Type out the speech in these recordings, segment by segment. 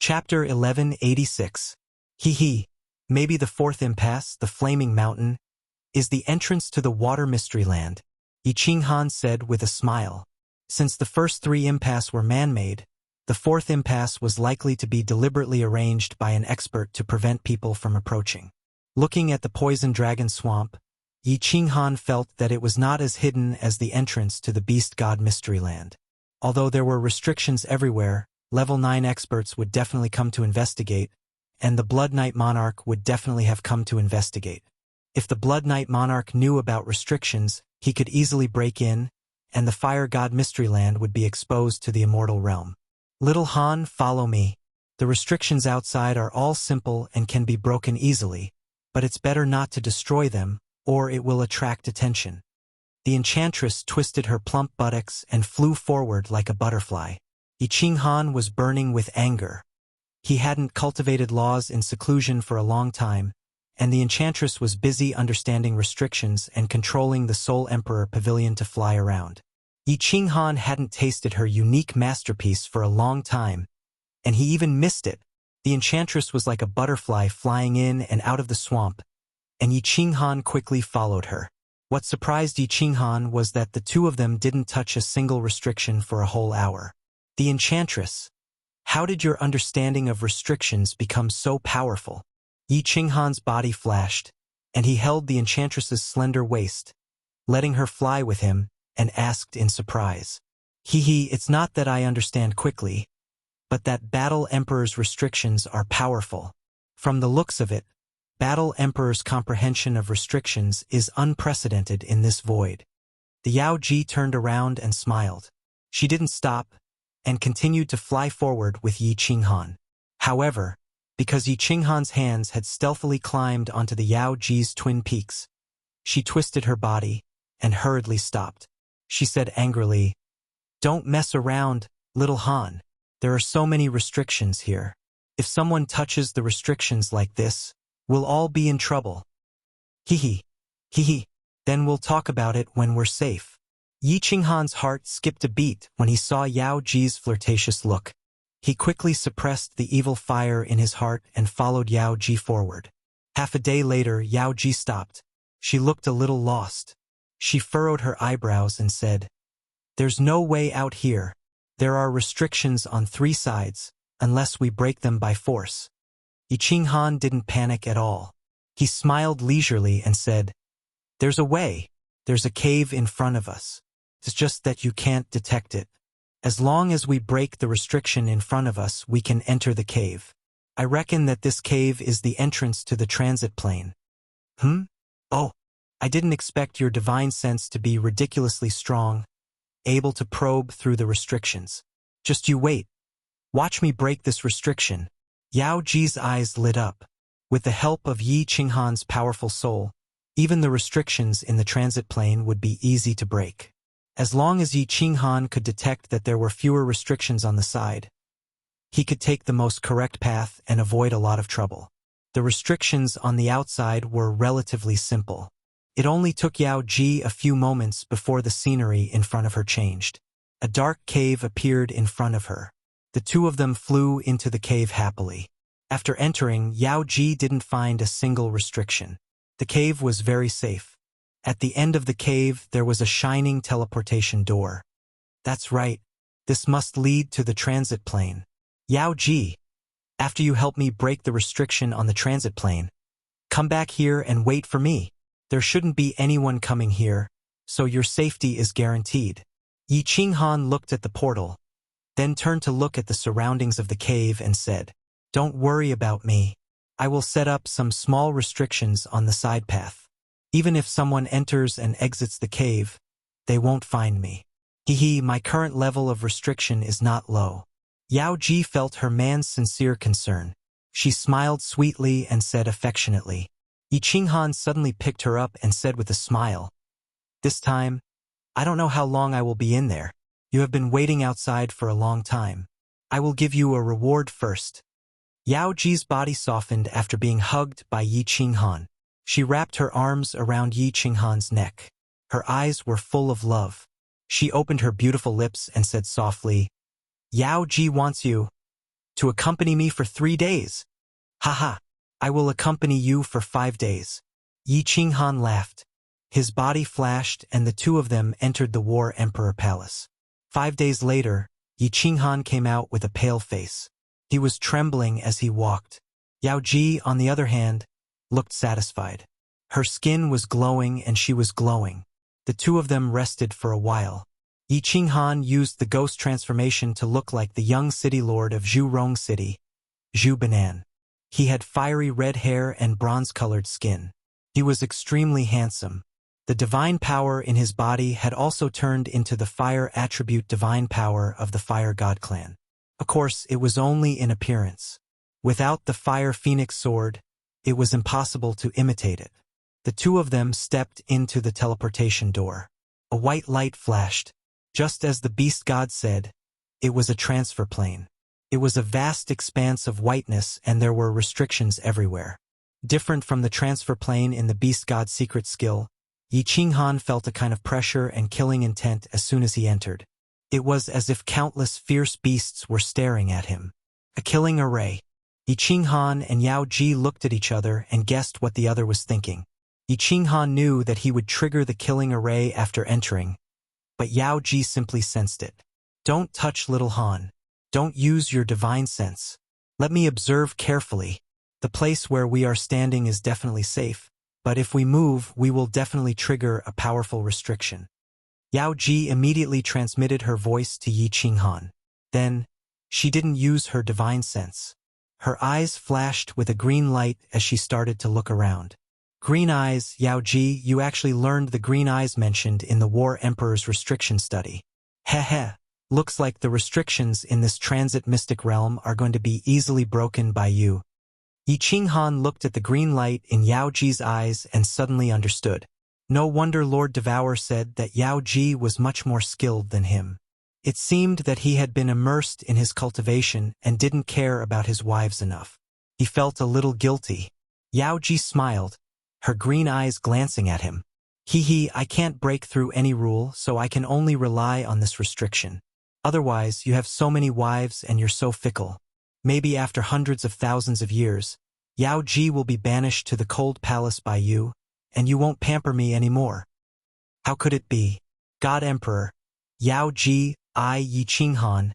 Chapter 1186. He. Maybe the fourth impasse, the Flaming Mountain, is the entrance to the Water Mystery Land, Yi Qinghan said with a smile. Since the first three impasses were man-made, the fourth impasse was likely to be deliberately arranged by an expert to prevent people from approaching. Looking at the Poison Dragon Swamp, Yi Qinghan felt that it was not as hidden as the entrance to the Beast God Mystery Land. Although there were restrictions everywhere, Level 9 experts would definitely come to investigate, and the Blood Knight Monarch would definitely have come to investigate. If the Blood Knight Monarch knew about restrictions, he could easily break in, and the Fire God Mystery Land would be exposed to the Immortal Realm. Little Han, follow me. The restrictions outside are all simple and can be broken easily, but it's better not to destroy them, or it will attract attention. The enchantress twisted her plump buttocks and flew forward like a butterfly. Yi Qinghan was burning with anger. He hadn't cultivated laws in seclusion for a long time, and the enchantress was busy understanding restrictions and controlling the Soul Emperor Pavilion to fly around. Yi Qinghan hadn't tasted her unique masterpiece for a long time, and he even missed it. The enchantress was like a butterfly flying in and out of the swamp, and Yi Qinghan quickly followed her. What surprised Yi Qinghan was that the two of them didn't touch a single restriction for a whole hour. The enchantress. How did your understanding of restrictions become so powerful? Yi Qinghan's body flashed, and he held the enchantress's slender waist, letting her fly with him, and asked in surprise. It's not that I understand quickly, but that Battle Emperor's restrictions are powerful. From the looks of it, Battle Emperor's comprehension of restrictions is unprecedented in this void. The Yao Ji turned around and smiled. She didn't stop, and continued to fly forward with Yi Qinghan. However, because Yi Qinghan's hands had stealthily climbed onto the Yao Ji's twin peaks, she twisted her body and hurriedly stopped. She said angrily, "Don't mess around, little Han. There are so many restrictions here. If someone touches the restrictions like this, we'll all be in trouble." Then we'll talk about it when we're safe. Yi Qinghan's heart skipped a beat when he saw Yao Ji's flirtatious look. He quickly suppressed the evil fire in his heart and followed Yao Ji forward. Half a day later, Yao Ji stopped. She looked a little lost. She furrowed her eyebrows and said, "There's no way out here. There are restrictions on three sides, unless we break them by force." Yi Qinghan didn't panic at all. He smiled leisurely and said, "There's a way. There's a cave in front of us. It's just that you can't detect it. As long as we break the restriction in front of us, we can enter the cave. I reckon that this cave is the entrance to the transit plane." Oh, I didn't expect your divine sense to be ridiculously strong, able to probe through the restrictions. Just you wait. Watch me break this restriction. Yao Ji's eyes lit up. With the help of Yi Qinghan's powerful soul, even the restrictions in the transit plane would be easy to break. As long as Yi Qinghan could detect that there were fewer restrictions on the side, he could take the most correct path and avoid a lot of trouble. The restrictions on the outside were relatively simple. It only took Yao Ji a few moments before the scenery in front of her changed. A dark cave appeared in front of her. The two of them flew into the cave happily. After entering, Yao Ji didn't find a single restriction. The cave was very safe. At the end of the cave, there was a shining teleportation door. That's right. This must lead to the transit plane. Yao Ji, after you help me break the restriction on the transit plane, come back here and wait for me. There shouldn't be anyone coming here, so your safety is guaranteed. Yi Qinghan looked at the portal, then turned to look at the surroundings of the cave and said, "Don't worry about me. I will set up some small restrictions on the side path. Even if someone enters and exits the cave, they won't find me. My current level of restriction is not low." Yao Ji felt her man's sincere concern. She smiled sweetly and said affectionately. Yi Qinghan suddenly picked her up and said with a smile, "This time, I don't know how long I will be in there. You have been waiting outside for a long time. I will give you a reward first." Yao Ji's body softened after being hugged by Yi Qinghan. She wrapped her arms around Yi Qinghan's neck. Her eyes were full of love. She opened her beautiful lips and said softly, "Yao Ji wants you." To accompany me for 3 days? Haha, I will accompany you for 5 days. Yi Qinghan laughed. His body flashed and the two of them entered the War Emperor Palace. 5 days later, Yi Qinghan came out with a pale face. He was trembling as he walked. Yao Ji, on the other hand, looked satisfied. Her skin was glowing and she was glowing. The two of them rested for a while. Yi Qinghan used the ghost transformation to look like the young city lord of Zhurong City, Zhu Banan. He had fiery red hair and bronze-colored skin. He was extremely handsome. The divine power in his body had also turned into the fire attribute divine power of the Fire God clan. Of course, it was only in appearance. Without the Fire Phoenix sword, it was impossible to imitate it. The two of them stepped into the teleportation door. A white light flashed. Just as the beast god said, it was a transfer plane. It was a vast expanse of whiteness and there were restrictions everywhere. Different from the transfer plane in the beast god's secret skill, Yi Qinghan felt a kind of pressure and killing intent as soon as he entered. It was as if countless fierce beasts were staring at him. A killing array. Yi Qinghan and Yao Ji looked at each other and guessed what the other was thinking. Yi Qinghan knew that he would trigger the killing array after entering, but Yao Ji simply sensed it. Don't touch little Han. Don't use your divine sense. Let me observe carefully. The place where we are standing is definitely safe, but if we move, we will definitely trigger a powerful restriction. Yao Ji immediately transmitted her voice to Yi Qinghan. Then, she didn't use her divine sense. Her eyes flashed with a green light as she started to look around. Green eyes, Yao Ji, you actually learned the green eyes mentioned in the War Emperor's restriction study. Heh. Looks like the restrictions in this transit mystic realm are going to be easily broken by you. Yi Qinghan looked at the green light in Yao Ji's eyes and suddenly understood. No wonder Lord Devour said that Yao Ji was much more skilled than him. It seemed that he had been immersed in his cultivation and didn't care about his wives enough. He felt a little guilty. Yao Ji smiled, her green eyes glancing at him. I can't break through any rule, so I can only rely on this restriction. Otherwise, you have so many wives and you're so fickle. Maybe after hundreds of thousands of years, Yao Ji will be banished to the cold palace by you, and you won't pamper me anymore. How could it be? God Emperor, Yao Ji, Yi Qinghan,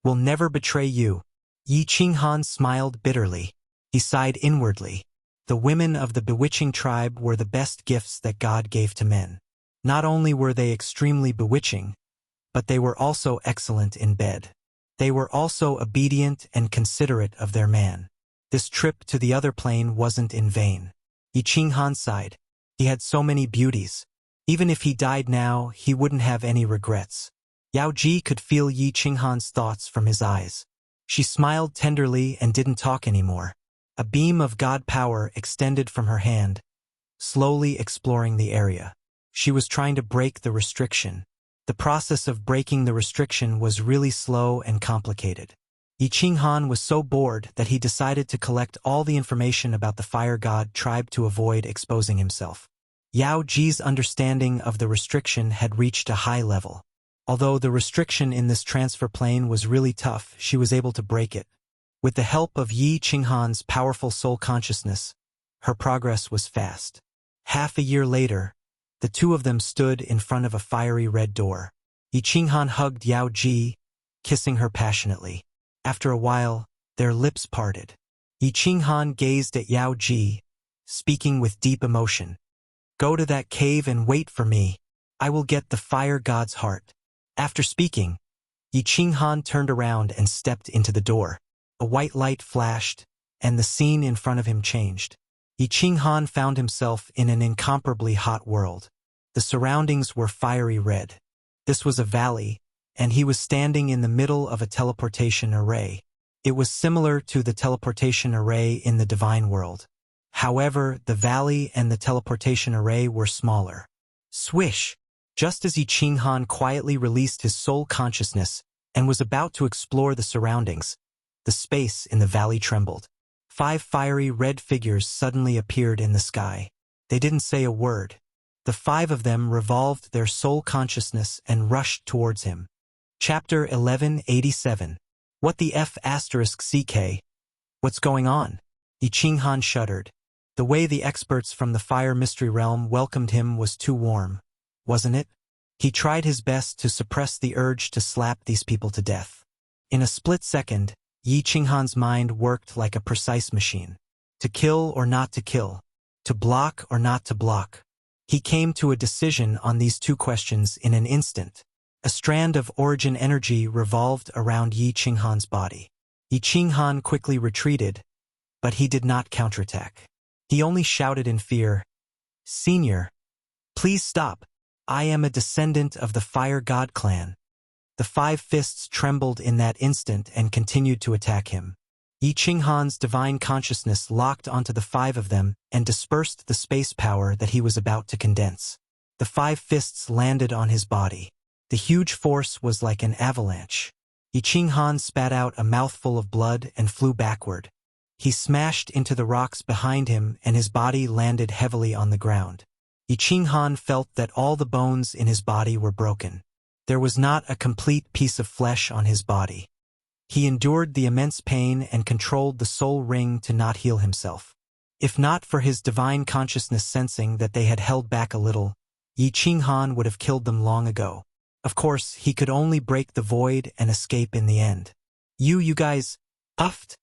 will never betray you. Yi Qinghan smiled bitterly. He sighed inwardly. The women of the bewitching tribe were the best gifts that God gave to men. Not only were they extremely bewitching, but they were also excellent in bed. They were also obedient and considerate of their man. This trip to the other plane wasn't in vain. Yi Qinghan sighed. He had so many beauties. Even if he died now, he wouldn't have any regrets. Yao Ji could feel Yi Qinghan's thoughts from his eyes. She smiled tenderly and didn't talk anymore. A beam of God power extended from her hand, slowly exploring the area. She was trying to break the restriction. The process of breaking the restriction was really slow and complicated. Yi Qinghan was so bored that he decided to collect all the information about the Fire God tribe to avoid exposing himself. Yao Ji's understanding of the restriction had reached a high level. Although the restriction in this transfer plane was really tough, she was able to break it. With the help of Yi Qinghan's powerful soul consciousness, her progress was fast. Half a year later, the two of them stood in front of a fiery red door. Yi Qinghan hugged Yao Ji, kissing her passionately. After a while, their lips parted. Yi Qinghan gazed at Yao Ji, speaking with deep emotion. Go to that cave and wait for me. I will get the fire god's heart. After speaking, Yi Qinghan turned around and stepped into the door. A white light flashed, and the scene in front of him changed. Yi Qinghan found himself in an incomparably hot world. The surroundings were fiery red. This was a valley, and he was standing in the middle of a teleportation array. It was similar to the teleportation array in the divine world. However, the valley and the teleportation array were smaller. Swish! Just as Yi Qinghan quietly released his soul consciousness and was about to explore the surroundings, the space in the valley trembled. 5 fiery red figures suddenly appeared in the sky. They didn't say a word. The 5 of them revolved their soul consciousness and rushed towards him. Chapter 1187. What the F***CK? What's going on? Yi Qinghan shuddered. The way the experts from the Fire Mystery Realm welcomed him was too warm, wasn't it? He tried his best to suppress the urge to slap these people to death. In a split second, Yi Qinghan's mind worked like a precise machine. To kill or not to kill. To block or not to block. He came to a decision on these two questions in an instant. A strand of origin energy revolved around Yi Qinghan's body. Yi Qinghan quickly retreated, but he did not counterattack. He only shouted in fear, "Senior, please stop. I am a descendant of the Fire God clan." The 5 fists trembled in that instant and continued to attack him. Yi Qinghan's divine consciousness locked onto the 5 of them and dispersed the space power that he was about to condense. The 5 fists landed on his body. The huge force was like an avalanche. Yi Qinghan spat out a mouthful of blood and flew backward. He smashed into the rocks behind him and his body landed heavily on the ground. Yi Qinghan felt that all the bones in his body were broken. There was not a complete piece of flesh on his body. He endured the immense pain and controlled the soul ring to not heal himself. If not for his divine consciousness sensing that they had held back a little, Yi Qinghan would have killed them long ago. Of course, he could only break the void and escape in the end. You guys, uffed.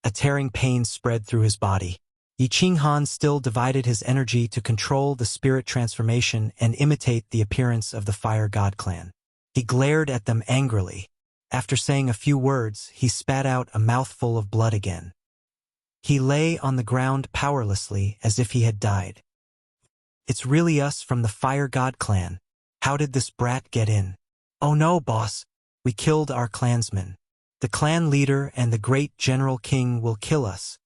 A tearing pain spread through his body. Yi Qinghan still divided his energy to control the spirit transformation and imitate the appearance of the Fire God clan. He glared at them angrily. After saying a few words, he spat out a mouthful of blood again. He lay on the ground powerlessly as if he had died. "It's really us from the Fire God clan. How did this brat get in?" "Oh no, boss. We killed our clansmen. The clan leader and the great General King will kill us.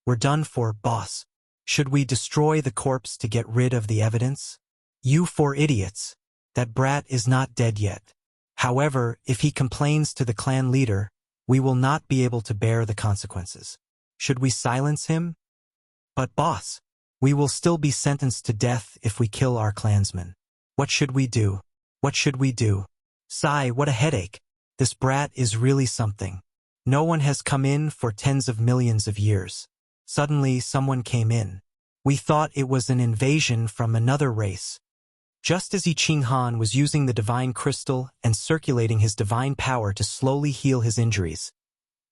We're done for, boss. Should we destroy the corpse to get rid of the evidence?" "You 4 idiots. That brat is not dead yet. However, if he complains to the clan leader, we will not be able to bear the consequences. Should we silence him?" "But boss, we will still be sentenced to death if we kill our clansmen. What should we do? What should we do? Sigh, what a headache. This brat is really something. No one has come in for tens of millions of years. Suddenly someone came in. We thought it was an invasion from another race." Just as Yi Qinghan was using the divine crystal and circulating his divine power to slowly heal his injuries,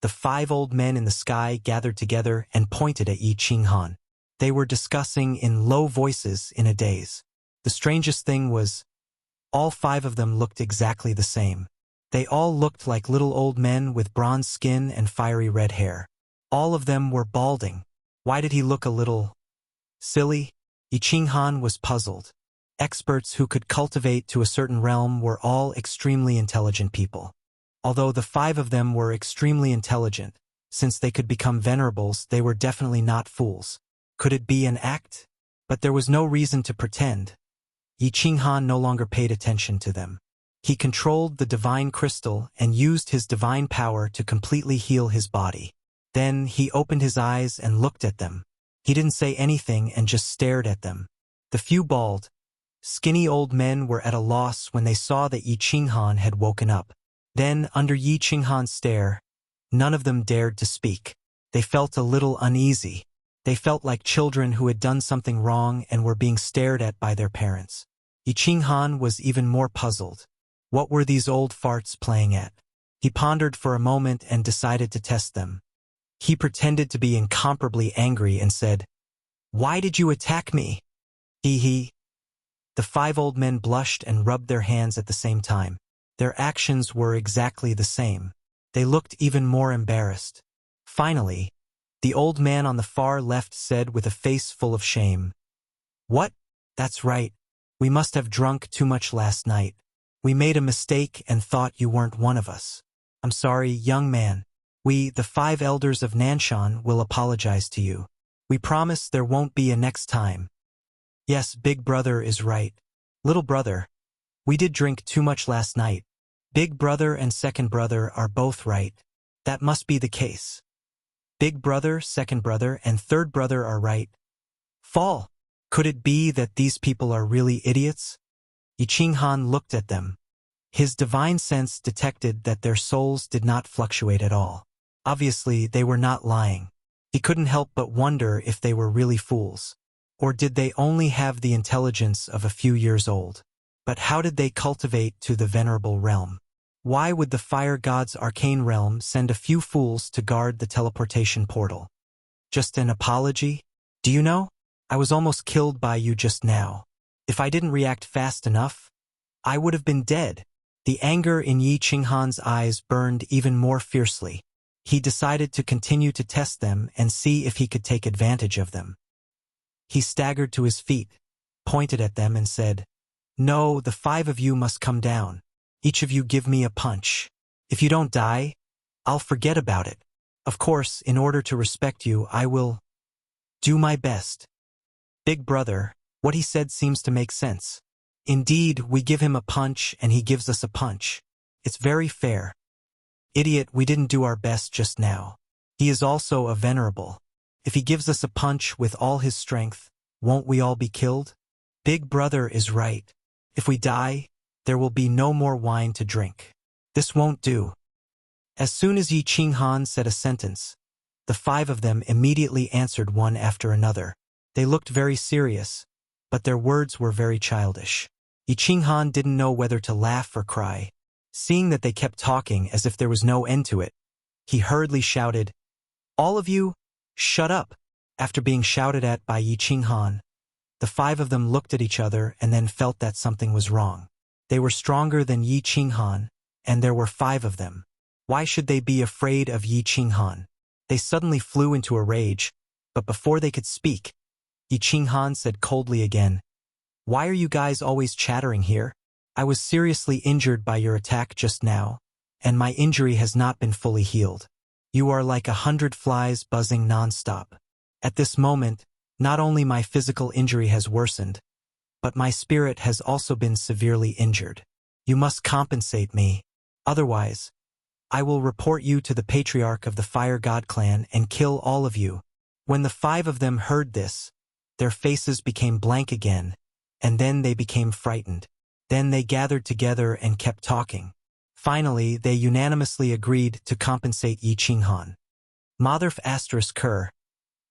the 5 old men in the sky gathered together and pointed at Yi Qinghan. They were discussing in low voices in a daze. The strangest thing was, all 5 of them looked exactly the same. They all looked like little old men with bronze skin and fiery red hair. All of them were balding. Why did he look a little silly? Yi Qinghan was puzzled. Experts who could cultivate to a certain realm were all extremely intelligent people. Although the 5 of them were extremely intelligent, since they could become venerables, they were definitely not fools. Could it be an act? But there was no reason to pretend. Yi Qinghan no longer paid attention to them. He controlled the divine crystal and used his divine power to completely heal his body. Then he opened his eyes and looked at them. He didn't say anything and just stared at them. The few bald, skinny old men were at a loss when they saw that Yi Qinghan had woken up. Then, under Yi Qinghan's stare, none of them dared to speak. They felt a little uneasy. They felt like children who had done something wrong and were being stared at by their parents. Yi Qinghan was even more puzzled. What were these old farts playing at? He pondered for a moment and decided to test them. He pretended to be incomparably angry and said, "Why did you attack me?" He. The 5 old men blushed and rubbed their hands at the same time. Their actions were exactly the same. They looked even more embarrassed. Finally, the old man on the far left said with a face full of shame, "What? That's right. We must have drunk too much last night. We made a mistake and thought you weren't one of us. I'm sorry, young man. We, the 5 elders of Nanshan, will apologize to you. We promise there won't be a next time. Yes, big brother is right. Little brother, we did drink too much last night. Big brother and second brother are both right. That must be the case. Big brother, second brother, and third brother are right. Fall. Could it be that these people are really idiots?" Yi Qinghan looked at them. His divine sense detected that their souls did not fluctuate at all. Obviously, they were not lying. He couldn't help but wonder if they were really fools. Or did they only have the intelligence of a few years old? But how did they cultivate to the venerable realm? Why would the fire god's arcane realm send a few fools to guard the teleportation portal? Just an apology? Do you know? I was almost killed by you just now. If I didn't react fast enough, I would have been dead. The anger in Yi Qinghan's eyes burned even more fiercely. He decided to continue to test them and see if he could take advantage of them. He staggered to his feet, pointed at them and said, "No, the 5 of you must come down. Each of you give me a punch. If you don't die, I'll forget about it. Of course, in order to respect you, I will do my best." Big brother, what he said seems to make sense. Indeed, we give him a punch and he gives us a punch. It's very fair. Idiot, we didn't do our best just now. He is also a venerable. If he gives us a punch with all his strength, won't we all be killed? Big brother is right. If we die, there will be no more wine to drink. This won't do. As soon as Yi Qinghan said a sentence, the 5 of them immediately answered one after another. They looked very serious, but their words were very childish. Yi Qinghan didn't know whether to laugh or cry. Seeing that they kept talking as if there was no end to it, he hurriedly shouted, "All of you, shut up!" After being shouted at by Yi Qinghan, the 5 of them looked at each other and then felt that something was wrong. They were stronger than Yi Qinghan, and there were 5 of them. Why should they be afraid of Yi Qinghan? They suddenly flew into a rage, but before they could speak, Yi Qinghan said coldly again, "Why are you guys always chattering here? I was seriously injured by your attack just now, and my injury has not been fully healed. You are like 100 flies buzzing non-stop. At this moment, not only my physical injury has worsened, but my spirit has also been severely injured. You must compensate me. Otherwise, I will report you to the patriarch of the Fire God clan and kill all of you." When the 5 of them heard this, their faces became blank again, and then they became frightened. Then they gathered together and kept talking. Finally, they unanimously agreed to compensate Yi Qinghan. Motherf asterisk Kerr.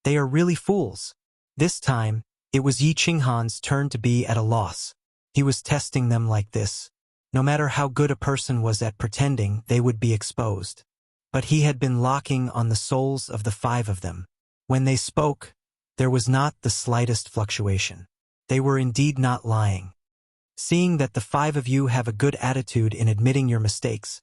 They are really fools. This time, it was Yi Qinghan's turn to be at a loss. He was testing them like this. No matter how good a person was at pretending, they would be exposed. But he had been locking on the souls of the 5 of them. When they spoke, there was not the slightest fluctuation. They were indeed not lying. "Seeing that the 5 of you have a good attitude in admitting your mistakes,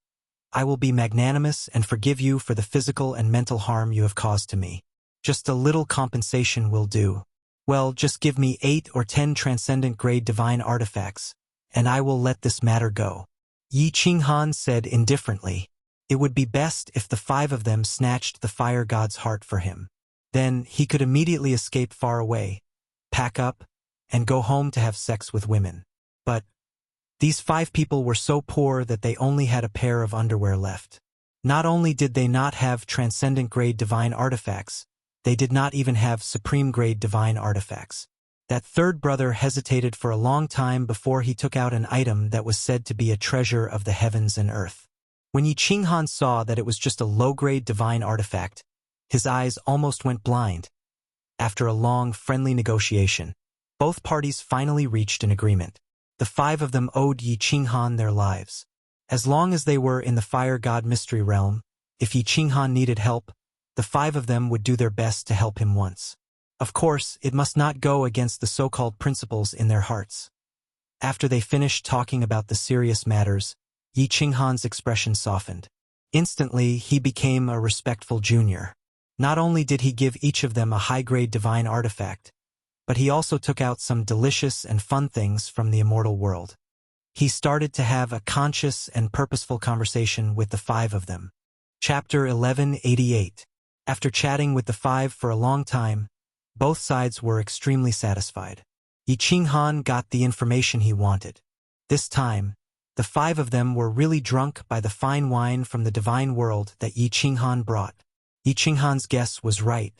I will be magnanimous and forgive you for the physical and mental harm you have caused to me. Just a little compensation will do. Well, just give me 8 or 10 transcendent grade divine artifacts, and I will let this matter go." Yi Qinghan said indifferently, "It would be best if the 5 of them snatched the fire god's heart for him. Then he could immediately escape far away, pack up, and go home to have sex with women. But these 5 people were so poor that they only had a pair of underwear left. Not only did they not have transcendent-grade divine artifacts, they did not even have supreme-grade divine artifacts. That 3rd brother hesitated for a long time before he took out an item that was said to be a treasure of the heavens and earth. When Yi Qinghan saw that it was just a low-grade divine artifact, his eyes almost went blind. After a long, friendly negotiation, both parties finally reached an agreement. The 5 of them owed Yi Qinghan their lives. As long as they were in the Fire God Mystery Realm, if Yi Qinghan needed help, the 5 of them would do their best to help him once. Of course, it must not go against the so-called principles in their hearts. After they finished talking about the serious matters, Yi Qinghan's expression softened. Instantly, he became a respectful junior. Not only did he give each of them a high-grade divine artifact, but he also took out some delicious and fun things from the immortal world. He started to have a conscious and purposeful conversation with the 5 of them. Chapter 1188. After chatting with the 5 for a long time, both sides were extremely satisfied. Yi Qinghan got the information he wanted. This time, the 5 of them were really drunk by the fine wine from the divine world that Yi Qinghan brought. Yi Qinghan's guess was right.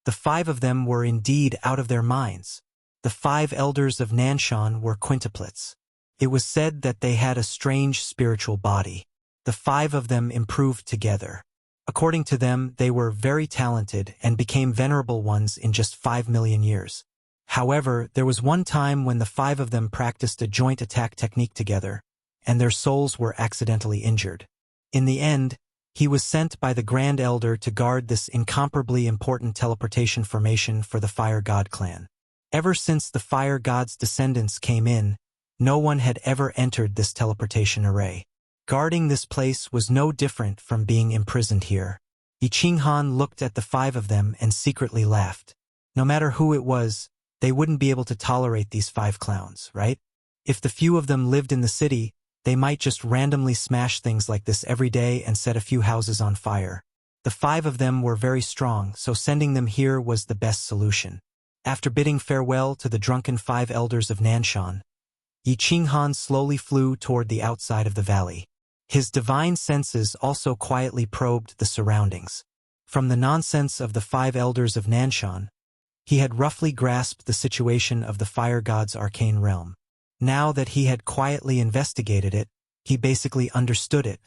The 5 of them were indeed out of their minds. The 5 elders of Nanshan were quintuplets. It was said that they had a strange spiritual body. The 5 of them improved together. According to them, they were very talented and became venerable ones in just 5 million years. However, there was one time when the 5 of them practiced a joint attack technique together, and their souls were accidentally injured. In the end, he was sent by the Grand Elder to guard this incomparably important teleportation formation for the Fire God clan. Ever since the Fire God's descendants came in, no one had ever entered this teleportation array. Guarding this place was no different from being imprisoned here. Yi Qinghan looked at the 5 of them and secretly laughed. No matter who it was, they wouldn't be able to tolerate these 5 clowns, right? If the few of them lived in the city, they might just randomly smash things like this every day and set a few houses on fire. The 5 of them were very strong, so sending them here was the best solution. After bidding farewell to the drunken 5 elders of Nanshan, Yi Qinghan slowly flew toward the outside of the valley. His divine senses also quietly probed the surroundings. From the nonsense of the 5 elders of Nanshan, he had roughly grasped the situation of the Fire God's arcane realm. Now that he had quietly investigated it, he basically understood it.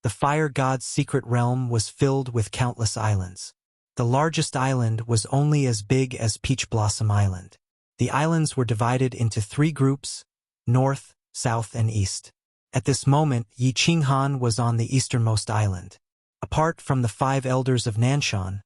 The Fire God's secret realm was filled with countless islands. The largest island was only as big as Peach Blossom Island. The islands were divided into 3 groups: north, south, and east. At this moment, Yi Qinghan was on the easternmost island. Apart from the 5 elders of Nanshan,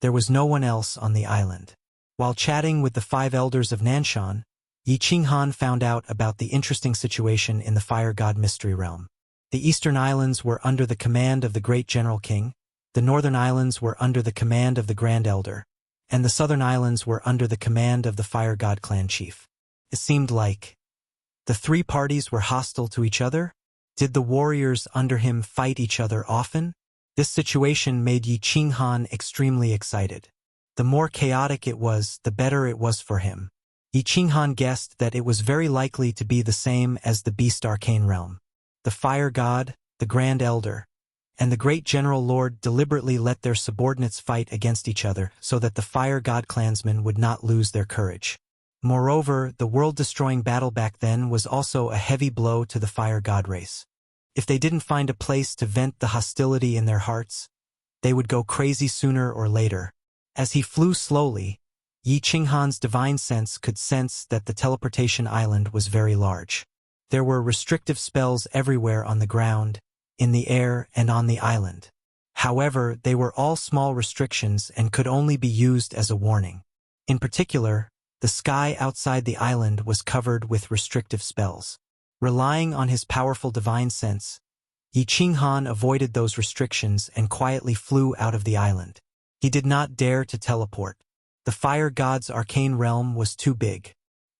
there was no one else on the island. While chatting with the 5 elders of Nanshan, Yi Qinghan found out about the interesting situation in the Fire God Mystery Realm. The eastern islands were under the command of the Great General King, the northern islands were under the command of the Grand Elder, and the southern islands were under the command of the Fire God Clan Chief. It seemed like the 3 parties were hostile to each other. Did the warriors under him fight each other often? This situation made Yi Qinghan extremely excited. The more chaotic it was, the better it was for him. Yi Qinghan guessed that it was very likely to be the same as the Beast Arcane Realm. The Fire God, the Grand Elder, and the Great General Lord deliberately let their subordinates fight against each other so that the Fire God clansmen would not lose their courage. Moreover, the world-destroying battle back then was also a heavy blow to the Fire God race. If they didn't find a place to vent the hostility in their hearts, they would go crazy sooner or later. As he flew slowly, Yi Qinghan's divine sense could sense that the teleportation island was very large. There were restrictive spells everywhere on the ground, in the air, and on the island. However, they were all small restrictions and could only be used as a warning. In particular, the sky outside the island was covered with restrictive spells. Relying on his powerful divine sense, Yi Qinghan avoided those restrictions and quietly flew out of the island. He did not dare to teleport. The Fire God's arcane realm was too big.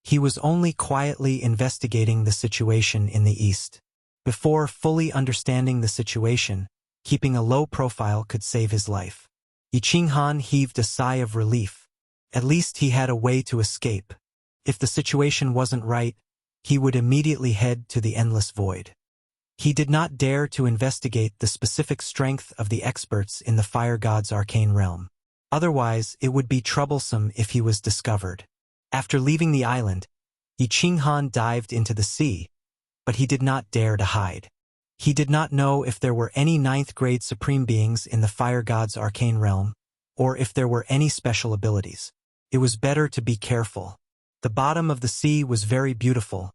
He was only quietly investigating the situation in the east. Before fully understanding the situation, keeping a low profile could save his life. Yi Qinghan heaved a sigh of relief. At least he had a way to escape. If the situation wasn't right, he would immediately head to the endless void. He did not dare to investigate the specific strength of the experts in the Fire God's arcane realm. Otherwise, it would be troublesome if he was discovered. After leaving the island, Yi Qinghan dived into the sea, but he did not dare to hide. He did not know if there were any 9th-grade supreme beings in the Fire God's arcane realm, or if there were any special abilities. It was better to be careful. The bottom of the sea was very beautiful,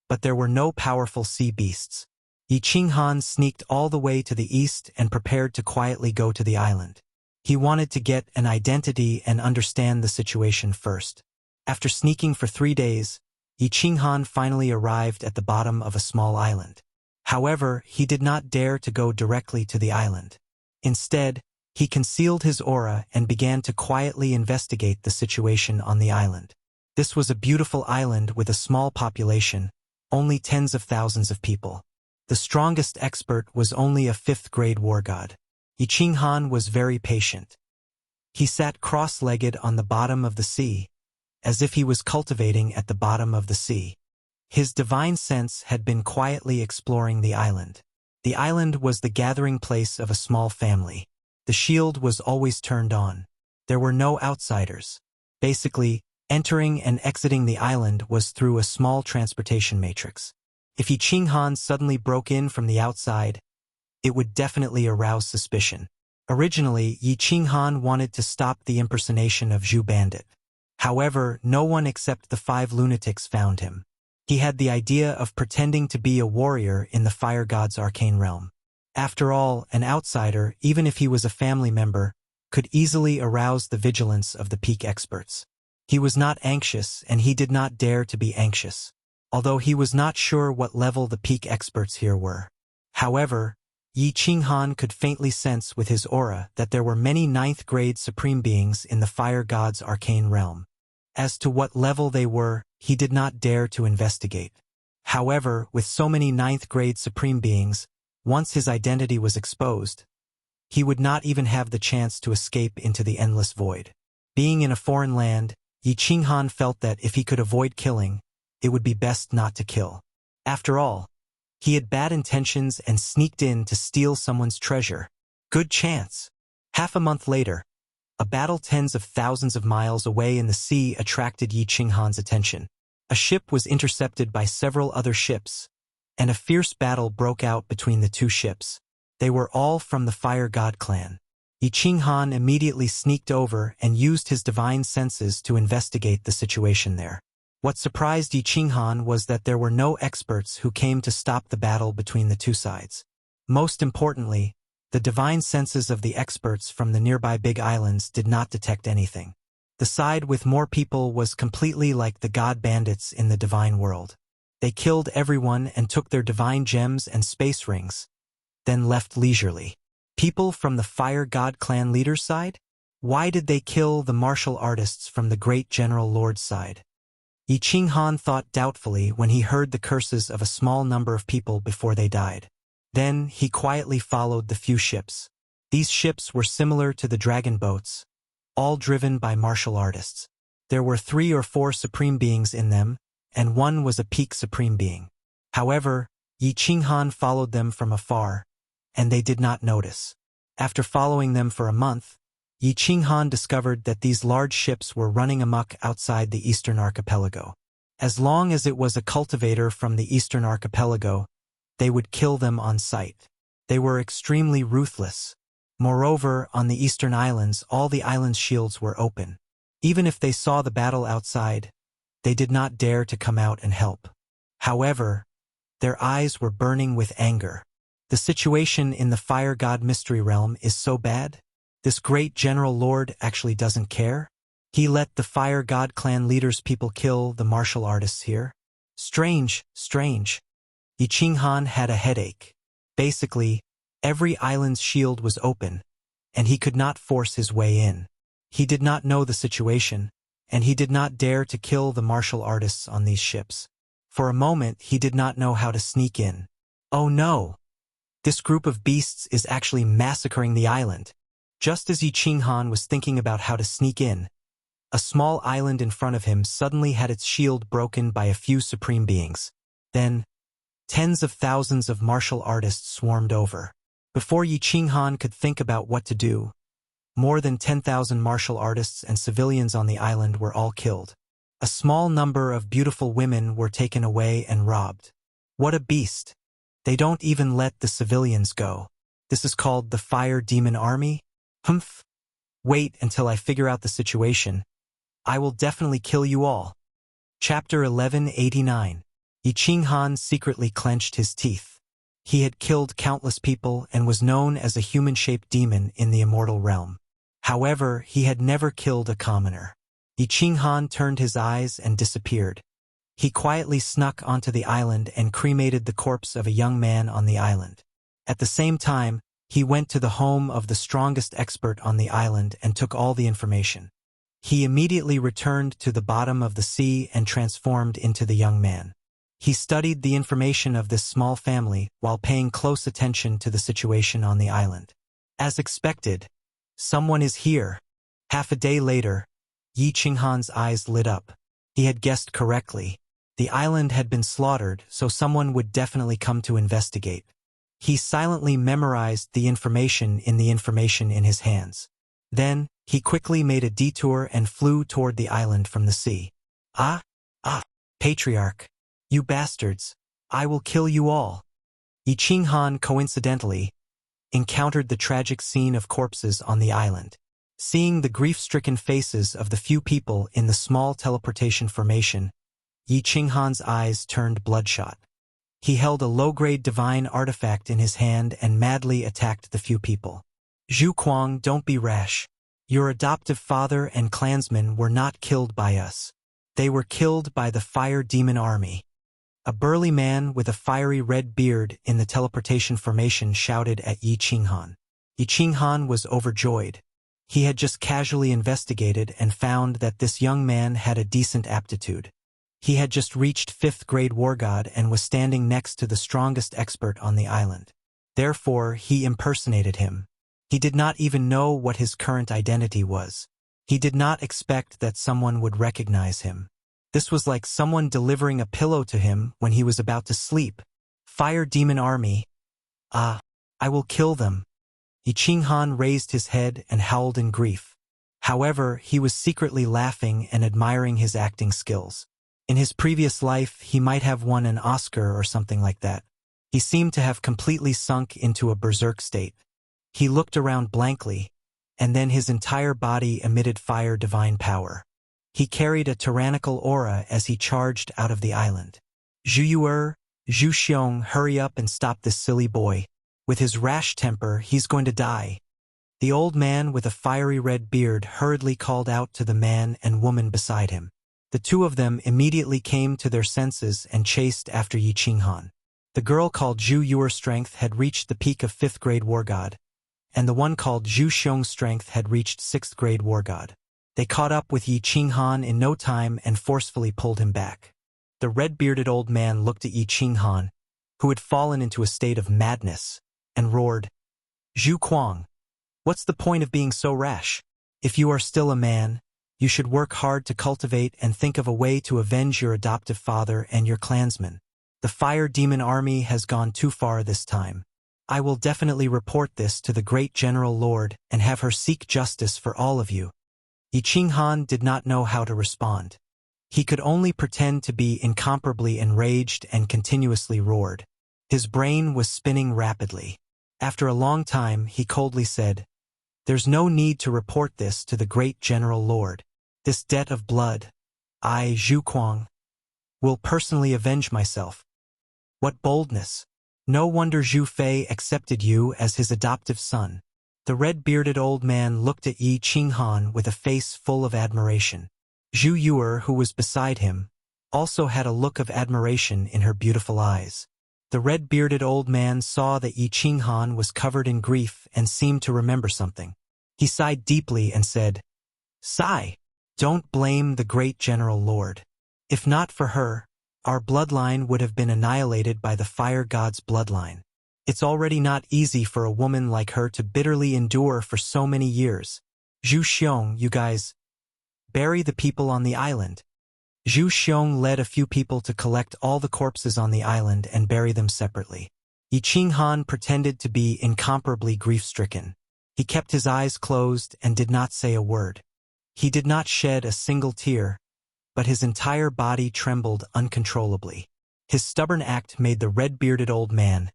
but there were no powerful sea beasts. Yi Qinghan sneaked all the way to the east and prepared to quietly go to the island. He wanted to get an identity and understand the situation first. After sneaking for 3 days, Yi Qinghan finally arrived at the bottom of a small island. However, he did not dare to go directly to the island. Instead, he concealed his aura and began to quietly investigate the situation on the island. This was a beautiful island with a small population, only tens of thousands of people. The strongest expert was only a 5th-grade war god. Yi Qinghan was very patient. He sat cross-legged on the bottom of the sea, as if he was cultivating at the bottom of the sea. His divine sense had been quietly exploring the island. The island was the gathering place of a small family. The shield was always turned on. There were no outsiders. Basically, entering and exiting the island was through a small transportation matrix. If Yi Qinghan suddenly broke in from the outside, it would definitely arouse suspicion. Originally, Yi Qinghan wanted to stop the impersonation of Zhu Bandit. However, no one except the 5 lunatics found him. He had the idea of pretending to be a warrior in the fire god's arcane realm. After all, an outsider, even if he was a family member, could easily arouse the vigilance of the peak experts. He was not anxious, and he did not dare to be anxious, although he was not sure what level the peak experts here were. However, Yi Qinghan could faintly sense with his aura that there were many 9th-grade supreme beings in the fire god's arcane realm. As to what level they were, he did not dare to investigate. However, with so many 9th-grade supreme beings, once his identity was exposed, he would not even have the chance to escape into the endless void. Being in a foreign land, Yi Qinghan felt that if he could avoid killing, it would be best not to kill. After all, he had bad intentions and sneaked in to steal someone's treasure. Good chance. Half a month later, a battle tens of thousands of miles away in the sea attracted Yi Qinghan's attention. A ship was intercepted by several other ships, and a fierce battle broke out between the 2 ships. They were all from the Fire God clan. Yi Qinghan immediately sneaked over and used his divine senses to investigate the situation there. What surprised Yi Qinghan was that there were no experts who came to stop the battle between the 2 sides. Most importantly, the divine senses of the experts from the nearby big islands did not detect anything. The side with more people was completely like the god bandits in the divine world. They killed everyone and took their divine gems and space rings, then left leisurely. People from the Fire God clan leader's side? Why did they kill the martial artists from the great General Lord's side? Yi Qinghan thought doubtfully when he heard the curses of a small number of people before they died. Then he quietly followed the few ships. These ships were similar to the dragon boats, all driven by martial artists. There were 3 or 4 supreme beings in them, and one was a peak supreme being. However, Yi Qinghan followed them from afar, and they did not notice. After following them for a month, Yi Qinghan discovered that these large ships were running amok outside the Eastern Archipelago. As long as it was a cultivator from the Eastern Archipelago, they would kill them on sight. They were extremely ruthless. Moreover, on the Eastern Islands, all the islands' shields were open. Even if they saw the battle outside, they did not dare to come out and help. However, their eyes were burning with anger. The situation in the Fire God Mystery Realm is so bad. This great General Lord actually doesn't care. He let the Fire God clan leaders' people kill the martial artists here. Strange, strange. Yi Qinghan had a headache. Basically, every island's shield was open, and he could not force his way in. He did not know the situation, and he did not dare to kill the martial artists on these ships. For a moment, he did not know how to sneak in. Oh no! This group of beasts is actually massacring the island. Just as Yi Qinghan was thinking about how to sneak in, a small island in front of him suddenly had its shield broken by a few supreme beings. Then, tens of thousands of martial artists swarmed over. Before Yi Qinghan could think about what to do, more than 10,000 martial artists and civilians on the island were all killed. A small number of beautiful women were taken away and robbed. What a beast! They don't even let the civilians go. This is called the Fire Demon Army? Humph! Wait until I figure out the situation. I will definitely kill you all. Chapter 1189. Yi Qinghan secretly clenched his teeth. He had killed countless people and was known as a human-shaped demon in the immortal realm. However, he had never killed a commoner. Yi Qinghan turned his eyes and disappeared. He quietly snuck onto the island and cremated the corpse of a young man on the island. At the same time, he went to the home of the strongest expert on the island and took all the information. He immediately returned to the bottom of the sea and transformed into the young man. He studied the information of this small family while paying close attention to the situation on the island. As expected, someone is here. Half a day later, Yi Qinghan's eyes lit up. He had guessed correctly. The island had been slaughtered, so someone would definitely come to investigate. He silently memorized the information in his hands. Then, he quickly made a detour and flew toward the island from the sea. Ah, patriarch. You bastards. I will kill you all. Yi Qinghan coincidentally encountered the tragic scene of corpses on the island. Seeing the grief-stricken faces of the few people in the small teleportation formation, Yi Qinghan's eyes turned bloodshot. He held a low-grade divine artifact in his hand and madly attacked the few people. Zhu Kuang, don't be rash. Your adoptive father and clansmen were not killed by us. They were killed by the fire demon army. A burly man with a fiery red beard in the teleportation formation shouted at Yi Qinghan. Yi Qinghan was overjoyed. He had just casually investigated and found that this young man had a decent aptitude. He had just reached 5th grade war god and was standing next to the strongest expert on the island. Therefore, he impersonated him. He did not even know what his current identity was. He did not expect that someone would recognize him. This was like someone delivering a pillow to him when he was about to sleep. Fire demon army. Ah, I will kill them. Yi Qinghan raised his head and howled in grief. However, he was secretly laughing and admiring his acting skills. In his previous life, he might have won an Oscar or something like that. He seemed to have completely sunk into a berserk state. He looked around blankly, and then his entire body emitted fire divine power. He carried a tyrannical aura as he charged out of the island. Zhu Yuer, Zhu Xiong, hurry up and stop this silly boy. With his rash temper, he's going to die. The old man with a fiery red beard hurriedly called out to the man and woman beside him. The two of them immediately came to their senses and chased after Yi Qinghan. The girl called Zhu Yuer's strength had reached the peak of 5th grade war god, and the one called Zhu Xiong's strength had reached 6th grade war god. They caught up with Yi Qinghan in no time and forcefully pulled him back. The red-bearded old man looked at Yi Qinghan, who had fallen into a state of madness, and roared, Zhu Kuang, what's the point of being so rash? If you are still a man, you should work hard to cultivate and think of a way to avenge your adoptive father and your clansmen. The fire demon army has gone too far this time. I will definitely report this to the great General Lord and have her seek justice for all of you. Yi Qinghan did not know how to respond. He could only pretend to be incomparably enraged and continuously roared. His brain was spinning rapidly. After a long time, he coldly said, There's no need to report this to the great General Lord. This debt of blood, I, Zhu Kuang, will personally avenge myself. What boldness! No wonder Zhu Fei accepted you as his adoptive son. The red-bearded old man looked at Yi Qinghan with a face full of admiration. Zhu Yuer, who was beside him, also had a look of admiration in her beautiful eyes. The red-bearded old man saw that Yi Qinghan was covered in grief and seemed to remember something. He sighed deeply and said, Sigh. Don't blame the great General Lord. If not for her, our bloodline would have been annihilated by the fire god's bloodline. It's already not easy for a woman like her to bitterly endure for so many years. Zhu Xiong, you guys, bury the people on the island. Zhu Xiong led a few people to collect all the corpses on the island and bury them separately. Yi Qinghan pretended to be incomparably grief-stricken. He kept his eyes closed and did not say a word. He did not shed a single tear, but his entire body trembled uncontrollably. His stubborn act made the red-bearded old man,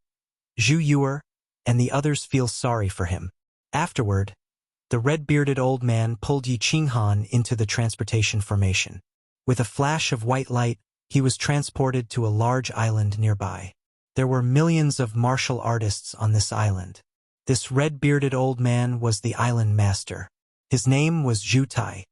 Zhu Yuer, and the others feel sorry for him. Afterward, the red-bearded old man pulled Yi Qinghan into the transportation formation. With a flash of white light, he was transported to a large island nearby. There were millions of martial artists on this island. This red-bearded old man was the island master. His name was Zhu Tai.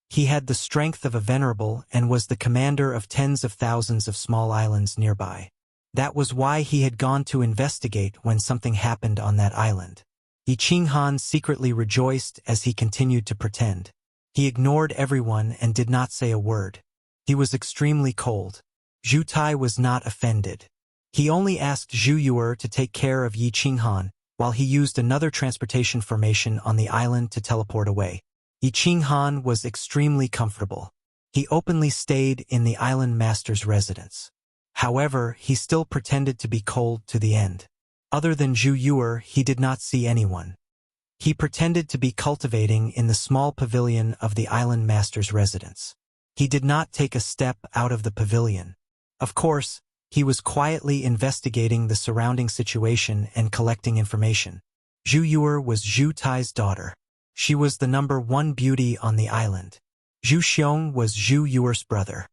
He had the strength of a venerable and was the commander of tens of thousands of small islands nearby. That was why he had gone to investigate when something happened on that island. Yi Qinghan secretly rejoiced as he continued to pretend. He ignored everyone and did not say a word. He was extremely cold. Zhu Tai was not offended. He only asked Zhu Yuer to take care of Yi Qinghan, while he used another transportation formation on the island to teleport away. Yi Qinghan was extremely comfortable. He openly stayed in the island master's residence. However, he still pretended to be cold to the end. Other than Zhu Yuer, he did not see anyone. He pretended to be cultivating in the small pavilion of the island master's residence. He did not take a step out of the pavilion. Of course, He was quietly investigating the surrounding situation and collecting information. Zhu Yuer was Zhu Tai's daughter. She was the #1 beauty on the island. Zhu Xiong was Zhu Yuer's brother.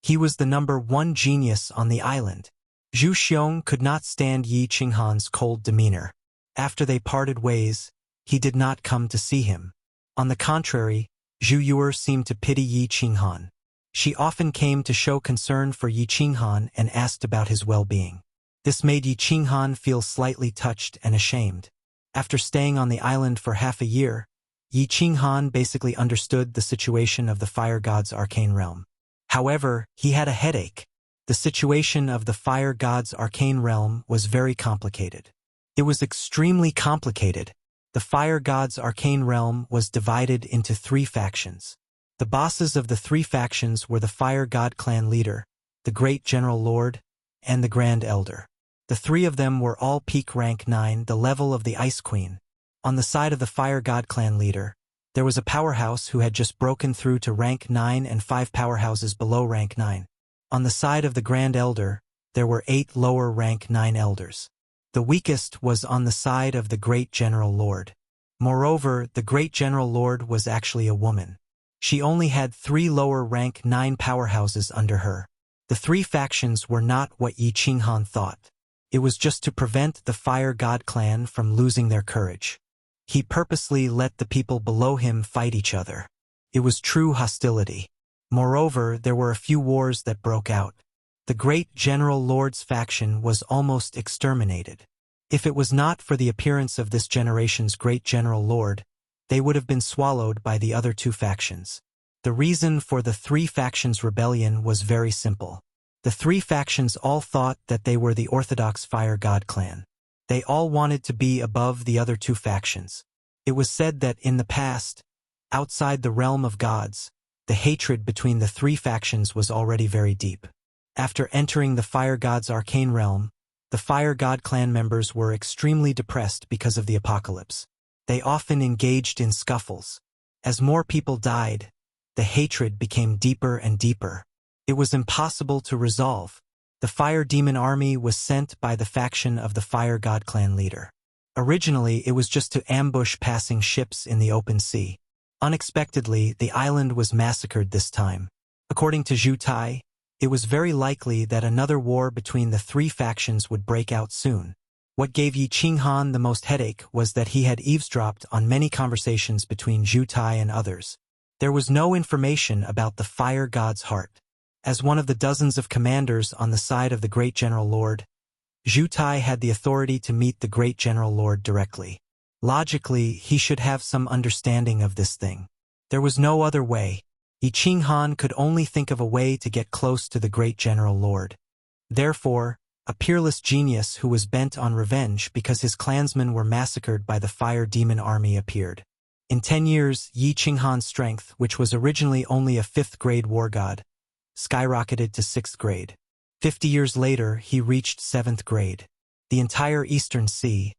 He was the #1 genius on the island. Zhu Xiong could not stand Yi Qinghan's cold demeanor. After they parted ways, he did not come to see him. On the contrary, Zhu Yuer seemed to pity Yi Qinghan. She often came to show concern for Yi Qinghan and asked about his well-being. This made Yi Qinghan feel slightly touched and ashamed. After staying on the island for half a year, Yi Qinghan basically understood the situation of the fire god's arcane realm. However, he had a headache. The situation of the fire god's arcane realm was very complicated. It was extremely complicated. The fire god's arcane realm was divided into 3 factions. The bosses of the 3 factions were the Fire God clan leader, the Great General Lord, and the Grand Elder. The 3 of them were all peak rank 9, the level of the Ice Queen. On the side of the Fire God clan leader, there was a powerhouse who had just broken through to rank 9 and 5 powerhouses below rank 9. On the side of the Grand Elder, there were 8 lower rank 9 elders. The weakest was on the side of the Great General Lord. Moreover, the Great General Lord was actually a woman. She only had 3 lower rank 9 powerhouses under her. The 3 factions were not what Yi Qinghan thought. It was just to prevent the Fire God clan from losing their courage. He purposely let the people below him fight each other. It was true hostility. Moreover, there were a few wars that broke out. The Great General Lord's faction was almost exterminated. If it was not for the appearance of this generation's Great General Lord, they would have been swallowed by the other 2 factions. The reason for the 3 factions' rebellion was very simple. The 3 factions all thought that they were the Orthodox Fire God clan. They all wanted to be above the other 2 factions. It was said that in the past, outside the realm of gods, the hatred between the 3 factions was already very deep. After entering the Fire God's arcane realm, the Fire God clan members were extremely depressed because of the apocalypse. They often engaged in scuffles. As more people died, the hatred became deeper and deeper. It was impossible to resolve. The Fire Demon Army was sent by the faction of the Fire God clan leader. Originally, it was just to ambush passing ships in the open sea. Unexpectedly, the island was massacred this time. According to Zhu Tai, it was very likely that another war between the 3 factions would break out soon. What gave Yi Qinghan the most headache was that he had eavesdropped on many conversations between Zhu Tai and others. There was no information about the Fire God's heart. As one of the dozens of commanders on the side of the Great General Lord, Zhu Tai had the authority to meet the Great General Lord directly. Logically, he should have some understanding of this thing. There was no other way. Yi Qinghan could only think of a way to get close to the Great General Lord. Therefore, a peerless genius who was bent on revenge because his clansmen were massacred by the Fire Demon Army appeared. In 10 years, Yi Qinghan's strength, which was originally only a 5th grade war god, skyrocketed to 6th grade. 50 years later, he reached 7th grade. The entire Eastern Sea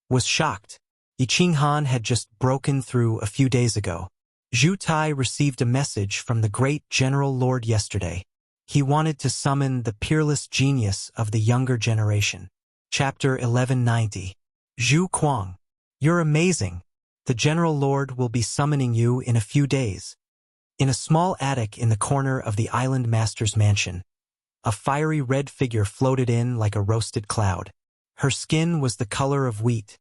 was shocked. Yi Qinghan had just broken through a few days ago. Zhu Tai received a message from the Great General Lord yesterday. He wanted to summon the peerless genius of the younger generation. Chapter 1190. Zhu Kuang. You're amazing. The General Lord will be summoning you in a few days. In a small attic in the corner of the Island Master's mansion, a fiery red figure floated in like a roasted cloud. Her skin was the color of wheat,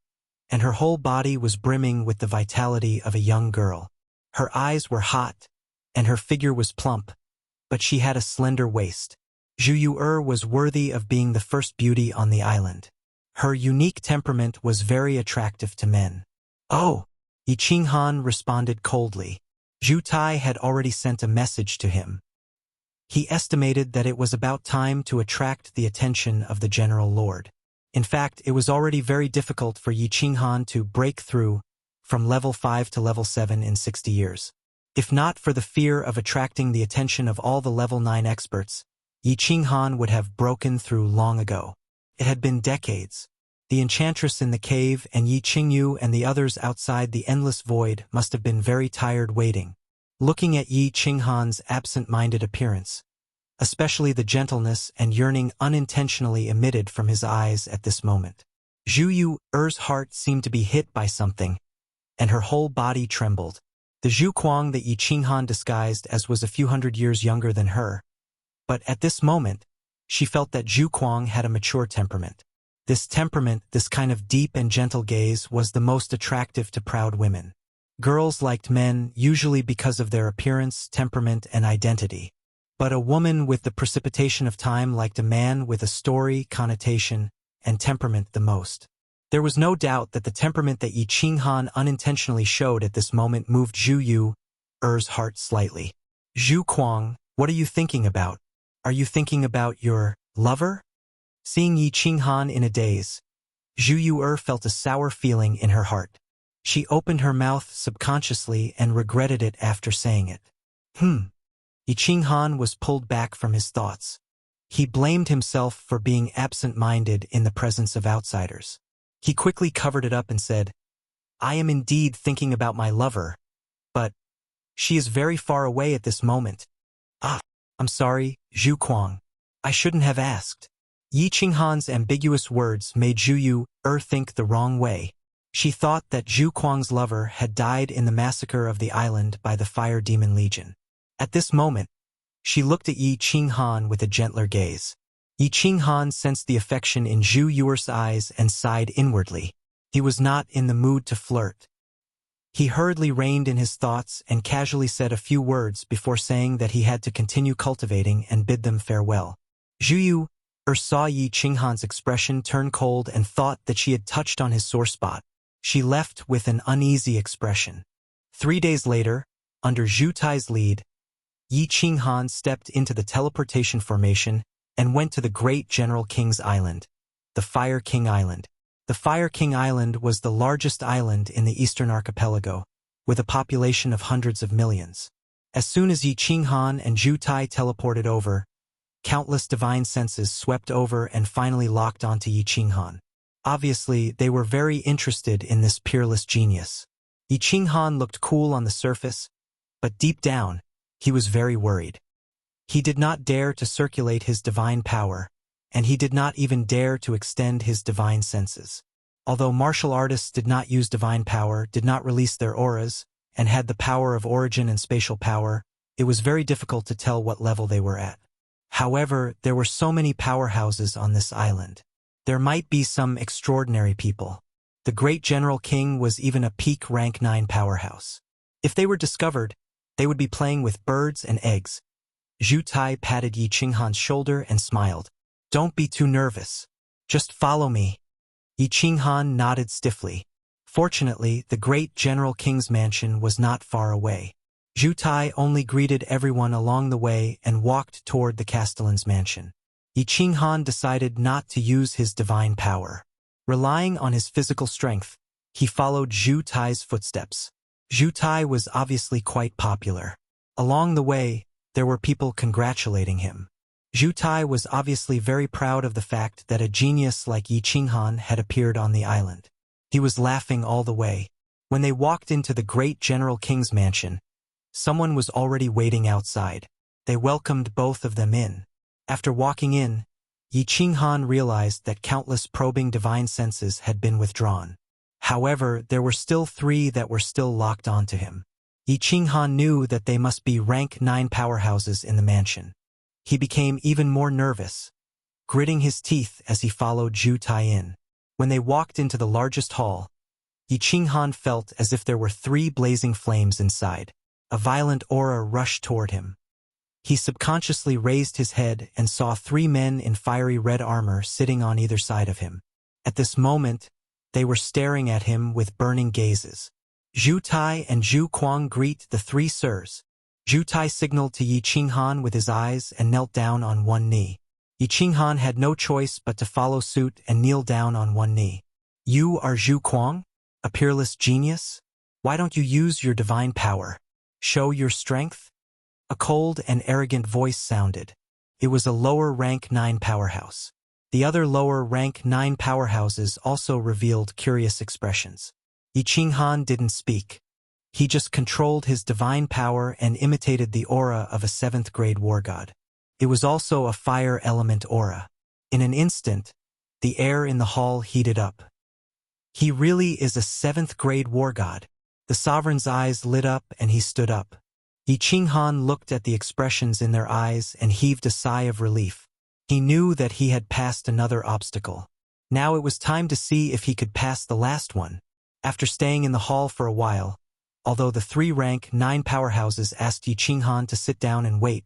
and her whole body was brimming with the vitality of a young girl. Her eyes were hot, and her figure was plump, but she had a slender waist. Zhu Yuer was worthy of being the first beauty on the island. Her unique temperament was very attractive to men. Oh! Yi Qinghan responded coldly. Zhu Tai had already sent a message to him. He estimated that it was about time to attract the attention of the General Lord. In fact, it was already very difficult for Yi Qinghan to break through from level 5 to level 7 in 60 years. If not for the fear of attracting the attention of all the level 9 experts, Yi Qinghan would have broken through long ago. It had been decades. The enchantress in the cave and Yi Qingyu and the others outside the endless void must have been very tired waiting. Looking at Yi Qinghan's absent-minded appearance, especially the gentleness and yearning unintentionally emitted from his eyes at this moment. Zhu Er's heart seemed to be hit by something, and her whole body trembled. The Zhu Kuang that Yi Qinghan disguised as was a few hundred years younger than her. But at this moment, she felt that Zhu Kuang had a mature temperament. This temperament, this kind of deep and gentle gaze, was the most attractive to proud women. Girls liked men, usually because of their appearance, temperament, and identity. But a woman with the precipitation of time liked a man with a story, connotation, and temperament the most. There was no doubt that the temperament that Yi Qinghan unintentionally showed at this moment moved Zhu Er's heart slightly. Zhu Kuang, what are you thinking about? Are you thinking about your lover? Seeing Yi Qinghan in a daze, Zhu Er felt a sour feeling in her heart. She opened her mouth subconsciously and regretted it after saying it. Yi Qinghan was pulled back from his thoughts. He blamed himself for being absent-minded in the presence of outsiders. He quickly covered it up and said, I am indeed thinking about my lover, but she is very far away at this moment. I'm sorry, Zhu Kuang. I shouldn't have asked. Yi Qinghan's ambiguous words made Zhu Er think the wrong way. She thought that Zhu Kuang's lover had died in the massacre of the island by the Fire Demon Legion. At this moment, she looked at Yi Qinghan with a gentler gaze. Yi Qinghan sensed the affection in Zhu Er's eyes and sighed inwardly. He was not in the mood to flirt. He hurriedly reined in his thoughts and casually said a few words before saying that he had to continue cultivating and bid them farewell. Zhu Er saw Yi Qinghan's expression turn cold and thought that she had touched on his sore spot. She left with an uneasy expression. 3 days later, under Zhu Tai's lead, Yi Qinghan stepped into the teleportation formation and went to the Great General King's Island, the Fire King Island. The Fire King Island was the largest island in the Eastern Archipelago, with a population of hundreds of millions. As soon as Yi Qinghan and Zhu Tai teleported over, countless divine senses swept over and finally locked onto Yi Qinghan. Obviously, they were very interested in this peerless genius. Yi Qinghan looked cool on the surface, but deep down, he was very worried. He did not dare to circulate his divine power, and he did not even dare to extend his divine senses. Although martial artists did not use divine power, did not release their auras, and had the power of origin and spatial power, it was very difficult to tell what level they were at. However, there were so many powerhouses on this island. There might be some extraordinary people. The Great General King was even a peak rank 9 powerhouse. If they were discovered, they would be playing with birds and eggs. Zhu Tai patted Yi Qinghan's shoulder and smiled. Don't be too nervous. Just follow me. Yi Qinghan nodded stiffly. Fortunately, the Great General King's mansion was not far away. Zhu Tai only greeted everyone along the way and walked toward the Castellan's mansion. Yi Qinghan decided not to use his divine power. Relying on his physical strength, he followed Zhu Tai's footsteps. Zhu Tai was obviously quite popular. Along the way, there were people congratulating him. Zhu Tai was obviously very proud of the fact that a genius like Yi Qinghan had appeared on the island. He was laughing all the way. When they walked into the Great General King's mansion, someone was already waiting outside. They welcomed both of them in. After walking in, Yi Qinghan realized that countless probing divine senses had been withdrawn. However, there were still 3 that were still locked onto him. Yi Qinghan knew that they must be rank 9 powerhouses in the mansion. He became even more nervous, gritting his teeth as he followed Zhu Tai in. When they walked into the largest hall, Yi Qinghan felt as if there were 3 blazing flames inside. A violent aura rushed toward him. He subconsciously raised his head and saw 3 men in fiery red armor sitting on either side of him. At this moment, they were staring at him with burning gazes. Zhu Tai and Zhu Kuang greet the 3 sirs. Zhu Tai signaled to Yi Qinghan with his eyes and knelt down on one knee. Yi Qinghan had no choice but to follow suit and kneel down on one knee. You are Zhu Kuang? A peerless genius? Why don't you use your divine power? Show your strength? A cold and arrogant voice sounded. It was a lower rank 9 powerhouse. The other lower rank 9 powerhouses also revealed curious expressions. Yi Qinghan didn't speak. He just controlled his divine power and imitated the aura of a 7th grade war god. It was also a fire element aura. In an instant, the air in the hall heated up. He really is a 7th-grade war god. The sovereign's eyes lit up and he stood up. Yi Qinghan looked at the expressions in their eyes and heaved a sigh of relief. He knew that he had passed another obstacle. Now it was time to see if he could pass the last one. After staying in the hall for a while, although the 3 rank 9 powerhouses asked Yi Qinghan to sit down and wait,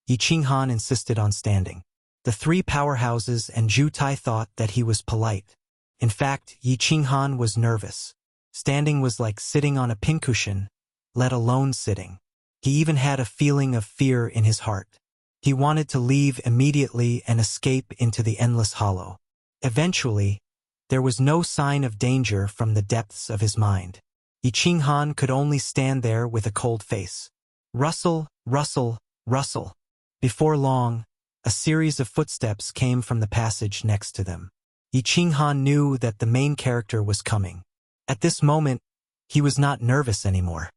Yi Qinghan insisted on standing. The 3 powerhouses and Zhu Tai thought that he was polite. In fact, Yi Qinghan was nervous. Standing was like sitting on a pincushion, let alone sitting. He even had a feeling of fear in his heart. He wanted to leave immediately and escape into the endless hollow. Eventually, there was no sign of danger from the depths of his mind. Yi Qinghan could only stand there with a cold face. Rustle, rustle, rustle. Before long, a series of footsteps came from the passage next to them. Yi Qinghan knew that the main character was coming. At this moment, he was not nervous anymore.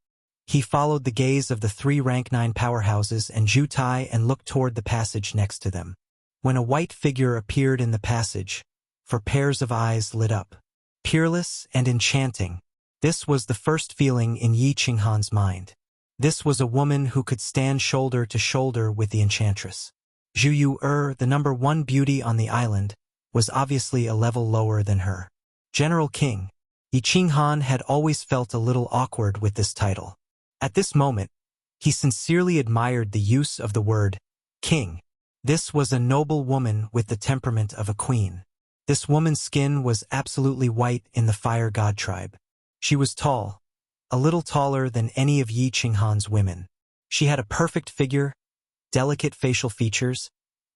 He followed the gaze of the 3 rank 9 powerhouses and Zhu Tai and looked toward the passage next to them. When a white figure appeared in the passage, 4 pairs of eyes lit up. Peerless and enchanting. This was the first feeling in Yi Qinghan's mind. This was a woman who could stand shoulder to shoulder with the enchantress. Zhu Yu, the number 1 beauty on the island, was obviously a level lower than her. General King. Yi Qinghan had always felt a little awkward with this title. At this moment, he sincerely admired the use of the word king. This was a noble woman with the temperament of a queen. This woman's skin was absolutely white in the fire god tribe. She was tall, a little taller than any of Yi Qinghan's women. She had a perfect figure, delicate facial features,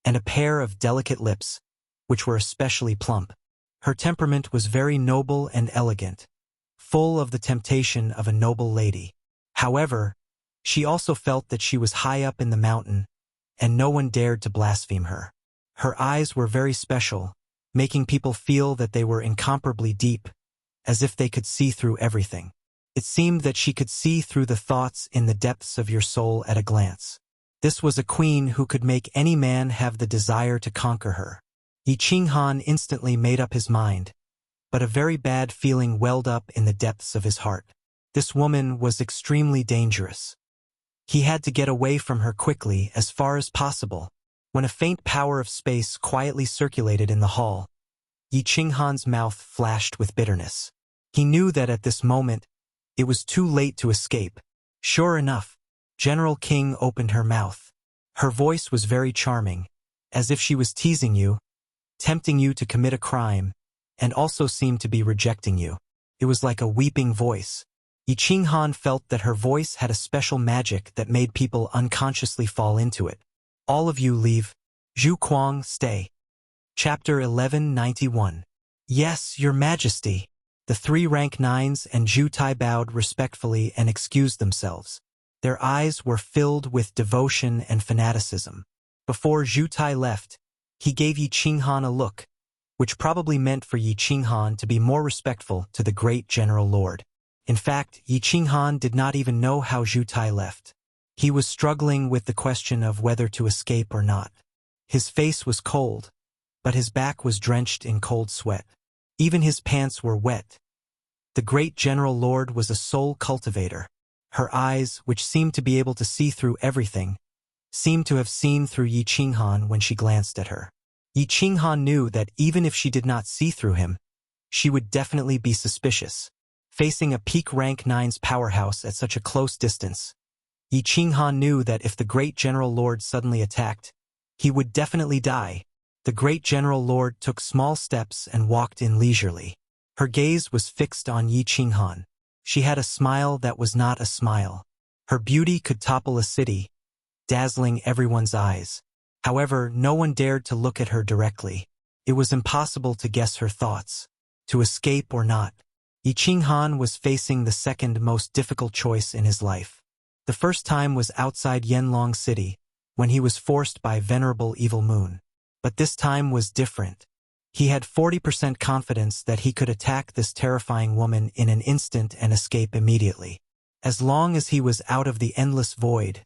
and a pair of delicate lips, which were especially plump. Her temperament was very noble and elegant, full of the temptation of a noble lady. However, she also felt that she was high up in the mountain, and no one dared to blaspheme her. Her eyes were very special, making people feel that they were incomparably deep, as if they could see through everything. It seemed that she could see through the thoughts in the depths of your soul at a glance. This was a queen who could make any man have the desire to conquer her. Yi Qinghan instantly made up his mind, but a very bad feeling welled up in the depths of his heart. This woman was extremely dangerous. He had to get away from her quickly as far as possible. When a faint power of space quietly circulated in the hall, Yi Qinghan's mouth flashed with bitterness. He knew that at this moment, it was too late to escape. Sure enough, General King opened her mouth. Her voice was very charming, as if she was teasing you, tempting you to commit a crime, and also seemed to be rejecting you. It was like a weeping voice. Yi Qinghan felt that her voice had a special magic that made people unconsciously fall into it. All of you leave. Zhu Kuang, stay. Chapter 1191. Yes, Your Majesty. The 3 rank 9s and Zhu Tai bowed respectfully and excused themselves. Their eyes were filled with devotion and fanaticism. Before Zhu Tai left, he gave Yi Qinghan a look, which probably meant for Yi Qinghan to be more respectful to the great General Lord. In fact, Yi Qinghan did not even know how Zhu Tai left. He was struggling with the question of whether to escape or not. His face was cold, but his back was drenched in cold sweat. Even his pants were wet. The great General Lord was a soul cultivator. Her eyes, which seemed to be able to see through everything, seemed to have seen through Yi Qinghan when she glanced at her. Yi Qinghan knew that even if she did not see through him, she would definitely be suspicious. Facing a peak rank 9's powerhouse at such a close distance, Yi Qinghan knew that if the great General Lord suddenly attacked, he would definitely die. The great General Lord took small steps and walked in leisurely. Her gaze was fixed on Yi Qinghan. She had a smile that was not a smile. Her beauty could topple a city, dazzling everyone's eyes. However, no one dared to look at her directly. It was impossible to guess her thoughts, to escape or not. Yi Qinghan was facing the second most difficult choice in his life. The first time was outside Yanlong City, when he was forced by Venerable Evil Moon. But this time was different. He had 40% confidence that he could attack this terrifying woman in an instant and escape immediately. As long as he was out of the endless void,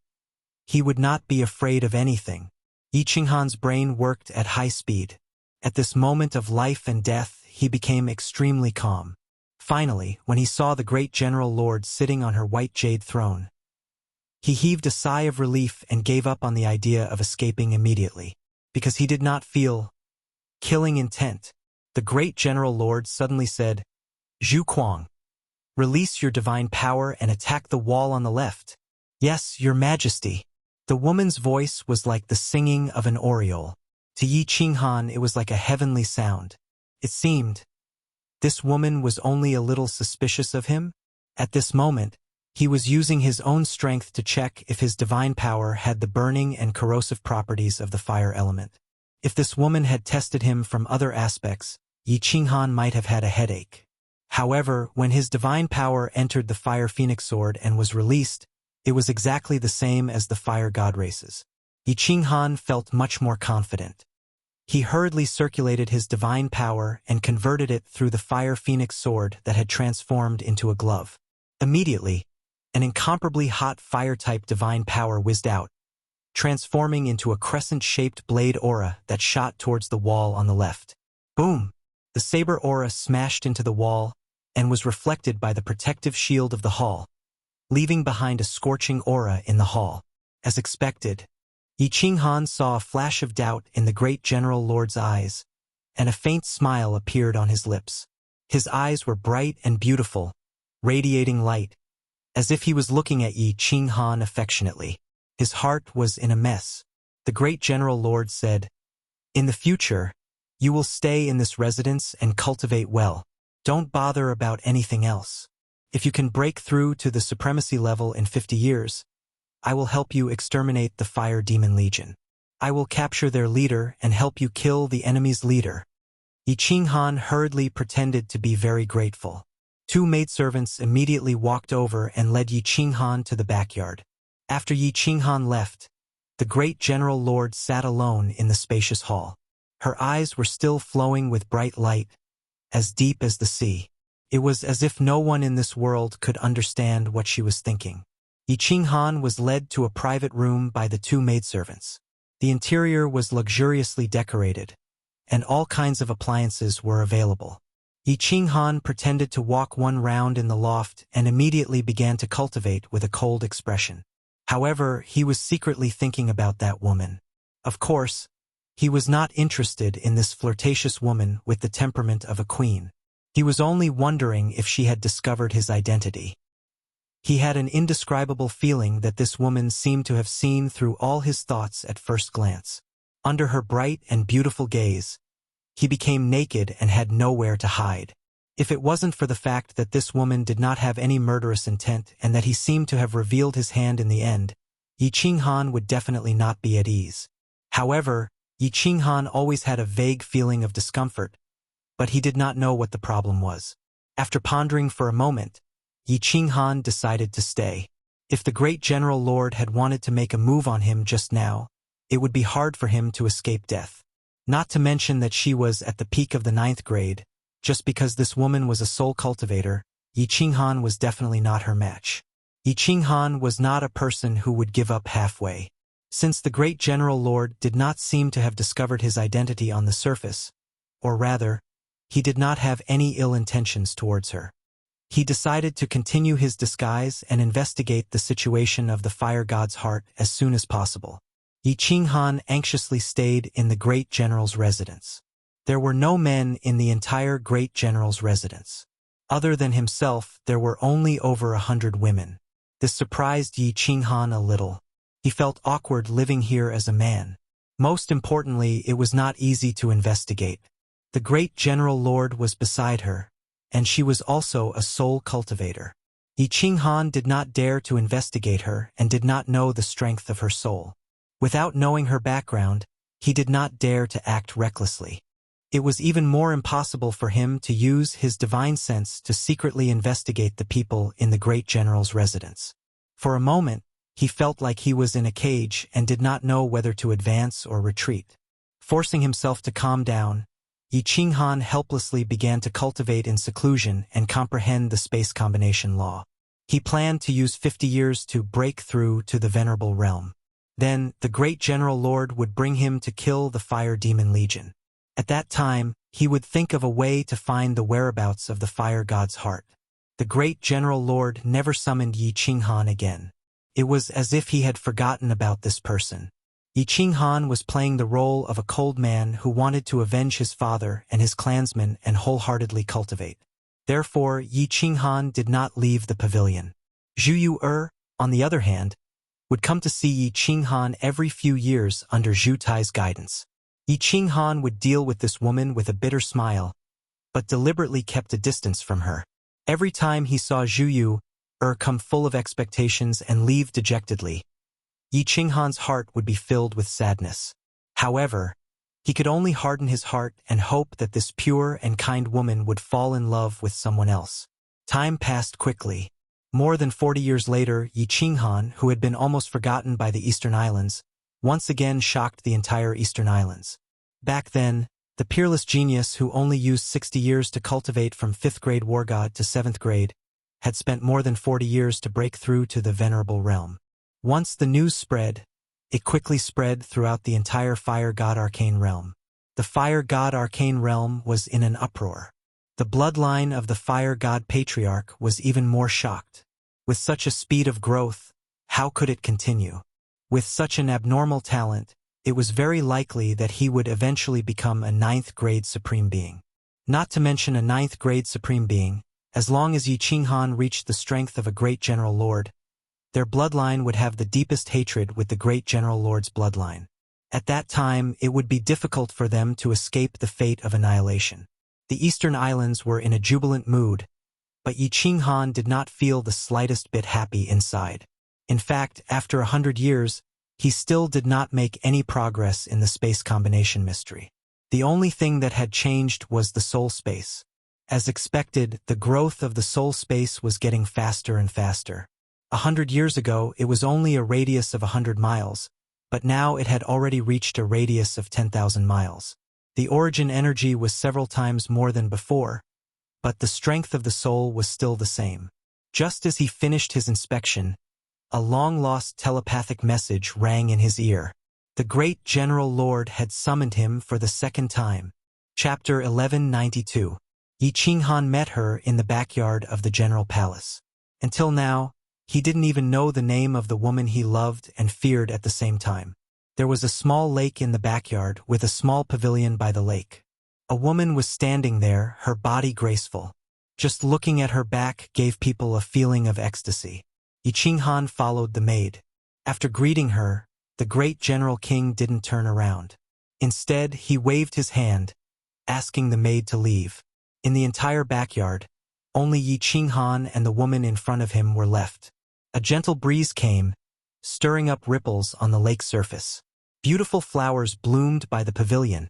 he would not be afraid of anything. Yi Qinghan's brain worked at high speed. At this moment of life and death, he became extremely calm. Finally, when he saw the great General Lord sitting on her white jade throne, he heaved a sigh of relief and gave up on the idea of escaping immediately. Because he did not feel killing intent, the great General Lord suddenly said, "Zhu Kuang, release your divine power and attack the wall on the left." "Yes, your majesty." The woman's voice was like the singing of an oriole. To Yi Qinghan it was like a heavenly sound. It seemed this woman was only a little suspicious of him. At this moment, he was using his own strength to check if his divine power had the burning and corrosive properties of the fire element. If this woman had tested him from other aspects, Yi Qinghan might have had a headache. However, when his divine power entered the fire phoenix sword and was released, it was exactly the same as the fire god races. Yi Qinghan felt much more confident. He hurriedly circulated his divine power and converted it through the fire phoenix sword that had transformed into a glove. Immediately, an incomparably hot fire-type divine power whizzed out, transforming into a crescent-shaped blade aura that shot towards the wall on the left. Boom! The saber aura smashed into the wall and was reflected by the protective shield of the hall, leaving behind a scorching aura in the hall. As expected, Yi Qinghan saw a flash of doubt in the great General Lord's eyes, and a faint smile appeared on his lips. His eyes were bright and beautiful, radiating light, as if he was looking at Yi Qinghan affectionately. His heart was in a mess. The great General Lord said, "In the future, you will stay in this residence and cultivate well. Don't bother about anything else. If you can break through to the supremacy level in 50 years, I will help you exterminate the Fire Demon Legion. I will capture their leader and help you kill the enemy's leader." Yi Qinghan hurriedly pretended to be very grateful. Two maidservants immediately walked over and led Yi Qinghan to the backyard. After Yi Qinghan left, the great General Lord sat alone in the spacious hall. Her eyes were still flowing with bright light, as deep as the sea. It was as if no one in this world could understand what she was thinking. Yi Qinghan was led to a private room by the two maidservants. The interior was luxuriously decorated, and all kinds of appliances were available. Yi Qinghan pretended to walk one round in the loft and immediately began to cultivate with a cold expression. However, he was secretly thinking about that woman. Of course, he was not interested in this flirtatious woman with the temperament of a queen. He was only wondering if she had discovered his identity. He had an indescribable feeling that this woman seemed to have seen through all his thoughts at first glance. Under her bright and beautiful gaze, he became naked and had nowhere to hide. If it wasn't for the fact that this woman did not have any murderous intent and that he seemed to have revealed his hand in the end, Yi Qinghan would definitely not be at ease. However, Yi Qinghan always had a vague feeling of discomfort, but he did not know what the problem was. After pondering for a moment, Yi Qinghan decided to stay. If the great General Lord had wanted to make a move on him just now, it would be hard for him to escape death. Not to mention that she was at the peak of the 9th grade. Just because this woman was a soul cultivator, Yi Qinghan was definitely not her match. Yi Qinghan was not a person who would give up halfway. Since the great General Lord did not seem to have discovered his identity on the surface, or rather, he did not have any ill intentions towards her, he decided to continue his disguise and investigate the situation of the fire god's heart as soon as possible. Yi Qinghan anxiously stayed in the great general's residence. There were no men in the entire great general's residence. Other than himself, there were only over 100 women. This surprised Yi Qinghan a little. He felt awkward living here as a man. Most importantly, it was not easy to investigate. The great General Lord was beside her, and she was also a soul cultivator. Yi Qinghan did not dare to investigate her and did not know the strength of her soul. Without knowing her background, he did not dare to act recklessly. It was even more impossible for him to use his divine sense to secretly investigate the people in the great general's residence. For a moment, he felt like he was in a cage and did not know whether to advance or retreat. Forcing himself to calm down, Yi Qinghan helplessly began to cultivate in seclusion and comprehend the space combination law. He planned to use 50 years to break through to the venerable realm. Then, the great General Lord would bring him to kill the Fire Demon Legion. At that time, he would think of a way to find the whereabouts of the Fire God's heart. The great General Lord never summoned Yi Qinghan again. It was as if he had forgotten about this person. Yi Qinghan was playing the role of a cold man who wanted to avenge his father and his clansmen and wholeheartedly cultivate. Therefore, Yi Qinghan did not leave the pavilion. Zhu Yu, on the other hand, would come to see Yi Qinghan every few years under Zhu Tai's guidance. Yi Qinghan would deal with this woman with a bitter smile, but deliberately kept a distance from her. Every time he saw Zhu Yu come full of expectations and leave dejectedly, Yi Qinghan's heart would be filled with sadness. However, he could only harden his heart and hope that this pure and kind woman would fall in love with someone else. Time passed quickly. More than 40 years later, Yi Qinghan, who had been almost forgotten by the Eastern Islands, once again shocked the entire Eastern Islands. Back then, the peerless genius who only used 60 years to cultivate from 5th grade war god to 7th grade, had spent more than 40 years to break through to the venerable realm. Once the news spread, it quickly spread throughout the entire Fire God Arcane Realm. The Fire God Arcane Realm was in an uproar. The bloodline of the Fire God Patriarch was even more shocked. With such a speed of growth, how could it continue? With such an abnormal talent, it was very likely that he would eventually become a 9th grade Supreme Being. Not to mention a 9th grade Supreme Being, as long as Yi Qinghan reached the strength of a great General Lord, their bloodline would have the deepest hatred with the great General Lord's bloodline. At that time, it would be difficult for them to escape the fate of annihilation. The Eastern Islands were in a jubilant mood, but Yi Qinghan did not feel the slightest bit happy inside. In fact, after 100 years, he still did not make any progress in the space combination mystery. The only thing that had changed was the soul space. As expected, the growth of the soul space was getting faster and faster. 100 years ago, it was only a radius of 100 miles, but now it had already reached a radius of 10,000 miles. The origin energy was several times more than before, but the strength of the soul was still the same. Just as he finished his inspection, a long-lost telepathic message rang in his ear. The great General Lord had summoned him for the second time. Chapter 1192. Yi Qinghan met her in the backyard of the General Palace. Until now, he didn't even know the name of the woman he loved and feared at the same time. There was a small lake in the backyard with a small pavilion by the lake. A woman was standing there, her body graceful. Just looking at her back gave people a feeling of ecstasy. Yi Qinghan followed the maid. After greeting her, the great General King didn't turn around. Instead, he waved his hand, asking the maid to leave. In the entire backyard, only Yi Qinghan and the woman in front of him were left. A gentle breeze came, stirring up ripples on the lake surface. Beautiful flowers bloomed by the pavilion,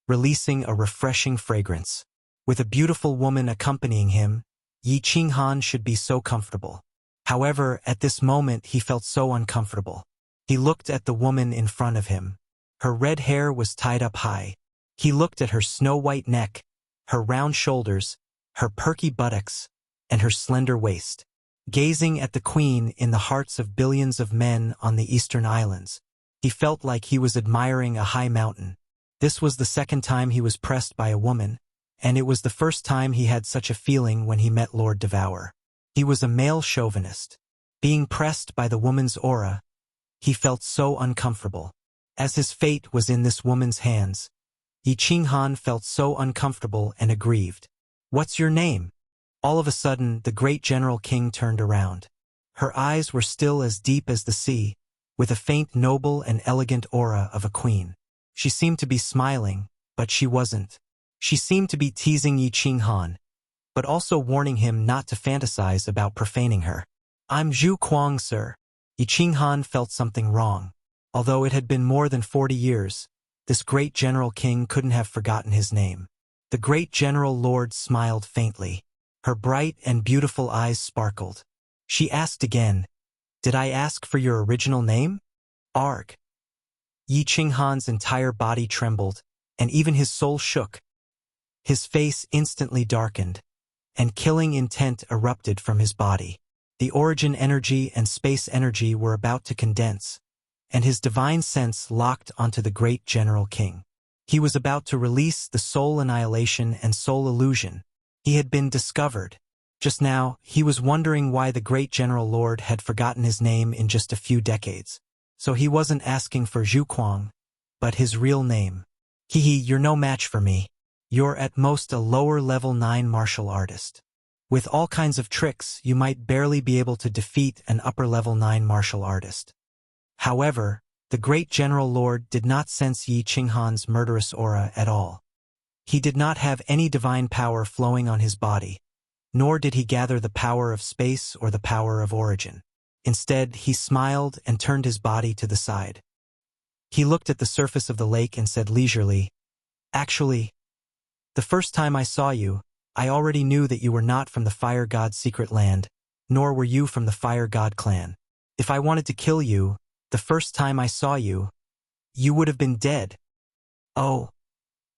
releasing a refreshing fragrance. With a beautiful woman accompanying him, Yi Qinghan should be so comfortable. However, at this moment he felt so uncomfortable. He looked at the woman in front of him. Her red hair was tied up high. He looked at her snow-white neck, her round shoulders, her perky buttocks, and her slender waist. Gazing at the queen in the hearts of billions of men on the Eastern Islands, he felt like he was admiring a high mountain. This was the second time he was pressed by a woman, and it was the first time he had such a feeling when he met Lord Devour. He was a male chauvinist. Being pressed by the woman's aura, he felt so uncomfortable. As his fate was in this woman's hands, Yi Qinghan felt so uncomfortable and aggrieved. "What's your name?" All of a sudden, the great General King turned around. Her eyes were still as deep as the sea, with a faint noble and elegant aura of a queen. She seemed to be smiling, but she wasn't. She seemed to be teasing Yi Qinghan, but also warning him not to fantasize about profaning her. "I'm Zhu Kuang, sir." Yi Qinghan felt something wrong. Although it had been more than 40 years, this great General King couldn't have forgotten his name. The great General Lord smiled faintly. Her bright and beautiful eyes sparkled. She asked again, "Did I ask for your original name?" "Arg." Yi Qinghan's entire body trembled, and even his soul shook. His face instantly darkened, and killing intent erupted from his body. The origin energy and space energy were about to condense, and his divine sense locked onto the great General King. He was about to release the soul annihilation and soul illusion. He had been discovered. Just now, he was wondering why the great General Lord had forgotten his name in just a few decades. So he wasn't asking for Zhu Kuang, but his real name. Hehe, you're no match for me. You're at most a lower level 9 martial artist. With all kinds of tricks, you might barely be able to defeat an upper level 9 martial artist. However, the great General Lord did not sense Yi Qinghan's murderous aura at all. He did not have any divine power flowing on his body, nor did he gather the power of space or the power of origin. Instead, he smiled and turned his body to the side. He looked at the surface of the lake and said leisurely, "Actually, the first time I saw you, I already knew that you were not from the Fire God's secret land, nor were you from the Fire God clan. If I wanted to kill you, the first time I saw you, you would have been dead." Oh,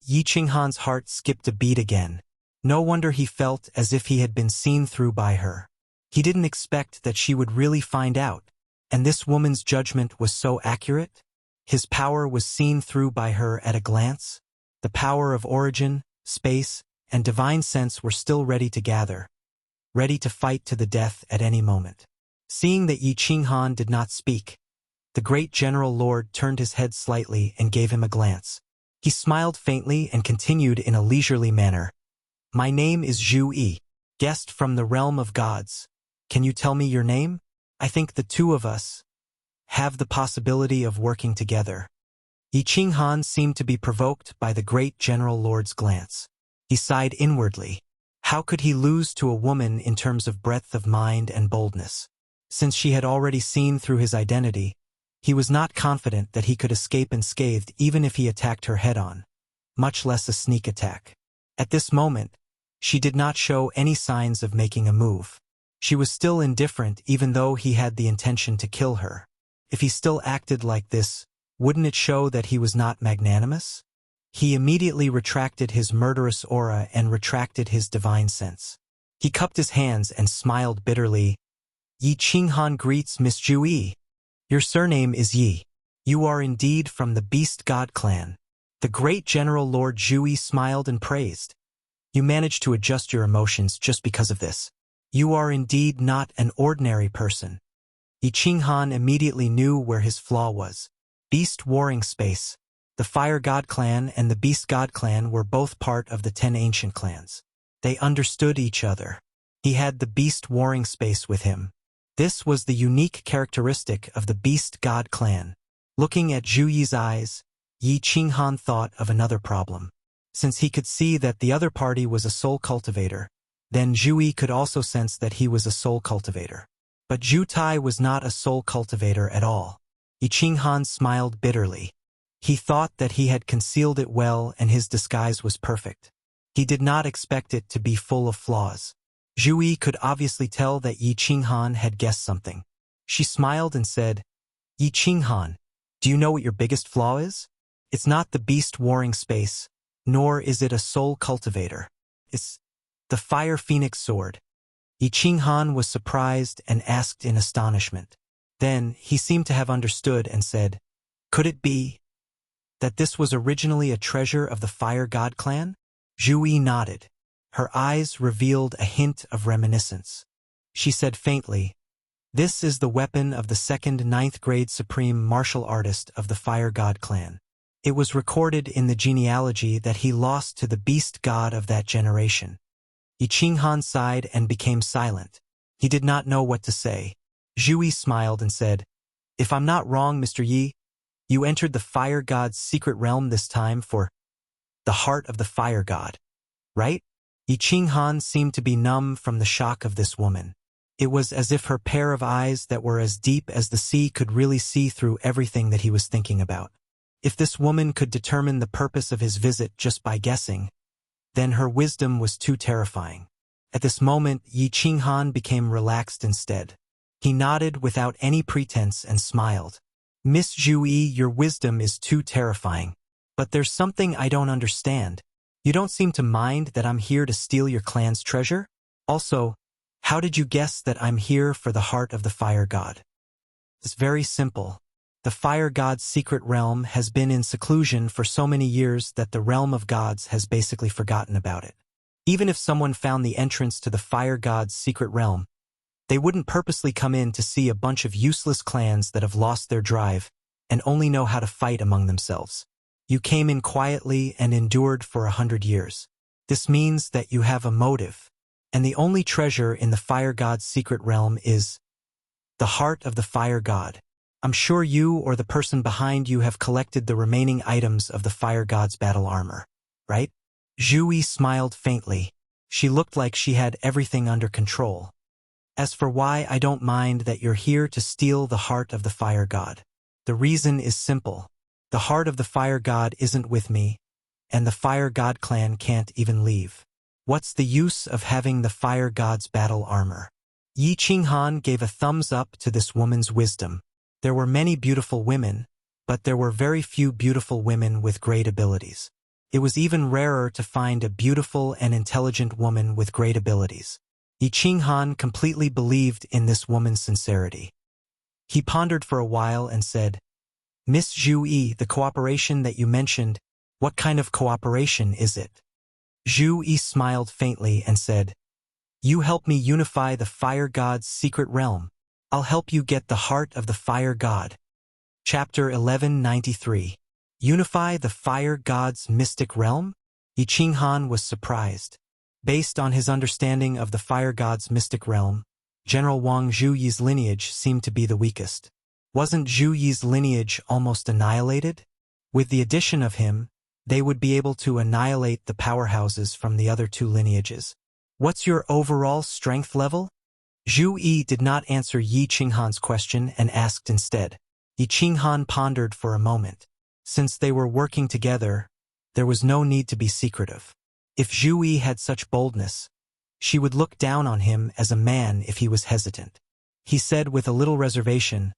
Yi Qinghan's heart skipped a beat again. No wonder he felt as if he had been seen through by her. He didn't expect that she would really find out, and this woman's judgment was so accurate. His power was seen through by her at a glance. The power of origin, space, and divine sense were still ready to gather, ready to fight to the death at any moment. Seeing that Yi Qinghan did not speak, the great General Lord turned his head slightly and gave him a glance. He smiled faintly and continued in a leisurely manner. "My name is Zhu Yi, guest from the realm of gods. Can you tell me your name? I think the two of us have the possibility of working together." Yi Qinghan seemed to be provoked by the great General Lord's glance. He sighed inwardly. How could he lose to a woman in terms of breadth of mind and boldness? Since she had already seen through his identity, he was not confident that he could escape unscathed even if he attacked her head-on, much less a sneak attack. At this moment, she did not show any signs of making a move. She was still indifferent even though he had the intention to kill her. If he still acted like this, wouldn't it show that he was not magnanimous? He immediately retracted his murderous aura and retracted his divine sense. He cupped his hands and smiled bitterly. "Yi Qinghan greets Miss Zhu Yi. Your surname is Yi. You are indeed from the Beast God clan." The great General Lord Zhu Yi smiled and praised. "You managed to adjust your emotions just because of this. You are indeed not an ordinary person." Yi Qinghan immediately knew where his flaw was. Beast Warring Space. The Fire God clan and the Beast God clan were both part of the 10 ancient clans. They understood each other. He had the Beast Warring Space with him. This was the unique characteristic of the Beast God clan. Looking at Zhu Yi's eyes, Yi Qinghan thought of another problem. Since he could see that the other party was a soul cultivator, then Zhu Yi could also sense that he was a soul cultivator. But Zhu Tai was not a soul cultivator at all. Yi Qinghan smiled bitterly. He thought that he had concealed it well and his disguise was perfect. He did not expect it to be full of flaws. Zhu Yi could obviously tell that Yi Qinghan had guessed something. She smiled and said, "Yi Qinghan, do you know what your biggest flaw is? It's not the Beast Warring Space, nor is it a soul cultivator. It's the Fire Phoenix Sword." Yi Qinghan was surprised and asked in astonishment. Then he seemed to have understood and said, "Could it be that this was originally a treasure of the Fire God clan?" Zhu Yi nodded. Her eyes revealed a hint of reminiscence. She said faintly, "This is the weapon of the second 9th grade supreme martial artist of the Fire God clan. It was recorded in the genealogy that he lost to the beast god of that generation." Yi Qinghan sighed and became silent. He did not know what to say. Zhu Yi smiled and said, "If I'm not wrong, Mr. Yi, you entered the Fire God's secret realm this time for the heart of the Fire God, right?" Yi Qinghan seemed to be numb from the shock of this woman. It was as if her pair of eyes that were as deep as the sea could really see through everything that he was thinking about. If this woman could determine the purpose of his visit just by guessing, then her wisdom was too terrifying. At this moment, Yi Qinghan became relaxed instead. He nodded without any pretense and smiled. "Miss Zhu Yi, your wisdom is too terrifying. But there's something I don't understand. You don't seem to mind that I'm here to steal your clan's treasure? Also, how did you guess that I'm here for the heart of the Fire God?" "It's very simple. The fire god's secret realm has been in seclusion for so many years that the realm of gods has basically forgotten about it. Even if someone found the entrance to the fire god's secret realm, they wouldn't purposely come in to see a bunch of useless clans that have lost their drive and only know how to fight among themselves. You came in quietly and endured for 100 years. This means that you have a motive, and the only treasure in the fire god's secret realm is the heart of the fire god. I'm sure you or the person behind you have collected the remaining items of the fire god's battle armor, right? Zhu Yi smiled faintly. She looked like she had everything under control. As for why I don't mind that you're here to steal the heart of the fire god, the reason is simple. The heart of the fire god isn't with me, and the fire god clan can't even leave. What's the use of having the fire god's battle armor? Yi Qinghan gave a thumbs up to this woman's wisdom. There were many beautiful women, but there were very few beautiful women with great abilities. It was even rarer to find a beautiful and intelligent woman with great abilities. Yi Qinghan completely believed in this woman's sincerity. He pondered for a while and said, Miss Zhu Yi, the cooperation that you mentioned, what kind of cooperation is it? Zhu Yi smiled faintly and said, You help me unify the fire god's secret realm. I'll help you get the heart of the fire god. Chapter 1193. Unify the fire god's mystic realm? Yi Qinghan was surprised. Based on his understanding of the fire god's mystic realm, General Wang Zhuyi's lineage seemed to be the weakest. Wasn't Zhuyi's lineage almost annihilated? With the addition of him, they would be able to annihilate the powerhouses from the other two lineages. What's your overall strength level? Zhu Yi did not answer Yi Qinghan's question and asked instead. Yi Qinghan pondered for a moment. Since they were working together, there was no need to be secretive. If Zhu Yi had such boldness, she would look down on him as a man if he was hesitant. He said with a little reservation,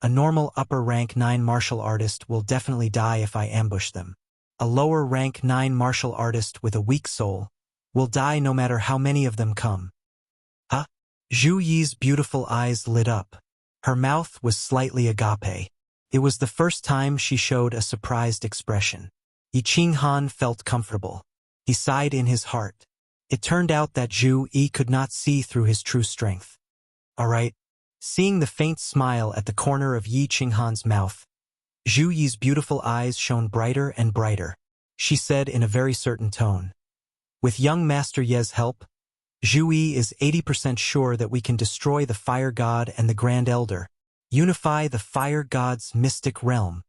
A normal upper rank 9 martial artist will definitely die if I ambush them. A lower rank 9 martial artist with a weak soul will die no matter how many of them come. Huh? Zhu Yi's beautiful eyes lit up. Her mouth was slightly agape. It was the first time she showed a surprised expression. Yi Qinghan felt comfortable. He sighed in his heart. It turned out that Zhu Yi could not see through his true strength. All right. Seeing the faint smile at the corner of Yi Qinghan's mouth, Zhu Yi's beautiful eyes shone brighter and brighter. She said in a very certain tone, With young Master Ye's help, Zhu Yi is 80% sure that we can destroy the Fire God and the Grand Elder, unify the Fire God's mystic realm.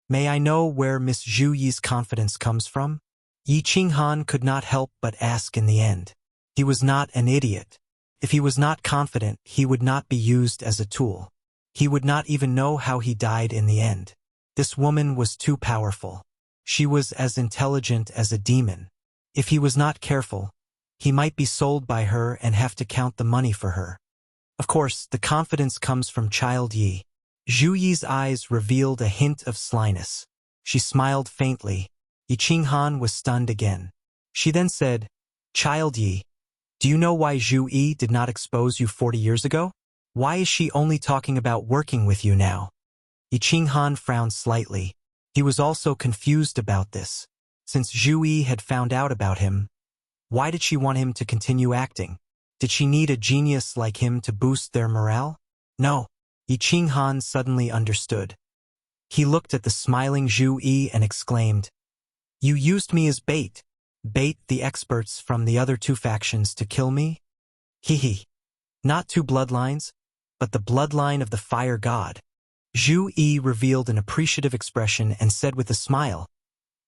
May I know where Miss Zhu Yi's confidence comes from? Yi Qinghan could not help but ask in the end. He was not an idiot. If he was not confident, he would not be used as a tool. He would not even know how he died in the end. This woman was too powerful. She was as intelligent as a demon. If he was not careful, he might be sold by her and have to count the money for her. Of course, the confidence comes from Child Yi. Zhu Yi's eyes revealed a hint of slyness. She smiled faintly. Yi Qinghan was stunned again. She then said, Child Yi, do you know why Zhu Yi did not expose you 40 years ago? Why is she only talking about working with you now? Yi Qinghan frowned slightly. He was also confused about this. Since Zhu Yi had found out about him, why did she want him to continue acting? Did she need a genius like him to boost their morale? No. Yi Qinghan suddenly understood. He looked at the smiling Zhu Yi and exclaimed, You used me as bait. Bait the experts from the other two factions to kill me? Hee. Not two bloodlines, but the bloodline of the Fire God. Zhu Yi revealed an appreciative expression and said with a smile,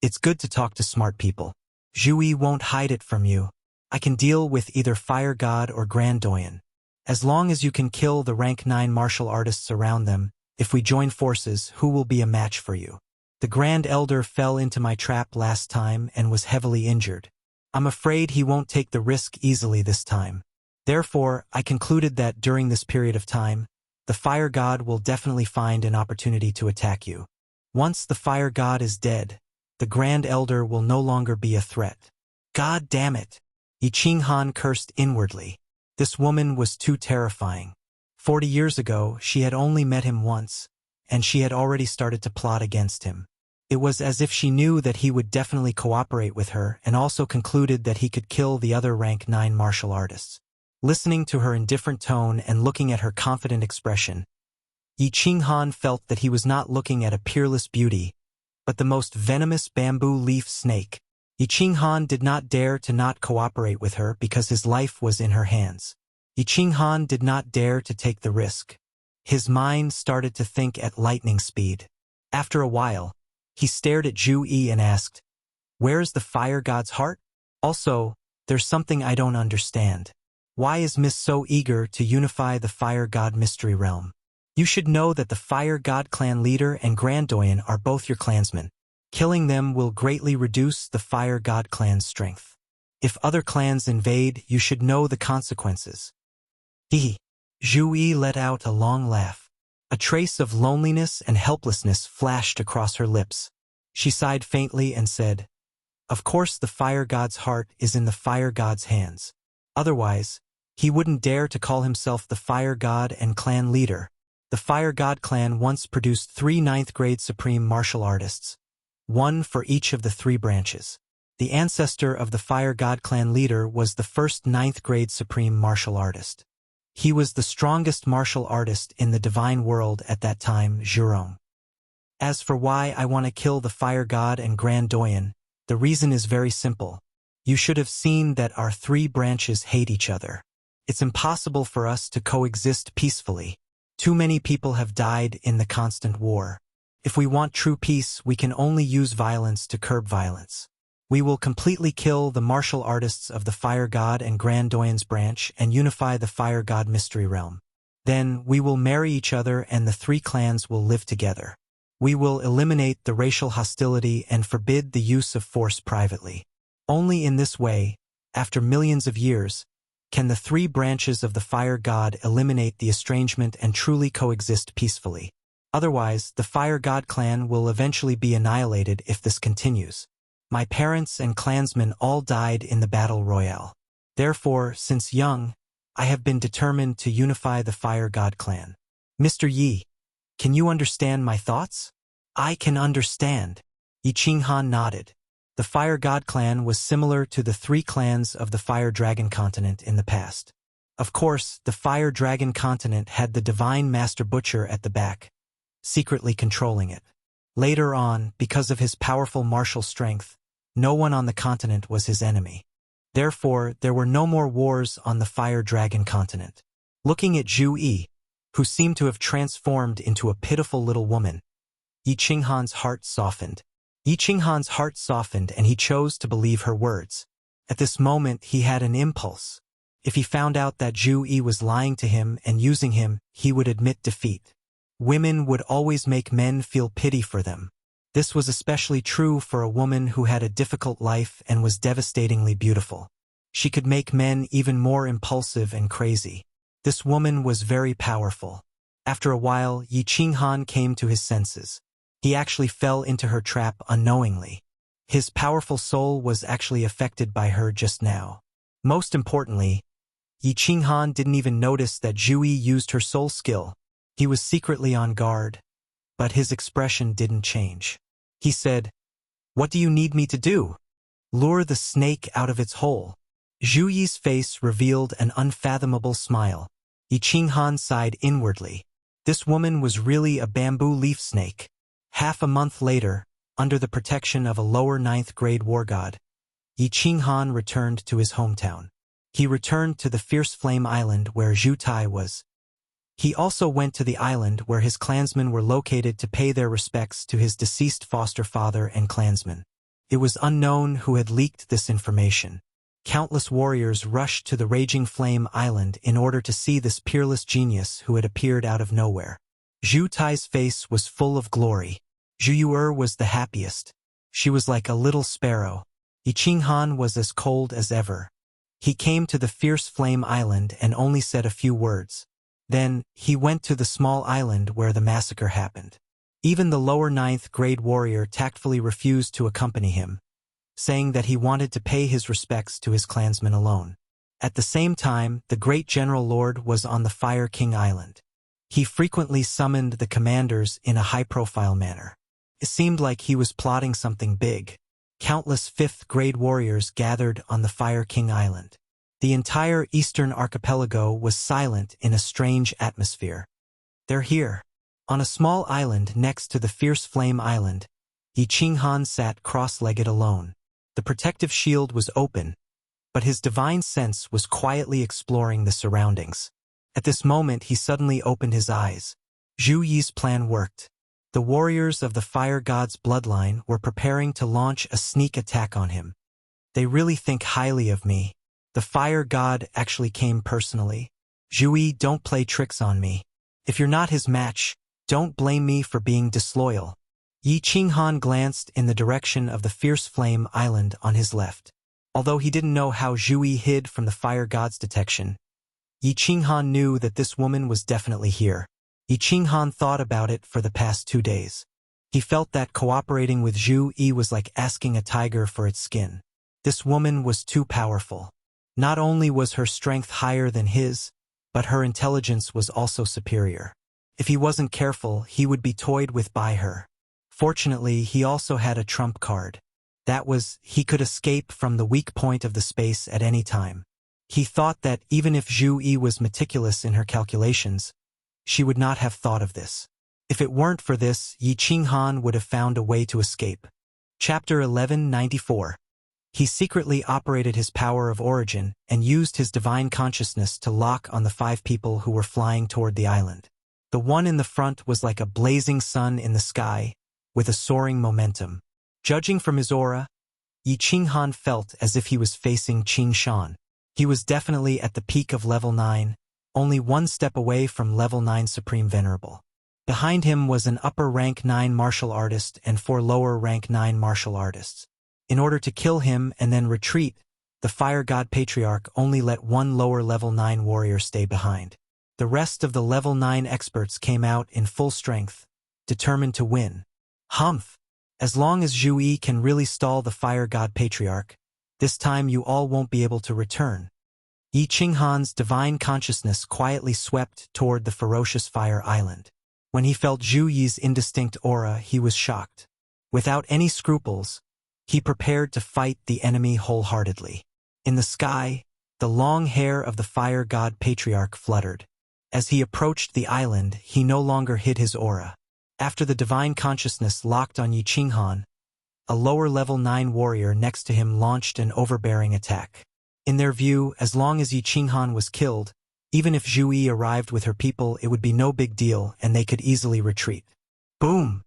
It's good to talk to smart people. Zhu Yi won't hide it from you. I can deal with either Fire God or Grand Doyen. As long as you can kill the rank 9 martial artists around them, if we join forces, who will be a match for you? The Grand Elder fell into my trap last time and was heavily injured. I'm afraid he won't take the risk easily this time. Therefore, I concluded that during this period of time, the Fire God will definitely find an opportunity to attack you. Once the Fire God is dead, the Grand Elder will no longer be a threat. God damn it! Yi Qinghan cursed inwardly. This woman was too terrifying. 40 years ago, she had only met him once, and she had already started to plot against him. It was as if she knew that he would definitely cooperate with her and also concluded that he could kill the other rank 9 martial artists. Listening to her indifferent tone and looking at her confident expression, Yi Qinghan felt that he was not looking at a peerless beauty, but the most venomous bamboo leaf snake. Yi Qinghan did not dare to not cooperate with her because his life was in her hands. Yi Qinghan did not dare to take the risk. His mind started to think at lightning speed. After a while, he stared at Zhu Yi and asked, "Where is the fire god's heart? Also, there's something I don't understand. Why is Miss so eager to unify the fire god mystery realm? You should know that the fire god clan leader and Grand Doyen are both your clansmen. Killing them will greatly reduce the fire god clan's strength. If other clans invade, you should know the consequences." Hee. Zhu Yi let out a long laugh. A trace of loneliness and helplessness flashed across her lips. She sighed faintly and said, "Of course the fire god's heart is in the fire god's hands. Otherwise, he wouldn't dare to call himself the fire god and clan leader." The fire god clan once produced 3 ninth-grade supreme martial artists, one for each of the 3 branches. The ancestor of the fire god clan leader was the first 9th-grade supreme martial artist. He was the strongest martial artist in the divine world at that time, Zhurong. As for why I want to kill the fire god and Grand Doyen, the reason is very simple. You should have seen that our 3 branches hate each other. It's impossible for us to coexist peacefully. Too many people have died in the constant war. If we want true peace, we can only use violence to curb violence. We will completely kill the martial artists of the Fire God and Grand Doyen's branch and unify the Fire God mystery realm. Then we will marry each other and the 3 clans will live together. We will eliminate the racial hostility and forbid the use of force privately. Only in this way, after millions of years, can the 3 branches of the Fire God eliminate the estrangement and truly coexist peacefully. Otherwise, the Fire God clan will eventually be annihilated if this continues. My parents and clansmen all died in the battle royale. Therefore, since young, I have been determined to unify the Fire God clan. Mr. Yi, can you understand my thoughts? I can understand. Yi Qinghan nodded. The Fire God clan was similar to the 3 clans of the Fire Dragon continent in the past. Of course, the Fire Dragon continent had the Divine Master Butcher at the back, secretly controlling it. Later on, because of his powerful martial strength, no one on the continent was his enemy. Therefore, there were no more wars on the Fire Dragon continent. Looking at Zhu Yi, who seemed to have transformed into a pitiful little woman, Yi Qinghan's heart softened. Yi Qinghan's heart softened and he chose to believe her words. At this moment, he had an impulse. If he found out that Zhu Yi was lying to him and using him, he would admit defeat. Women would always make men feel pity for them. This was especially true for a woman who had a difficult life and was devastatingly beautiful. She could make men even more impulsive and crazy. This woman was very powerful. After a while, Yi Qinghan came to his senses. He actually fell into her trap unknowingly. His powerful soul was actually affected by her just now. Most importantly, Yi Qinghan didn't even notice that Zhu Yi used her soul skill. He was secretly on guard, but his expression didn't change. He said, "What do you need me to do?" "Lure the snake out of its hole." Zhu Yi's face revealed an unfathomable smile. Yi Qinghan sighed inwardly. This woman was really a bamboo leaf snake. Half a month later, under the protection of a lower 9th grade war god, Yi Qinghan returned to his hometown. He returned to the Fierce Flame Island where Zhu Tai was. He also went to the island where his clansmen were located to pay their respects to his deceased foster father and clansmen. It was unknown who had leaked this information. Countless warriors rushed to the Raging Flame Island in order to see this peerless genius who had appeared out of nowhere. Zhu Tai's face was full of glory. Zhu Yu'er was the happiest. She was like a little sparrow. Yi Qinghan was as cold as ever. He came to the Fierce Flame Island and only said a few words. Then, he went to the small island where the massacre happened. Even the lower 9th grade warrior tactfully refused to accompany him, saying that he wanted to pay his respects to his clansmen alone. At the same time, the great General Lord was on the Fire King Island. He frequently summoned the commanders in a high-profile manner. It seemed like he was plotting something big. Countless fifth-grade warriors gathered on the Fire King Island. The entire eastern archipelago was silent in a strange atmosphere. "They're here." On a small island next to the fierce Flame Island, Yi Qinghan sat cross-legged alone. The protective shield was open, but his divine sense was quietly exploring the surroundings. At this moment he suddenly opened his eyes. Zhu Yi's plan worked. The warriors of the fire god's bloodline were preparing to launch a sneak attack on him. "They really think highly of me. The fire god actually came personally. Zhu Yi, don't play tricks on me. If you're not his match, don't blame me for being disloyal." Yi Qinghan glanced in the direction of the fierce Flame Island on his left. Although he didn't know how Zhu Yi hid from the fire god's detection, Yi Qinghan knew that this woman was definitely here. Yi Qinghan thought about it for the past 2 days. He felt that cooperating with Zhu Yi was like asking a tiger for its skin. This woman was too powerful. Not only was her strength higher than his, but her intelligence was also superior. If he wasn't careful, he would be toyed with by her. Fortunately, he also had a trump card. That was, he could escape from the weak point of the space at any time. He thought that even if Zhu Yi was meticulous in her calculations, she would not have thought of this. If it weren't for this, Yi Qinghan would have found a way to escape. Chapter 1194. He secretly operated his power of origin and used his divine consciousness to lock on the 5 people who were flying toward the island. The one in the front was like a blazing sun in the sky, with a soaring momentum. Judging from his aura, Yi Qinghan felt as if he was facing Qing Shan. He was definitely at the peak of level 9, only 1 step away from level 9 Supreme Venerable. Behind him was an upper rank 9 martial artist and 4 lower rank 9 martial artists. In order to kill him and then retreat, the Fire God Patriarch only let 1 lower level 9 warrior stay behind. The rest of the level 9 experts came out in full strength, determined to win. Humph! As long as Zhu Yi can really stall the Fire God Patriarch, this time you all won't be able to return. Yi Qinghan's divine consciousness quietly swept toward the ferocious Fire Island. When he felt Zhu Yi's indistinct aura, he was shocked. Without any scruples, he prepared to fight the enemy wholeheartedly. In the sky, the long hair of the Fire God Patriarch fluttered. As he approached the island, he no longer hid his aura. After the divine consciousness locked on Yi Qinghan, a lower level 9 warrior next to him launched an overbearing attack. In their view, as long as Yi Qinghan was killed, even if Zhu Yi arrived with her people, it would be no big deal and they could easily retreat. Boom!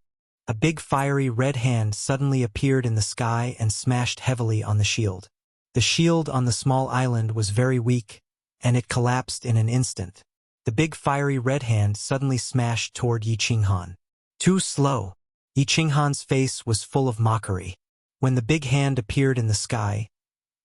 A big fiery red hand suddenly appeared in the sky and smashed heavily on the shield. The shield on the small island was very weak, and it collapsed in an instant. The big fiery red hand suddenly smashed toward Yi Qinghan. Too slow. Yi Qinghan's face was full of mockery. When the big hand appeared in the sky,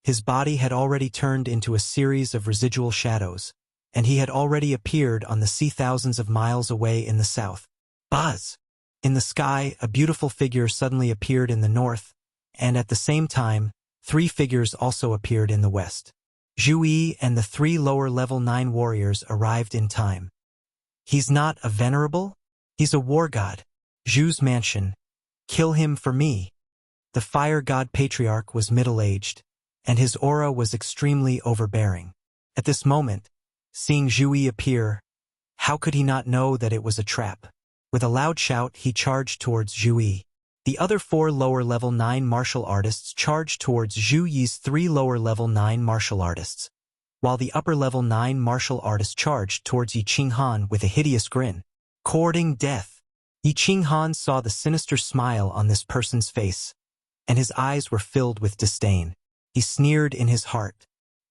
his body had already turned into a series of residual shadows, and he had already appeared on the sea thousands of miles away in the south. Buzz! In the sky, a beautiful figure suddenly appeared in the north, and at the same time, 3 figures also appeared in the west. Zhu Yi and the 3 lower level 9 warriors arrived in time. He's not a venerable? He's a war god. Zhu's mansion. Kill him for me. The Fire God Patriarch was middle-aged, and his aura was extremely overbearing. At this moment, seeing Zhu Yi appear, how could he not know that it was a trap? With a loud shout, he charged towards Zhu Yi. The other 4 lower-level 9 martial artists charged towards Zhu Yi's 3 lower-level 9 martial artists, while the upper-level 9 martial artist charged towards Yi Qinghan with a hideous grin. Courting death. Yi Qinghan saw the sinister smile on this person's face, and his eyes were filled with disdain. He sneered in his heart.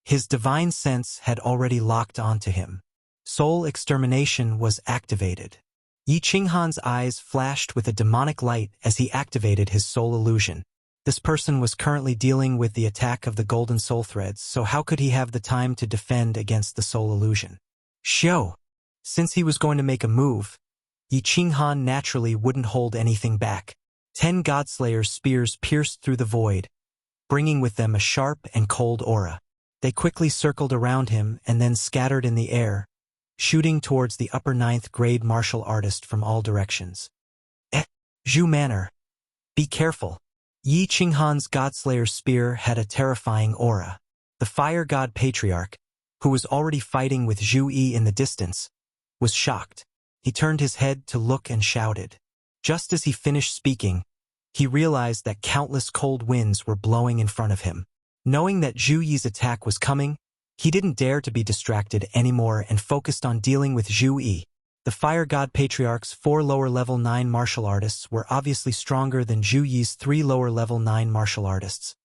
His divine sense had already locked onto him. Soul extermination was activated. Yi Qinghan's eyes flashed with a demonic light as he activated his soul illusion. This person was currently dealing with the attack of the golden soul threads, so how could he have the time to defend against the soul illusion? Show! Since he was going to make a move, Yi Qinghan naturally wouldn't hold anything back. 10 Godslayer's spears pierced through the void, bringing with them a sharp and cold aura. They quickly circled around him and then scattered in the air, shooting towards the upper ninth grade martial artist from all directions. Zhu Manor. Be careful. Yi Qinghan's Godslayer's spear had a terrifying aura. The fire god patriarch, who was already fighting with Zhu Yi in the distance, was shocked. He turned his head to look and shouted. Just as he finished speaking, he realized that countless cold winds were blowing in front of him. Knowing that Zhu Yi's attack was coming, he didn't dare to be distracted anymore and focused on dealing with Zhu Yi. The Fire God Patriarch's 4 lower-level 9 martial artists were obviously stronger than Zhu Yi's 3 lower-level 9 martial artists,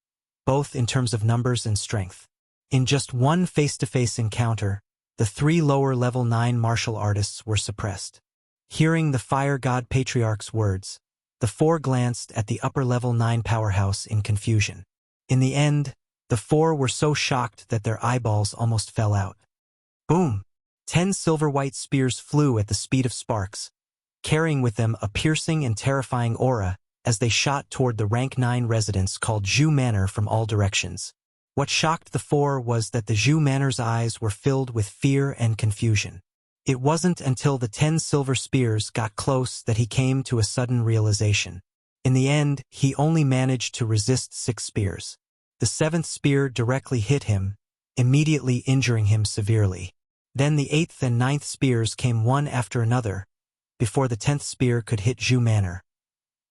both in terms of numbers and strength. In just one face-to-face encounter, the 3 lower-level 9 martial artists were suppressed. Hearing the Fire God Patriarch's words, the 4 glanced at the upper-level 9 powerhouse in confusion. In the end, the 4 were so shocked that their eyeballs almost fell out. Boom! 10 silver-white spears flew at the speed of sparks, carrying with them a piercing and terrifying aura as they shot toward the rank 9 residence called Zhu Manor from all directions. What shocked the 4 was that the Zhu Manor's eyes were filled with fear and confusion. It wasn't until the 10 silver spears got close that he came to a sudden realization. In the end, he only managed to resist 6 spears. The 7th spear directly hit him, immediately injuring him severely. Then the 8th and 9th spears came one after another, before the 10th spear could hit Zhu Manor.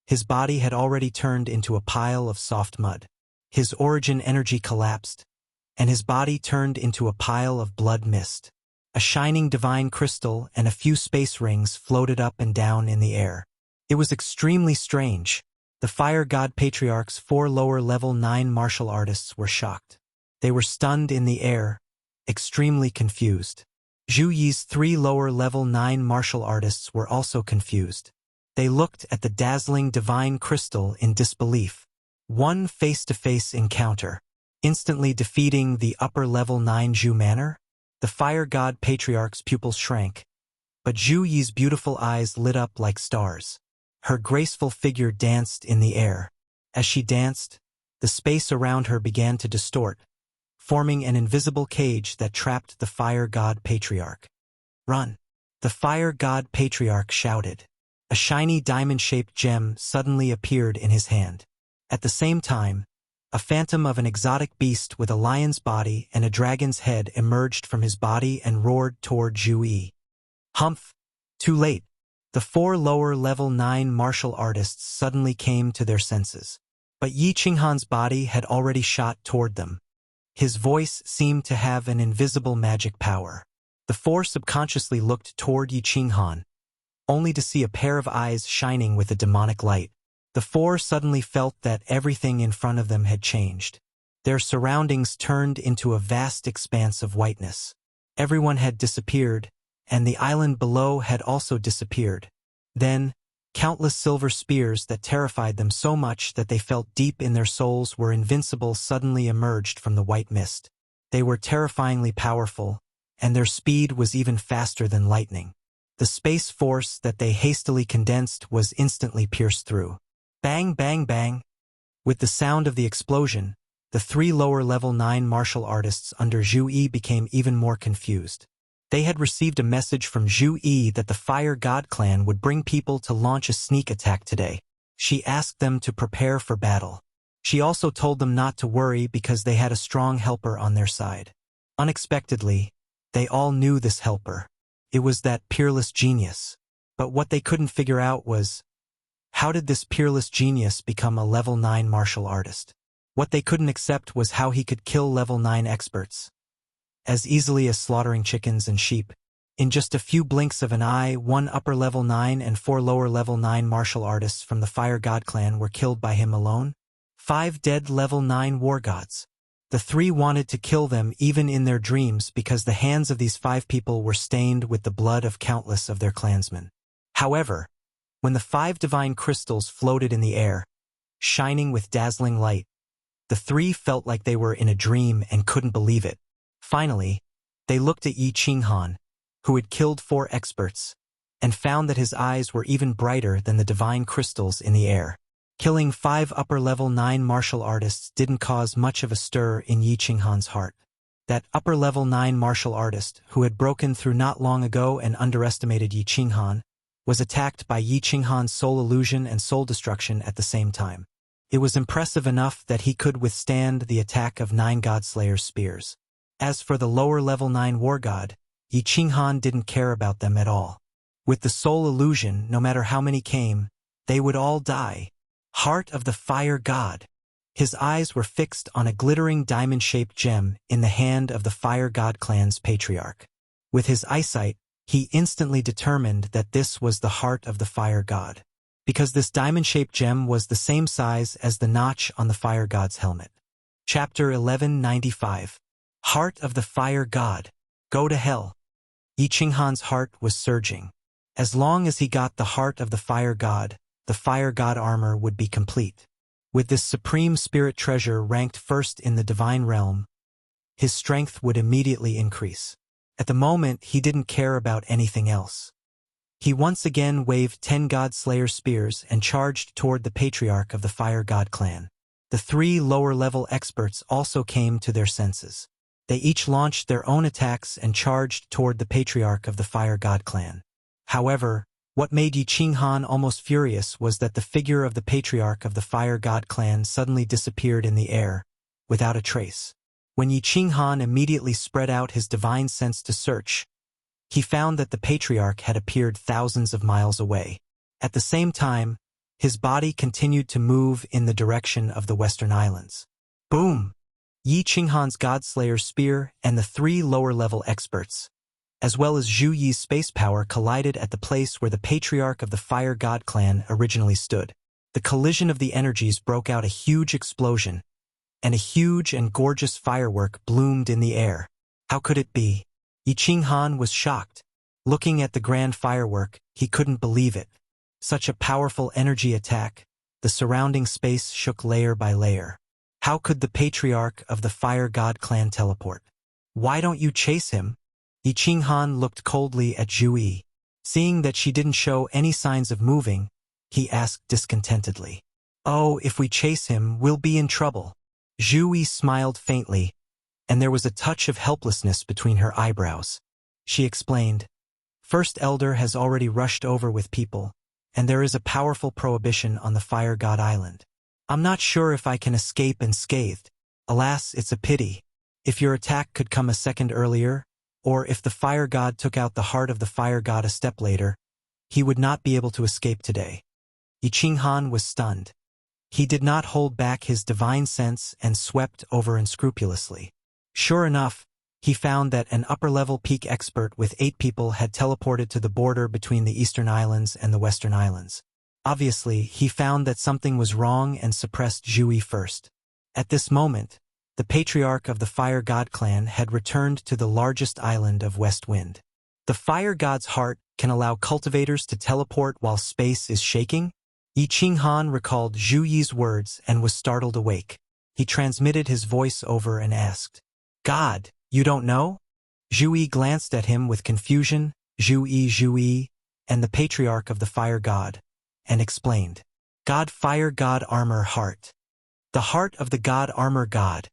His body had already turned into a pile of soft mud. His origin energy collapsed, and his body turned into a pile of blood mist. A shining divine crystal and a few space rings floated up and down in the air. It was extremely strange. The Fire God Patriarch's 4 lower-level 9 martial artists were shocked. They were stunned in the air, extremely confused. Zhu Yi's 3 lower-level 9 martial artists were also confused. They looked at the dazzling divine crystal in disbelief. One face-to-face encounter, instantly defeating the upper-level 9 Zhu Manor? The Fire God Patriarch's pupils shrank, but Zhu Yi's beautiful eyes lit up like stars. Her graceful figure danced in the air. As she danced, the space around her began to distort, forming an invisible cage that trapped the Fire God Patriarch. Run! The Fire God Patriarch shouted. A shiny diamond-shaped gem suddenly appeared in his hand. At the same time, a phantom of an exotic beast with a lion's body and a dragon's head emerged from his body and roared toward Zhu Yi. Humph! Too late. The 4 lower-level 9 martial artists suddenly came to their senses. But Yi Qinghan's body had already shot toward them. His voice seemed to have an invisible magic power. The 4 subconsciously looked toward Yi Qinghan, only to see a pair of eyes shining with a demonic light. The 4 suddenly felt that everything in front of them had changed. Their surroundings turned into a vast expanse of whiteness. Everyone had disappeared, and the island below had also disappeared. Then, countless silver spears that terrified them so much that they felt deep in their souls were invincible suddenly emerged from the white mist. They were terrifyingly powerful, and their speed was even faster than lightning. The space force that they hastily condensed was instantly pierced through. Bang, bang, bang! With the sound of the explosion, the 3 lower-level 9 martial artists under Zhu Yi became even more confused. They had received a message from Zhu Yi that the Fire God clan would bring people to launch a sneak attack today. She asked them to prepare for battle. She also told them not to worry because they had a strong helper on their side. Unexpectedly, they all knew this helper. It was that peerless genius. But what they couldn't figure out was, how did this peerless genius become a level 9 martial artist? What they couldn't accept was how he could kill level 9 experts as easily as slaughtering chickens and sheep. In just a few blinks of an eye, 1 upper-level 9 and 4 lower-level 9 martial artists from the Fire God clan were killed by him alone. 5 dead level 9 war gods. The 3 wanted to kill them even in their dreams because the hands of these 5 people were stained with the blood of countless of their clansmen. However, when the 5 divine crystals floated in the air, shining with dazzling light, the 3 felt like they were in a dream and couldn't believe it. Finally, they looked at Yi Qinghan, who had killed 4 experts, and found that his eyes were even brighter than the divine crystals in the air. Killing 5 upper-level 9 martial artists didn't cause much of a stir in Yi Qinghan's heart. that upper-level 9 martial artist who had broken through not long ago and underestimated Yi Qinghan, was attacked by Yi Qinghan's soul illusion and soul destruction at the same time. It was impressive enough that he could withstand the attack of 9 Godslayer's spears. As for the lower-level 9 war god, Yi Qinghan didn't care about them at all. With the soul illusion, no matter how many came, they would all die. Heart of the Fire God. His eyes were fixed on a glittering diamond-shaped gem in the hand of the Fire God clan's patriarch. With his eyesight, he instantly determined that this was the heart of the Fire God, because this diamond-shaped gem was the same size as the notch on the Fire God's helmet. Chapter 1195. Heart of the Fire God. Go to hell. Yi Qinghan's heart was surging. As long as he got the heart of the Fire God armor would be complete. With this supreme spirit treasure ranked first in the divine realm, his strength would immediately increase. At the moment, he didn't care about anything else. He once again waved 10 Godslayer spears and charged toward the patriarch of the Fire God clan. The 3 lower-level experts also came to their senses. They each launched their own attacks and charged toward the patriarch of the Fire God clan. However, what made Yi Qinghan almost furious was that the figure of the patriarch of the Fire God clan suddenly disappeared in the air, without a trace. When Yi Qinghan immediately spread out his divine sense to search, he found that the patriarch had appeared thousands of miles away. At the same time, his body continued to move in the direction of the Western Islands. Boom! Yi Qinghan's Godslayer spear and the 3 lower-level experts, as well as Zhu Yi's space power, collided at the place where the patriarch of the Fire God clan originally stood. The collision of the energies broke out a huge explosion, and a huge and gorgeous firework bloomed in the air. How could it be? Yi Qinghan was shocked. Looking at the grand firework, he couldn't believe it. Such a powerful energy attack, the surrounding space shook layer by layer. How could the patriarch of the Fire God clan teleport? Why don't you chase him? Yi Qinghan looked coldly at Zhu Yi. Seeing that she didn't show any signs of moving, he asked discontentedly. Oh, if we chase him, we'll be in trouble. Zhu Yi smiled faintly, and there was a touch of helplessness between her eyebrows. She explained, First Elder has already rushed over with people, and there is a powerful prohibition on the Fire God Island. I'm not sure if I can escape unscathed. Alas, it's a pity. If your attack could come a second earlier, or if the Fire God took out the heart of the Fire God a step later, he would not be able to escape today. Yi Qinghan was stunned. He did not hold back his divine sense and swept over unscrupulously. Sure enough, he found that an upper-level peak expert with 8 people had teleported to the border between the Eastern Islands and the Western Islands. Obviously, he found that something was wrong and suppressed Zhu Yi first. At this moment, the patriarch of the Fire God clan had returned to the largest island of West Wind. The Fire God's heart can allow cultivators to teleport while space is shaking? Yi Qinghan recalled Zhu Yi's words and was startled awake. He transmitted his voice over and asked, God, you don't know? Zhu Yi glanced at him with confusion, Zhu Yi, and the patriarch of the Fire God, and explained, God Fire God Armor Heart. The heart of the God Armor God.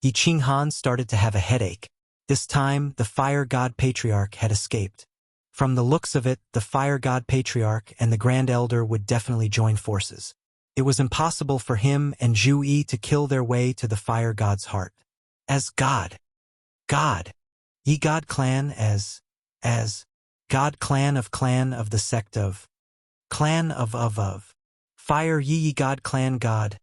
Yi Qinghan started to have a headache. This time, the Fire God Patriarch had escaped. From the looks of it, the Fire God Patriarch and the Grand Elder would definitely join forces. It was impossible for him and Zhu Yi to kill their way to the Fire God's heart. As God. Yi God Clan as God Clan of the sect of Clan of Fire Yi God Clan God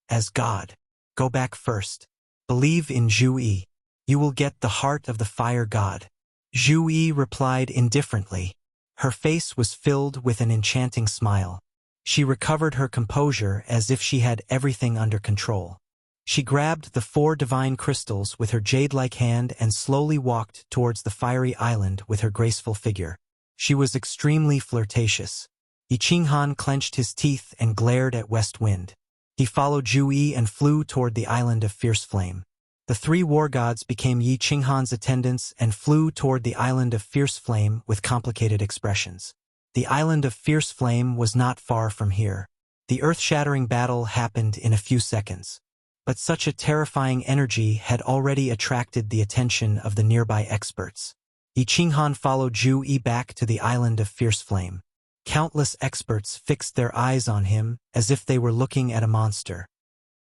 as God. Go back first. Believe in Zhu Yi. You will get the heart of the Fire God. Zhu Yi replied indifferently. Her face was filled with an enchanting smile. She recovered her composure as if she had everything under control. She grabbed the 4 divine crystals with her jade-like hand and slowly walked towards the fiery island with her graceful figure. She was extremely flirtatious. Yi Qinghan clenched his teeth and glared at West Wind. He followed Zhu Yi and flew toward the island of Fierce Flame. The 3 war gods became Yi Qinghan's attendants and flew toward the island of Fierce Flame with complicated expressions. The island of Fierce Flame was not far from here. The earth-shattering battle happened in a few seconds. But such a terrifying energy had already attracted the attention of the nearby experts. Yi Qinghan followed Zhu Yi back to the island of Fierce Flame. Countless experts fixed their eyes on him as if they were looking at a monster.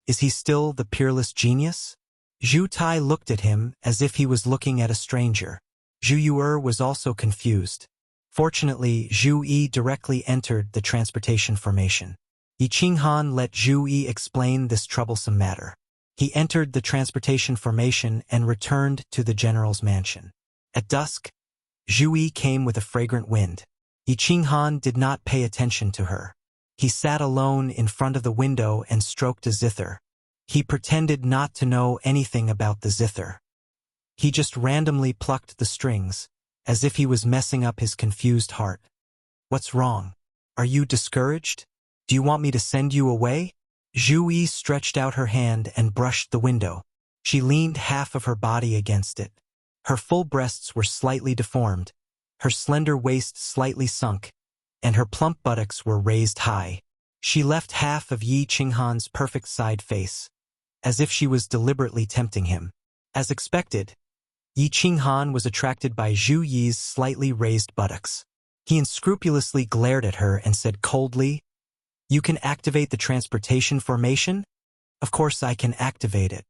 Is he still the peerless genius? Zhu Tai looked at him as if he was looking at a stranger. Zhu Yu'er was also confused. Fortunately, Zhu Yi directly entered the transportation formation. Yi Qinghan let Zhu Yi explain this troublesome matter. He entered the transportation formation and returned to the general's mansion. At dusk, Zhu Yi came with a fragrant wind. Yi Qinghan did not pay attention to her. He sat alone in front of the window and stroked a zither. He pretended not to know anything about the zither. He just randomly plucked the strings, as if he was messing up his confused heart. What's wrong? Are you discouraged? Do you want me to send you away? Zhu Yi stretched out her hand and brushed the window. She leaned half of her body against it. Her full breasts were slightly deformed, her slender waist slightly sunk, and her plump buttocks were raised high. She left half of Yi Qinghan's perfect side face, as if she was deliberately tempting him. As expected, Yi Qinghan was attracted by Zhu Yi's slightly raised buttocks. He unscrupulously glared at her and said coldly, "You can activate the transportation formation?" "Of course I can activate it.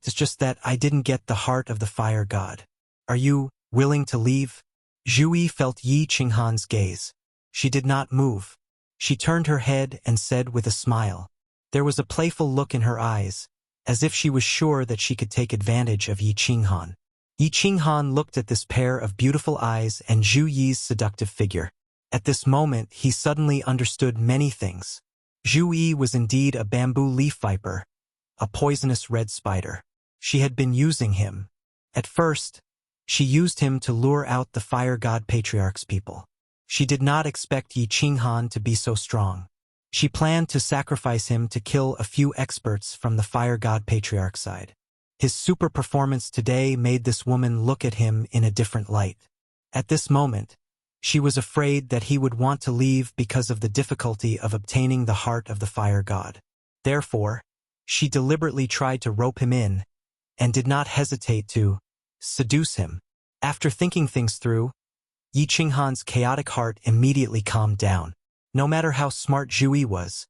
It's just that I didn't get the heart of the fire god. Are you willing to leave?" Zhu Yi felt Yi Qinghan's gaze. She did not move. She turned her head and said with a smile. There was a playful look in her eyes, as if she was sure that she could take advantage of Yi Qinghan. Yi Qinghan looked at this pair of beautiful eyes and Zhu Yi's seductive figure. At this moment, he suddenly understood many things. Zhu Yi was indeed a bamboo leaf viper, a poisonous red spider. She had been using him. At first, she used him to lure out the fire god patriarch's people. She did not expect Yi Qinghan to be so strong. She planned to sacrifice him to kill a few experts from the fire god patriarch side. His super performance today made this woman look at him in a different light. At this moment, she was afraid that he would want to leave because of the difficulty of obtaining the heart of the fire god. Therefore, she deliberately tried to rope him in and did not hesitate to seduce him. After thinking things through, Yi Qinghan's chaotic heart immediately calmed down. No matter how smart Zhu Yi was,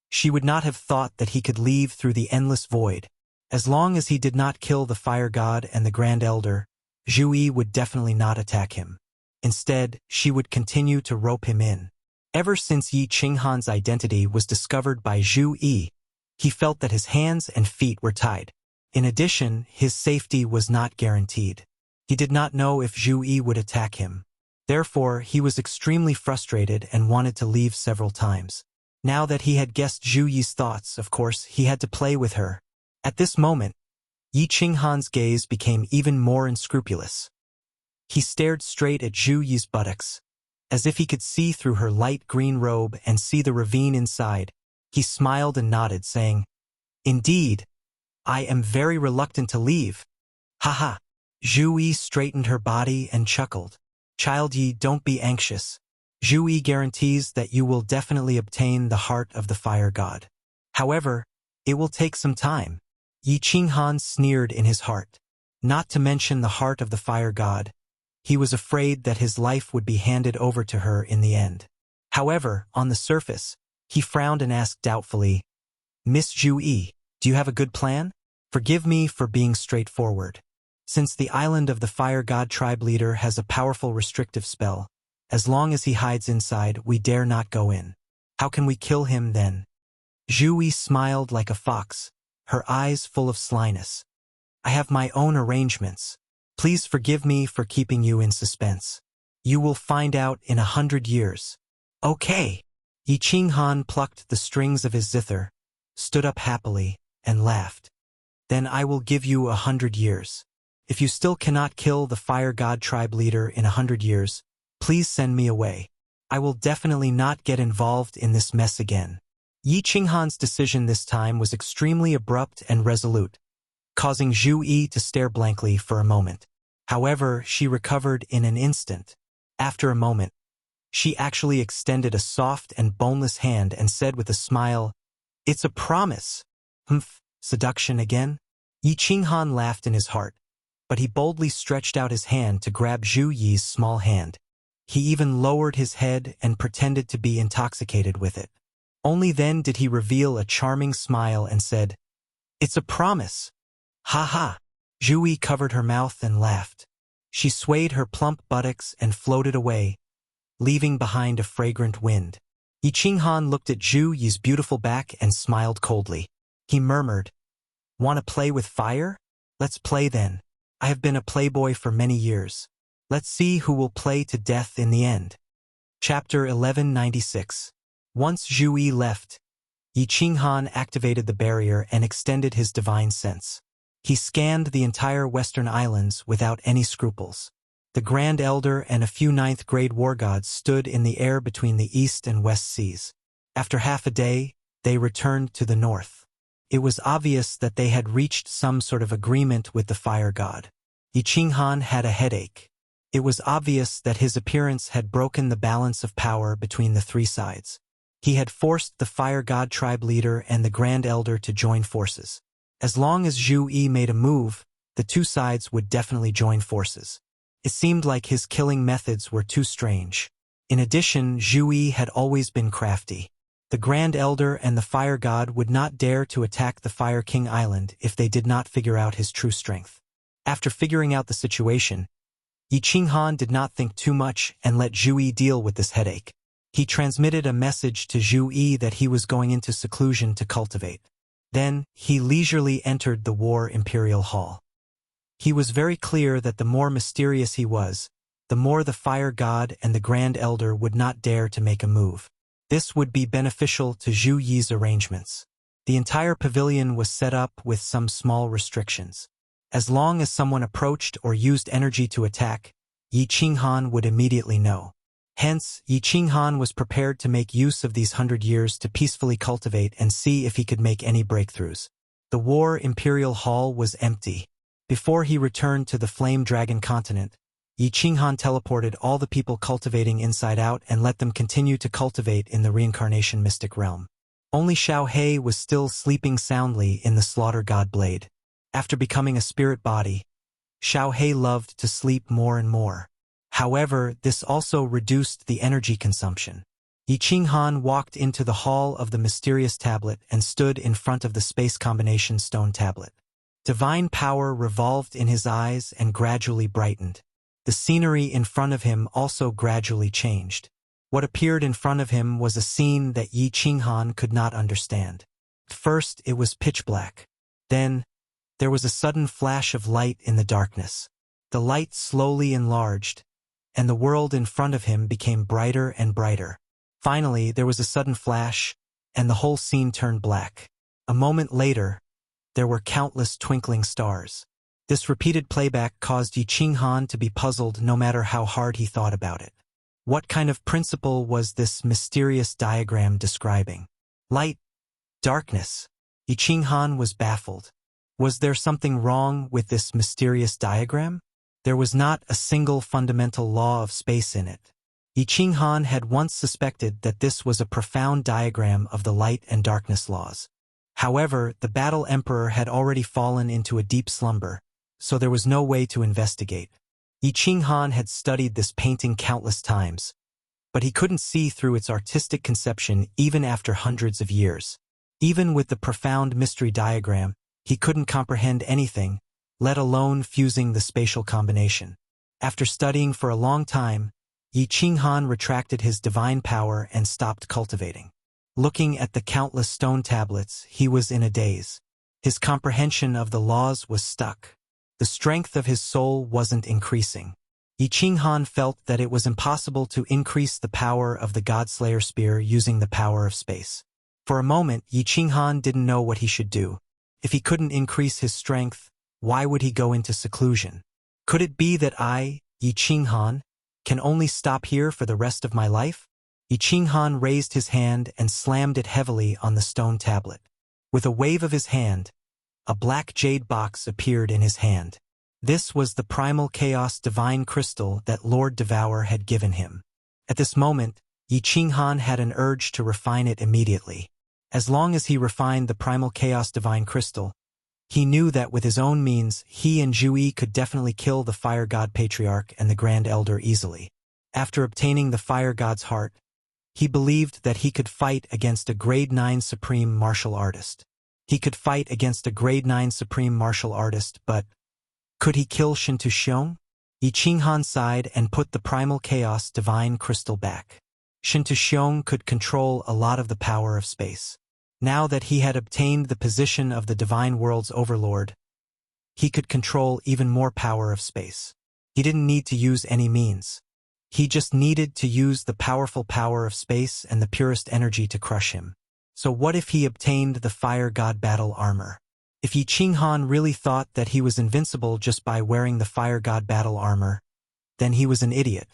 she would not have thought that he could leave through the endless void. As long as he did not kill the fire god and the Grand Elder, Zhu Yi would definitely not attack him. Instead, she would continue to rope him in. Ever since Yi Qinghan's identity was discovered by Zhu Yi, he felt that his hands and feet were tied. In addition, his safety was not guaranteed. He did not know if Zhu Yi would attack him. Therefore, he was extremely frustrated and wanted to leave several times. Now that he had guessed Zhu Yi's thoughts, of course, he had to play with her. At this moment, Yi Qinghan's gaze became even more unscrupulous. He stared straight at Zhu Yi's buttocks, as if he could see through her light green robe and see the ravine inside. He smiled and nodded, saying, "Indeed, I am very reluctant to leave." "Haha." Zhu Yi straightened her body and chuckled. "Child Yi, don't be anxious. Zhu Yi guarantees that you will definitely obtain the heart of the fire god. However, it will take some time." Yi Qinghan sneered in his heart. Not to mention the heart of the fire god, he was afraid that his life would be handed over to her in the end. However, on the surface, he frowned and asked doubtfully, "Miss Zhu Yi, do you have a good plan? Forgive me for being straightforward. Since the island of the fire god tribe leader has a powerful restrictive spell, as long as he hides inside, we dare not go in. How can we kill him then?" Zhu Yi smiled like a fox, her eyes full of slyness. "I have my own arrangements. Please forgive me for keeping you in suspense. You will find out in 100 years. Okay." Yi Qinghan plucked the strings of his zither, stood up happily, and laughed. "Then I will give you 100 years. If you still cannot kill the fire god tribe leader in 100 years, please send me away. I will definitely not get involved in this mess again." Yi Qinghan's decision this time was extremely abrupt and resolute, causing Zhu Yi to stare blankly for a moment. However, she recovered in an instant. After a moment, she actually extended a soft and boneless hand and said with a smile, "It's a promise." "Humph, Seduction again? Yi Qinghan laughed in his heart, but he boldly stretched out his hand to grab Zhu Yi's small hand. He even lowered his head and pretended to be intoxicated with it. Only then did he reveal a charming smile and said, "It's a promise." "Ha ha." Zhu Yi covered her mouth and laughed. She swayed her plump buttocks and floated away, leaving behind a fragrant wind. Yi Qinghan looked at Zhu Yi's beautiful back and smiled coldly. He murmured, "Want to play with fire? Let's play then. I have been a playboy for many years. Let's see who will play to death in the end." Chapter 1196. Once Zhu Yi left, Yi Qinghan activated the barrier and extended his divine sense. He scanned the entire Western Islands without any scruples. The Grand Elder and a few ninth-grade war gods stood in the air between the East and West Seas. After half a day, they returned to the north. It was obvious that they had reached some sort of agreement with the fire god. Yi Qinghan had a headache. It was obvious that his appearance had broken the balance of power between the three sides. He had forced the fire god tribe leader and the Grand Elder to join forces. As long as Zhu Yi made a move, the two sides would definitely join forces. It seemed like his killing methods were too strange. In addition, Zhu Yi had always been crafty. The Grand Elder and the Fire God would not dare to attack the Fire King Island if they did not figure out his true strength. After figuring out the situation, Yi Qinghan did not think too much and let Zhu Yi deal with this headache. He transmitted a message to Zhu Yi that he was going into seclusion to cultivate. Then, he leisurely entered the War Imperial Hall. He was very clear that the more mysterious he was, the more the Fire God and the Grand Elder would not dare to make a move. This would be beneficial to Zhu Yi's arrangements. The entire pavilion was set up with some small restrictions. As long as someone approached or used energy to attack, Yi Qinghan would immediately know. Hence, Yi Qinghan was prepared to make use of these 100 years to peacefully cultivate and see if he could make any breakthroughs. The War Imperial Hall was empty. Before he returned to the Flame Dragon continent, Yi Qinghan teleported all the people cultivating inside out and let them continue to cultivate in the reincarnation mystic realm. Only Xiao He was still sleeping soundly in the Slaughter God Blade. After becoming a spirit body, Xiao He loved to sleep more and more. However, this also reduced the energy consumption. Yi Qinghan walked into the Hall of the Mysterious Tablet and stood in front of the Space Combination Stone Tablet. Divine power revolved in his eyes and gradually brightened. The scenery in front of him also gradually changed. What appeared in front of him was a scene that Yi Qinghan could not understand. First, it was pitch black. Then, there was a sudden flash of light in the darkness. The light slowly enlarged, and the world in front of him became brighter and brighter. Finally, there was a sudden flash, and the whole scene turned black. A moment later, there were countless twinkling stars. This repeated playback caused Yi Qinghan to be puzzled no matter how hard he thought about it. What kind of principle was this mysterious diagram describing? Light, darkness. Yi Qinghan was baffled. Was there something wrong with this mysterious diagram? There was not a single fundamental law of space in it. Yi Qinghan had once suspected that this was a profound diagram of the light and darkness laws. However, the Battle Emperor had already fallen into a deep slumber, so there was no way to investigate. Yi Qinghan had studied this painting countless times, but he couldn't see through its artistic conception even after hundreds of years. Even with the profound mystery diagram, he couldn't comprehend anything, let alone fusing the spatial combination. After studying for a long time, Yi Qinghan retracted his divine power and stopped cultivating. Looking at the countless stone tablets, he was in a daze. His comprehension of the laws was stuck. The strength of his soul wasn't increasing. Yi Qinghan felt that it was impossible to increase the power of the Godslayer spear using the power of space. For a moment, Yi Qinghan didn't know what he should do. If he couldn't increase his strength, why would he go into seclusion? Could it be that I, Yi Qinghan, can only stop here for the rest of my life? Yi Qinghan raised his hand and slammed it heavily on the stone tablet. With a wave of his hand, a black jade box appeared in his hand. This was the primal chaos divine crystal that Lord Devour had given him. At this moment, Yi Qinghan had an urge to refine it immediately. As long as he refined the primal chaos divine crystal, he knew that with his own means, he and Zhu Yi could definitely kill the Fire God Patriarch and the Grand Elder easily. After obtaining the Fire God's heart, he believed that he could fight against a Grade 9 Supreme Martial Artist. He could fight against a Grade 9 Supreme Martial Artist, but could he kill Shintu Xiong? Yi Qinghan sighed and put the Primal Chaos Divine Crystal back. Shintu Xiong could control a lot of the power of space. Now that he had obtained the position of the Divine World's Overlord, he could control even more power of space. He didn't need to use any means. He just needed to use the powerful power of space and the purest energy to crush him. So what if he obtained the Fire God Battle Armor? If Yi Qinghan really thought that he was invincible just by wearing the Fire God Battle Armor, then he was an idiot.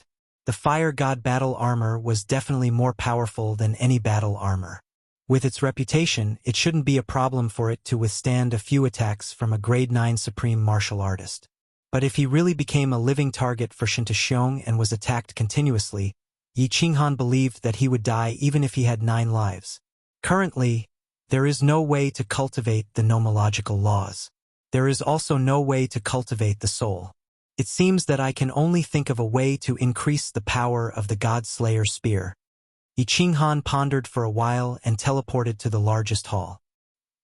The Fire God Battle Armor was definitely more powerful than any battle armor. With its reputation, it shouldn't be a problem for it to withstand a few attacks from a Grade 9 Supreme Martial Artist. But if he really became a living target for Shintu Xiong and was attacked continuously, Yi Qinghan believed that he would die even if he had 9 lives. Currently, there is no way to cultivate the nomological laws. There is also no way to cultivate the soul. It seems that I can only think of a way to increase the power of the God Slayer spear. Yi Qinghan pondered for a while and teleported to the largest hall.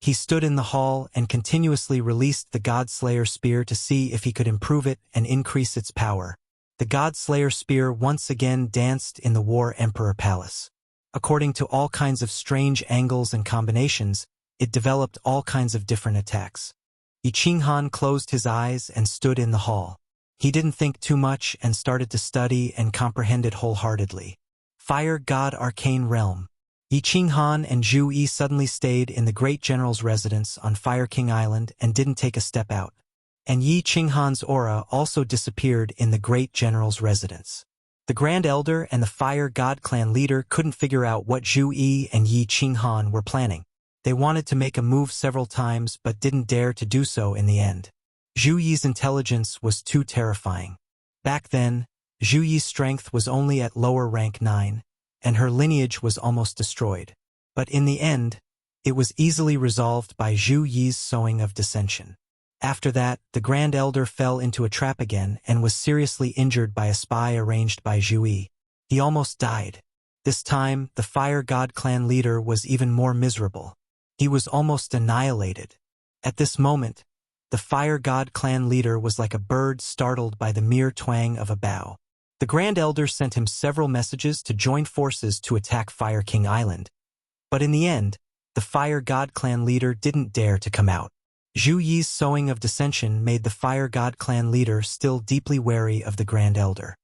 He stood in the hall and continuously released the God Slayer spear to see if he could improve it and increase its power. The God Slayer spear once again danced in the War Emperor Palace. According to all kinds of strange angles and combinations, it developed all kinds of different attacks. Yi Qinghan closed his eyes and stood in the hall. He didn't think too much and started to study and comprehend it wholeheartedly. Fire God Arcane Realm. Yi Qinghan and Zhu Yi suddenly stayed in the Great General's residence on Fire King Island and didn't take a step out. And Yi Qinghan's aura also disappeared in the Great General's residence. The Grand Elder and the Fire God clan leader couldn't figure out what Zhu Yi and Yi Qinghan were planning. They wanted to make a move several times but didn't dare to do so in the end. Zhu Yi's intelligence was too terrifying. Back then, Zhu Yi's strength was only at lower rank 9, and her lineage was almost destroyed. But in the end, it was easily resolved by Zhu Yi's sowing of dissension. After that, the Grand Elder fell into a trap again and was seriously injured by a spy arranged by Zhu Yi. He almost died. This time, the Fire God clan leader was even more miserable. He was almost annihilated. At this moment, the Fire God clan leader was like a bird startled by the mere twang of a bow. The Grand Elder sent him several messages to join forces to attack Fire King Island. But in the end, the Fire God clan leader didn't dare to come out. Zhu Yi's sowing of dissension made the Fire God clan leader still deeply wary of the Grand Elder.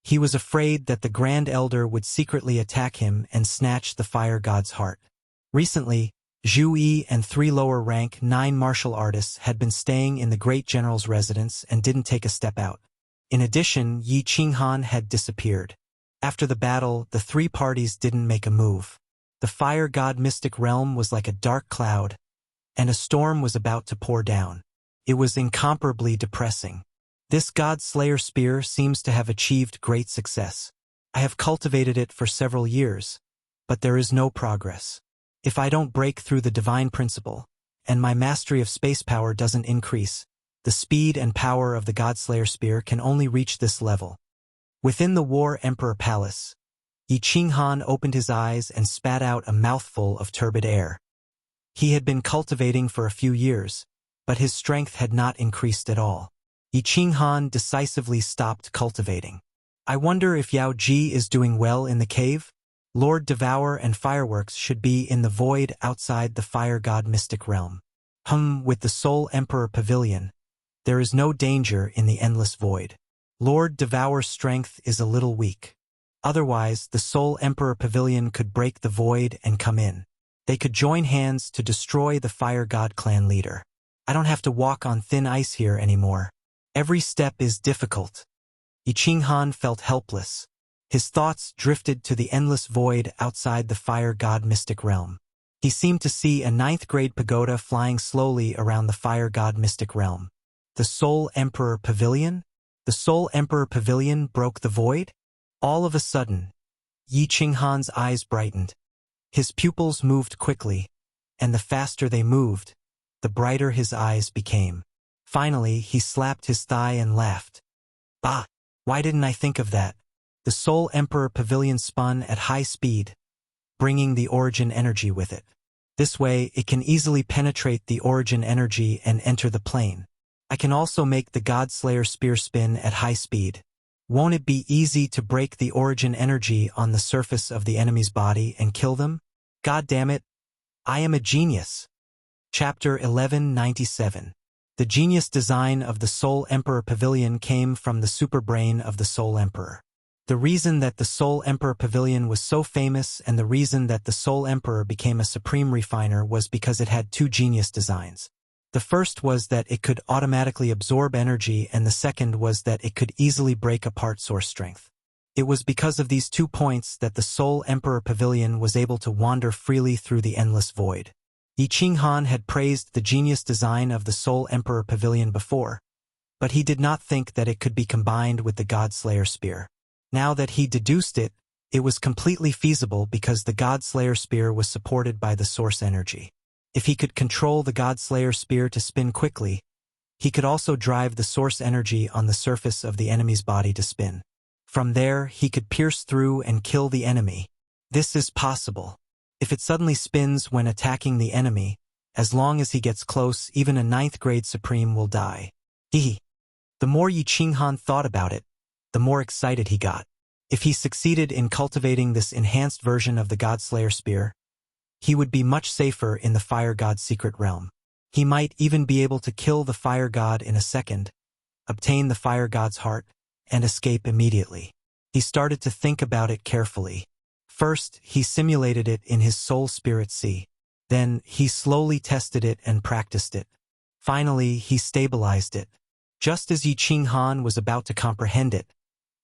He was afraid that the Grand Elder would secretly attack him and snatch the Fire God's heart. Recently, Zhu Yi and 3 lower rank 9 martial artists had been staying in the Great General's residence and didn't take a step out. In addition, Yi Qinghan had disappeared. After the battle, the 3 parties didn't make a move. The Fire God Mystic Realm was like a dark cloud, and a storm was about to pour down. It was incomparably depressing. This God Slayer spear seems to have achieved great success. I have cultivated it for several years, but there is no progress. If I don't break through the divine principle, and my mastery of space power doesn't increase, the speed and power of the God Slayer spear can only reach this level. Within the War Emperor Palace, Yi Qinghan opened his eyes and spat out a mouthful of turbid air. He had been cultivating for a few years, but his strength had not increased at all. Yi Qinghan decisively stopped cultivating. I wonder if Yao Ji is doing well in the cave? Lord Devour and Fireworks should be in the void outside the Fire God Mystic Realm. With the Soul Emperor Pavilion, there is no danger in the endless void. Lord Devour's strength is a little weak. Otherwise, the Soul Emperor Pavilion could break the void and come in. They could join hands to destroy the Fire God clan leader. I don't have to walk on thin ice here anymore. Every step is difficult. Yi Qinghan felt helpless. His thoughts drifted to the endless void outside the Fire God Mystic Realm. He seemed to see a 9th grade pagoda flying slowly around the Fire God Mystic Realm. The Soul Emperor Pavilion? The Soul Emperor Pavilion broke the void? All of a sudden, Yi Qinghan's eyes brightened. His pupils moved quickly, and the faster they moved, the brighter his eyes became. Finally, he slapped his thigh and laughed. Bah! Why didn't I think of that? The Soul Emperor Pavilion spun at high speed, bringing the origin energy with it. This way, it can easily penetrate the origin energy and enter the plane. I can also make the Godslayer spear spin at high speed. Won't it be easy to break the origin energy on the surface of the enemy's body and kill them? God damn it! I am a genius. Chapter 1197. The genius design of the Soul Emperor Pavilion came from the superbrain of the Soul Emperor. The reason that the Soul Emperor Pavilion was so famous and the reason that the Soul Emperor became a supreme refiner was because it had two genius designs. The first was that it could automatically absorb energy, and the second was that it could easily break apart source strength. It was because of these 2 points that the Soul Emperor Pavilion was able to wander freely through the endless void. Yi Qinghan had praised the genius design of the Soul Emperor Pavilion before, but he did not think that it could be combined with the Godslayer Spear. Now that he deduced it, it was completely feasible because the Godslayer Spear was supported by the source energy. If he could control the Godslayer Spear to spin quickly, he could also drive the source energy on the surface of the enemy's body to spin. From there, he could pierce through and kill the enemy. This is possible. If it suddenly spins when attacking the enemy, as long as he gets close, even a 9th grade Supreme will die. The more Yi Qinghan thought about it, the more excited he got. If he succeeded in cultivating this enhanced version of the Godslayer Spear, he would be much safer in the Fire God's secret realm. He might even be able to kill the Fire God in a second, obtain the Fire God's heart, and escape immediately. He started to think about it carefully. First, he simulated it in his soul spirit sea. Then, he slowly tested it and practiced it. Finally, he stabilized it. Just as Yi Qinghan was about to comprehend it,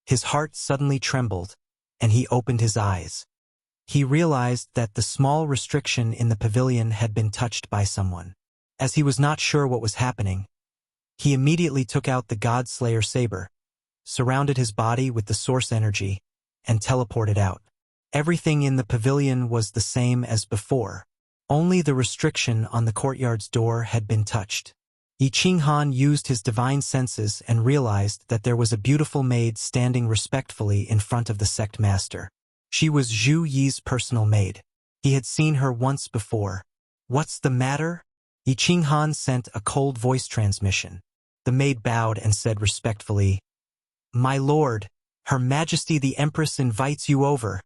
his heart suddenly trembled, and he opened his eyes. He realized that the small restriction in the pavilion had been touched by someone. As he was not sure what was happening, he immediately took out the Godslayer saber, surrounded his body with the source energy, and teleported out. Everything in the pavilion was the same as before. Only the restriction on the courtyard's door had been touched. Yi Qinghan used his divine senses and realized that there was a beautiful maid standing respectfully in front of the sect master. She was Zhu Yi's personal maid. He had seen her once before. What's the matter? Yi Qinghan sent a cold voice transmission. The maid bowed and said respectfully, "My lord, Her Majesty the Empress invites you over."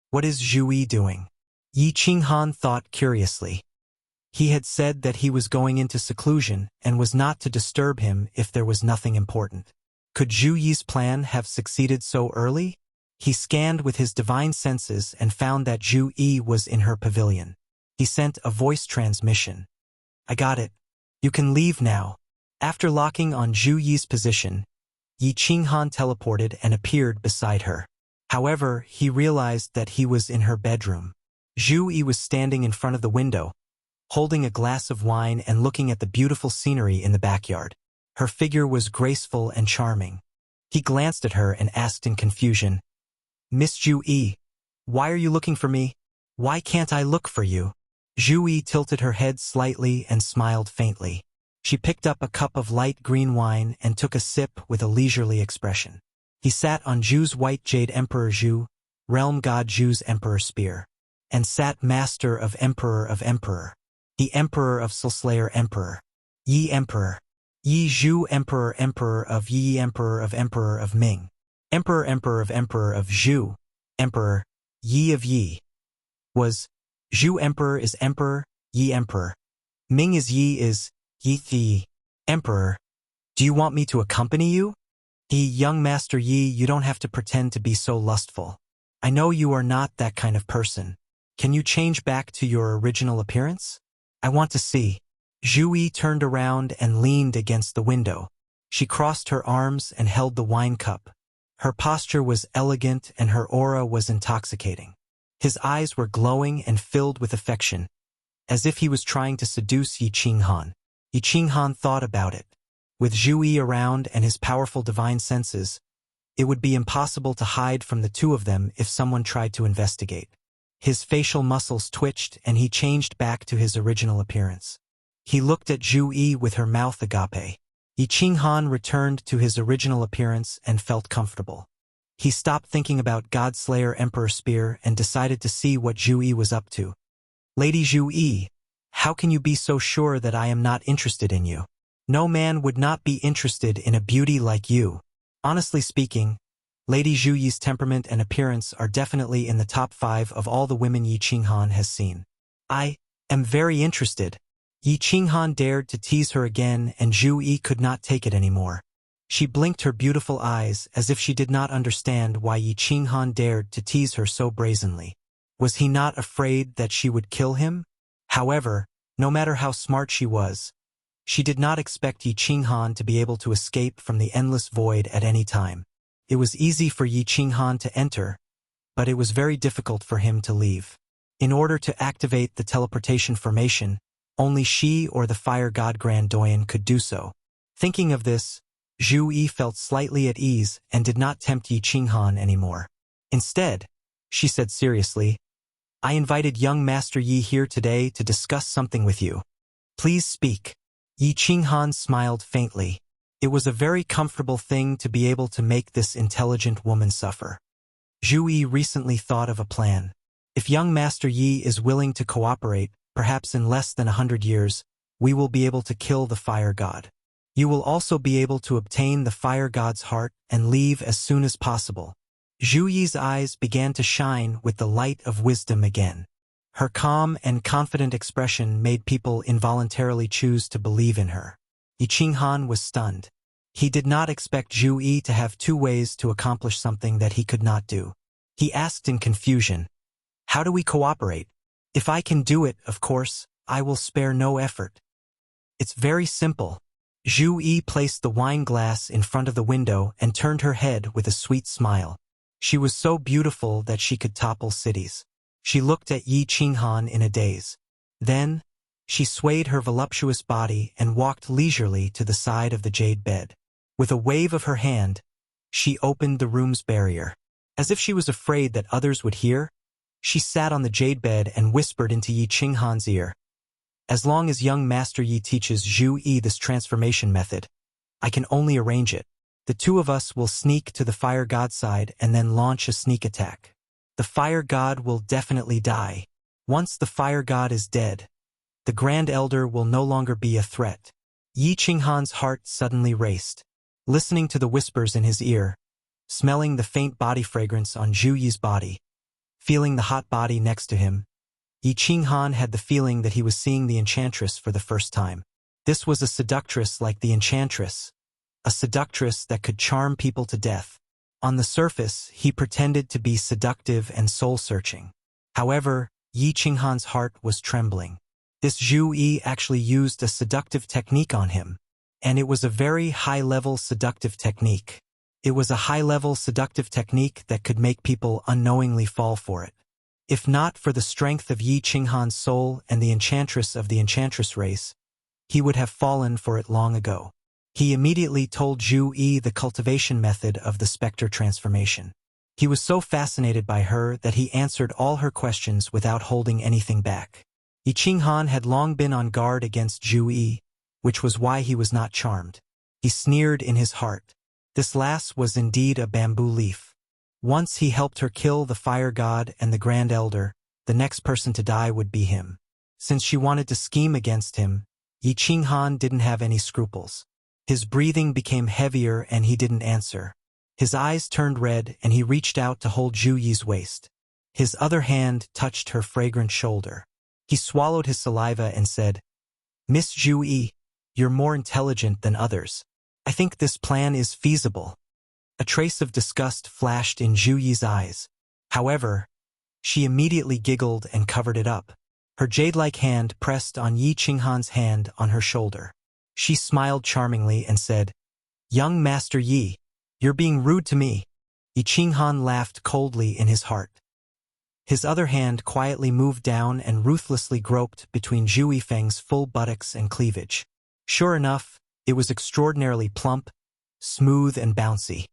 What is Zhu Yi doing? Yi Qinghan thought curiously. He had said that he was going into seclusion and was not to disturb him if there was nothing important. Could Zhu Yi's plan have succeeded so early? He scanned with his divine senses and found that Zhu Yi was in her pavilion. He sent a voice transmission. "I got it. You can leave now." After locking on Zhu Yi's position, Yi Qinghan teleported and appeared beside her. However, he realized that he was in her bedroom. Zhu Yi was standing in front of the window, holding a glass of wine and looking at the beautiful scenery in the backyard. Her figure was graceful and charming. He glanced at her and asked in confusion, "Miss Zhu Yi, why are you looking for me? Why can't I look for you?" Zhu Yi tilted her head slightly and smiled faintly. She picked up a cup of light green wine and took a sip with a leisurely expression. He sat on Zhu's white jade Emperor Zhu, realm god Zhu's Emperor Spear, and sat Master of Emperor, the Emperor of Soulslayer Emperor, Yi Emperor, Yi Zhu Emperor, Emperor of Yi, Emperor of Ming, Emperor of Zhu, Emperor, Yi of Yi. Was Zhu Emperor is Emperor, Yi Emperor. Ming is Yi is Yi the Emperor. Do you want me to accompany you? Young Master Yi, you don't have to pretend to be so lustful. I know you are not that kind of person. Can you change back to your original appearance? I want to see. Zhu Yi turned around and leaned against the window. She crossed her arms and held the wine cup. Her posture was elegant and her aura was intoxicating. His eyes were glowing and filled with affection, as if he was trying to seduce Yi Qinghan. Yi Qinghan thought about it. With Zhu Yi around and his powerful divine senses, it would be impossible to hide from the two of them if someone tried to investigate. His facial muscles twitched and he changed back to his original appearance. He looked at Zhu Yi with her mouth agape. Yi Qinghan returned to his original appearance and felt comfortable. He stopped thinking about Godslayer Emperor Spear and decided to see what Zhu Yi was up to. Lady Zhu Yi, how can you be so sure that I am not interested in you? No man would not be interested in a beauty like you. Honestly speaking, Lady Zhu Yi's temperament and appearance are definitely in the top 5 of all the women Yi Qinghan has seen. I am very interested. Yi Qinghan dared to tease her again and Zhu Yi could not take it anymore. She blinked her beautiful eyes as if she did not understand why Yi Qinghan dared to tease her so brazenly. Was he not afraid that she would kill him? However, no matter how smart she was, she did not expect Yi Qinghan to be able to escape from the endless void at any time. It was easy for Yi Qinghan to enter, but it was very difficult for him to leave. In order to activate the teleportation formation, only she or the fire god Grand Doyen could do so. Thinking of this, Zhu Yi felt slightly at ease and did not tempt Yi Qinghan anymore. Instead, she said seriously, I invited young Master Yi here today to discuss something with you. Please speak. Yi Qinghan smiled faintly. It was a very comfortable thing to be able to make this intelligent woman suffer. Zhu Yi recently thought of a plan. If young Master Yi is willing to cooperate, perhaps in less than 100 years, we will be able to kill the fire god. You will also be able to obtain the fire god's heart and leave as soon as possible. Zhu Yi's eyes began to shine with the light of wisdom again. Her calm and confident expression made people involuntarily choose to believe in her. Yi Qinghan was stunned. He did not expect Zhu Yi to have 2 ways to accomplish something that he could not do. He asked in confusion, how do we cooperate? If I can do it, of course, I will spare no effort. It's very simple. Zhu Yi placed the wine glass in front of the window and turned her head with a sweet smile. She was so beautiful that she could topple cities. She looked at Yi Qinghan in a daze. Then, she swayed her voluptuous body and walked leisurely to the side of the jade bed. With a wave of her hand, she opened the room's barrier. As if she was afraid that others would hear, she sat on the jade bed and whispered into Yi Qinghan's ear. As long as young Master Yi teaches Zhu Yi this transformation method, I can only arrange it. The 2 of us will sneak to the fire god side and then launch a sneak attack. The fire god will definitely die. Once the fire god is dead, the Grand Elder will no longer be a threat. Yi Qinghan's heart suddenly raced. Listening to the whispers in his ear, smelling the faint body fragrance on Zhu Yi's body, feeling the hot body next to him, Yi Qinghan had the feeling that he was seeing the enchantress for the first time. This was a seductress like the enchantress, a seductress that could charm people to death. On the surface, he pretended to be seductive and soul-searching. However, Yi Qinghan's heart was trembling. This Zhu Yi actually used a seductive technique on him, and it was a very high-level seductive technique. It was a high-level seductive technique that could make people unknowingly fall for it. If not for the strength of Yi Qinghan's soul and the enchantress of the enchantress race, he would have fallen for it long ago. He immediately told Zhu Yi the cultivation method of the specter transformation. He was so fascinated by her that he answered all her questions without holding anything back. Yi Qinghan had long been on guard against Zhu Yi, which was why he was not charmed. He sneered in his heart. This lass was indeed a bamboo leaf. Once he helped her kill the fire god and the Grand Elder, the next person to die would be him. Since she wanted to scheme against him, Yi Qinghan didn't have any scruples. His breathing became heavier and he didn't answer. His eyes turned red and he reached out to hold Zhu Yi's waist. His other hand touched her fragrant shoulder. He swallowed his saliva and said, Miss Zhu Yi, you're more intelligent than others. I think this plan is feasible. A trace of disgust flashed in Zhu Yi's eyes. However, she immediately giggled and covered it up. Her jade-like hand pressed on Yi Qinghan's hand on her shoulder. She smiled charmingly and said, Young Master Yi, you're being rude to me. Yi Qinghan laughed coldly in his heart. His other hand quietly moved down and ruthlessly groped between Zhu Yifeng's full buttocks and cleavage. Sure enough, it was extraordinarily plump, smooth and bouncy.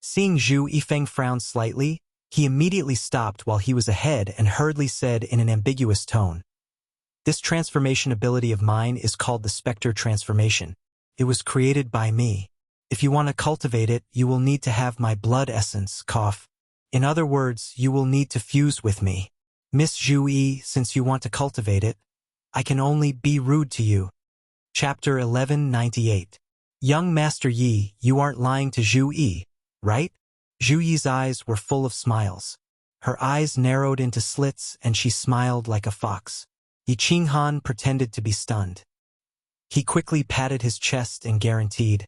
Seeing Zhu Yifeng frown slightly, He immediately stopped while he was ahead and hurriedly said in an ambiguous tone, "This transformation ability of mine is called the Spectre Transformation. It was created by me. If you want to cultivate it, you will need to have my blood essence, cough. In other words, you will need to fuse with me. Miss Zhu Yi, since you want to cultivate it, I can only be rude to you." Chapter 1198. Young Master Yi, you aren't lying to Zhu Yi, right? Zhu Yi's eyes were full of smiles. Her eyes narrowed into slits and she smiled like a fox. Yi Qinghan pretended to be stunned. He quickly patted his chest and guaranteed,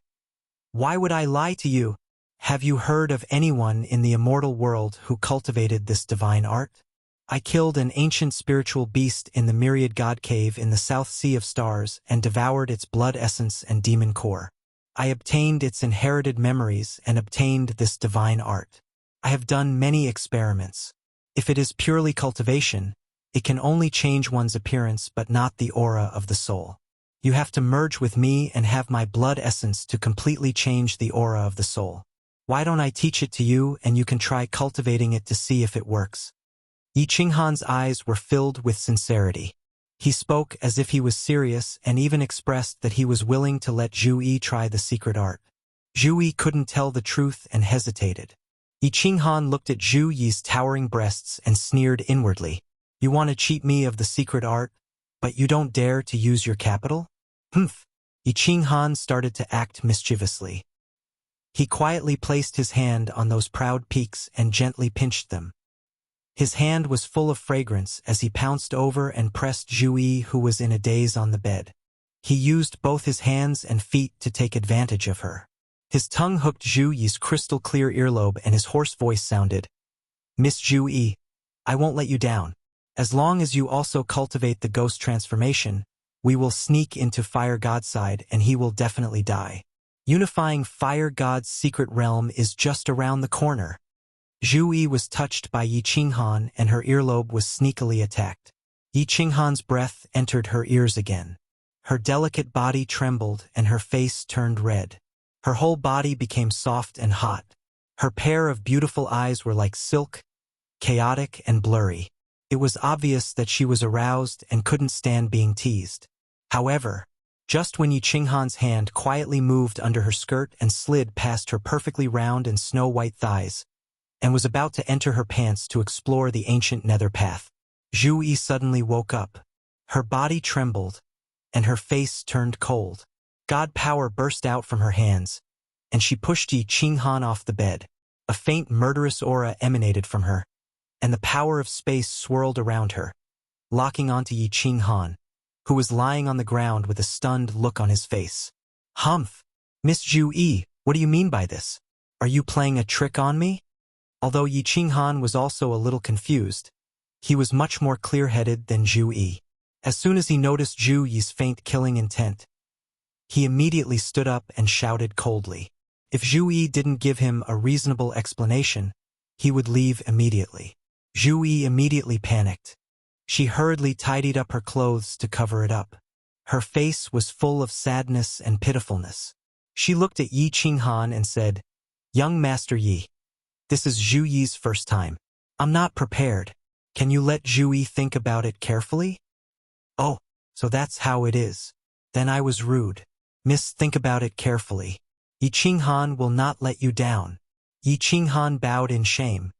"Why would I lie to you? Have you heard of anyone in the immortal world who cultivated this divine art? I killed an ancient spiritual beast in the Myriad God Cave in the South Sea of Stars and devoured its blood essence and demon core. I obtained its inherited memories and obtained this divine art. I have done many experiments. If it is purely cultivation, it can only change one's appearance but not the aura of the soul. You have to merge with me and have my blood essence to completely change the aura of the soul. Why don't I teach it to you and you can try cultivating it to see if it works?" Yi Qinghan's eyes were filled with sincerity. He spoke as if he was serious and even expressed that he was willing to let Zhu Yi try the secret art. Zhu Yi couldn't tell the truth and hesitated. Yi Qinghan looked at Zhu Yi's towering breasts and sneered inwardly. "You want to cheat me of the secret art, but you don't dare to use your capital?" Humph! Yi Qinghan started to act mischievously. He quietly placed his hand on those proud peaks and gently pinched them. His hand was full of fragrance as he pounced over and pressed Zhu Yi, who was in a daze on the bed. He used both his hands and feet to take advantage of her. His tongue hooked Zhu Yi's crystal-clear earlobe and his hoarse voice sounded, "Miss Zhu Yi, I won't let you down. As long as you also cultivate the ghost transformation, we will sneak into Fire God's side and he will definitely die. Unifying Fire God's secret realm is just around the corner." Zhu Yi was touched by Yi Qinghan and her earlobe was sneakily attacked. Yi Qinghan's breath entered her ears again. Her delicate body trembled and her face turned red. Her whole body became soft and hot. Her pair of beautiful eyes were like silk, chaotic and blurry. It was obvious that she was aroused and couldn't stand being teased. However, just when Yi Qinghan's hand quietly moved under her skirt and slid past her perfectly round and snow-white thighs, and was about to enter her pants to explore the ancient nether path, Zhu Yi suddenly woke up. Her body trembled, and her face turned cold. God power burst out from her hands, and she pushed Yi Qinghan off the bed. A faint murderous aura emanated from her, and the power of space swirled around her, locking onto Yi Qinghan, who was lying on the ground with a stunned look on his face. "Humph! Miss Zhu Yi, what do you mean by this? Are you playing a trick on me?" Although Yi Qinghan was also a little confused, he was much more clear-headed than Zhu Yi. As soon as he noticed Zhu Yi's faint killing intent, he immediately stood up and shouted coldly. If Zhu Yi didn't give him a reasonable explanation, he would leave immediately. Zhu Yi immediately panicked. She hurriedly tidied up her clothes to cover it up. Her face was full of sadness and pitifulness. She looked at Yi Qinghan and said, "Young Master Yi, this is Zhu Yi's first time. I'm not prepared. Can you let Zhu Yi think about it carefully?" "Oh, so that's how it is. Then I was rude. Miss, think about it carefully. Yi Qinghan will not let you down." Yi Qinghan bowed in shame.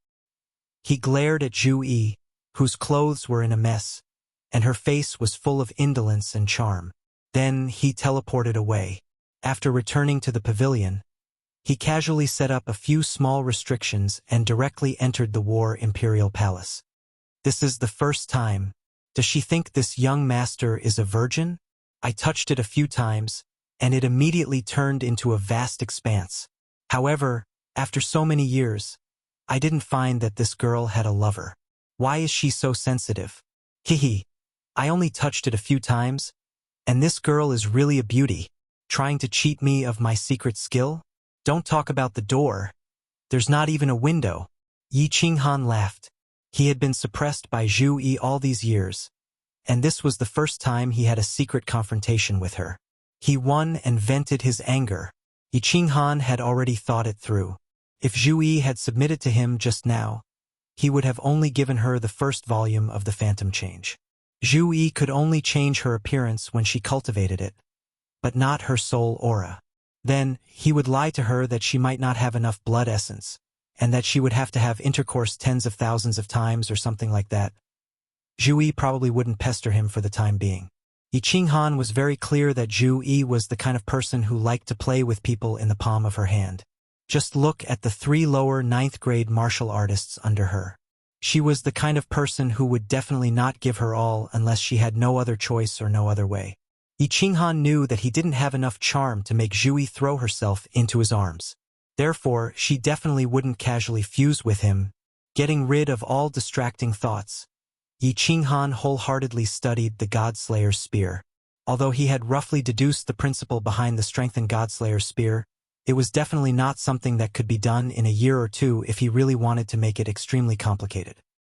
He glared at Zhu Yi, whose clothes were in a mess, and her face was full of indolence and charm. Then he teleported away. After returning to the pavilion, he casually set up a few small restrictions and directly entered the War Imperial Palace. "This is the first time. Does she think this young master is a virgin? I touched it a few times, and it immediately turned into a vast expanse. However, after so many years, I didn't find that this girl had a lover. Why is she so sensitive? Hihi. I only touched it a few times, and this girl is really a beauty, trying to cheat me of my secret skill? Don't talk about the door. There's not even a window." Yi Qinghan laughed. He had been suppressed by Zhu Yi all these years, and this was the first time he had a secret confrontation with her. He won and vented his anger. Yi Qinghan had already thought it through. If Zhu Yi had submitted to him just now, he would have only given her the first volume of the Phantom Change. Zhu Yi could only change her appearance when she cultivated it, but not her soul aura. Then, he would lie to her that she might not have enough blood essence, and that she would have to have intercourse tens of thousands of times or something like that. Zhu Yi probably wouldn't pester him for the time being. Yi Qinghan was very clear that Zhu Yi was the kind of person who liked to play with people in the palm of her hand. Just look at the 3 lower 9th grade martial artists under her. She was the kind of person who would definitely not give her all unless she had no other choice or no other way. Yi Qinghan knew that he didn't have enough charm to make Zhu Yi throw herself into his arms. Therefore, she definitely wouldn't casually fuse with him, getting rid of all distracting thoughts. Yi Qinghan wholeheartedly studied the Godslayer's spear. Although he had roughly deduced the principle behind the strengthened Godslayer's spear, it was definitely not something that could be done in a year or two if he really wanted to make it extremely complicated.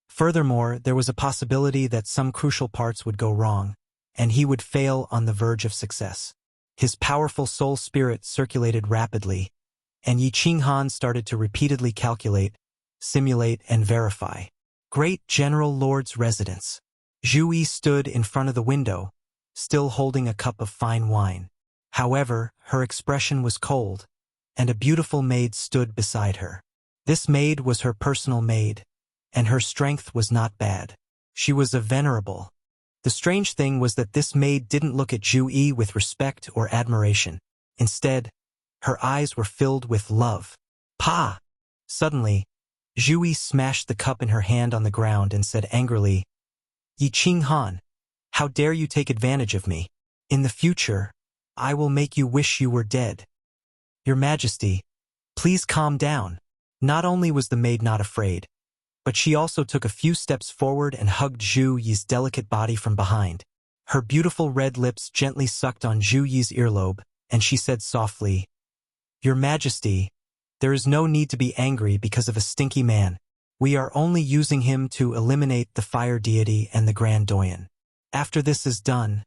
Furthermore, there was a possibility that some crucial parts would go wrong, and he would fail on the verge of success. His powerful soul spirit circulated rapidly, and Yi Qinghan started to repeatedly calculate, simulate, and verify. Great General Lord's residence. Zhu Yi stood in front of the window, still holding a cup of fine wine. However, her expression was cold, and a beautiful maid stood beside her. This maid was her personal maid, and her strength was not bad. She was a venerable. The strange thing was that this maid didn't look at Zhu Yi with respect or admiration. Instead, her eyes were filled with love. Pa! Suddenly, Zhu Yi smashed the cup in her hand on the ground and said angrily, Yi Qinghan, how dare you take advantage of me? In the future, I will make you wish you were dead. Your Majesty, please calm down. Not only was the maid not afraid, but she also took a few steps forward and hugged Zhu Yi's delicate body from behind. Her beautiful red lips gently sucked on Zhu Yi's earlobe, and she said softly, Your Majesty, there is no need to be angry because of a stinky man. We are only using him to eliminate the fire deity and the Grand Doyen. After this is done,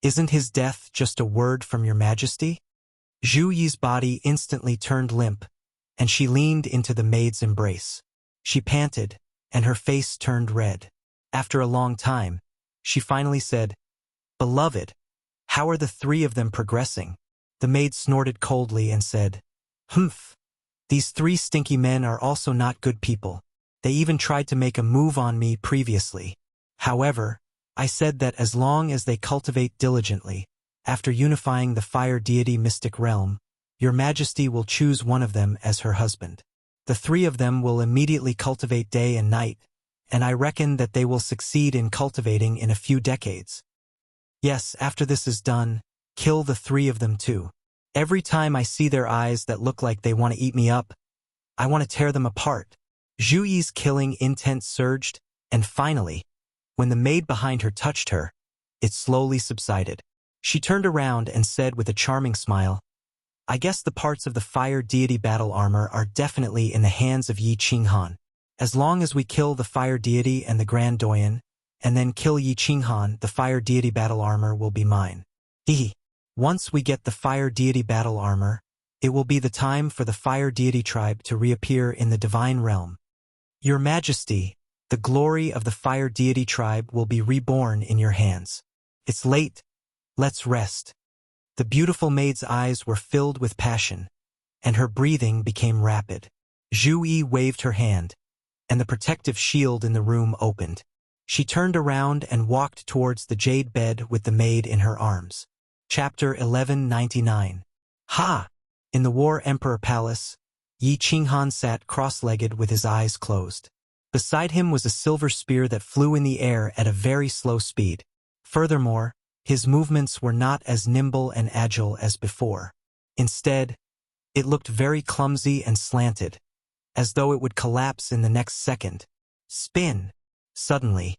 isn't his death just a word from Your Majesty? Zhu Yi's body instantly turned limp, and she leaned into the maid's embrace. She panted, and her face turned red. After a long time, she finally said, Beloved, how are the 3 of them progressing? The maid snorted coldly and said, Humph. These 3 stinky men are also not good people. They even tried to make a move on me previously. However, I said that as long as they cultivate diligently, after unifying the fire deity mystic realm, Your Majesty will choose one of them as her husband. The 3 of them will immediately cultivate day and night, and I reckon that they will succeed in cultivating in a few decades. Yes, after this is done, kill the 3 of them too. Every time I see their eyes that look like they want to eat me up, I want to tear them apart. Zhu Yi's killing intent surged, and finally, when the maid behind her touched her, it slowly subsided. She turned around and said with a charming smile, I guess the parts of the fire deity battle armor are definitely in the hands of Yi Qinghan. As long as we kill the fire deity and the Grand Doyen, and then kill Yi Qinghan, the fire deity battle armor will be mine. Hehe. Once we get the fire deity battle armor, it will be the time for the fire deity tribe to reappear in the divine realm. Your Majesty, the glory of the fire deity tribe will be reborn in your hands. It's late. Let's rest. The beautiful maid's eyes were filled with passion, and her breathing became rapid. Zhu Yi waved her hand, and the protective shield in the room opened. She turned around and walked towards the jade bed with the maid in her arms. Chapter 1199. Ha! In the War Emperor Palace, Yi Qinghan sat cross-legged with his eyes closed. Beside him was a silver spear that flew in the air at a very slow speed. Furthermore, his movements were not as nimble and agile as before. Instead, it looked very clumsy and slanted, as though it would collapse in the next second. Spin! Suddenly,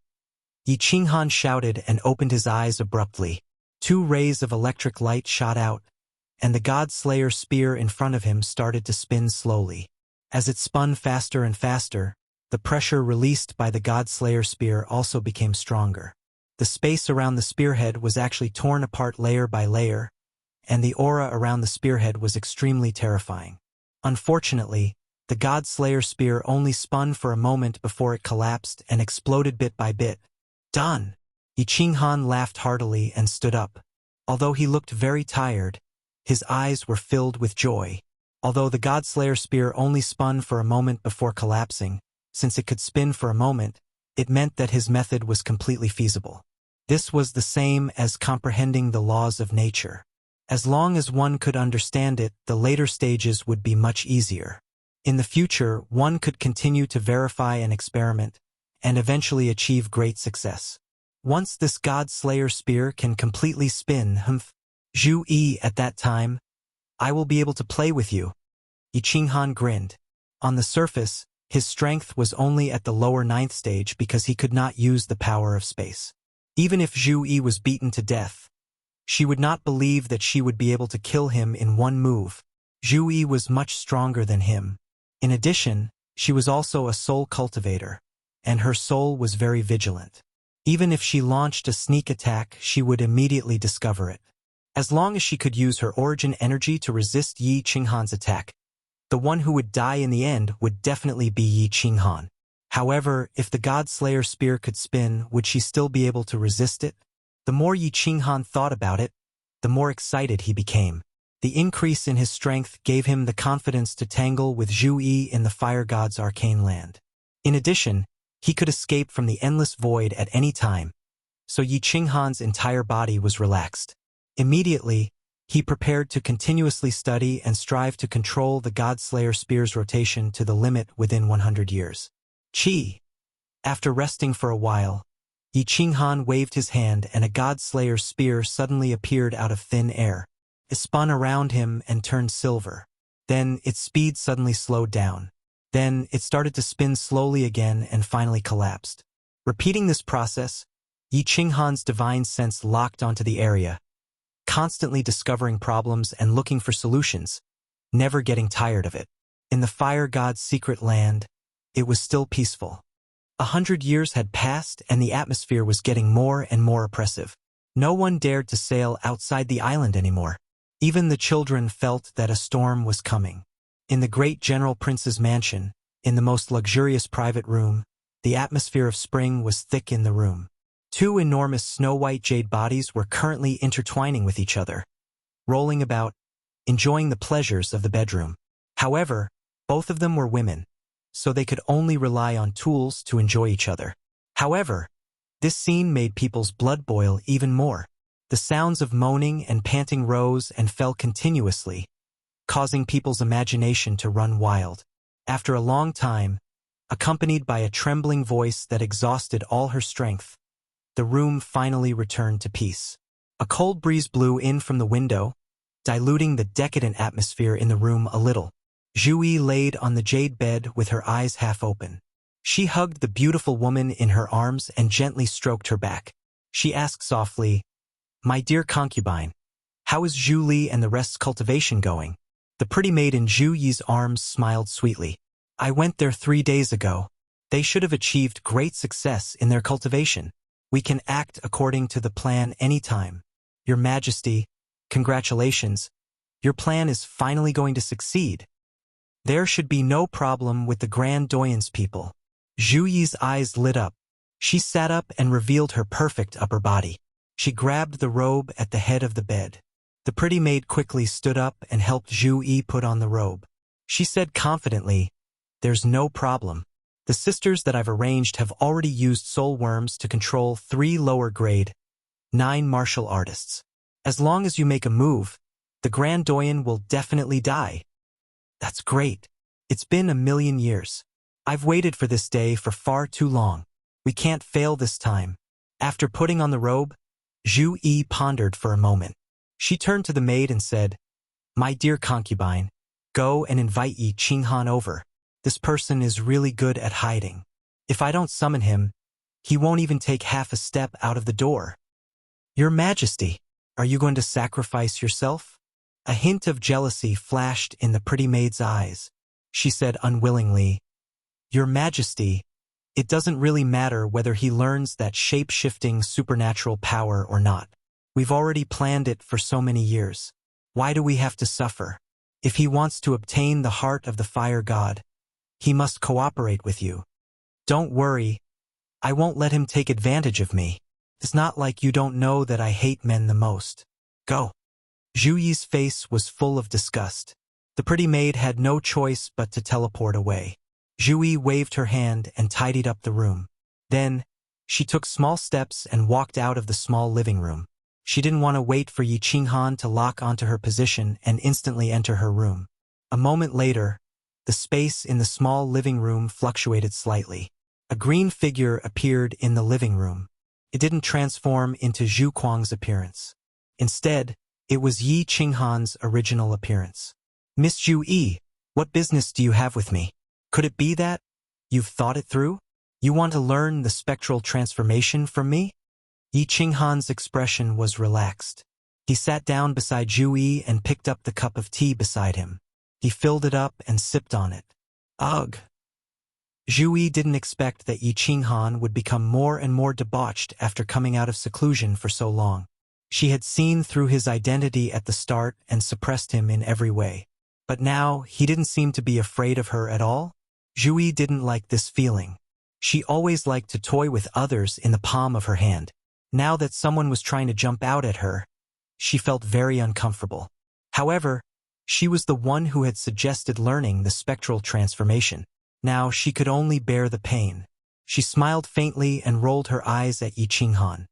Yi Qinghan shouted and opened his eyes abruptly. 2 rays of electric light shot out, and the God-Slayer spear in front of him started to spin slowly. As it spun faster and faster, the pressure released by the God-Slayer spear also became stronger. The space around the spearhead was actually torn apart layer by layer, and the aura around the spearhead was extremely terrifying. Unfortunately, The God Slayer spear only spun for a moment before it collapsed and exploded bit by bit. Done! Yi Qinghan laughed heartily and stood up. Although he looked very tired, his eyes were filled with joy. Although the God Slayer spear only spun for a moment before collapsing, since it could spin for a moment, it meant that his method was completely feasible. This was the same as comprehending the laws of nature. As long as one could understand it, the later stages would be much easier. In the future, one could continue to verify and experiment, and eventually achieve great success. Once this God Slayer spear can completely spin, Zhu Yi at that time, I will be able to play with you. Yi Qinghan grinned. On the surface, his strength was only at the lower 9th stage because he could not use the power of space. Even if Zhu Yi was beaten to death, she would not believe that she would be able to kill him in one move. Zhu Yi was much stronger than him. In addition, she was also a soul cultivator, and her soul was very vigilant. Even if she launched a sneak attack, she would immediately discover it. As long as she could use her origin energy to resist Yi Qinghan's attack, the one who would die in the end would definitely be Yi Qinghan. However, if the God Slayer spear could spin, would she still be able to resist it? The more Yi Qinghan thought about it, the more excited he became. The increase in his strength gave him the confidence to tangle with Zhu Yi in the Fire God's arcane land. In addition, he could escape from the endless void at any time, so Yi Qinghan's entire body was relaxed. Immediately, he prepared to continuously study and strive to control the God Slayer spear's rotation to the limit within 100 years. Qi. After resting for a while, Yi Qinghan waved his hand and a God Slayer spear suddenly appeared out of thin air. It spun around him and turned silver. Then its speed suddenly slowed down. Then it started to spin slowly again and finally collapsed. Repeating this process, Yi Qinghan's divine sense locked onto the area, constantly discovering problems and looking for solutions, never getting tired of it. In the Fire God's secret land, it was still peaceful. 100 years had passed and the atmosphere was getting more and more oppressive. No one dared to sail outside the island anymore. Even the children felt that a storm was coming. In the great General Prince's mansion, in the most luxurious private room, the atmosphere of spring was thick in the room. 2 enormous snow-white jade bodies were currently intertwining with each other, rolling about, enjoying the pleasures of the bedroom. However, both of them were women, so they could only rely on tools to enjoy each other. However, this scene made people's blood boil even more. The sounds of moaning and panting rose and fell continuously, causing people's imagination to run wild. After a long time, accompanied by a trembling voice that exhausted all her strength, the room finally returned to peace. A cold breeze blew in from the window, diluting the decadent atmosphere in the room a little. Zhu Yi laid on the jade bed with her eyes half open. She hugged the beautiful woman in her arms and gently stroked her back. She asked softly, "My dear concubine, how is Zhu Li and the rest's cultivation going?" The pretty maid in Zhu Yi's arms smiled sweetly. "I went there 3 days ago. They should have achieved great success in their cultivation. We can act according to the plan anytime. Your Majesty, congratulations. Your plan is finally going to succeed. There should be no problem with the Grand Doyen's people." Zhu Yi's eyes lit up. She sat up and revealed her perfect upper body. She grabbed the robe at the head of the bed. The pretty maid quickly stood up and helped Zhu Yi put on the robe. She said confidently, "There's no problem. The sisters that I've arranged have already used soul worms to control 3 lower grade, 9 martial artists. As long as you make a move, the Grand Doyen will definitely die." "That's great. It's been 1,000,000 years. I've waited for this day for far too long. We can't fail this time." After putting on the robe, Zhu Yi pondered for a moment. She turned to the maid and said, "My dear concubine, go and invite Yi Qinghan over. This person is really good at hiding. If I don't summon him, he won't even take half a step out of the door." "Your Majesty, are you going to sacrifice yourself?" A hint of jealousy flashed in the pretty maid's eyes. She said unwillingly, "Your Majesty, it doesn't really matter whether he learns that shape-shifting supernatural power or not. We've already planned it for so many years. Why do we have to suffer? If he wants to obtain the heart of the Fire God, He must cooperate with you. Don't worry, I won't let him take advantage of me. It's not like you don't know that I hate men the most. Go. Zhu Yi's face was full of disgust. The pretty maid had no choice but to teleport away. Zhu Yi waved her hand and tidied up the room. Then, she took small steps and walked out of the small living room. She didn't want to wait for Yi Qinghan to lock onto her position and instantly enter her room. A moment later, the space in the small living room fluctuated slightly. A green figure appeared in the living room. It didn't transform into Zhu Kuang's appearance. Instead, it was Yi Qinghan's original appearance. Miss Zhu Yi, what business do you have with me? Could it be that you've thought it through? You want to learn the spectral transformation from me? Yi Qinghan's expression was relaxed. He sat down beside Zhu Yi and picked up the cup of tea beside him. He filled it up and sipped on it. Ugh! Zhu Yi didn't expect that Yi Qinghan would become more and more debauched after coming out of seclusion for so long. She had seen through his identity at the start and suppressed him in every way. But now, he didn't seem to be afraid of her at all. Zhu Yi didn't like this feeling. She always liked to toy with others in the palm of her hand. Now that someone was trying to jump out at her, she felt very uncomfortable. However, she was the one who had suggested learning the spectral transformation. Now she could only bear the pain. She smiled faintly and rolled her eyes at Yi Qinghan.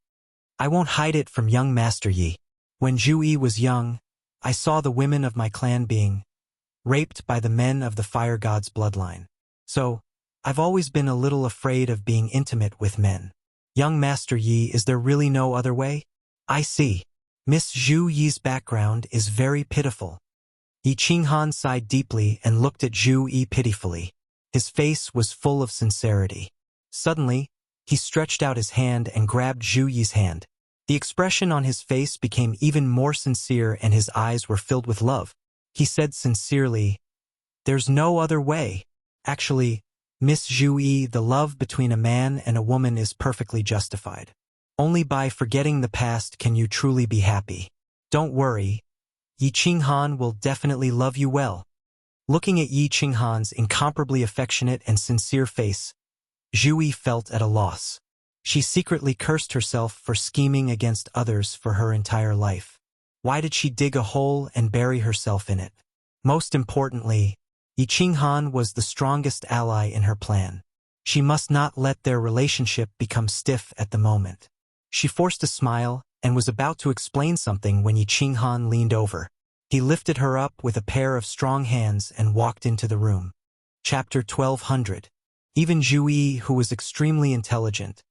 I won't hide it from young Master Yi. When Zhu Yi was young, I saw the women of my clan being raped by the men of the fire god's bloodline. So, I've always been a little afraid of being intimate with men. Young Master Yi, is there really no other way? I see. Miss Zhu Yi's background is very pitiful. Yi Qinghan sighed deeply and looked at Zhu Yi pitifully. His face was full of sincerity. Suddenly, he stretched out his hand and grabbed Zhu Yi's hand. The expression on his face became even more sincere and his eyes were filled with love. He said sincerely, "There's no other way. Actually, Miss Zhu Yi, the love between a man and a woman is perfectly justified. Only by forgetting the past can you truly be happy. Don't worry, Yi Qinghan will definitely love you well." Looking at Yi Qinghan's incomparably affectionate and sincere face, Zhu Yi felt at a loss. She secretly cursed herself for scheming against others for her entire life. Why did she dig a hole and bury herself in it? Most importantly, Yi Qinghan was the strongest ally in her plan. She must not let their relationship become stiff at the moment. She forced a smile and was about to explain something when Yi Qinghan leaned over. He lifted her up with a pair of strong hands and walked into the room. Chapter 1200. Even Zhu Yi, who was extremely intelligent,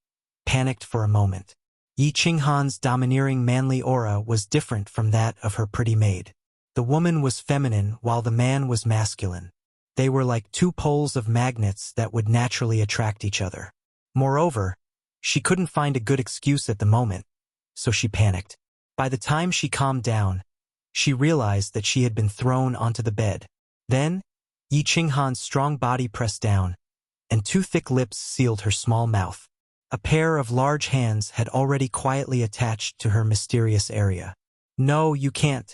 panicked for a moment. Yi Qinghan's domineering manly aura was different from that of her pretty maid. The woman was feminine while the man was masculine. They were like two poles of magnets that would naturally attract each other. Moreover, she couldn't find a good excuse at the moment, so she panicked. By the time she calmed down, she realized that she had been thrown onto the bed. Then, Yi Qinghan's strong body pressed down, and two thick lips sealed her small mouth. A pair of large hands had already quietly attached to her mysterious area. No, you can't.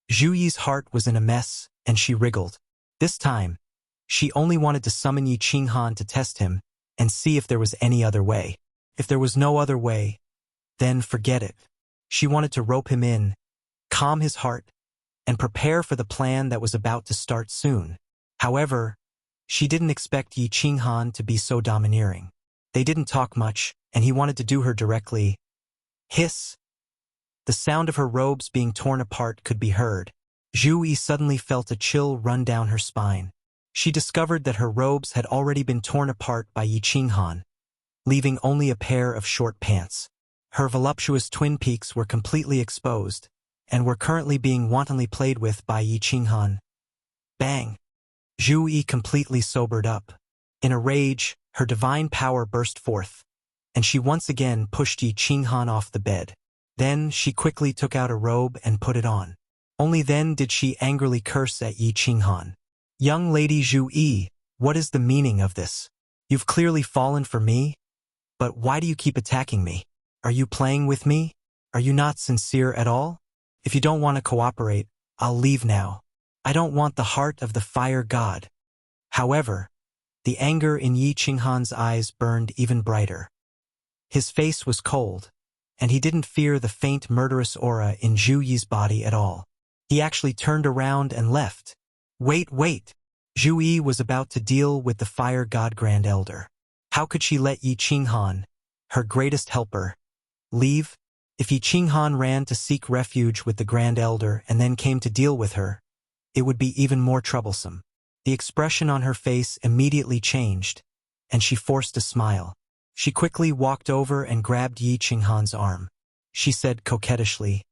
Zhu Yi's heart was in a mess, and she wriggled. This time, she only wanted to summon Yi Qinghan to test him and see if there was any other way. If there was no other way, then forget it. She wanted to rope him in, calm his heart, and prepare for the plan that was about to start soon. However, she didn't expect Yi Qinghan to be so domineering. They didn't talk much, and he wanted to do her directly. Hiss! The sound of her robes being torn apart could be heard. Zhu Yi suddenly felt a chill run down her spine. She discovered that her robes had already been torn apart by Yi Qinghan, leaving only a pair of short pants. Her voluptuous twin peaks were completely exposed, and were currently being wantonly played with by Yi Qinghan. Bang! Zhu Yi completely sobered up. In a rage, her divine power burst forth, and she once again pushed Yi Qinghan off the bed. Then she quickly took out a robe and put it on. Only then did she angrily curse at Yi Qinghan. Young lady Zhu Yi, what is the meaning of this? You've clearly fallen for me, but why do you keep attacking me? Are you playing with me? Are you not sincere at all? If you don't want to cooperate, I'll leave now. I don't want the heart of the fire god. However, The anger in Yi Qinghan's eyes burned even brighter. His face was cold, and he didn't fear the faint murderous aura in Zhu Yi's body at all. He actually turned around and left. Wait! Zhu Yi was about to deal with the fire god Grand Elder. How could she let Yi Qinghan, her greatest helper, leave? If Yi Qinghan ran to seek refuge with the Grand Elder and then came to deal with her, it would be even more troublesome. The expression on her face immediately changed, and she forced a smile. She quickly walked over and grabbed Yi Qinghan's arm. She said coquettishly,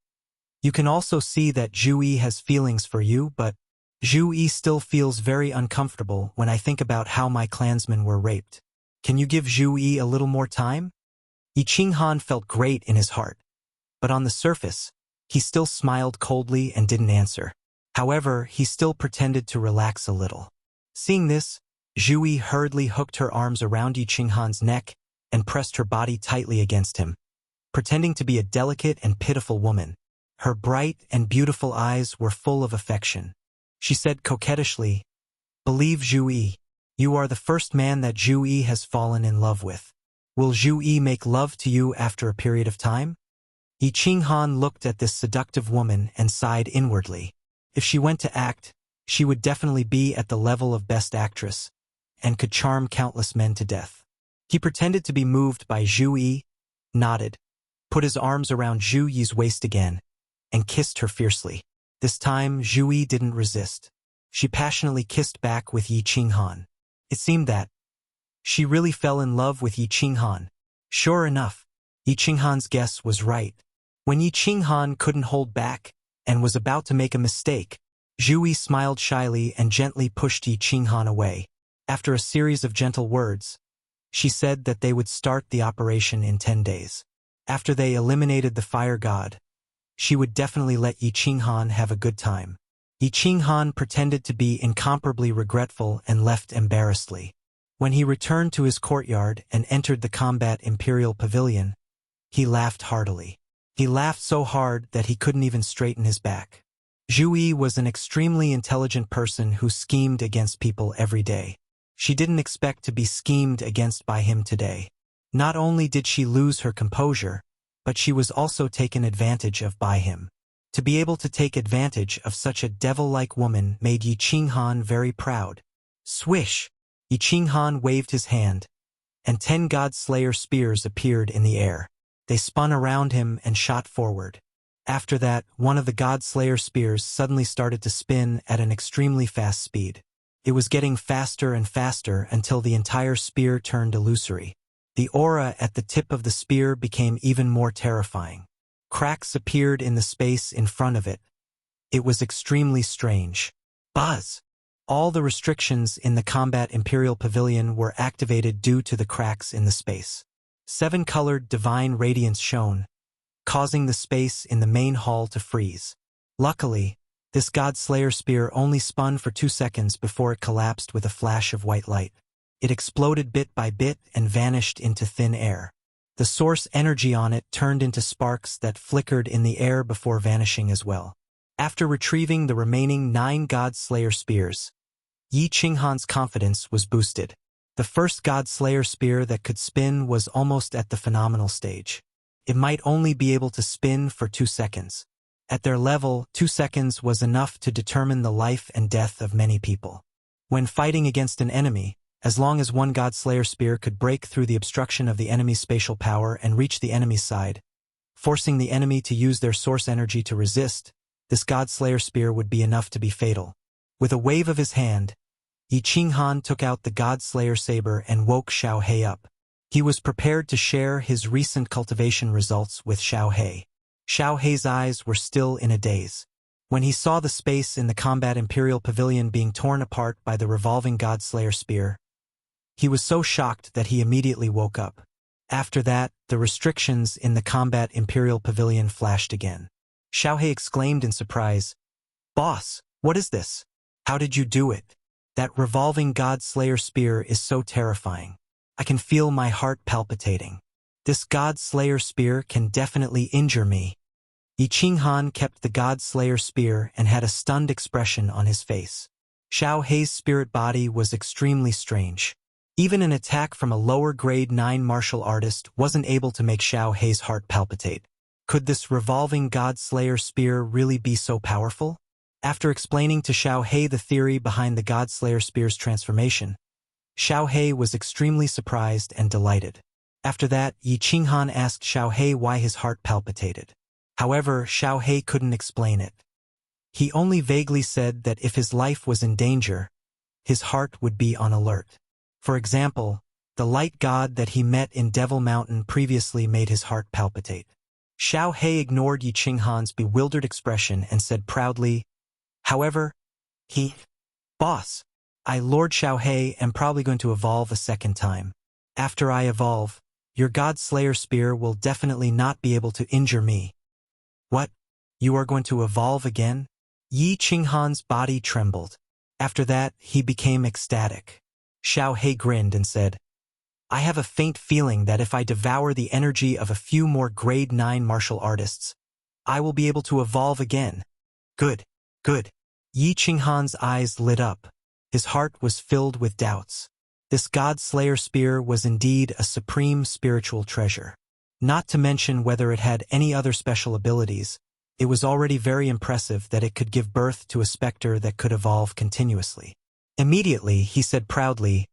"You can also see that Zhu Yi has feelings for you, but Zhu Yi still feels very uncomfortable when I think about how my clansmen were raped. Can you give Zhu Yi a little more time?" Yi Qinghan felt great in his heart, but on the surface, he still smiled coldly and didn't answer. However, he still pretended to relax a little. Seeing this, Zhu Yi hurriedly hooked her arms around Yi Qinghan's neck and pressed her body tightly against him, pretending to be a delicate and pitiful woman. Her bright and beautiful eyes were full of affection. She said coquettishly, "Believe Zhu Yi, you are the first man that Zhu Yi has fallen in love with. Will Zhu Yi make love to you after a period of time?" Yi Qinghan looked at this seductive woman and sighed inwardly. If she went to act, she would definitely be at the level of best actress, and could charm countless men to death. He pretended to be moved by Zhu Yi, nodded, put his arms around Zhu Yi's waist again, and kissed her fiercely. This time, Zhu Yi didn't resist. She passionately kissed back with Yi Qinghan. It seemed that she really fell in love with Yi Qinghan. Sure enough, Yi Qinghan's guess was right. When Yi Qinghan couldn't hold back and was about to make a mistake, Zhu Yi smiled shyly and gently pushed Yi Qinghan away. After a series of gentle words, she said that they would start the operation in 10 days. After they eliminated the fire god, she would definitely let Yi Qinghan have a good time. Yi Qinghan pretended to be incomparably regretful and left embarrassedly. When he returned to his courtyard and entered the combat Imperial Pavilion, he laughed heartily. He laughed so hard that he couldn't even straighten his back. Zhu Yi was an extremely intelligent person who schemed against people every day. She didn't expect to be schemed against by him today. Not only did she lose her composure, but she was also taken advantage of by him. To be able to take advantage of such a devil-like woman made Yi Qinghan very proud. Swish! Yi Qinghan waved his hand, and 10 God Slayer spears appeared in the air. They spun around him and shot forward. After that, one of the God Slayer spears suddenly started to spin at an extremely fast speed. It was getting faster and faster until the entire spear turned illusory. The aura at the tip of the spear became even more terrifying. Cracks appeared in the space in front of it. It was extremely strange. Buzz! All the restrictions in the combat Imperial Pavilion were activated due to the cracks in the space. 7-colored divine radiance shone, causing the space in the main hall to freeze. Luckily, this God Slayer spear only spun for 2 seconds before it collapsed with a flash of white light. It exploded bit by bit and vanished into thin air. The source energy on it turned into sparks that flickered in the air before vanishing as well. After retrieving the remaining 9 God Slayer spears, Yi Qinghan's confidence was boosted. The first God Slayer spear that could spin was almost at the phenomenal stage. It might only be able to spin for 2 seconds. At their level, 2 seconds was enough to determine the life and death of many people. When fighting against an enemy, as long as one God Slayer spear could break through the obstruction of the enemy's spatial power and reach the enemy's side, forcing the enemy to use their source energy to resist, this God Slayer spear would be enough to be fatal. With a wave of his hand, Yi Qinghan took out the God Slayer saber and woke Xiao He up. He was prepared to share his recent cultivation results with Xiao He. Xiao He's eyes were still in a daze. When he saw the space in the combat Imperial Pavilion being torn apart by the revolving God Slayer spear, he was so shocked that he immediately woke up. After that, the restrictions in the combat Imperial Pavilion flashed again. Xiao He exclaimed in surprise, "Boss, what is this? How did you do it? That revolving God Slayer spear is so terrifying. I can feel my heart palpitating. This God Slayer spear can definitely injure me." Yi Qinghan kept the God Slayer spear and had a stunned expression on his face. Xiao He's spirit body was extremely strange. Even an attack from a lower grade 9 martial artist wasn't able to make Xiao Hei's heart palpitate. Could this revolving God Slayer spear really be so powerful? After explaining to Xiao Hei the theory behind the God Slayer spear's transformation, Xiao Hei was extremely surprised and delighted. After that, Yi Qinghan asked Xiao Hei why his heart palpitated. However, Xiao Hei couldn't explain it. He only vaguely said that if his life was in danger, his heart would be on alert. For example, the light god that he met in Devil Mountain previously made his heart palpitate. Xiao Hei ignored Yi Qinghan's bewildered expression and said proudly, "However, Boss, Lord Xiao Hei, am probably going to evolve a second time. After I evolve, your God Slayer spear will definitely not be able to injure me." "What? You are going to evolve again?" Yi Qinghan's body trembled. After that, he became ecstatic. Xiao Hei grinned and said, "I have a faint feeling that if I devour the energy of a few more grade 9 martial artists, I will be able to evolve again." Good, good. Yi Qinghan's eyes lit up. His heart was filled with doubts. This God Slayer spear was indeed a supreme spiritual treasure. Not to mention whether it had any other special abilities, it was already very impressive that it could give birth to a specter that could evolve continuously. Immediately, he said proudly,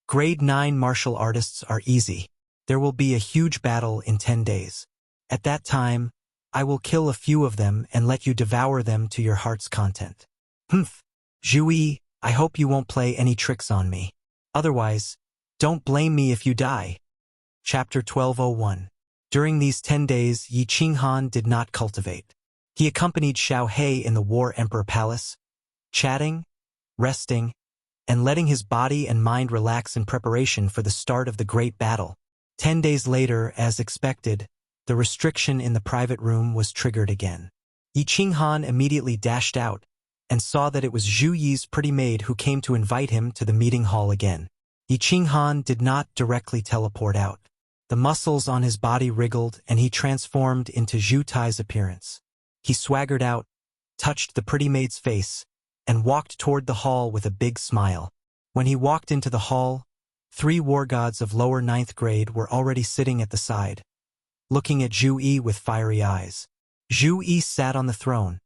"Grade 9 martial artists are easy. There will be a huge battle in 10 days. At that time, I will kill a few of them and let you devour them to your heart's content." "Humph. Zhu, I hope you won't play any tricks on me. Otherwise, don't blame me if you die." Chapter 1201. During these 10 days, Yi Qinghan did not cultivate. He accompanied Xiao Hei in the War Emperor Palace, chatting, resting, and letting his body and mind relax in preparation for the start of the great battle. 10 days later, as expected, the restriction in the private room was triggered again. Yi Qinghan immediately dashed out and saw that it was Zhu Yi's pretty maid who came to invite him to the meeting hall again. Yi Qinghan did not directly teleport out. The muscles on his body wriggled and he transformed into Zhu Tai's appearance. He swaggered out, touched the pretty maid's face, and walked toward the hall with a big smile. When he walked into the hall, 3 war gods of lower 9th grade were already sitting at the side, looking at Zhu Yi with fiery eyes. Zhu Yi sat on the throne,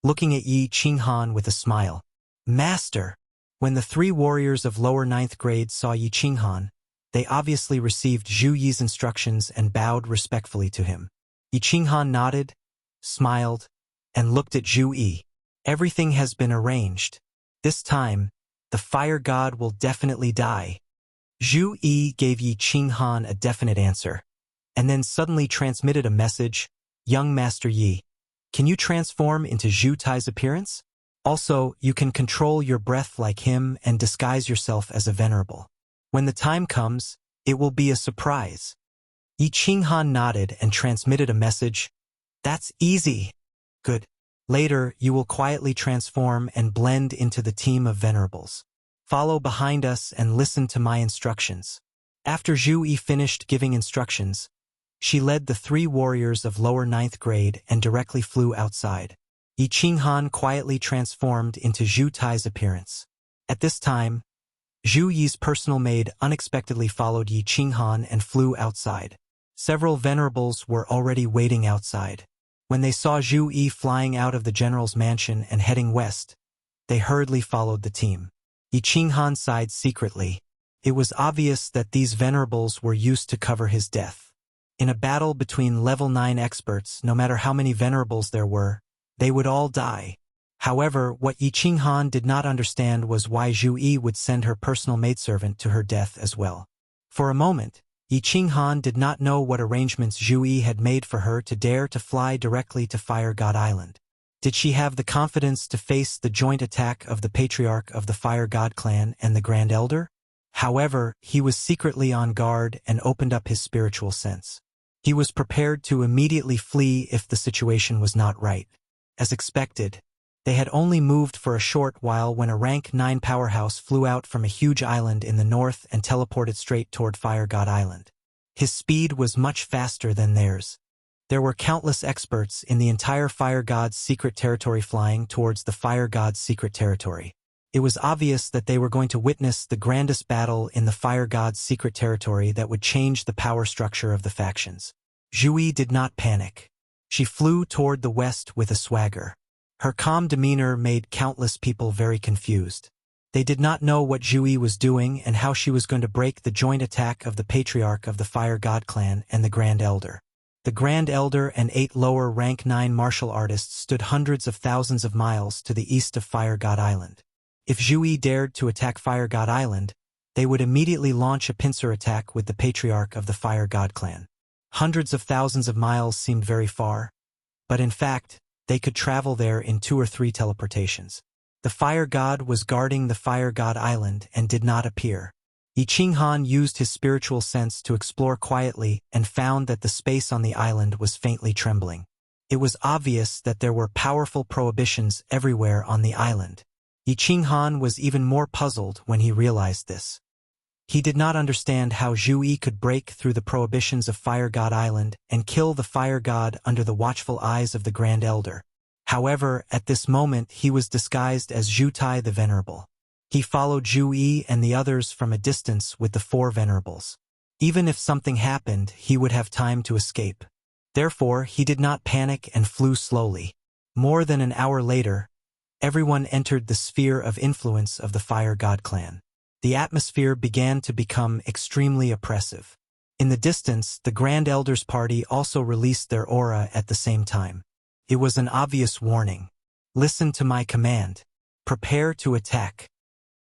looking at Yi Qinghan with a smile. "Master!" When the 3 warriors of lower 9th grade saw Yi Qinghan, they obviously received Zhu Yi's instructions and bowed respectfully to him. Yi Qinghan nodded, smiled, and looked at Zhu Yi. "Everything has been arranged. This time, the fire god will definitely die." Zhu Yi gave Yi Qinghan a definite answer, and then suddenly transmitted a message, "Young Master Yi, can you transform into Zhu Tai's appearance? Also, you can control your breath like him and disguise yourself as a venerable. When the time comes, it will be a surprise." Yi Qinghan nodded and transmitted a message, "That's easy." "Good. Later, you will quietly transform and blend into the team of venerables. Follow behind us and listen to my instructions." After Zhu Yi finished giving instructions, she led the 3 warriors of lower 9th grade and directly flew outside. Yi Qinghan quietly transformed into Zhu Tai's appearance. At this time, Zhu Yi's personal maid unexpectedly followed Yi Qinghan and flew outside. Several venerables were already waiting outside. When they saw Zhu Yi flying out of the general's mansion and heading west, they hurriedly followed the team. Yi Qinghan sighed secretly. It was obvious that these venerables were used to cover his death. In a battle between level 9 experts, no matter how many venerables there were, they would all die. However, what Yi Qinghan did not understand was why Zhu Yi would send her personal maidservant to her death as well. For a moment, Yi Qinghan did not know what arrangements Zhu Yi had made for her to dare to fly directly to Fire God Island. Did she have the confidence to face the joint attack of the Patriarch of the Fire God clan and the Grand Elder? However, he was secretly on guard and opened up his spiritual sense. He was prepared to immediately flee if the situation was not right. As expected, they had only moved for a short while when a rank 9 powerhouse flew out from a huge island in the north and teleported straight toward Fire God Island. His speed was much faster than theirs. There were countless experts in the entire Fire God's secret territory flying towards the Fire God's secret territory. It was obvious that they were going to witness the grandest battle in the fire god's secret territory that would change the power structure of the factions. Zhu did not panic. She flew toward the west with a swagger. Her calm demeanor made countless people very confused. They did not know what Zhu was doing and how she was going to break the joint attack of the patriarch of the Fire God clan and the Grand Elder. The Grand Elder and 8 lower rank 9 martial artists stood hundreds of thousands of miles to the east of Fire God Island. If Zhu dared to attack Fire God Island, they would immediately launch a pincer attack with the patriarch of the Fire God clan. Hundreds of thousands of miles seemed very far, but in fact, they could travel there in 2 or 3 teleportations. The Fire God was guarding the Fire God Island and did not appear. Yi Qinghan used his spiritual sense to explore quietly and found that the space on the island was faintly trembling. It was obvious that there were powerful prohibitions everywhere on the island. Yi Qinghan was even more puzzled when he realized this. He did not understand how Zhu could break through the prohibitions of Fire God Island and kill the Fire God under the watchful eyes of the Grand Elder. However, at this moment he was disguised as Zhu Tai the Venerable. He followed Zhu and the others from a distance with the 4 venerables. Even if something happened, he would have time to escape. Therefore, he did not panic and flew slowly. More than an hour later, everyone entered the sphere of influence of the Fire God clan. The atmosphere began to become extremely oppressive. In the distance, the Grand Elder's party also released their aura at the same time. It was an obvious warning. Listen to my command. Prepare to attack.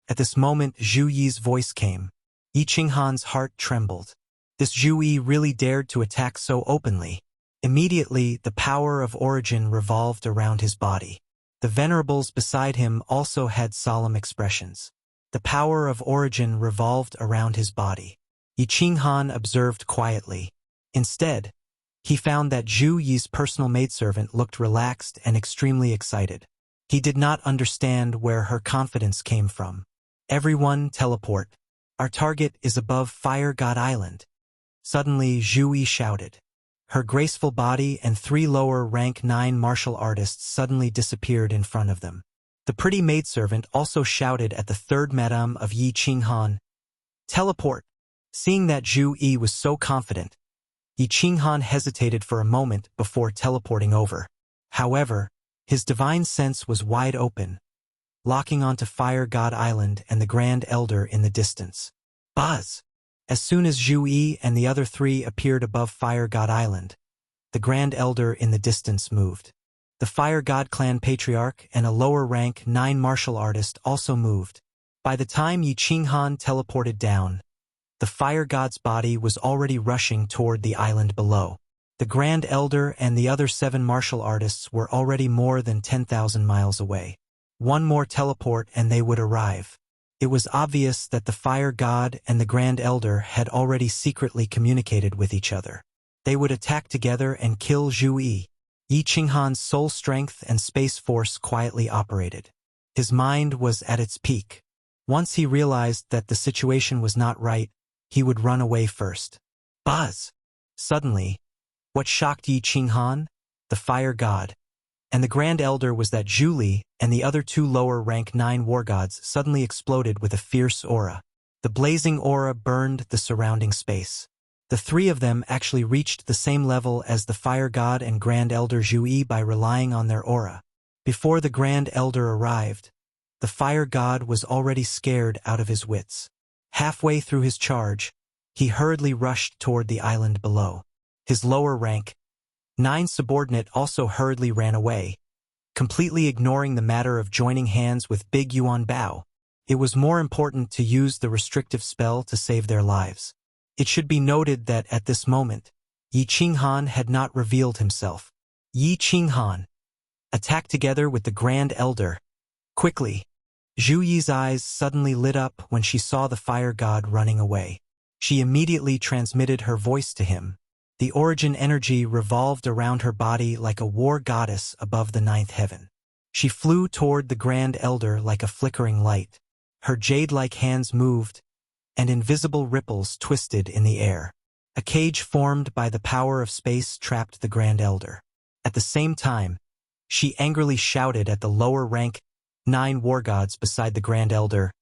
At this moment, Zhu Yi's voice came. Yi Qinghan's heart trembled. This Zhu Yi really dared to attack so openly. Immediately, the power of origin revolved around his body. The venerables beside him also had solemn expressions. The power of origin revolved around his body. Yi Qinghan observed quietly. Instead, he found that Zhu Yi's personal maidservant looked relaxed and extremely excited. He did not understand where her confidence came from. Everyone teleport. Our target is above Fire God Island. Suddenly, Zhu Yi shouted. Her graceful body and 3 lower rank 9 martial artists suddenly disappeared in front of them. The pretty maidservant also shouted at the 3rd Madame of Yi Qinghan. Teleport. Seeing that Zhu Yi was so confident, Yi Qinghan hesitated for a moment before teleporting over. However, his divine sense was wide open, locking onto Fire God Island and the Grand Elder in the distance. Buzz! As soon as Zhu Yi and the other 3 appeared above Fire God Island, the Grand Elder in the distance moved. The Fire God clan patriarch and a lower rank 9 martial artist also moved. By the time Yi Qinghan teleported down, the Fire God's body was already rushing toward the island below. The Grand Elder and the other 7 martial artists were already more than 10,000 miles away. One more teleport and they would arrive. It was obvious that the Fire God and the Grand Elder had already secretly communicated with each other. They would attack together and kill Zhu Yi. Yi Qinghan's soul strength and space force quietly operated. His mind was at its peak. Once he realized that the situation was not right, he would run away first. Buzz! Suddenly, what shocked Yi Qinghan, the Fire God, and the Grand Elder was that Zhu Li and the other 2 lower rank 9 war gods suddenly exploded with a fierce aura. The blazing aura burned the surrounding space. The 3 of them actually reached the same level as the Fire God and Grand Elder Zhu Yi by relying on their aura. Before the Grand Elder arrived, the Fire God was already scared out of his wits. Halfway through his charge, he hurriedly rushed toward the island below. His lower rank 9 subordinate also hurriedly ran away, completely ignoring the matter of joining hands with Big Yuan Bao. It was more important to use the restrictive spell to save their lives. It should be noted that at this moment, Yi Qinghan had not revealed himself. Yi Qinghan attacked together with the Grand Elder. Quickly, Zhu Yi's eyes suddenly lit up when she saw the Fire God running away. She immediately transmitted her voice to him. The origin energy revolved around her body like a war goddess above the 9th heaven. She flew toward the Grand Elder like a flickering light. Her jade-like hands moved, and invisible ripples twisted in the air. A cage formed by the power of space trapped the Grand Elder. At the same time, she angrily shouted at the lower rank 9 war gods beside the Grand Elder.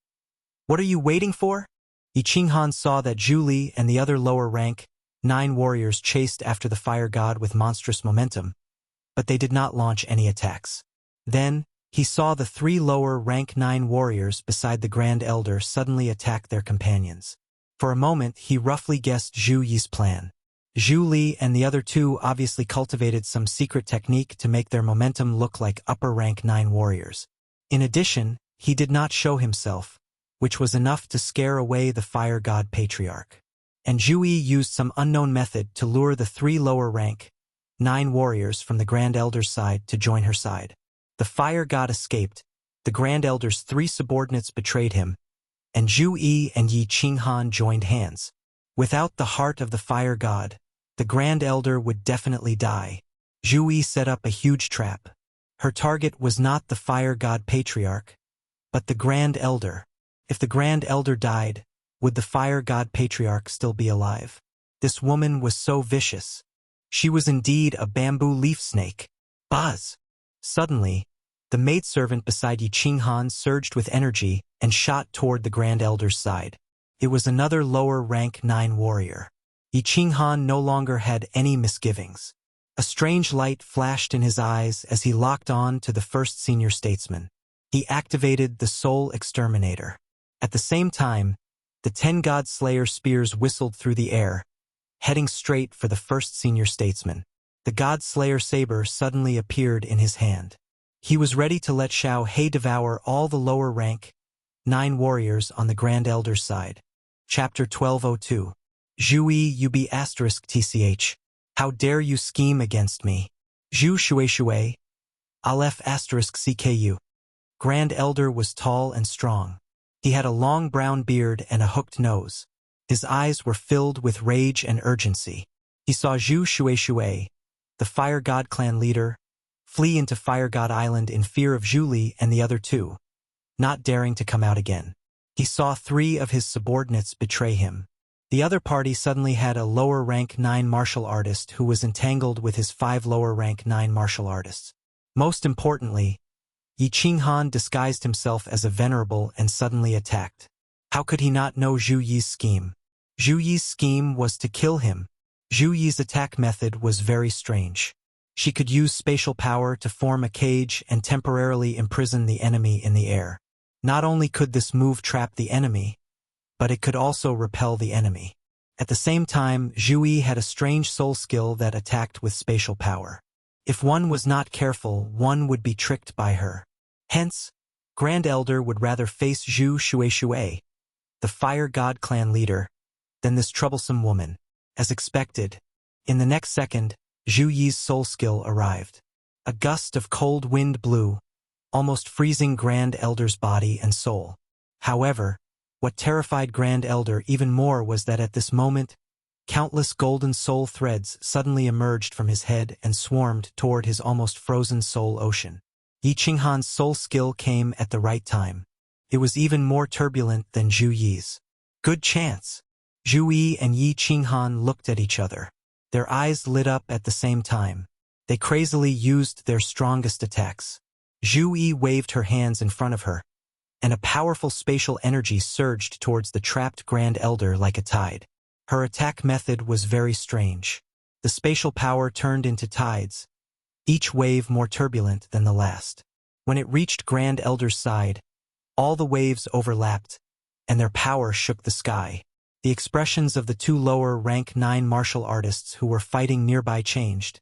"What are you waiting for?" Yi Qinghan saw that Zhu Li and the other lower rank 9 warriors chased after the fire god with monstrous momentum, but they did not launch any attacks. Then, he saw the 3 lower rank 9 warriors beside the Grand Elder suddenly attack their companions. For a moment, he roughly guessed Zhu Yi's plan. Zhu Li and the other 2 obviously cultivated some secret technique to make their momentum look like upper rank 9 warriors. In addition, he did not show himself, which was enough to scare away the fire god patriarch. And Zhu Yi used some unknown method to lure the 3 lower rank 9 warriors from the Grand Elder's side to join her side. The fire god escaped, the Grand Elder's 3 subordinates betrayed him, and Zhu Yi and Yi Qinghan joined hands. Without the heart of the fire god, the Grand Elder would definitely die. Zhu Yi set up a huge trap. Her target was not the fire god patriarch, but the Grand Elder. If the Grand Elder died, would the fire god patriarch still be alive? This woman was so vicious. She was indeed a bamboo leaf snake. Buzz! Suddenly, the maidservant beside Yi Qinghan surged with energy and shot toward the Grand Elder's side. It was another lower rank 9 warrior. Yi Qinghan no longer had any misgivings. A strange light flashed in his eyes as he locked on to the first senior statesman. He activated the Soul Exterminator. At the same time, the 10 God Slayer spears whistled through the air, heading straight for the first senior statesman. The God Slayer saber suddenly appeared in his hand. He was ready to let Xiao He devour all the lower rank 9 warriors on the Grand Elder's side. Chapter 1202. Zhu Yi Ub *tch. How dare you scheme against me? Zhu Shui Aleph *cku. Grand Elder was tall and strong. He had a long brown beard and a hooked nose. His eyes were filled with rage and urgency. He saw Zhu Shui, the Fire God clan leader, flee into Fire God Island in fear of Zhu Li and the other 2, not daring to come out again. He saw 3 of his subordinates betray him. The other party suddenly had a lower rank 9 martial artist who was entangled with his 5 lower rank 9 martial artists. Most importantly, Yi Qinghan disguised himself as a venerable and suddenly attacked. How could he not know Zhu Yi's scheme? Zhu Yi's scheme was to kill him. Zhu Yi's attack method was very strange. She could use spatial power to form a cage and temporarily imprison the enemy in the air. Not only could this move trap the enemy, but it could also repel the enemy. At the same time, Zhu Yi had a strange soul skill that attacked with spatial power. If one was not careful, one would be tricked by her. Hence, Grand Elder would rather face Zhu Shui, the Fire God clan leader, than this troublesome woman. As expected, in the next second, Zhu Yi's soul skill arrived. A gust of cold wind blew, almost freezing Grand Elder's body and soul. However, what terrified Grand Elder even more was that at this moment, countless golden soul threads suddenly emerged from his head and swarmed toward his almost frozen soul ocean. Yi Qinghan's soul skill came at the right time. It was even more turbulent than Zhu Yi's. Good chance. Zhu Yi and Yi Qinghan looked at each other. Their eyes lit up at the same time. They crazily used their strongest attacks. Zhu Yi waved her hands in front of her, and a powerful spatial energy surged towards the trapped Grand Elder like a tide. Her attack method was very strange. The spatial power turned into tides, each wave more turbulent than the last. When it reached Grand Elder's side, all the waves overlapped, and their power shook the sky. The expressions of the 2 lower rank 9 martial artists who were fighting nearby changed,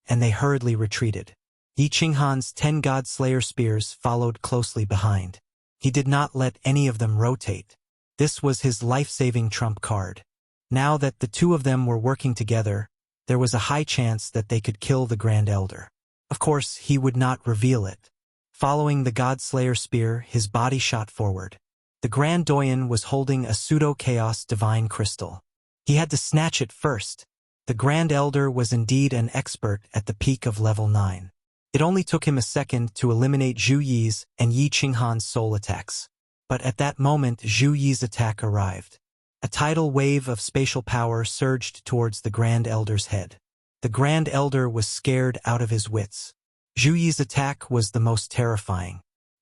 and they hurriedly retreated. Yi Qinghan's 10 God Slayer spears followed closely behind. He did not let any of them rotate. This was his life-saving trump card. Now that the 2 of them were working together, there was a high chance that they could kill the Grand Elder. Of course, he would not reveal it. Following the God Slayer spear, his body shot forward. The Grand Doyen was holding a pseudo-chaos divine crystal. He had to snatch it first. The Grand Elder was indeed an expert at the peak of level 9. It only took him a second to eliminate Zhu Yi's and Yi Qinghan's soul attacks. But at that moment, Zhu Yi's attack arrived. A tidal wave of spatial power surged towards the Grand Elder's head. The Grand Elder was scared out of his wits. Zhu Yi's attack was the most terrifying.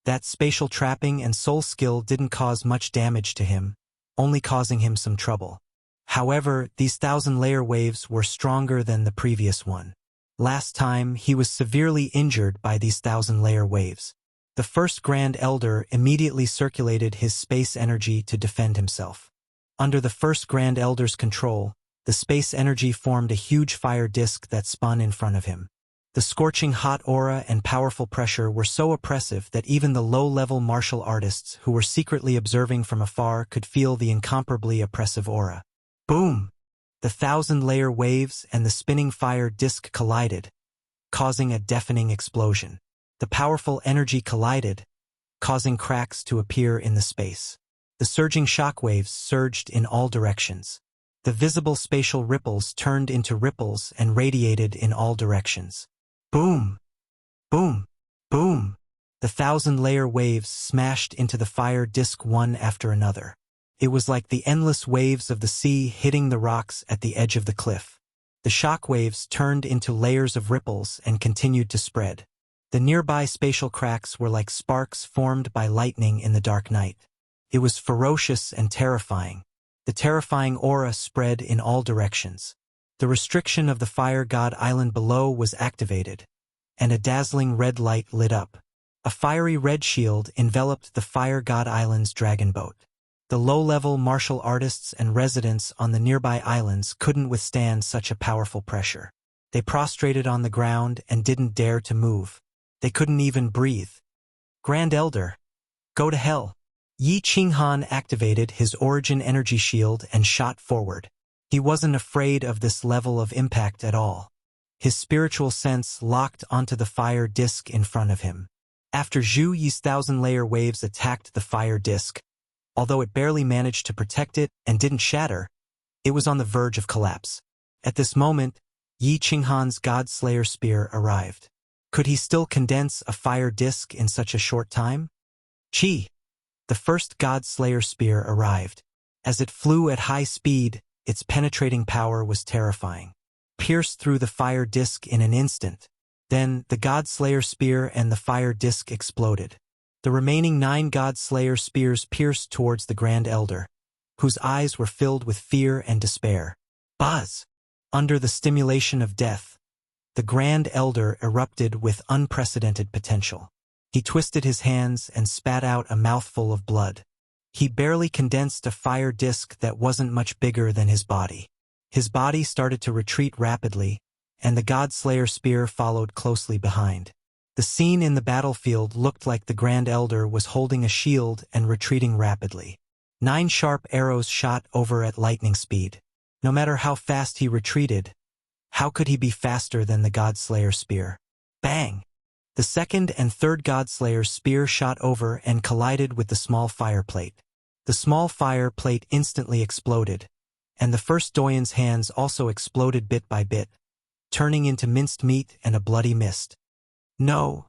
That spatial trapping and soul skill didn't cause much damage to him, only causing him some trouble. However, these 1,000-layer waves were stronger than the previous one. Last time, he was severely injured by these 1,000-layer waves. The first Grand Elder immediately circulated his space energy to defend himself. Under the first Grand Elder's control, the space energy formed a huge fire disk that spun in front of him. The scorching hot aura and powerful pressure were so oppressive that even the low-level martial artists who were secretly observing from afar could feel the incomparably oppressive aura. Boom! The 1,000-layer waves and the spinning fire disk collided, causing a deafening explosion. The powerful energy collided, causing cracks to appear in the space. The surging shockwaves surged in all directions. The visible spatial ripples turned into ripples and radiated in all directions. Boom! Boom! Boom! The 1,000-layer waves smashed into the fire disk one after another. It was like the endless waves of the sea hitting the rocks at the edge of the cliff. The shockwaves turned into layers of ripples and continued to spread. The nearby spatial cracks were like sparks formed by lightning in the dark night. It was ferocious and terrifying. The terrifying aura spread in all directions. The restriction of the Fire God Island below was activated, and a dazzling red light lit up. A fiery red shield enveloped the Fire God Island's dragon boat. The low-level martial artists and residents on the nearby islands couldn't withstand such a powerful pressure. They prostrated on the ground and didn't dare to move. They couldn't even breathe. Grand Elder, go to hell. Yi Qinghan activated his origin energy shield and shot forward. He wasn't afraid of this level of impact at all. His spiritual sense locked onto the fire disk in front of him. After Zhu Yi's 1,000-layer waves attacked the fire disk, although it barely managed to protect it and didn't shatter, it was on the verge of collapse. At this moment, Yi Qinghan's God-Slayer spear arrived. Could he still condense a fire disk in such a short time? Chi! The first God-Slayer spear arrived. As it flew at high speed, its penetrating power was terrifying. Pierced through the fire disk in an instant. Then, the God-Slayer spear and the fire disk exploded. The remaining 9 God-Slayer spears pierced towards the Grand Elder, whose eyes were filled with fear and despair. Buzz! Under the stimulation of death, the Grand Elder erupted with unprecedented potential. He twisted his hands and spat out a mouthful of blood. He barely condensed a fire disk that wasn't much bigger than his body. His body started to retreat rapidly, and the God-Slayer spear followed closely behind. The scene in the battlefield looked like the Grand Elder was holding a shield and retreating rapidly. 9 sharp arrows shot over at lightning speed. No matter how fast he retreated, how could he be faster than the God-Slayer spear? Bang! The second and third God-Slayer's spear shot over and collided with the small fire plate. The small fire plate instantly exploded, and the first Doyen's hands also exploded bit by bit, turning into minced meat and a bloody mist. No!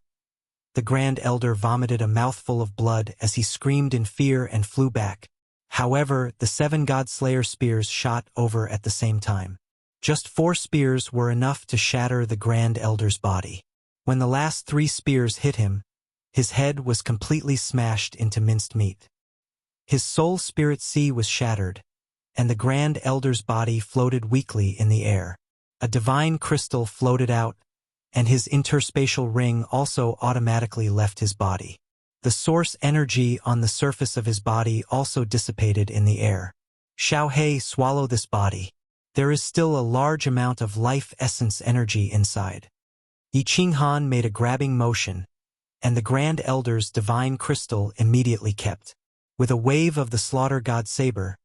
The Grand Elder vomited a mouthful of blood as he screamed in fear and flew back. However, the 7 God-Slayer spears shot over at the same time. Just 4 spears were enough to shatter the Grand Elder's body. When the last 3 spears hit him, his head was completely smashed into minced meat. His soul spirit sea was shattered, and the Grand Elder's body floated weakly in the air. A divine crystal floated out, and his interspatial ring also automatically left his body. The source energy on the surface of his body also dissipated in the air. Xiaohei, swallow this body. There is still a large amount of life essence energy inside. Yi Qinghan made a grabbing motion, and the Grand Elder's divine crystal immediately kept. With a wave of the Slaughter God Saber,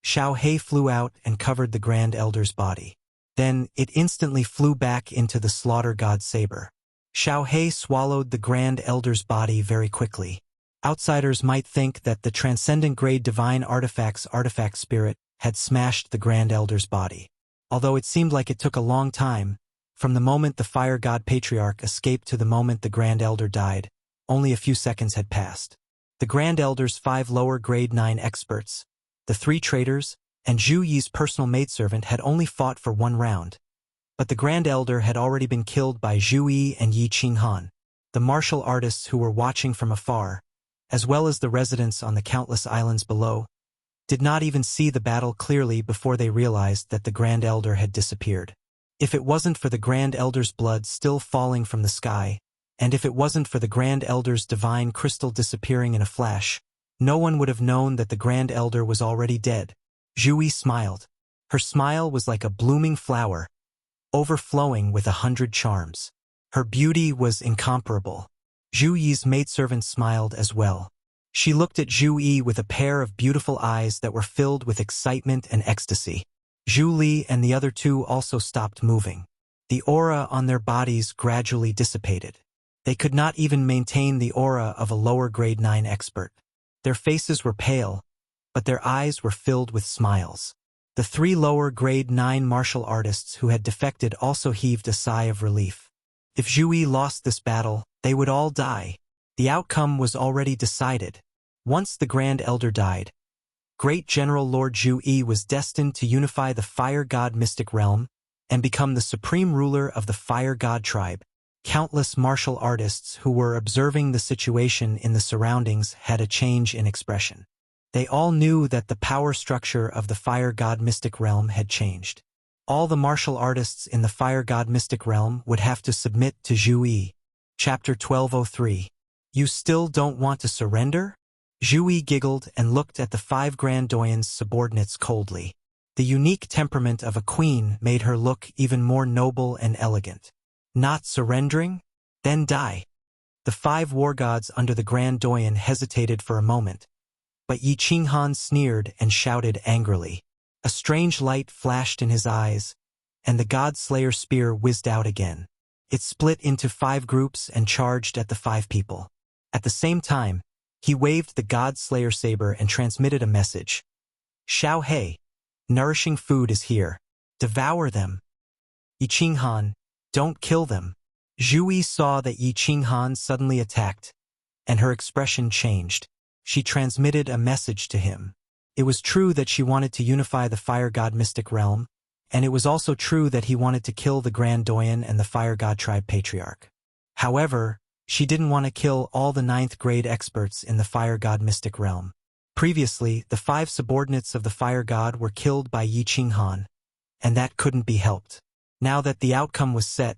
Xiaohei flew out and covered the Grand Elder's body. Then, it instantly flew back into the Slaughter God Saber. Xiaohei swallowed the Grand Elder's body very quickly. Outsiders might think that the Transcendent-grade Divine Artifact's artifact spirit had smashed the Grand Elder's body. Although it seemed like it took a long time, from the moment the Fire God Patriarch escaped to the moment the Grand Elder died, only a few seconds had passed. The Grand Elder's 5 lower grade 9 experts, the 3 traitors, and Zhu Yi's personal maidservant had only fought for 1 round. But the Grand Elder had already been killed by Zhu Yi and Yi Qinghan. The martial artists who were watching from afar, as well as the residents on the countless islands below, did not even see the battle clearly before they realized that the Grand Elder had disappeared. If it wasn't for the Grand Elder's blood still falling from the sky, and if it wasn't for the Grand Elder's divine crystal disappearing in a flash, no one would have known that the Grand Elder was already dead. Zhu Yi smiled. Her smile was like a blooming flower, overflowing with 100 charms. Her beauty was incomparable. Zhu Yi's maidservant smiled as well. She looked at Zhu Yi with a pair of beautiful eyes that were filled with excitement and ecstasy. Zhu Li and the other two also stopped moving. The aura on their bodies gradually dissipated. They could not even maintain the aura of a lower grade 9 expert. Their faces were pale, but their eyes were filled with smiles. The 3 lower grade 9 martial artists who had defected also heaved a sigh of relief. If Zhu Yi lost this battle, they would all die. The outcome was already decided. Once the Grand Elder died, Great General Lord Zhu Yi was destined to unify the Fire God mystic realm and become the supreme ruler of the Fire God tribe. Countless martial artists who were observing the situation in the surroundings had a change in expression. They all knew that the power structure of the Fire God mystic realm had changed. All the martial artists in the Fire God mystic realm would have to submit to Zhu Yi. Chapter 1203. You still don't want to surrender? Zhu Yi giggled and looked at the 5 Grand Doyen's subordinates coldly. The unique temperament of a queen made her look even more noble and elegant. Not surrendering? Then die. The 5 war gods under the Grand Doyen hesitated for a moment, but Yi Qinghan sneered and shouted angrily. A strange light flashed in his eyes, and the God Slayer spear whizzed out again. It split into 5 groups and charged at the 5 people. At the same time, he waved the God Slayer saber and transmitted a message. Xiao He, nourishing food is here. Devour them. Yi Qinghan, don't kill them. Zhu Yi saw that Yi Qinghan suddenly attacked, and her expression changed. She transmitted a message to him. It was true that she wanted to unify the Fire God mystic realm, and it was also true that he wanted to kill the Grand Doyen and the Fire God tribe patriarch. However, she didn't want to kill all the 9th grade experts in the Fire God mystic realm. Previously, the 5 subordinates of the Fire God were killed by Yi Qinghan, and that couldn't be helped. Now that the outcome was set,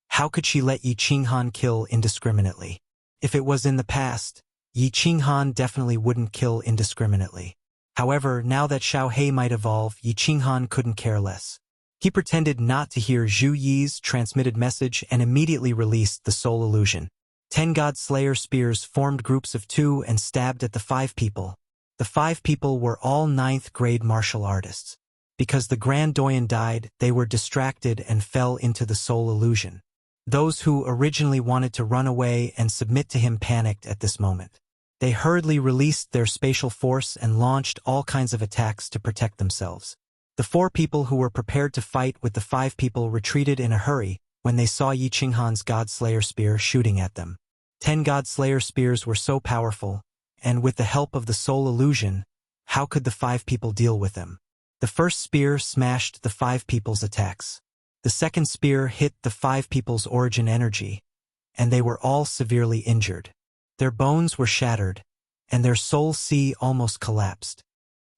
how could she let Yi Qinghan kill indiscriminately? If it was in the past, Yi Qinghan definitely wouldn't kill indiscriminately. However, now that Xiao He might evolve, Yi Qinghan couldn't care less. He pretended not to hear Zhu Yi's transmitted message and immediately released the soul illusion. 10 God Slayer spears formed groups of 2 and stabbed at the 5 people. The 5 people were all 9th grade martial artists. Because the Grand Doyen died, they were distracted and fell into the soul illusion. Those who originally wanted to run away and submit to him panicked at this moment. They hurriedly released their spatial force and launched all kinds of attacks to protect themselves. The 4 people who were prepared to fight with the 5 people retreated in a hurry when they saw Yi Qinghan's God Slayer spear shooting at them. 10 God Slayer spears were so powerful, and with the help of the soul illusion, how could the 5 people deal with them? The first spear smashed the 5 people's attacks. The second spear hit the 5 people's origin energy, and they were all severely injured. Their bones were shattered, and their soul sea almost collapsed.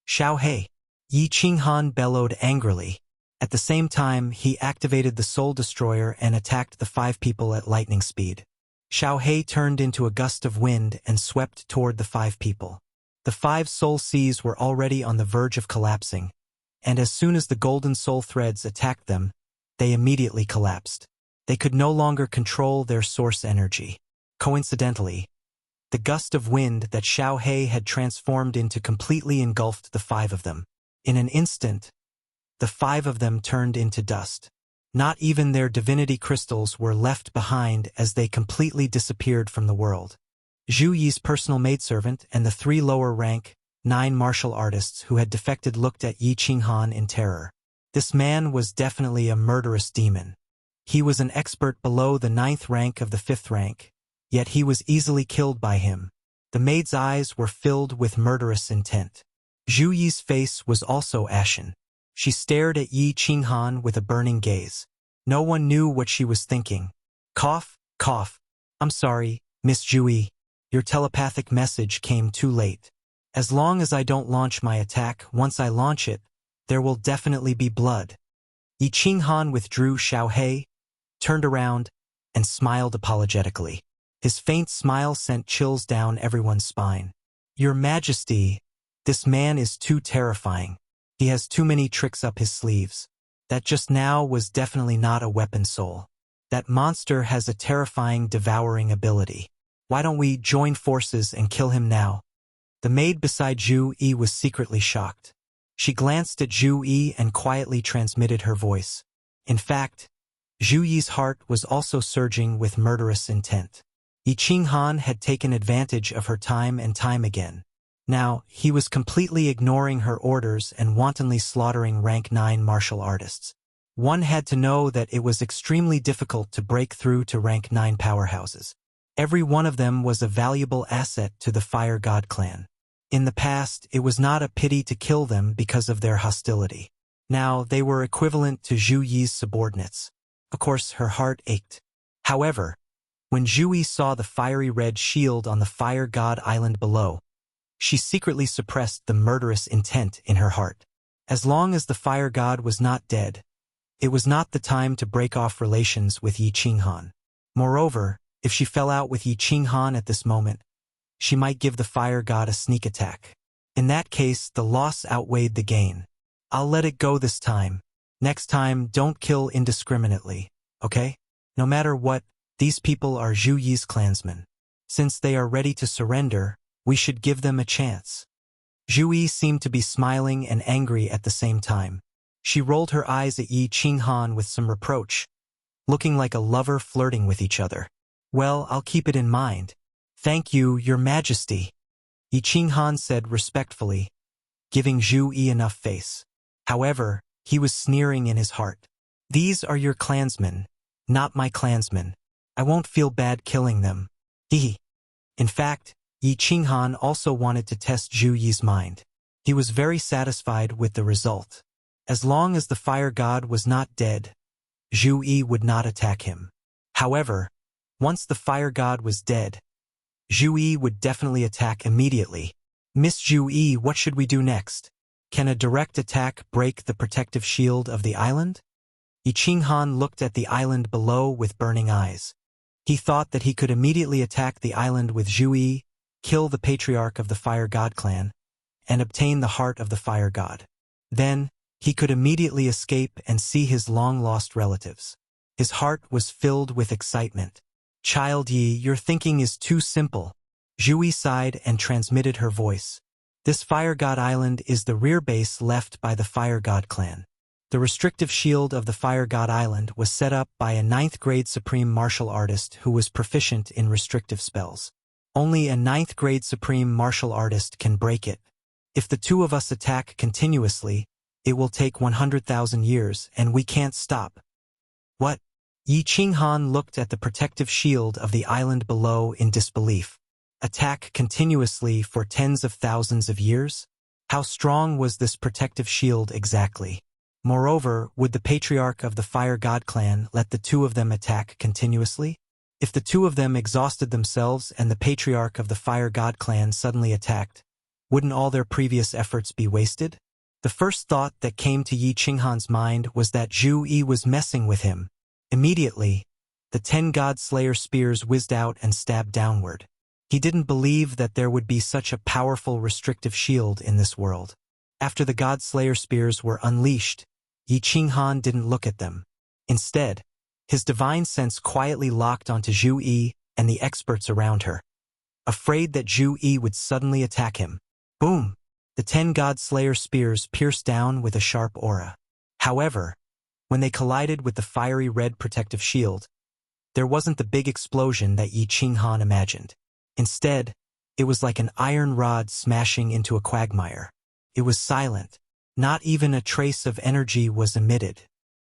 Xiao He! Yi Qinghan bellowed angrily. At the same time, he activated the Soul Destroyer and attacked the 5 people at lightning speed. Xiao He turned into a gust of wind and swept toward the 5 people. The 5 soul seas were already on the verge of collapsing, and as soon as the golden soul threads attacked them, they immediately collapsed. They could no longer control their source energy. Coincidentally, the gust of wind that Xiao He had transformed into completely engulfed the 5 of them. In an instant, the 5 of them turned into dust. Not even their divinity crystals were left behind as they completely disappeared from the world. Zhu Yi's personal maidservant and the 3 lower rank, 9 martial artists who had defected looked at Yi Qinghan in terror. This man was definitely a murderous demon. He was an expert below the 9th rank of the 5th rank, yet he was easily killed by him. The maid's eyes were filled with murderous intent. Zhu Yi's face was also ashen. She stared at Yi Qinghan with a burning gaze. No one knew what she was thinking. Cough, cough. I'm sorry, Miss Jui. Your telepathic message came too late. As long as I don't launch my attack, once I launch it, there will definitely be blood. Yi Qinghan withdrew Xiaohei, turned around, and smiled apologetically. His faint smile sent chills down everyone's spine. Your Majesty, this man is too terrifying. He has too many tricks up his sleeves. That just now was definitely not a weapon soul. That monster has a terrifying, devouring ability. Why don't we join forces and kill him now? The maid beside Zhu Yi was secretly shocked. She glanced at Zhu Yi and quietly transmitted her voice. In fact, Zhu Yi's heart was also surging with murderous intent. Yi Qinghan had taken advantage of her time and time again. Now, he was completely ignoring her orders and wantonly slaughtering rank 9 martial artists. One had to know that it was extremely difficult to break through to rank 9 powerhouses. Every one of them was a valuable asset to the Fire God clan. In the past, it was not a pity to kill them because of their hostility. Now, they were equivalent to Zhu Yi's subordinates. Of course, her heart ached. However, when Zhu Yi saw the fiery red shield on the Fire God Island below, she secretly suppressed the murderous intent in her heart. As long as the Fire God was not dead, it was not the time to break off relations with Yi Qinghan. Moreover, if she fell out with Yi Qinghan at this moment, she might give the Fire God a sneak attack. In that case, the loss outweighed the gain. I'll let it go this time. Next time, don't kill indiscriminately, okay? No matter what, these people are Zhu Yi's clansmen. Since they are ready to surrender, we should give them a chance. Zhu Yi seemed to be smiling and angry at the same time. She rolled her eyes at Yi Qinghan with some reproach, looking like a lover flirting with each other. Well, I'll keep it in mind. Thank you, Your Majesty, Yi Qinghan said respectfully, giving Zhu Yi enough face. However, he was sneering in his heart. These are your clansmen, not my clansmen. I won't feel bad killing them. Hee. In fact, Yi Qinghan also wanted to test Zhu Yi's mind. He was very satisfied with the result. As long as the Fire God was not dead, Zhu Yi would not attack him. However, once the Fire God was dead, Zhu Yi would definitely attack immediately. Miss Zhu Yi, what should we do next? Can a direct attack break the protective shield of the island? Yi Qinghan looked at the island below with burning eyes. He thought that he could immediately attack the island with Zhu Yi, kill the patriarch of the Fire God clan, and obtain the heart of the Fire God. Then, he could immediately escape and see his long-lost relatives. His heart was filled with excitement. Child Yi, your thinking is too simple. Zhu Yi sighed and transmitted her voice. This Fire God Island is the rear base left by the Fire God clan. The restrictive shield of the Fire God Island was set up by a 9th-grade supreme martial artist who was proficient in restrictive spells. Only a 9th-grade supreme martial artist can break it. If the two of us attack continuously, it will take 100,000 years, and we can't stop. What? Yi Qinghan looked at the protective shield of the island below in disbelief. Attack continuously for tens of thousands of years? How strong was this protective shield exactly? Moreover, would the patriarch of the Fire God clan let the two of them attack continuously? If the two of them exhausted themselves and the patriarch of the Fire God clan suddenly attacked, wouldn't all their previous efforts be wasted? The first thought that came to Yi Qinghan's mind was that Zhu Yi was messing with him. Immediately, the 10 God Slayer spears whizzed out and stabbed downward. He didn't believe that there would be such a powerful restrictive shield in this world. After the God Slayer spears were unleashed, Yi Qinghan didn't look at them. Instead, his divine sense quietly locked onto Zhu Yi and the experts around her. Afraid that Zhu Yi would suddenly attack him. Boom! The 10 God Slayer spears pierced down with a sharp aura. However, when they collided with the fiery red protective shield, there wasn't the big explosion that Yi Qinghan imagined. Instead, it was like an iron rod smashing into a quagmire. It was silent. Not even a trace of energy was emitted.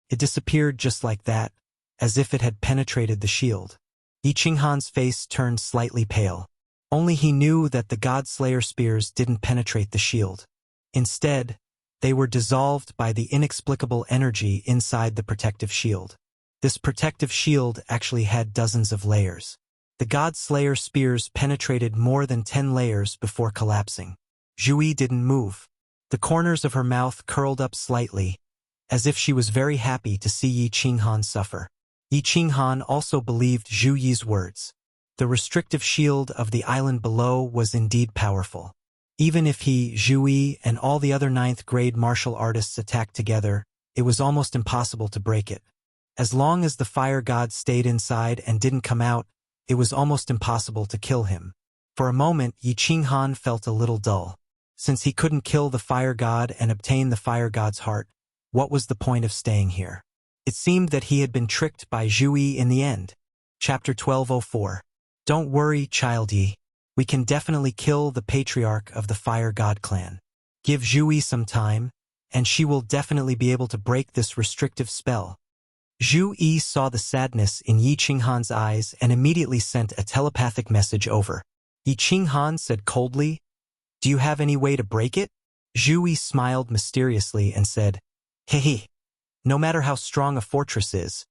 It disappeared just like that, as if it had penetrated the shield. Yi Qinghan's face turned slightly pale. Only he knew that the God Slayer spears didn't penetrate the shield. Instead, they were dissolved by the inexplicable energy inside the protective shield. This protective shield actually had dozens of layers. The God Slayer spears penetrated more than 10 layers before collapsing. Zhu didn't move. The corners of her mouth curled up slightly, as if she was very happy to see Yi Qinghan suffer. Yi Qinghan also believed Zhu Yi's words. The restrictive shield of the island below was indeed powerful. Even if he, Zhu Yi, and all the other 9th grade martial artists attacked together, it was almost impossible to break it. As long as the fire god stayed inside and didn't come out, it was almost impossible to kill him. For a moment, Yi Qinghan felt a little dull. Since he couldn't kill the fire god and obtain the fire god's heart, what was the point of staying here? It seemed that he had been tricked by Zhu Yi in the end. Chapter 1204. Don't worry, child Yi. We can definitely kill the patriarch of the fire god clan. Give Zhu Yi some time, and she will definitely be able to break this restrictive spell. Zhu Yi saw the sadness in Yi Qinghan's eyes and immediately sent a telepathic message over. Yi Qinghan said coldly, "Do you have any way to break it?" Zhu Yi smiled mysteriously and said, "Hehe. No matter how strong a fortress is,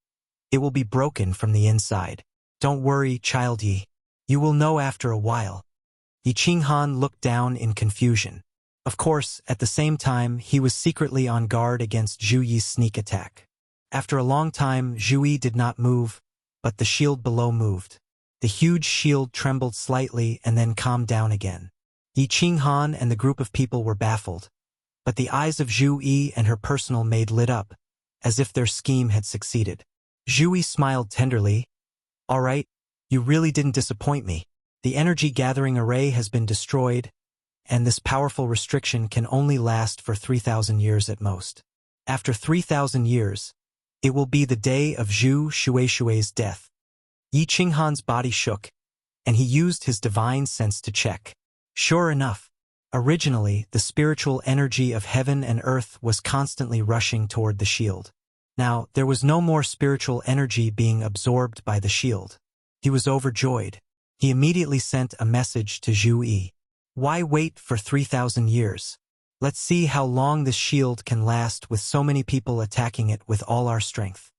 it will be broken from the inside. Don't worry, child Yi. You will know after a while." Yi Qinghan looked down in confusion. Of course, at the same time, he was secretly on guard against Zhu Yi's sneak attack. After a long time, Zhu Yi did not move, but the shield below moved. The huge shield trembled slightly and then calmed down again. Yi Qinghan and the group of people were baffled, but the eyes of Zhu Yi and her personal maid lit up, as if their scheme had succeeded. Zhu Yi smiled tenderly. "All right, you really didn't disappoint me. The energy-gathering array has been destroyed, and this powerful restriction can only last for 3,000 years at most. After 3,000 years, it will be the day of Zhu Shueishue's death." Yi Qinghan's body shook, and he used his divine sense to check. Sure enough, originally the spiritual energy of heaven and earth was constantly rushing toward the shield. Now, there was no more spiritual energy being absorbed by the shield. He was overjoyed. He immediately sent a message to Zhu Yi. "Why wait for 3,000 years? Let's see how long this shield can last with so many people attacking it with all our strength."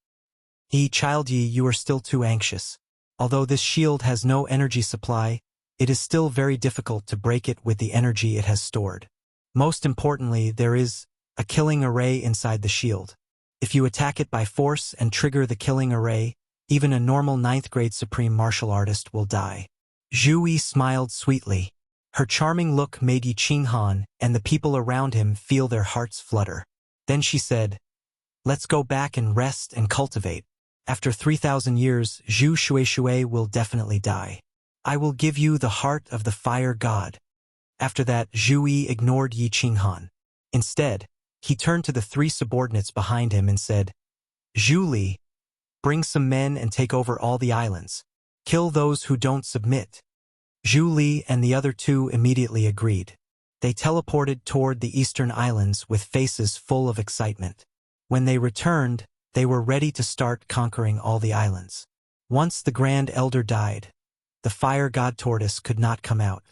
Child Yi, you are still too anxious. Although this shield has no energy supply, it is still very difficult to break it with the energy it has stored. Most importantly, there is a killing array inside the shield. If you attack it by force and trigger the killing array, even a normal 9th grade supreme martial artist will die. Zhu Yi smiled sweetly. Her charming look made Yi Qinghan and the people around him feel their hearts flutter. Then she said, "Let's go back and rest and cultivate. After 3,000 years, Zhu Shueishue will definitely die. I will give you the heart of the fire god." After that, Zhu Yi ignored Yi Qinghan. Instead, he turned to the 3 subordinates behind him and said, "Zhu Li, bring some men and take over all the islands. Kill those who don't submit." Zhu Li and the other 2 immediately agreed. They teleported toward the eastern islands with faces full of excitement. When they returned, they were ready to start conquering all the islands. Once the Grand Elder died, the fire god tortoise could not come out.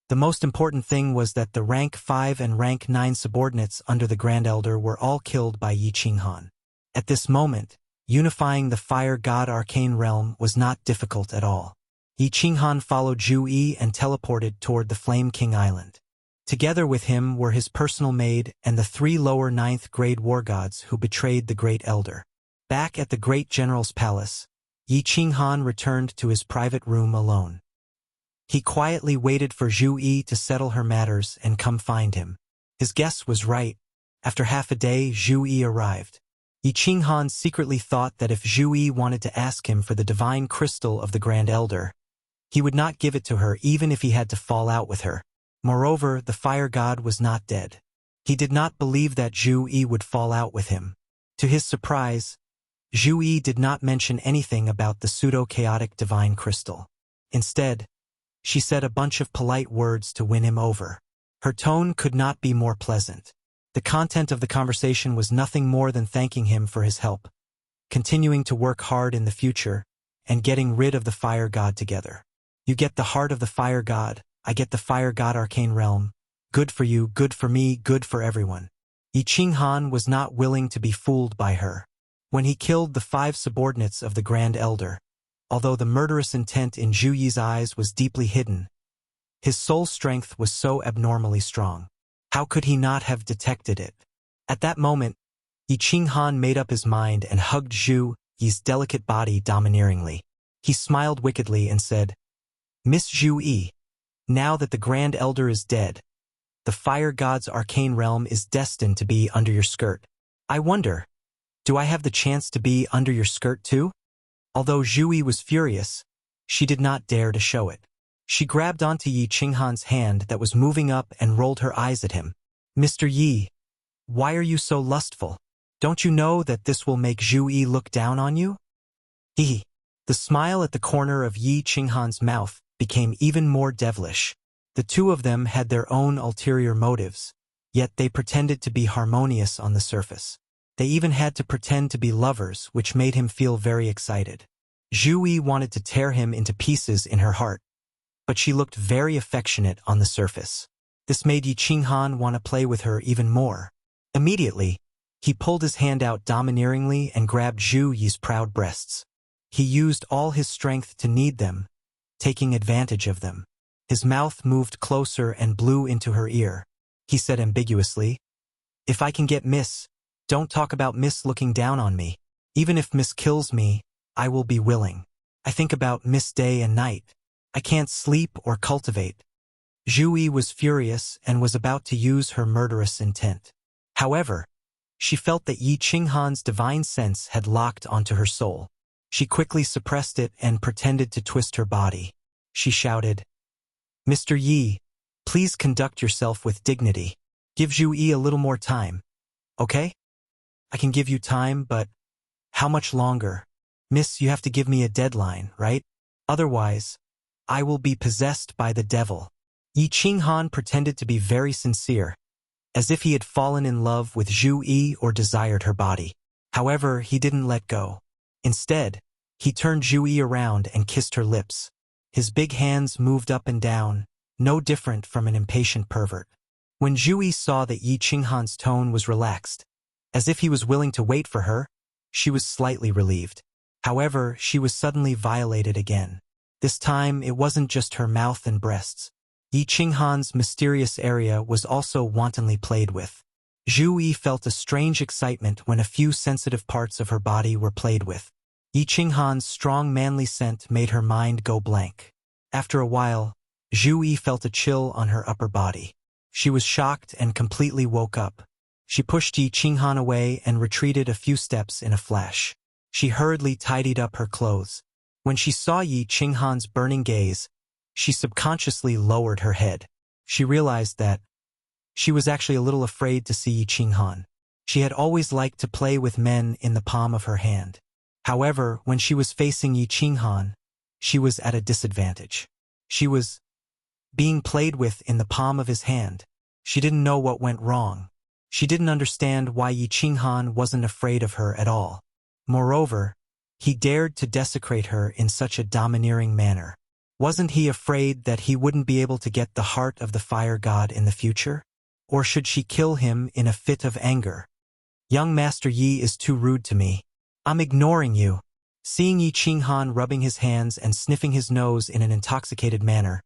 The most important thing was that the rank 5 and rank 9 subordinates under the Grand Elder were all killed by Yi Qinghan. At this moment, unifying the fire god arcane realm was not difficult at all. Yi Qinghan followed Zhu Yi and teleported toward the Flame King Island. Together with him were his personal maid and the 3 lower 9th grade war gods who betrayed the Great Elder. Back at the Great General's palace, Yi Qinghan returned to his private room alone. He quietly waited for Zhu Yi to settle her matters and come find him. His guess was right. After half a day, Zhu Yi arrived. Yi Qinghan secretly thought that if Zhu Yi wanted to ask him for the divine crystal of the Grand Elder, he would not give it to her even if he had to fall out with her. Moreover, the fire god was not dead. He did not believe that Zhu Yi would fall out with him. To his surprise, Zhu Yi did not mention anything about the pseudo-chaotic divine crystal. Instead, she said a bunch of polite words to win him over. Her tone could not be more pleasant. The content of the conversation was nothing more than thanking him for his help, continuing to work hard in the future, and getting rid of the fire god together. You get the heart of the fire god, I get the fire god arcane realm. Good for you, good for me, good for everyone. Yi Qinghan was not willing to be fooled by her. When he killed the 5 subordinates of the Grand Elder, although the murderous intent in Zhu Yi's eyes was deeply hidden. His soul strength was so abnormally strong. How could he not have detected it? At that moment, Yi Qinghan made up his mind and hugged Zhu Yi's delicate body domineeringly. He smiled wickedly and said, "Miss Zhu Yi, now that the Grand Elder is dead, the Fire God's arcane realm is destined to be under your skirt. I wonder, do I have the chance to be under your skirt too?" Although Zhu Yi was furious, she did not dare to show it. She grabbed onto Yi Qinghan's hand that was moving up and rolled her eyes at him. "Mr. Yi, why are you so lustful? Don't you know that this will make Zhu Yi look down on you?" He. The smile at the corner of Yi Qinghan's mouth became even more devilish. The two of them had their own ulterior motives, yet they pretended to be harmonious on the surface. They even had to pretend to be lovers, which made him feel very excited. Zhu Yi wanted to tear him into pieces in her heart, but she looked very affectionate on the surface. This made Yi Qinghan want to play with her even more. Immediately, he pulled his hand out domineeringly and grabbed Zhu Yi's proud breasts. He used all his strength to knead them, taking advantage of them. His mouth moved closer and blew into her ear. He said ambiguously, "If I can get Miss, don't talk about Miss looking down on me. Even if Miss kills me, I will be willing. I think about Miss day and night. I can't sleep or cultivate." Zhu Yi was furious and was about to use her murderous intent. However, she felt that Yi Qinghan's divine sense had locked onto her soul. She quickly suppressed it and pretended to twist her body. She shouted, "Mr. Yi, please conduct yourself with dignity. Give Zhu Yi a little more time, okay? I can give you time, but how much longer? Miss, you have to give me a deadline, right? Otherwise, I will be possessed by the devil." Yi Qinghan pretended to be very sincere, as if he had fallen in love with Zhu Yi or desired her body. However, he didn't let go. Instead, he turned Zhu Yi around and kissed her lips. His big hands moved up and down, no different from an impatient pervert. When Zhu Yi saw that Yi Qinghan's tone was relaxed, as if he was willing to wait for her, she was slightly relieved. However, she was suddenly violated again. This time, it wasn't just her mouth and breasts. Yi Qinghan's mysterious area was also wantonly played with. Zhu Yi felt a strange excitement when a few sensitive parts of her body were played with. Yi Qinghan's strong manly scent made her mind go blank. After a while, Zhu Yi felt a chill on her upper body. She was shocked and completely woke up. She pushed Yi Qinghan away and retreated a few steps in a flash. She hurriedly tidied up her clothes. When she saw Yi Qinghan's burning gaze, she subconsciously lowered her head. She realized that she was actually a little afraid to see Yi Qinghan. She had always liked to play with men in the palm of her hand. However, when she was facing Yi Qinghan, she was at a disadvantage. She was being played with in the palm of his hand. She didn't know what went wrong. She didn't understand why Yi Qinghan wasn't afraid of her at all. Moreover, he dared to desecrate her in such a domineering manner. Wasn't he afraid that he wouldn't be able to get the heart of the fire god in the future? Or should she kill him in a fit of anger? "Young Master Yi is too rude to me. I'm ignoring you." Seeing Yi Qinghan rubbing his hands and sniffing his nose in an intoxicated manner,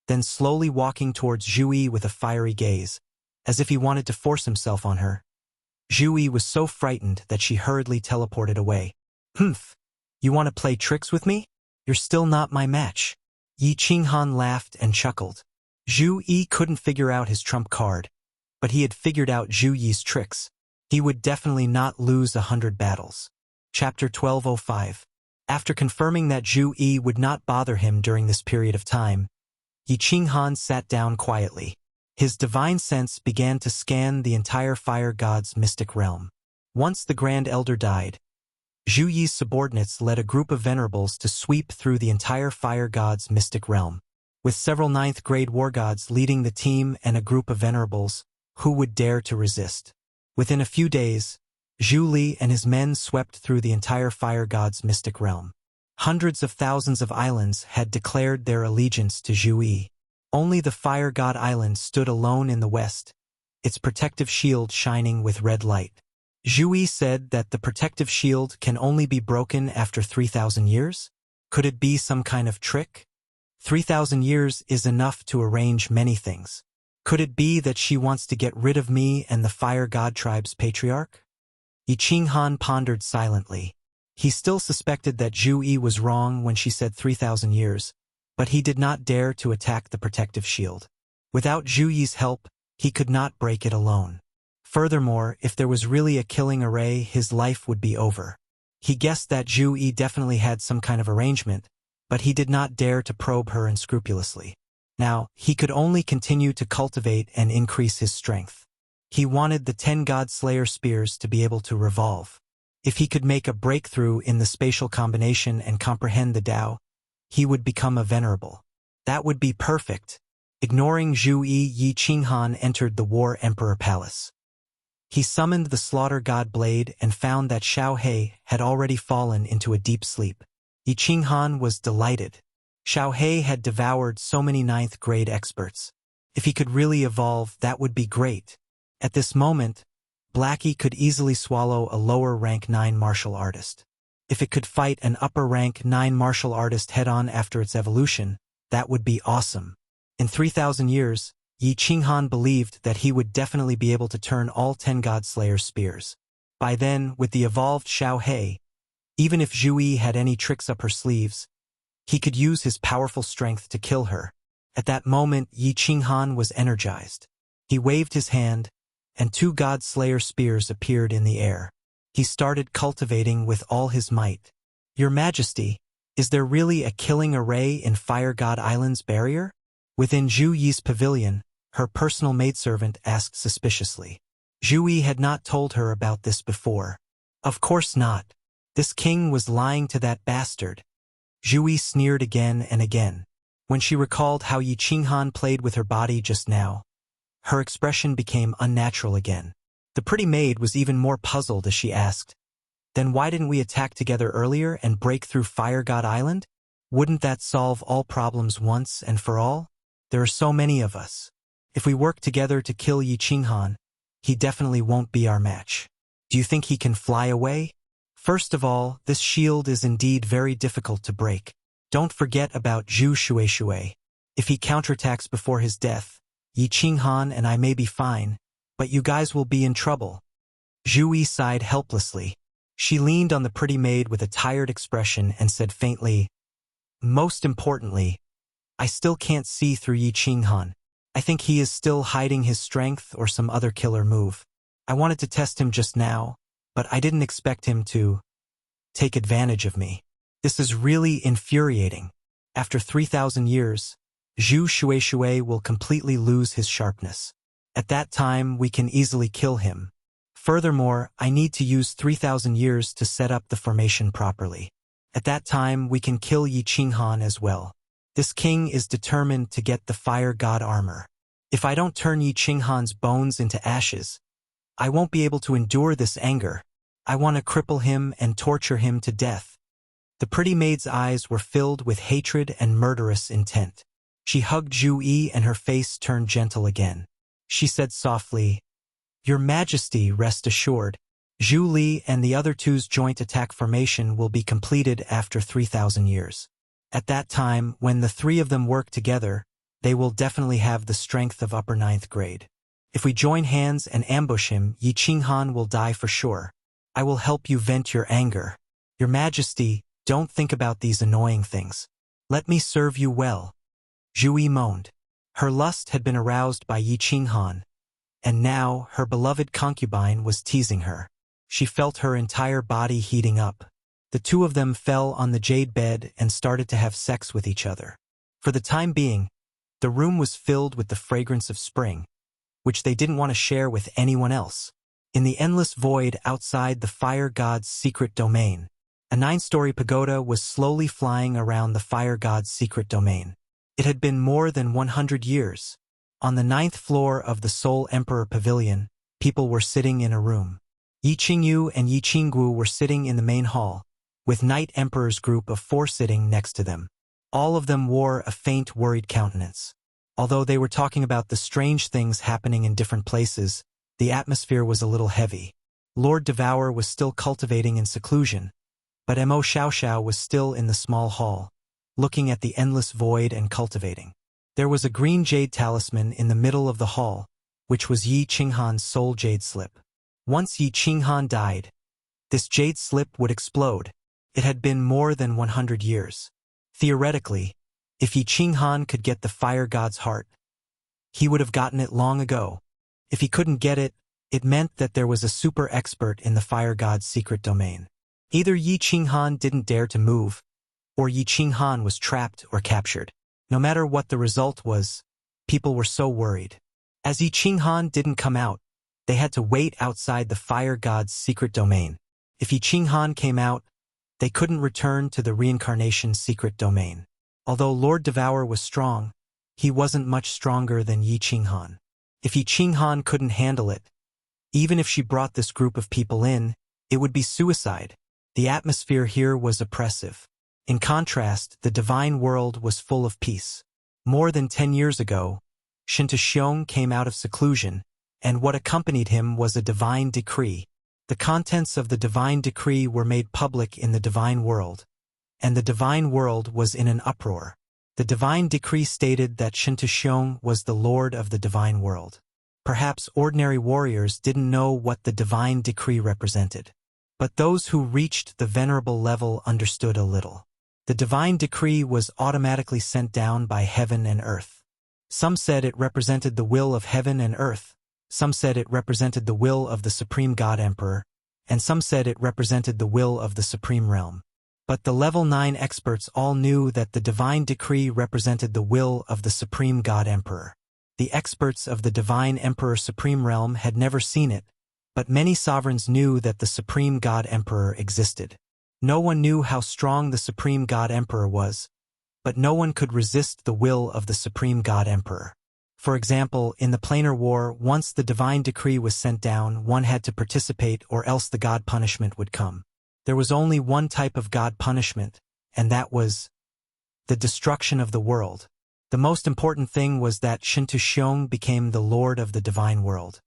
then slowly walking towards Zhu Yi with a fiery gaze, as if he wanted to force himself on her, Zhu Yi was so frightened that she hurriedly teleported away. "Humph, you want to play tricks with me? You're still not my match." Yi Qinghan laughed and chuckled. Zhu Yi couldn't figure out his trump card, but he had figured out Zhu Yi's tricks. He would definitely not lose 100 battles. Chapter 1205. After confirming that Zhu Yi would not bother him during this period of time, Yi Qinghan sat down quietly. His divine sense began to scan the entire fire god's mystic realm. Once the Grand Elder died, Zhu Yi's subordinates led a group of venerables to sweep through the entire fire god's mystic realm, with several 9th-grade war gods leading the team and a group of venerables who would dare to resist. Within a few days, Zhu Li and his men swept through the entire fire god's mystic realm. Hundreds of thousands of islands had declared their allegiance to Zhu Yi. Only the fire god island stood alone in the west, its protective shield shining with red light. Zhu Yi said that the protective shield can only be broken after 3,000 years. Could it be some kind of trick? 3,000 years is enough to arrange many things. Could it be that she wants to get rid of me and the Fire God Tribe's patriarch? Yi Qinghan pondered silently. He still suspected that Zhu Yi was wrong when she said 3,000 years, but he did not dare to attack the protective shield. Without Zhu Yi's help, he could not break it alone. Furthermore, if there was really a killing array, his life would be over. He guessed that Zhu Yi definitely had some kind of arrangement, but he did not dare to probe her unscrupulously. Now, he could only continue to cultivate and increase his strength. He wanted the 10 God Slayer spears to be able to revolve. If he could make a breakthrough in the spatial combination and comprehend the Tao, he would become a venerable. That would be perfect. Ignoring Zhu Yi, Yi Qinghan entered the War Emperor Palace. He summoned the Slaughter God Blade and found that Xiao He had already fallen into a deep sleep. Yi Qinghan was delighted. Xiao He had devoured so many 9th grade experts. If he could really evolve, that would be great. At this moment, Blackie could easily swallow a lower rank 9 martial artist. If it could fight an upper rank 9 martial artist head-on after its evolution, that would be awesome. In 3,000 years, Yi Qinghan believed that he would definitely be able to turn all 10 God Slayer spears. By then, with the evolved Xiao He, even if Zhu Yi had any tricks up her sleeves, he could use his powerful strength to kill her. At that moment, Yi Qinghan was energized. He waved his hand, and 2 God Slayer spears appeared in the air. He started cultivating with all his might. Your Majesty, is there really a killing array in Fire God Island's barrier? Within Zhu Yi's pavilion, her personal maidservant asked suspiciously. Zhu Yi had not told her about this before. Of course not. This king was lying to that bastard. Zhu Yi sneered again and again. When she recalled how Yi Qinghan played with her body just now, her expression became unnatural again. The pretty maid was even more puzzled as she asked, "Then why didn't we attack together earlier and break through Fire God Island? Wouldn't that solve all problems once and for all? There are so many of us. If we work together to kill Yi Qinghan, he definitely won't be our match. Do you think he can fly away? First of all, this shield is indeed very difficult to break. Don't forget about Zhu Shueishui. If he counterattacks before his death, Yi Qinghan and I may be fine, but you guys will be in trouble." Zhu Yi sighed helplessly. She leaned on the pretty maid with a tired expression and said faintly, "Most importantly, I still can't see through Yi Qinghan. I think he is still hiding his strength or some other killer move. I wanted to test him just now, but I didn't expect him to take advantage of me. This is really infuriating. After 3,000 years, Zhu Shueishui will completely lose his sharpness. At that time, we can easily kill him. Furthermore, I need to use 3,000 years to set up the formation properly. At that time, we can kill Yi Qinghan as well. This king is determined to get the Fire God armor. If I don't turn Yi Qinghan's bones into ashes, I won't be able to endure this anger. I want to cripple him and torture him to death." The pretty maid's eyes were filled with hatred and murderous intent. She hugged Zhu Yi and her face turned gentle again. She said softly, "Your Majesty, rest assured, Zhu Li and the other two's joint attack formation will be completed after 3,000 years. At that time, when the 3 of them work together, they will definitely have the strength of upper 9th grade. If we join hands and ambush him, Yi Qinghan will die for sure. I will help you vent your anger. Your Majesty, don't think about these annoying things. Let me serve you well." Zhu Yi moaned. Her lust had been aroused by Yi Qinghan, and now her beloved concubine was teasing her. She felt her entire body heating up. The 2 of them fell on the jade bed and started to have sex with each other. For the time being, the room was filled with the fragrance of spring, which they didn't want to share with anyone else. In the endless void outside the Fire God's secret domain, a 9-story pagoda was slowly flying around the Fire God's secret domain. It had been more than 100 years. On the 9th floor of the Soul Emperor Pavilion, people were sitting in a room. Yi Qingyu and Yi Qinggu were sitting in the main hall, with Night Emperor's group of 4 sitting next to them. All of them wore a faint, worried countenance. Although they were talking about the strange things happening in different places, the atmosphere was a little heavy. Lord Devour was still cultivating in seclusion, But Mo Xiaoxiao was still in the small hall, looking at the endless void and cultivating. There was a green jade talisman in the middle of the hall, which was Yi Qinghan's soul jade slip. Once Yi Qinghan died, this jade slip would explode. It had been more than 100 years. Theoretically, if Yi Qinghan could get the fire god's heart, he would have gotten it long ago. If he couldn't get it, it meant that there was a super expert in the fire god's secret domain. Either Yi Qinghan didn't dare to move, or Yi Qinghan was trapped or captured. No matter what the result was, people were so worried. As Yi Qinghan didn't come out, they had to wait outside the fire god's secret domain. If Yi Qinghan came out, they couldn't return to the reincarnation's secret domain. Although Lord Devourer was strong, he wasn't much stronger than Yi Qinghan. If Yi Qinghan couldn't handle it, even if she brought this group of people in, it would be suicide. The atmosphere here was oppressive. In contrast, the divine world was full of peace. More than 10 years ago, Shinta came out of seclusion, and what accompanied him was a divine decree. The contents of the divine decree were made public in the divine world, and the divine world was in an uproar. The divine decree stated that Shinta was the lord of the divine world. Perhaps ordinary warriors didn't know what the divine decree represented, but those who reached the venerable level understood a little. The divine decree was automatically sent down by heaven and earth. Some said it represented the will of heaven and earth, some said it represented the will of the Supreme God Emperor, and some said it represented the will of the Supreme Realm. But the Level 9 experts all knew that the divine decree represented the will of the Supreme God Emperor. The experts of the Divine Emperor Supreme Realm had never seen it, but many sovereigns knew that the Supreme God Emperor existed. No one knew how strong the Supreme God Emperor was, but no one could resist the will of the Supreme God Emperor. For example, in the planar war, once the divine decree was sent down, one had to participate or else the god punishment would come. There was only one type of god punishment, and that was the destruction of the world. The most important thing was that Shinta Xiong became the lord of the divine world.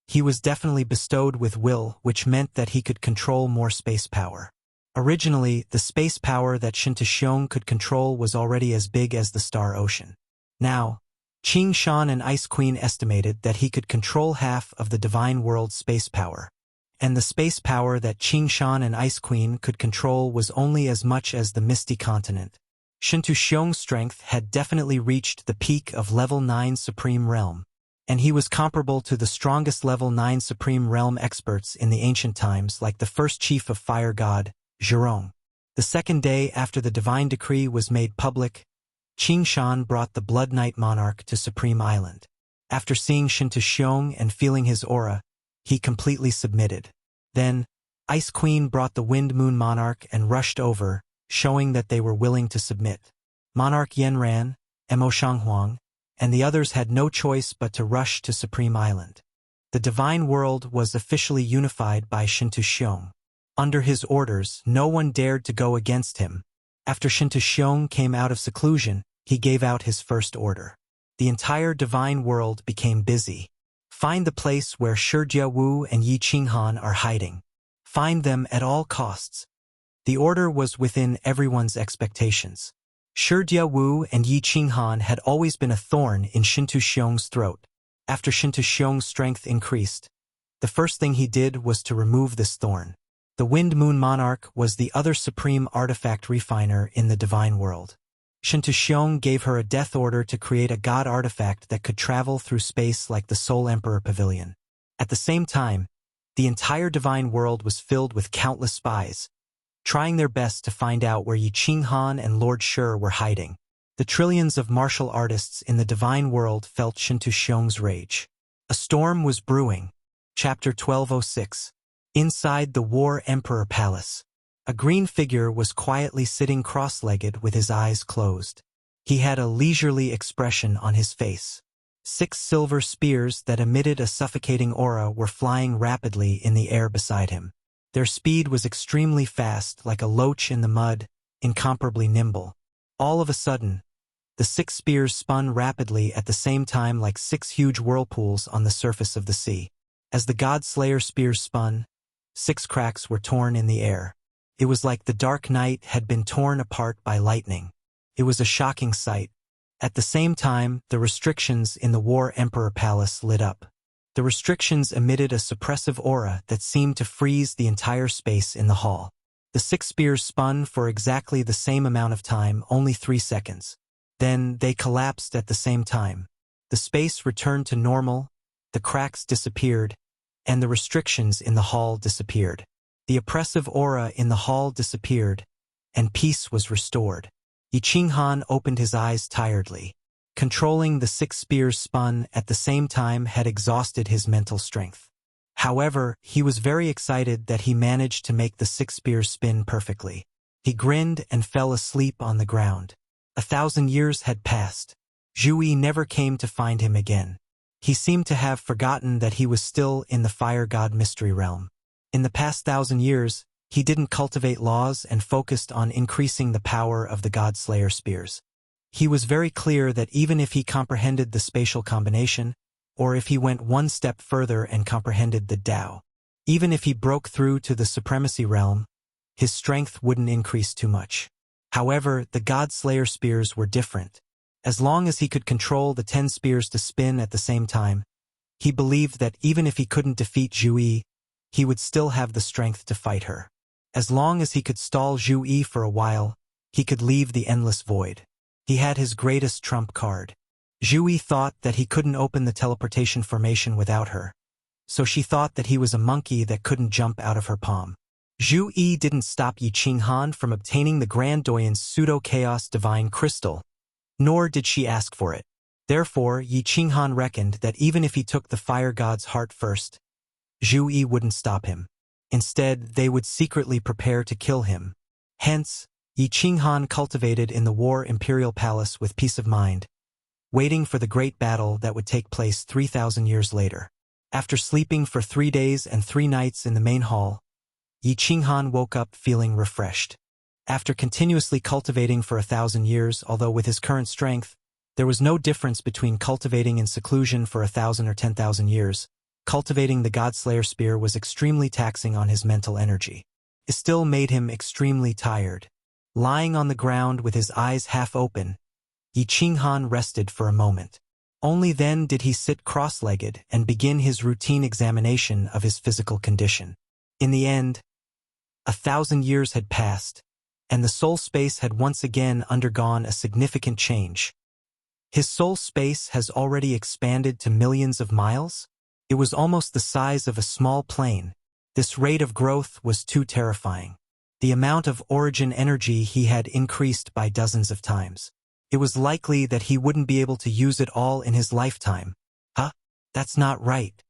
He was definitely bestowed with will, which meant that he could control more space power. Originally, the space power that Shinta Xiong could control was already as big as the star ocean. Now, Qing Shan and Ice Queen estimated that he could control half of the divine world's space power. And the space power that Qing Shan and Ice Queen could control was only as much as the Misty Continent. Shinta Xiong's strength had definitely reached the peak of Level 9 Supreme Realm, and he was comparable to the strongest Level 9 Supreme Realm experts in the ancient times, like the first chief of Fire God, Zhurong. The second day after the divine decree was made public, Qing Shan brought the Blood Knight Monarch to Supreme Island. After seeing Shinta Xiong and feeling his aura, he completely submitted. Then, Ice Queen brought the Wind Moon Monarch and rushed over, showing that they were willing to submit. Monarch Yanran, Mo Shanghuang, and the others had no choice but to rush to Supreme Island. The divine world was officially unified by Shinta Xiong. Under his orders, no one dared to go against him. After Shinta Xiong came out of seclusion, he gave out his first order. The entire divine world became busy. Find the place where Shijia Wu and Yi Qinghan are hiding. Find them at all costs. The order was within everyone's expectations. Shijia Wu and Yi Qinghan had always been a thorn in Shinta Xiong's throat. After Shinta Xiong's strength increased, the first thing he did was to remove this thorn. The Wind Moon Monarch was the other supreme artifact refiner in the divine world. Shinta Xiong gave her a death order to create a god artifact that could travel through space like the Soul Emperor Pavilion. At the same time, the entire divine world was filled with countless spies, trying their best to find out where Yi Qinghan and Lord Shi were hiding. The trillions of martial artists in the divine world felt Shinta Xiong's rage. A storm was brewing. Chapter 1206. Inside the War Emperor Palace, a green figure was quietly sitting cross-legged with his eyes closed. He had a leisurely expression on his face. 6 silver spears that emitted a suffocating aura were flying rapidly in the air beside him. Their speed was extremely fast, like a loach in the mud, incomparably nimble. All of a sudden, the 6 spears spun rapidly at the same time like 6 huge whirlpools on the surface of the sea. As the God Slayer spears spun, 6 cracks were torn in the air. It was like the dark night had been torn apart by lightning. It was a shocking sight. At the same time, the restrictions in the War Emperor Palace lit up. The restrictions emitted a suppressive aura that seemed to freeze the entire space in the hall. The 6 spears spun for exactly the same amount of time, only 3 seconds. Then they collapsed at the same time. The space returned to normal, the cracks disappeared, and the restrictions in the hall disappeared. The oppressive aura in the hall disappeared, and peace was restored. Yi Qinghan opened his eyes tiredly. Controlling the 6 spears spun at the same time had exhausted his mental strength. However, he was very excited that he managed to make the 6 spears spin perfectly. He grinned and fell asleep on the ground. 1,000 years had passed. Zhu Yi never came to find him again. He seemed to have forgotten that he was still in the Fire God mystery realm. In the past 1,000 years, he didn't cultivate laws and focused on increasing the power of the God Slayer spears. He was very clear that even if he comprehended the spatial combination, or if he went one step further and comprehended the Tao, even if he broke through to the supremacy realm, his strength wouldn't increase too much. However, the God Slayer spears were different. As long as he could control the 10 spears to spin at the same time, he believed that even if he couldn't defeat Zhu Yi, he would still have the strength to fight her. As long as he could stall Zhu Yi for a while, he could leave the endless void. He had his greatest trump card. Zhu Yi thought that he couldn't open the teleportation formation without her, so she thought that he was a monkey that couldn't jump out of her palm. Zhu Yi didn't stop Yi Qinghan from obtaining the Grand Doyen's pseudo-chaos divine crystal, nor did she ask for it. Therefore, Yi Qinghan reckoned that even if he took the fire god's heart first, Zhu Yi wouldn't stop him. Instead, they would secretly prepare to kill him. Hence, Yi Qinghan cultivated in the War Imperial Palace with peace of mind, waiting for the great battle that would take place 3,000 years later. After sleeping for 3 days and 3 nights in the main hall, Yi Qinghan woke up feeling refreshed. After continuously cultivating for 1,000 years, although with his current strength, there was no difference between cultivating in seclusion for 1,000 or 10,000 years. Cultivating the Godslayer spear was extremely taxing on his mental energy. It still made him extremely tired. Lying on the ground with his eyes half open, Yi Qinghan rested for a moment. Only then did he sit cross-legged and begin his routine examination of his physical condition. In the end, 1,000 years had passed, and the soul space had once again undergone a significant change. His soul space has already expanded to millions of miles? It was almost the size of a small plane. This rate of growth was too terrifying. The amount of origin energy he had increased by dozens of times. It was likely that he wouldn't be able to use it all in his lifetime. Huh? That's not right.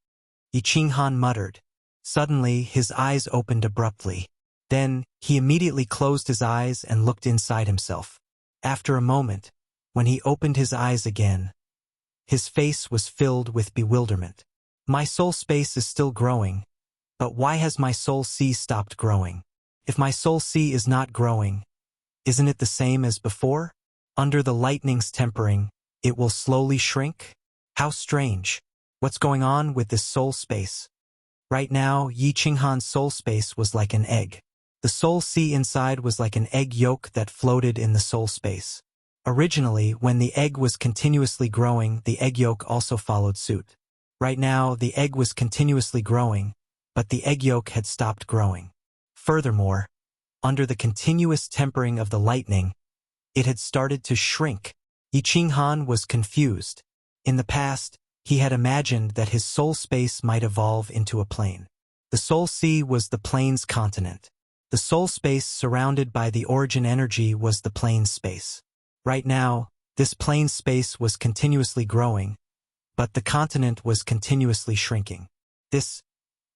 Yi Qinghan muttered. Suddenly, his eyes opened abruptly. Then, he immediately closed his eyes and looked inside himself. After a moment, when he opened his eyes again, his face was filled with bewilderment. My soul space is still growing, but why has my soul C stopped growing? If my soul C is not growing, isn't it the same as before? Under the lightning's tempering, it will slowly shrink? How strange. What's going on with this soul space? Right now, Yi Qinghan's soul space was like an egg. The soul C inside was like an egg yolk that floated in the soul space. Originally, when the egg was continuously growing, the egg yolk also followed suit. Right now, the egg was continuously growing, but the egg yolk had stopped growing. Furthermore, under the continuous tempering of the lightning, it had started to shrink. Yi Qinghan was confused. In the past, he had imagined that his soul space might evolve into a plane. The soul sea was the plane's continent. The soul space surrounded by the origin energy was the plane's space. Right now, this plane space was continuously growing, but the continent was continuously shrinking.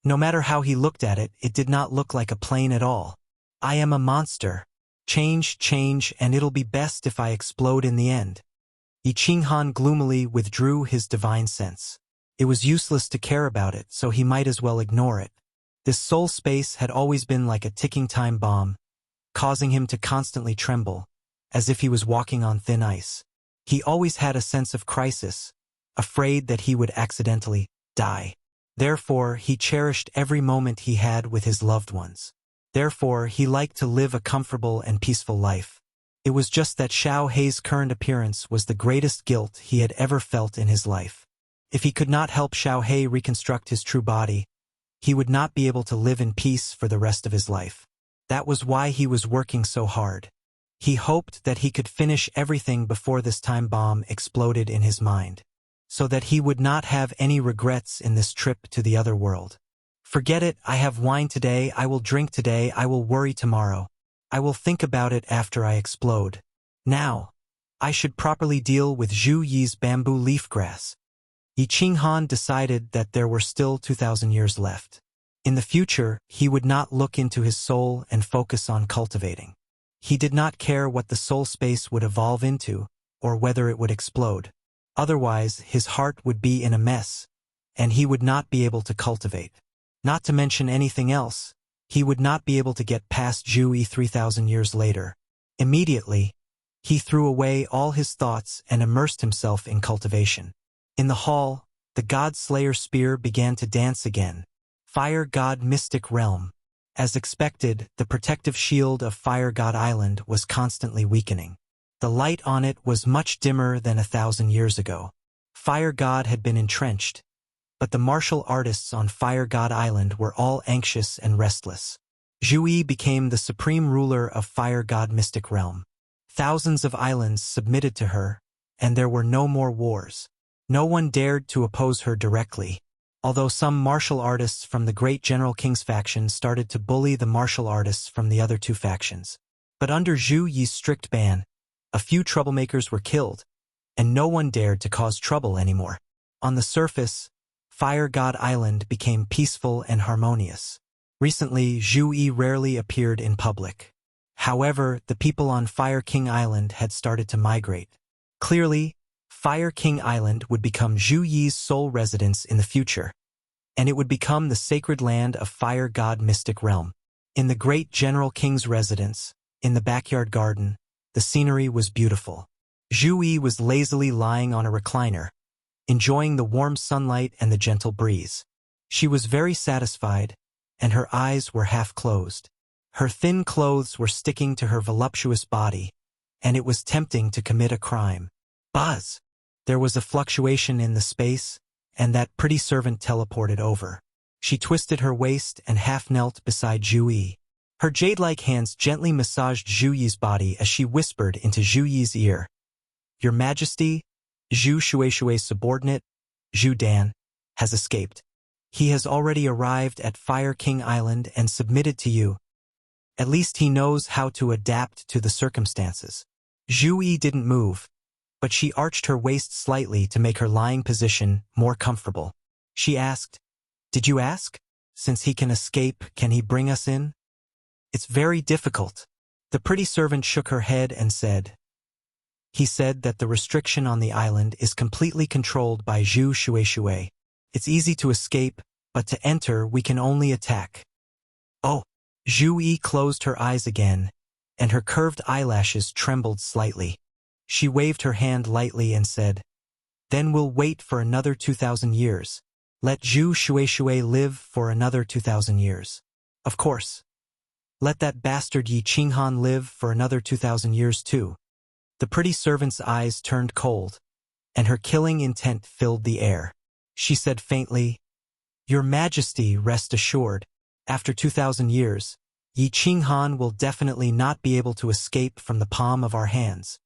No matter how he looked at it, it did not look like a plane at all. I am a monster. Change, and it'll be best if I explode in the end. Yi Qinghan gloomily withdrew his divine sense. It was useless to care about it, so he might as well ignore it. This soul space had always been like a ticking time bomb, causing him to constantly tremble, as if he was walking on thin ice. He always had a sense of crisis, afraid that he would accidentally die. Therefore, he cherished every moment he had with his loved ones. Therefore, he liked to live a comfortable and peaceful life. It was just that Xiao Hei's current appearance was the greatest guilt he had ever felt in his life. If he could not help Xiao Hei reconstruct his true body, he would not be able to live in peace for the rest of his life. That was why he was working so hard. He hoped that he could finish everything before this time bomb exploded in his mind, so that he would not have any regrets in this trip to the other world. Forget it, I have wine today, I will drink today, I will worry tomorrow. I will think about it after I explode. Now, I should properly deal with Zhu Yi's bamboo leaf grass. Yi Qinghan decided that there were still 2,000 years left. In the future, he would not look into his soul and focus on cultivating. He did not care what the soul space would evolve into, or whether it would explode. Otherwise, his heart would be in a mess, and he would not be able to cultivate. Not to mention anything else, he would not be able to get past Zhu Yi 3,000 years later. Immediately, he threw away all his thoughts and immersed himself in cultivation. In the hall, the God Slayer spear began to dance again. Fire God Mystic Realm. As expected, the protective shield of Fire God Island was constantly weakening. The light on it was much dimmer than 1,000 years ago. Fire God had been entrenched, but the martial artists on Fire God Island were all anxious and restless. Zhu Yi became the supreme ruler of Fire God Mystic Realm. Thousands of islands submitted to her, and there were no more wars. No one dared to oppose her directly, although some martial artists from the Great General King's faction started to bully the martial artists from the other two factions. But under Zhu Yi's strict ban, a few troublemakers were killed, and no one dared to cause trouble anymore. On the surface, Fire God Island became peaceful and harmonious. Recently, Zhu Yi rarely appeared in public. However, the people on Fire King Island had started to migrate. Clearly, Fire King Island would become Zhu Yi's sole residence in the future, and it would become the sacred land of Fire God Mystic Realm. In the Great General King's residence, in the backyard garden, the scenery was beautiful. Zhu Yi was lazily lying on a recliner, enjoying the warm sunlight and the gentle breeze. She was very satisfied, and her eyes were half closed. Her thin clothes were sticking to her voluptuous body, and it was tempting to commit a crime. Buzz! There was a fluctuation in the space, and that pretty servant teleported over. She twisted her waist and half-knelt beside Zhu Yi. Her jade-like hands gently massaged Zhu Yi's body as she whispered into Zhu Yi's ear, "Your Majesty, Zhu Shueishue's subordinate, Zhu Dan, has escaped. He has already arrived at Fire King Island and submitted to you. At least he knows how to adapt to the circumstances." Zhu Yi didn't move, but she arched her waist slightly to make her lying position more comfortable. She asked, "Did you ask? Since he can escape, can he bring us in?" "It's very difficult." The pretty servant shook her head and said, "He said that the restriction on the island is completely controlled by Zhu Shueishue. It's easy to escape, but to enter we can only attack." "Oh." Zhu Yi closed her eyes again, and her curved eyelashes trembled slightly. She waved her hand lightly and said, "Then we'll wait for another 2,000 years. Let Zhu Shueishue live for another 2,000 years. Of course. Let that bastard Yi Qinghan live for another 2,000 years too." The pretty servant's eyes turned cold, and her killing intent filled the air. She said faintly, "Your Majesty, rest assured, after 2,000 years, Yi Qinghan will definitely not be able to escape from the palm of our hands."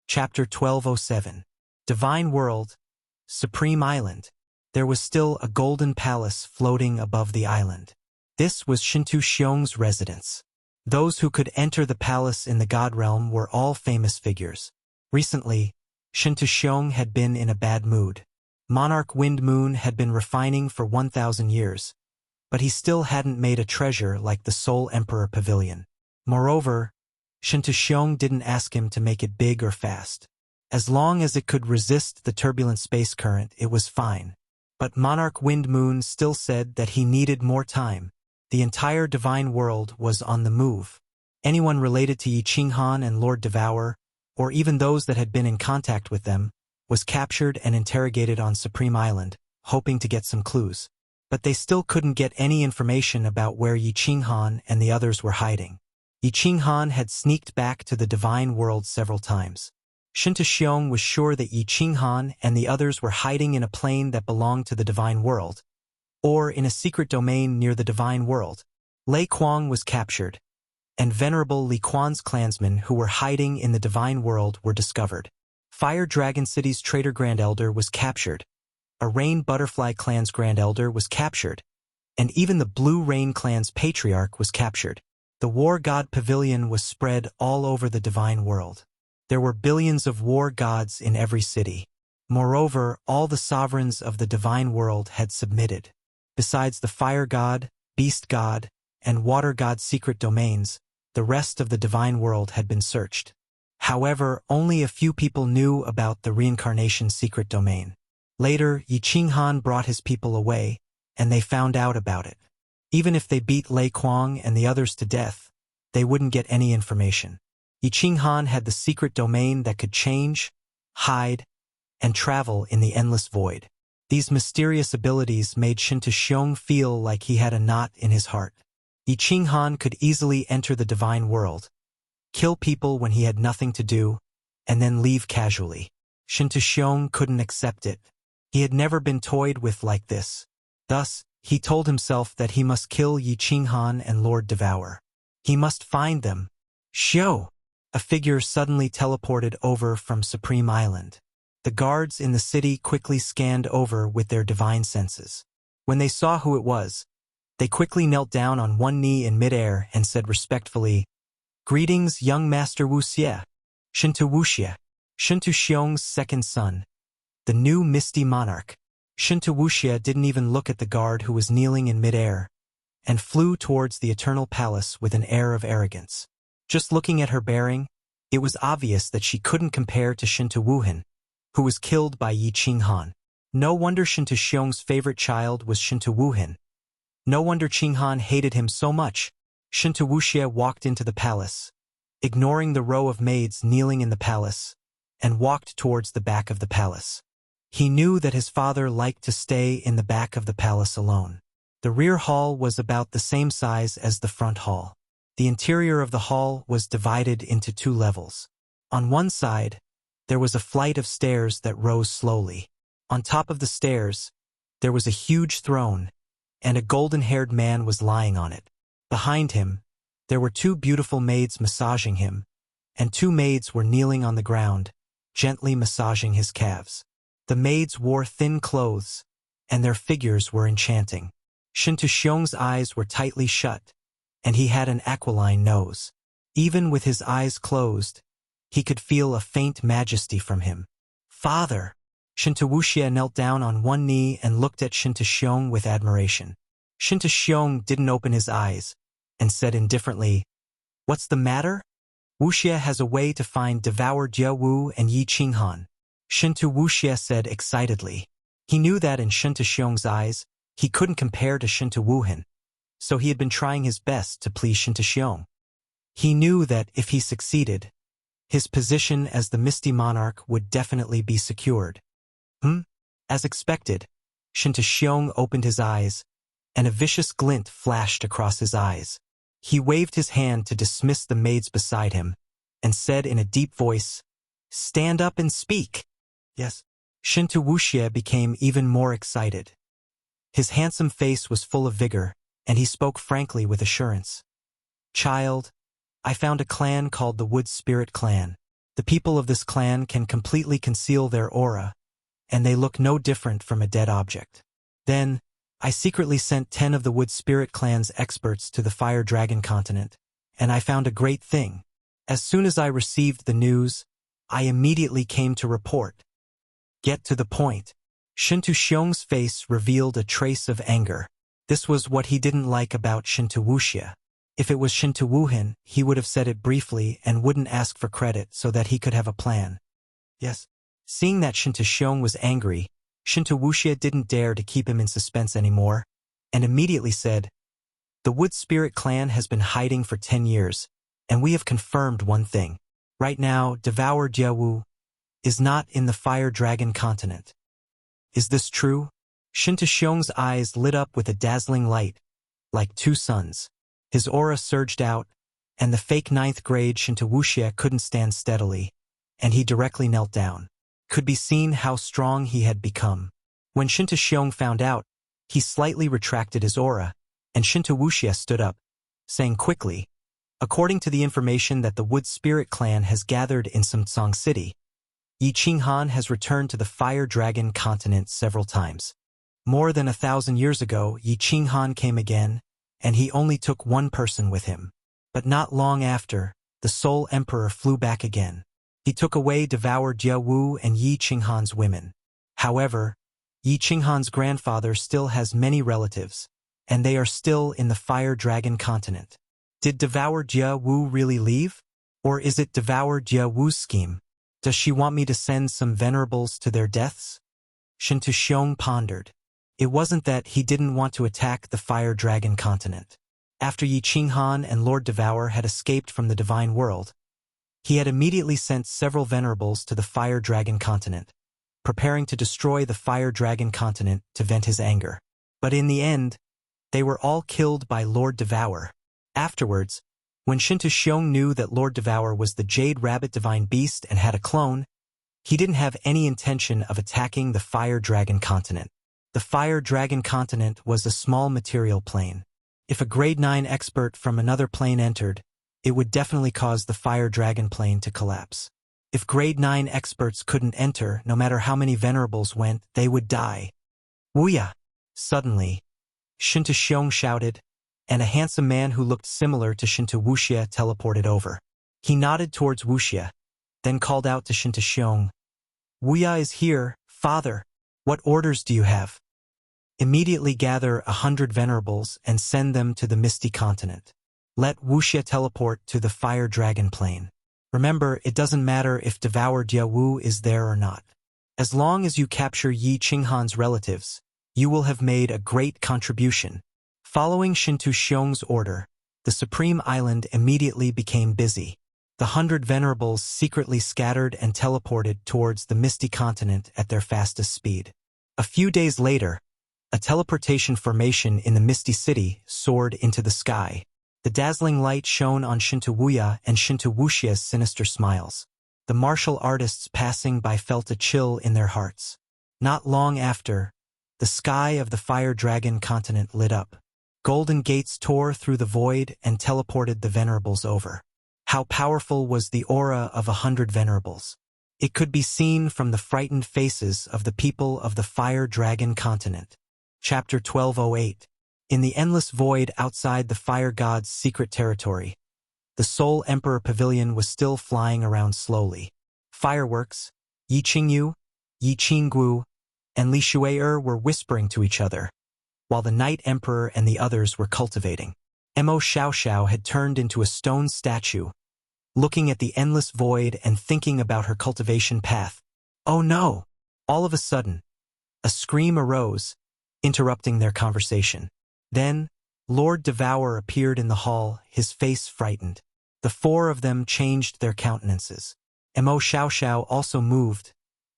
Chapter 1207. Divine World, Supreme Island. There was still a golden palace floating above the island. This was Shintu Xiong's residence. Those who could enter the palace in the God Realm were all famous figures. Recently, Shintu Xiong had been in a bad mood. Monarch Wind Moon had been refining for 1,000 years, but he still hadn't made a treasure like the Soul Emperor Pavilion. Moreover, Shintu Xiong didn't ask him to make it big or fast. As long as it could resist the turbulent space current, it was fine. But Monarch Wind Moon still said that he needed more time. The entire divine world was on the move. Anyone related to Yi Qinghan and Lord Devour, or even those that had been in contact with them, was captured and interrogated on Supreme Island, hoping to get some clues. but they still couldn't get any information about where Yi Qinghan and the others were hiding. Yi Qinghan had sneaked back to the divine world several times. Shinta Xiong was sure that Yi Qinghan and the others were hiding in a plane that belonged to the divine world, or in a secret domain near the divine world. Lei Kuang was captured, and Venerable Li Quan's clansmen who were hiding in the divine world were discovered. Fire Dragon City's traitor Grand Elder was captured. A Rain Butterfly clan's Grand Elder was captured, and even the Blue Rain clan's Patriarch was captured. The War God Pavilion was spread all over the divine world. There were billions of war gods in every city. Moreover, all the sovereigns of the divine world had submitted. Besides the Fire God, Beast God, and Water God's secret domains, the rest of the divine world had been searched. However, only a few people knew about the reincarnation secret domain. Later, Yi Qinghan brought his people away, and they found out about it. Even if they beat Lei Kuang and the others to death, they wouldn't get any information. Yi Qinghan had the secret domain that could change, hide, and travel in the endless void. These mysterious abilities made Shinta Xiong feel like he had a knot in his heart. Yi Qinghan could easily enter the divine world, kill people when he had nothing to do, and then leave casually. Shinta Xiong couldn't accept it. He had never been toyed with like this. Thus, he told himself that he must kill Yi Qinghan and Lord Devour. He must find them. Xiao! A figure suddenly teleported over from Supreme Island. The guards in the city quickly scanned over with their divine senses. When they saw who it was, they quickly knelt down on one knee in midair and said respectfully, "Greetings, young Master Wuxia." Shinta Wuxia, Shinta Xiong's second son, the new Misty Monarch. Shinta Wuxia didn't even look at the guard who was kneeling in midair, and flew towards the Eternal Palace with an air of arrogance. Just looking at her bearing, it was obvious that she couldn't compare to Shinta Wuhan, who was killed by Yi Qinghan. No wonder Shinta Xiong's favorite child was Shinta Wuhan. No wonder Qinghan hated him so much. Shinta Wuxia walked into the palace, ignoring the row of maids kneeling in the palace, and walked towards the back of the palace. He knew that his father liked to stay in the back of the palace alone. The rear hall was about the same size as the front hall. The interior of the hall was divided into two levels. On one side, there was a flight of stairs that rose slowly. On top of the stairs, there was a huge throne, and a golden-haired man was lying on it. Behind him, there were two beautiful maids massaging him, and two maids were kneeling on the ground, gently massaging his calves. The maids wore thin clothes, and their figures were enchanting. Shinta Xiong's eyes were tightly shut, and he had an aquiline nose. Even with his eyes closed, he could feel a faint majesty from him. "Father!" Shinta Wuxia knelt down on one knee and looked at Shinta Xiong with admiration. Shinta Xiong didn't open his eyes, and said indifferently, "What's the matter?" "Wuxia has a way to find Devour Jia and Yi Qinghan," Shinta Wuxia said excitedly. He knew that in Shinta Xiong's eyes, he couldn't compare to Shinta Wuhan, so he had been trying his best to please Shinta Xiong. He knew that if he succeeded, his position as the Misty Monarch would definitely be secured. As expected, Shinta Xiong opened his eyes, and a vicious glint flashed across his eyes. He waved his hand to dismiss the maids beside him, and said in a deep voice, "Stand up and speak." "Yes." Shinta Wuxia became even more excited. His handsome face was full of vigor, and he spoke frankly with assurance. "Child, I found a clan called the Wood Spirit Clan. The people of this clan can completely conceal their aura, and they look no different from a dead object. Then, I secretly sent 10 of the Wood Spirit Clan's experts to the Fire Dragon continent, and I found a great thing. As soon as I received the news, I immediately came to report." "Get to the point." Shinta Xiong's face revealed a trace of anger. This was what he didn't like about Shinta Wuxia. If it was Shinta Wuhan, he would have said it briefly and wouldn't ask for credit so that he could have a plan. "Yes." Seeing that Shinta Xiong was angry, Shinta Wuxia didn't dare to keep him in suspense anymore, and immediately said, "The Wood Spirit Clan has been hiding for 10 years, and we have confirmed one thing. Right now, Devour Jia is not in the Fire Dragon continent. Is this true?" Shintaxiong's eyes lit up with a dazzling light, like two suns. His aura surged out, and the fake ninth grade Wuxia couldn't stand steadily, and he directly knelt down. Could be seen how strong he had become. When Shintaxiong found out, he slightly retracted his aura, and Wuxia stood up, saying quickly, "According to the information that the Wood Spirit clan has gathered in Samtsang City, Yi Qinghan has returned to the Fire Dragon continent several times. More than 1,000 years ago, Yi Qinghan came again, and he only took one person with him. But not long after, the Soul Emperor flew back again. He took away devoured Jia Wu and Yi Qinghan's women. However, Yi Qinghan's grandfather still has many relatives, and they are still in the Fire Dragon continent. Did devoured Jia Wu really leave? Or is it devoured Jia Wu's scheme? Does she want me to send some venerables to their deaths?" Shintaxiong pondered. It wasn't that he didn't want to attack the Fire Dragon continent. After Yi Qinghan and Lord Devour had escaped from the Divine World, he had immediately sent several venerables to the Fire Dragon continent, preparing to destroy the Fire Dragon continent to vent his anger. But in the end, they were all killed by Lord Devour. Afterwards, when Shintaxiong knew that Lord Devour was the Jade Rabbit Divine Beast and had a clone, he didn't have any intention of attacking the Fire Dragon continent. The Fire Dragon continent was a small material plane. If a grade 9 expert from another plane entered, it would definitely cause the Fire Dragon plane to collapse. If grade 9 experts couldn't enter, no matter how many venerables went, they would die. "Wuya!" Suddenly, Shintaxiong shouted, and a handsome man who looked similar to Wuxia teleported over. He nodded towards Wuxia, then called out to Shintaxiong, "Wuya is here, father. What orders do you have?" "Immediately gather 100 venerables and send them to the Misty Continent. Let Wuxia teleport to the Fire Dragon plane. Remember, it doesn't matter if devoured Jia Wu is there or not. As long as you capture Yi Qinghan's relatives, you will have made a great contribution." Following Shintaxiong's order, the Supreme Island immediately became busy. The 100 venerables secretly scattered and teleported towards the Misty Continent at their fastest speed. A few days later, a teleportation formation in the Misty City soared into the sky. The dazzling light shone on Wuya and Wuxia's sinister smiles. The martial artists passing by felt a chill in their hearts. Not long after, the sky of the Fire Dragon continent lit up. Golden gates tore through the void and teleported the venerables over. How powerful was the aura of 100 venerables? It could be seen from the frightened faces of the people of the Fire Dragon continent. Chapter 1208. In the endless void outside the Fire God's secret territory, the Soul Emperor Pavilion was still flying around slowly. Fireworks, Yi Qingyu, Yi Qinggu, and Li Shuai were whispering to each other, while the Night Emperor and the others were cultivating. Mo Xiaoxiao had turned into a stone statue, looking at the endless void and thinking about her cultivation path. Oh no! All of a sudden, a scream arose, interrupting their conversation. Then, Lord Devour appeared in the hall, his face frightened. The four of them changed their countenances. Mo Xiaoxiao also moved,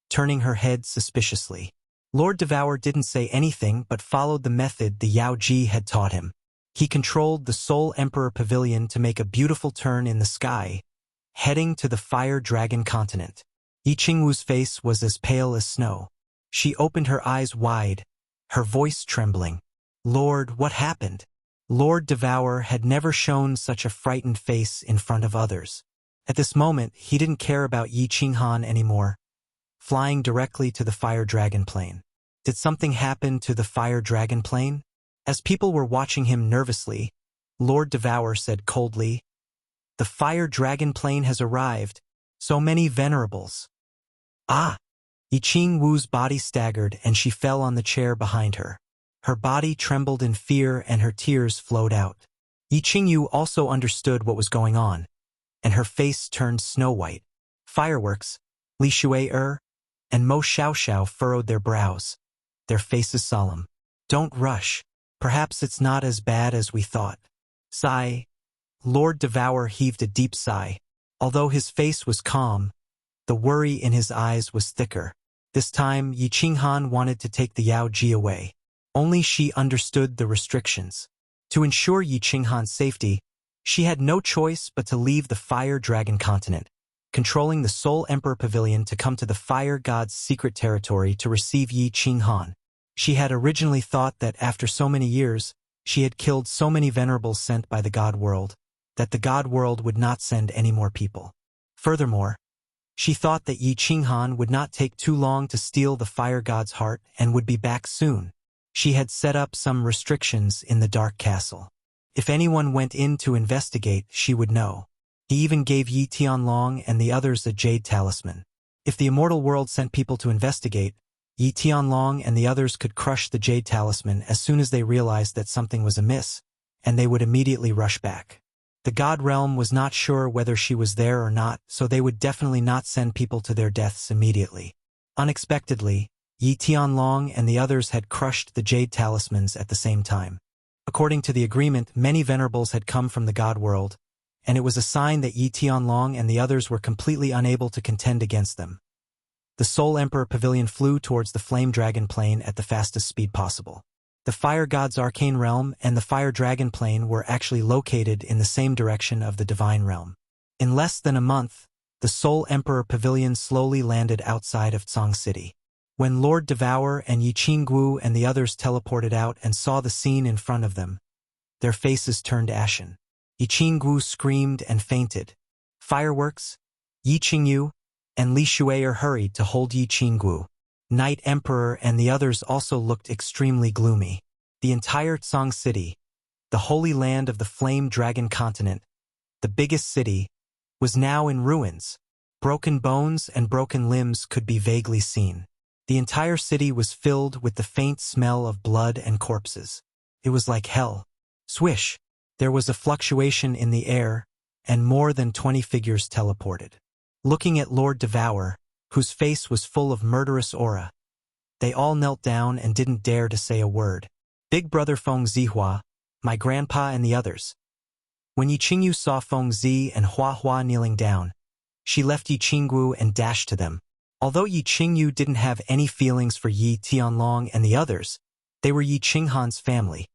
turning her head suspiciously. Lord Devour didn't say anything but followed the method the Yao Ji had taught him. He controlled the Soul Emperor Pavilion to make a beautiful turn in the sky, heading to the Fire Dragon continent. Yi Qingwu's face was as pale as snow. She opened her eyes wide, her voice trembling. "Lord, what happened?" Lord Devour had never shown such a frightened face in front of others. At this moment, he didn't care about Yi Qinghan anymore, flying directly to the Fire Dragon plane. Did something happen to the Fire Dragon plane? As people were watching him nervously, Lord Devour said coldly, "The Fire Dragon plane has arrived. So many venerables." "Ah!" Yi Qingwu's body staggered and she fell on the chair behind her. Her body trembled in fear and her tears flowed out. Yi Qingyu also understood what was going on, and her face turned snow-white. Fireworks, Li Shuai and Mo Xiaoxiao furrowed their brows, their faces solemn. "Don't rush. Perhaps it's not as bad as we thought." Sigh. Lord Devour heaved a deep sigh. Although his face was calm, the worry in his eyes was thicker. This time, Yi Qinghan wanted to take the Yao Ji away. Only she understood the restrictions. To ensure Yi Qinghan's safety, she had no choice but to leave the Fire Dragon continent, controlling the Soul Emperor Pavilion to come to the Fire God's secret territory to receive Yi Qinghan. She had originally thought that after so many years, she had killed so many venerables sent by the God World, that the God World would not send any more people. Furthermore, she thought that Yi Qinghan would not take too long to steal the Fire God's heart and would be back soon. She had set up some restrictions in the Dark Castle. If anyone went in to investigate, she would know. He even gave Yi Tianlong and the others a jade talisman. If the immortal world sent people to investigate, Yi Tianlong and the others could crush the jade talisman as soon as they realized that something was amiss, and they would immediately rush back. The God Realm was not sure whether she was there or not, so they would definitely not send people to their deaths immediately. Unexpectedly, Yi Tianlong and the others had crushed the jade talismans at the same time. According to the agreement, many venerables had come from the God World, and it was a sign that Yi Tianlong and the others were completely unable to contend against them. The Soul Emperor Pavilion flew towards the Flame Dragon Plane at the fastest speed possible. The Fire God's Arcane Realm and the Fire Dragon Plane were actually located in the same direction of the Divine Realm. In less than a month, the Soul Emperor Pavilion slowly landed outside of Tsang City. When Lord Devourer and Yi Qingguo and the others teleported out and saw the scene in front of them, their faces turned ashen. Yi Qingguo screamed and fainted. Fireworks, Yi Qingyu, and Li Shuier hurried to hold Yi Qingguo. Night Emperor and the others also looked extremely gloomy. The entire Tsang City, the holy land of the Flame Dragon continent, the biggest city, was now in ruins. Broken bones and broken limbs could be vaguely seen. The entire city was filled with the faint smell of blood and corpses. It was like hell. Swish! There was a fluctuation in the air, and more than 20 figures teleported. Looking at Lord Devourer, whose face was full of murderous aura, they all knelt down and didn't dare to say a word. Big brother Feng Zihua, my grandpa and the others. When Yi Qingyu saw Feng Zi and Hua Hua kneeling down, she left Yi Qingguo and dashed to them. Although Yi Qingyu didn't have any feelings for Yi Tianlong and the others, they were Yi Qinghan's family.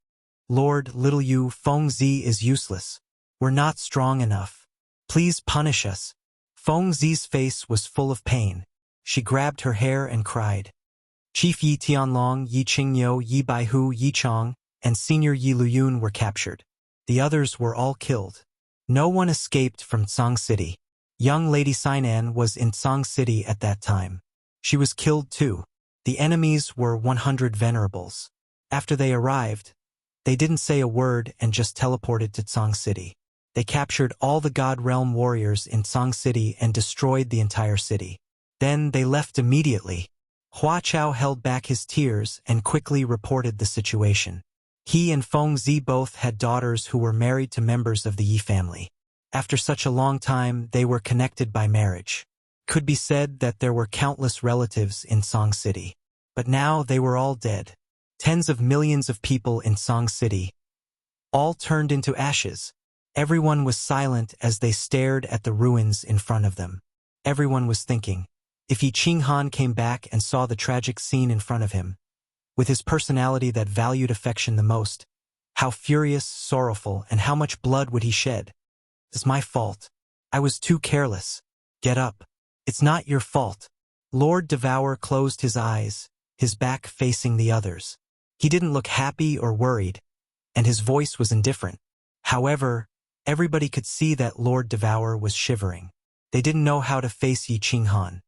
Lord, little you, Feng Zi is useless. We're not strong enough. Please punish us. Feng Zi's face was full of pain. She grabbed her hair and cried. Chief Yi Tianlong, Yi Qingyo, Yi Baihu, Yi Chong, and Senior Yi Luyun were captured. The others were all killed. No one escaped from Tsang City. Young Lady Sainan was in Tsang City at that time. She was killed too. The enemies were 100 venerables. After they arrived, they didn't say a word and just teleported to Tsang City. They captured all the God Realm warriors in Tsang City and destroyed the entire city. Then they left immediately. Hua Chao held back his tears and quickly reported the situation. He and Feng Zi both had daughters who were married to members of the Yi family. After such a long time, they were connected by marriage. Could be said that there were countless relatives in Tsang City. But now they were all dead. Tens of millions of people in Tsang City, all turned into ashes. Everyone was silent as they stared at the ruins in front of them. Everyone was thinking, if Yi Qinghan came back and saw the tragic scene in front of him, with his personality that valued affection the most, how furious, sorrowful, and how much blood would he shed? It's my fault. I was too careless. Get up. It's not your fault. Lord Devourer closed his eyes, his back facing the others. He didn't look happy or worried, and his voice was indifferent. However, everybody could see that Lord Devourer was shivering. They didn't know how to face Yi Qinghan.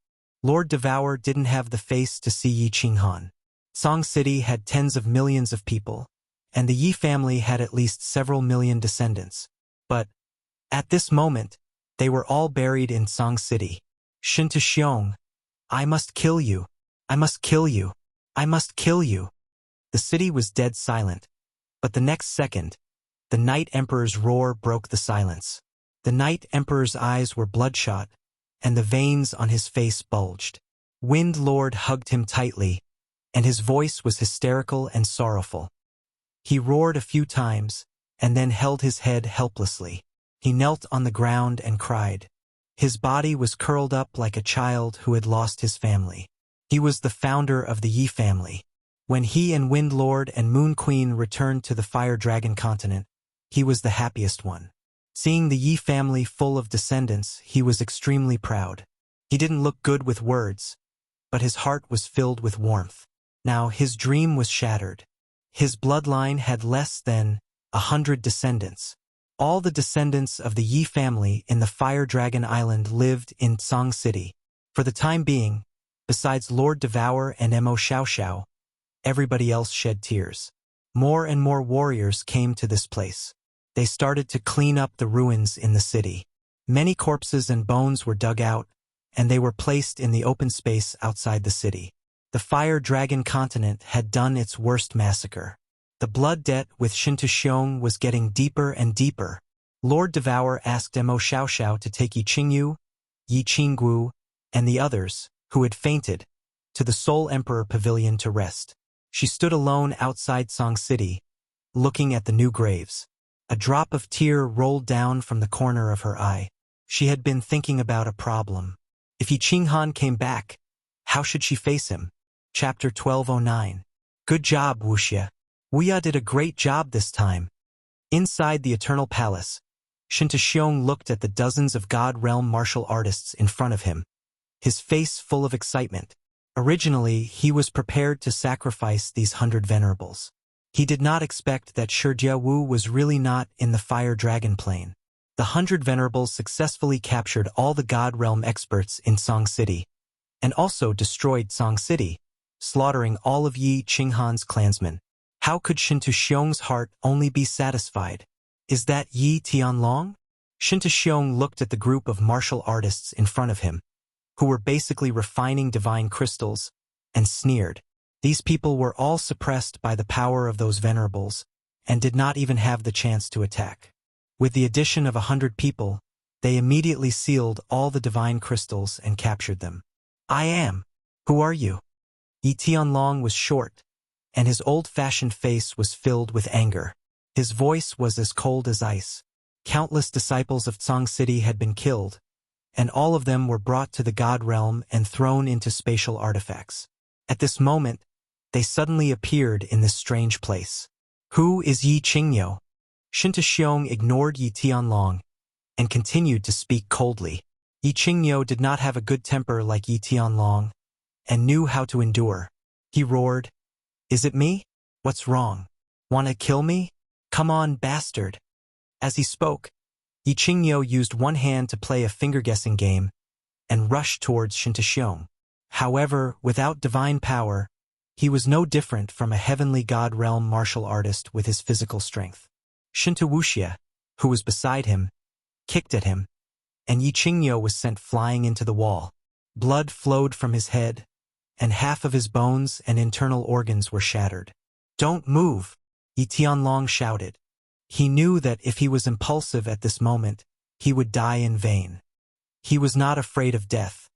Lord Devourer didn't have the face to see Yi Qinghan. Tsang City had tens of millions of people, and the Yi family had at least several million descendants. But, at this moment, they were all buried in Tsang City. Shin to Xiong, I must kill you. I must kill you. I must kill you. The city was dead silent. But the next second, the Night Emperor's roar broke the silence. The Night Emperor's eyes were bloodshot, and the veins on his face bulged. Wind Lord hugged him tightly, and his voice was hysterical and sorrowful. He roared a few times, and then held his head helplessly. He knelt on the ground and cried. His body was curled up like a child who had lost his family. He was the founder of the Yi family. When he and Wind Lord and Moon Queen returned to the Fire Dragon continent, he was the happiest one. Seeing the Yi family full of descendants, he was extremely proud. He didn't look good with words, but his heart was filled with warmth. Now his dream was shattered. His bloodline had less than 100 descendants. All the descendants of the Yi family in the Fire Dragon Island lived in Tsang City. For the time being, besides Lord Devour and Mo Xiaoxiao, everybody else shed tears. More and more warriors came to this place. They started to clean up the ruins in the city. Many corpses and bones were dug out, and they were placed in the open space outside the city. The Fire Dragon continent had done its worst massacre. The blood debt with Shintuxiong was getting deeper and deeper. Lord Devour asked Mo Xiaoxiao to take Yi Qingyu, Yi Qingguo, and the others, who had fainted, to the Soul Emperor Pavilion to rest. She stood alone outside Song City, looking at the new graves. A drop of tear rolled down from the corner of her eye. She had been thinking about a problem. If Yi Qinghan came back, how should she face him? Chapter 1209. Good job, Wuxia. Wuya did a great job this time. Inside the Eternal Palace, Shintuxiong looked at the dozens of God Realm martial artists in front of him, his face full of excitement. Originally, he was prepared to sacrifice these 100 venerables. He did not expect that Shijia Wu was really not in the Fire Dragon plane. The 100 venerables successfully captured all the God Realm experts in Song City, and also destroyed Song City, slaughtering all of Yi Qinghan's clansmen. How could Shintuxiong's heart only be satisfied? Is that Yi Tianlong? Shintuxiong looked at the group of martial artists in front of him, who were basically refining divine crystals, and sneered. These people were all suppressed by the power of those venerables, and did not even have the chance to attack. With the addition of 100 people, they immediately sealed all the divine crystals and captured them. I am. Who are you? Yi Tianlong was short, and his old-fashioned face was filled with anger. His voice was as cold as ice. Countless disciples of Tsang City had been killed, and all of them were brought to the God Realm and thrown into spatial artifacts. At this moment, they suddenly appeared in this strange place. Who is Yi Qingyu? Shintuxiong ignored Yi Tianlong and continued to speak coldly. Yi Qingyu did not have a good temper like Yi Tianlong and knew how to endure. He roared, "Is it me? What's wrong? Wanna kill me? Come on, bastard." As he spoke, Yi Qingyu used one hand to play a finger-guessing game and rushed towards Shintuxiong. However, without divine power, he was no different from a heavenly God Realm martial artist with his physical strength. Wuxia, who was beside him, kicked at him, and Yi Qingyu was sent flying into the wall. Blood flowed from his head, and half of his bones and internal organs were shattered. "Don't move," Yi Tianlong shouted. He knew that if he was impulsive at this moment, he would die in vain. He was not afraid of death,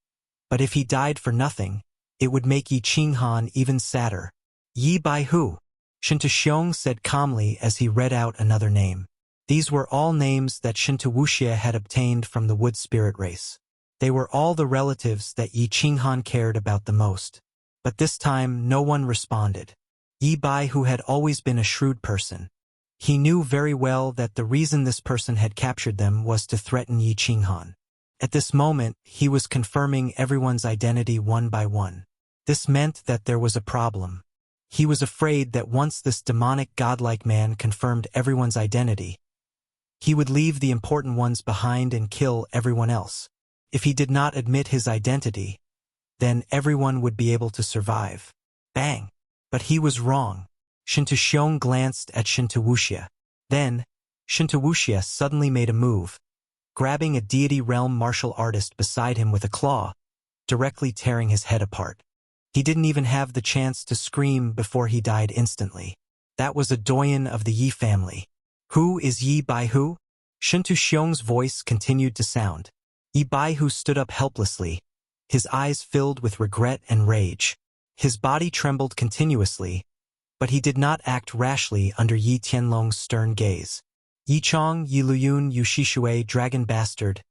but if he died for nothing, it would make Yi Qinghan even sadder. "Yi Baihu," Shintuxiong said calmly as he read out another name. These were all names that Wuxia had obtained from the wood spirit race. They were all the relatives that Yi Qinghan cared about the most. But this time, no one responded. Yi Baihu had always been a shrewd person. He knew very well that the reason this person had captured them was to threaten Yi Qinghan. At this moment, he was confirming everyone's identity one by one. This meant that there was a problem. He was afraid that once this demonic godlike man confirmed everyone's identity, he would leave the important ones behind and kill everyone else. If he did not admit his identity, then everyone would be able to survive. Bang! But he was wrong. Shintuxiong glanced at Wuxia. Then, Wuxia suddenly made a move, grabbing a deity realm martial artist beside him with a claw, directly tearing his head apart. He didn't even have the chance to scream before he died instantly. That was a doyen of the Yi family. "Who is Yi Baihu?" Shintuxiong's voice continued to sound. Yi Baihu stood up helplessly, his eyes filled with regret and rage. His body trembled continuously, but he did not act rashly under Yi Tianlong's stern gaze. Yi Chong, Yi Luyun, Yu Shishue, Dragon Bastard.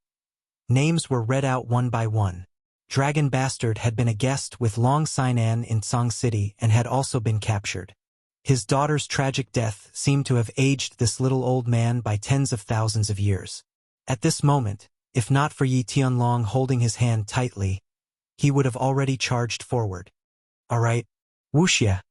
Names were read out one by one. Dragon Bastard had been a guest with Long Sinan in Tsang City and had also been captured. His daughter's tragic death seemed to have aged this little old man by tens of thousands of years. At this moment, if not for Yi Tianlong holding his hand tightly, he would have already charged forward. "All right, Wuxia,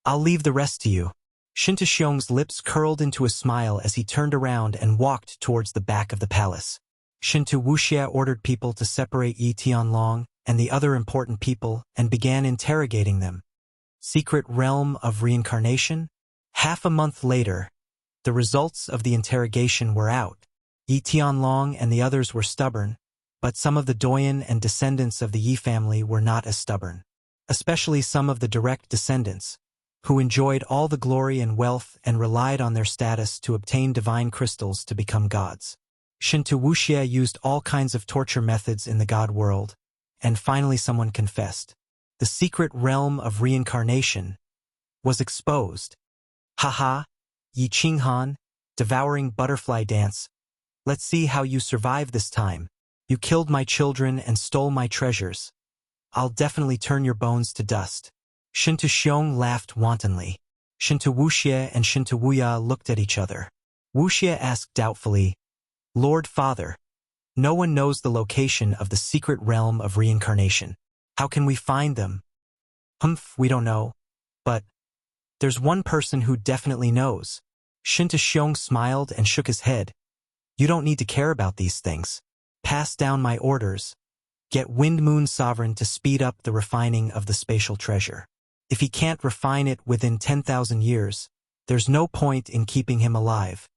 I'll leave the rest to you." Shinta Xiong's lips curled into a smile as he turned around and walked towards the back of the palace. Shinta Wuxia ordered people to separate Yi Tianlong and the other important people and began interrogating them. Secret Realm of Reincarnation? Half a month later, the results of the interrogation were out. Yi Tianlong and the others were stubborn, but some of the Doyen and descendants of the Yi family were not as stubborn. Especially some of the direct descendants, who enjoyed all the glory and wealth and relied on their status to obtain divine crystals to become gods. Shinta Wuxia used all kinds of torture methods in the god world, and finally someone confessed. The secret realm of reincarnation was exposed. Haha, Yi Qinghan, devouring butterfly dance. Let's see how you survive this time. You killed my children and stole my treasures. I'll definitely turn your bones to dust. Shinta Xiong laughed wantonly. Shinta Wuxia and Shinta Wuya looked at each other. Wuxia asked doubtfully, "Lord Father, no one knows the location of the secret realm of reincarnation. How can we find them?" We don't know. But there's one person who definitely knows." Shinta Xiong smiled and shook his head. "You don't need to care about these things. Pass down my orders. Get Wind Moon Sovereign to speed up the refining of the spatial treasure. If he can't refine it within 10,000 years, there's no point in keeping him alive."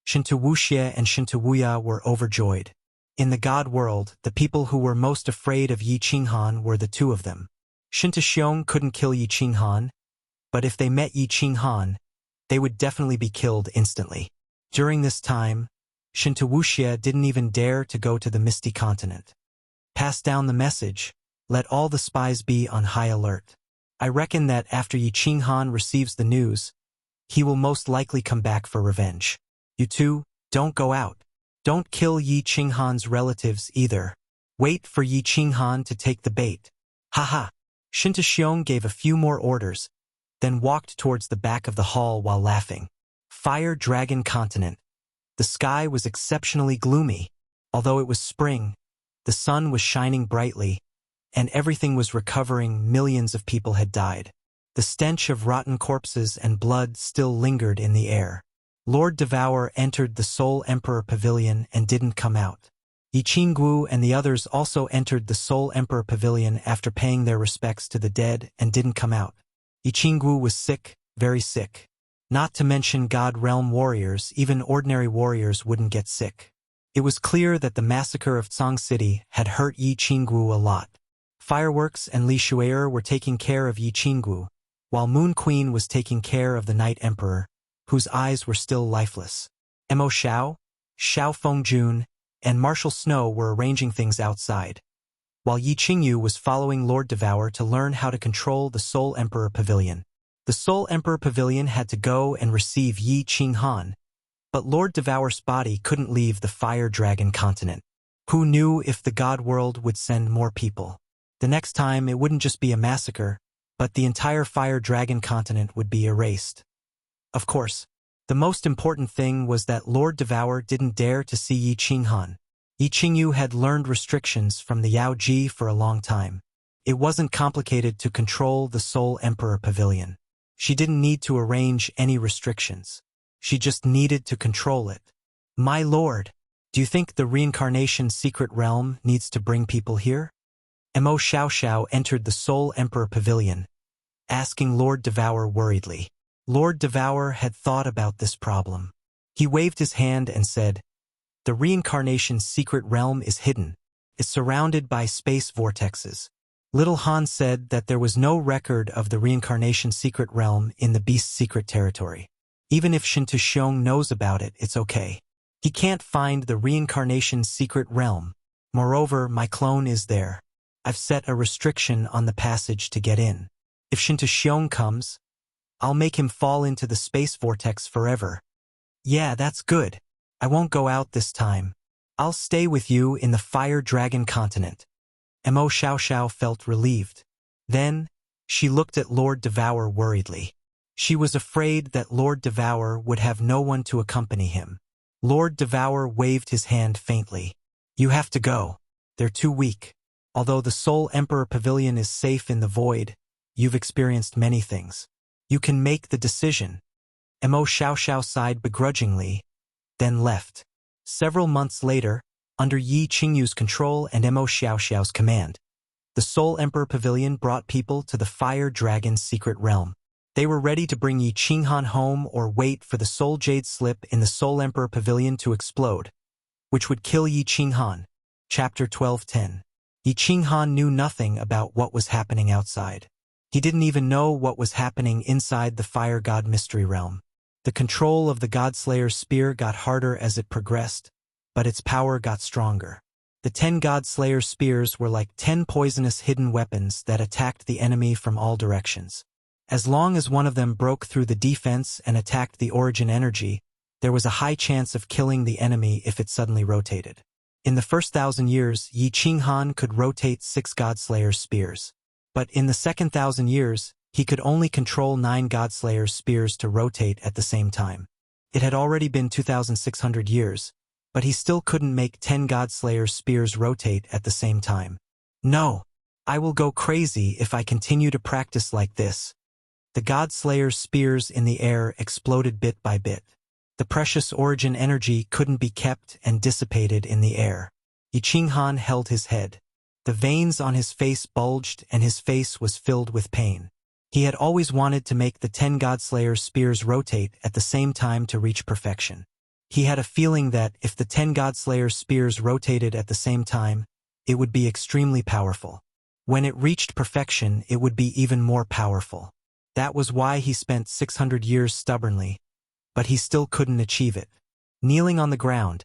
Shinta Wuxia and Shinta Wuya were overjoyed. In the god world, the people who were most afraid of Yi Qinghan were the two of them. Shinta Xiong couldn't kill Yi Qinghan, but if they met Yi Qinghan, they would definitely be killed instantly. During this time, Shinta Wuxia didn't even dare to go to the Misty Continent. "Pass down the message. Let all the spies be on high alert. I reckon that after Yi Qinghan receives the news, he will most likely come back for revenge. You two, don't go out. Don't kill Yi Qinghan's relatives either. Wait for Yi Qinghan to take the bait." Haha. Shinta Xiong gave a few more orders, then walked towards the back of the hall while laughing. Fire Dragon Continent. The sky was exceptionally gloomy. Although it was spring, the sun was shining brightly, and everything was recovering. Millions of people had died. The stench of rotten corpses and blood still lingered in the air. Lord Devour entered the Soul Emperor Pavilion and didn't come out. Yi Qinggu and the others also entered the Soul Emperor Pavilion after paying their respects to the dead and didn't come out. Yi Qinggu was sick, very sick. Not to mention God Realm warriors, even ordinary warriors wouldn't get sick. It was clear that the massacre of Tsang City had hurt Yi Qinggu a lot. Fireworks and Li Shui'er were taking care of Yi Qinggu, while Moon Queen was taking care of the Night Emperor, whose eyes were still lifeless. Mo Xiao, Xiao Fengjun, and Marshal Snow were arranging things outside, while Yi Qingyu was following Lord Devour to learn how to control the Soul Emperor Pavilion. The Soul Emperor Pavilion had to go and receive Yi Qinghan, but Lord Devour's body couldn't leave the Fire Dragon Continent. Who knew if the God World would send more people? The next time it wouldn't just be a massacre, but the entire Fire Dragon Continent would be erased. Of course, the most important thing was that Lord Devour didn't dare to see Yi Qinghan. Yi Qingyu had learned restrictions from the Yao Ji for a long time. It wasn't complicated to control the Soul Emperor Pavilion. She didn't need to arrange any restrictions. She just needed to control it. "My lord, do you think the reincarnation secret realm needs to bring people here?" Mo Xiaoxiao entered the Soul Emperor Pavilion, asking Lord Devour worriedly. Lord Devour had thought about this problem. He waved his hand and said, "The reincarnation secret realm is hidden. It's surrounded by space vortexes." Little Han said that there was no record of the reincarnation secret realm in the Beast's secret territory. Even if Shinta Xiong knows about it, it's okay. He can't find the reincarnation secret realm. Moreover, my clone is there. I've set a restriction on the passage to get in. If Shinta Xiong comes, I'll make him fall into the space vortex forever. Yeah, that's good. I won't go out this time. I'll stay with you in the Fire Dragon Continent. Mo Xiaoxiao felt relieved. Then, she looked at Lord Devour worriedly. She was afraid that Lord Devour would have no one to accompany him. Lord Devour waved his hand faintly. You have to go. They're too weak. Although the Soul Emperor Pavilion is safe in the void, you've experienced many things. You can make the decision. Mo Xiaoxiao sighed begrudgingly, then left. Several months later, under Yi Qingyu's control and Mo Xiaoxiao's command, the Soul Emperor Pavilion brought people to the Fire Dragon's secret realm. They were ready to bring Yi Qinghan home or wait for the Soul Jade slip in the Soul Emperor Pavilion to explode, which would kill Yi Qinghan. Chapter 12:10. Yi Qinghan knew nothing about what was happening outside. He didn't even know what was happening inside the Fire God Mystery Realm. The control of the Godslayer's spear got harder as it progressed, but its power got stronger. The 10 Godslayer spears were like 10 poisonous hidden weapons that attacked the enemy from all directions. As long as one of them broke through the defense and attacked the origin energy, there was a high chance of killing the enemy if it suddenly rotated. In the first 1,000 years, Yi Qinghan could rotate 6 Godslayer spears. But in the second 1,000 years, he could only control 9 Godslayer spears to rotate at the same time. It had already been 2,600 years, but he still couldn't make 10 Godslayer spears rotate at the same time. No! I will go crazy if I continue to practice like this. The Godslayer spears in the air exploded bit by bit. The precious origin energy couldn't be kept and dissipated in the air. Yi Qinghan held his head. The veins on his face bulged and his face was filled with pain. He had always wanted to make the 10 Godslayer spears rotate at the same time to reach perfection. He had a feeling that if the 10 Godslayer spears rotated at the same time, it would be extremely powerful. When it reached perfection, it would be even more powerful. That was why he spent 600 years stubbornly, but he still couldn't achieve it. Kneeling on the ground,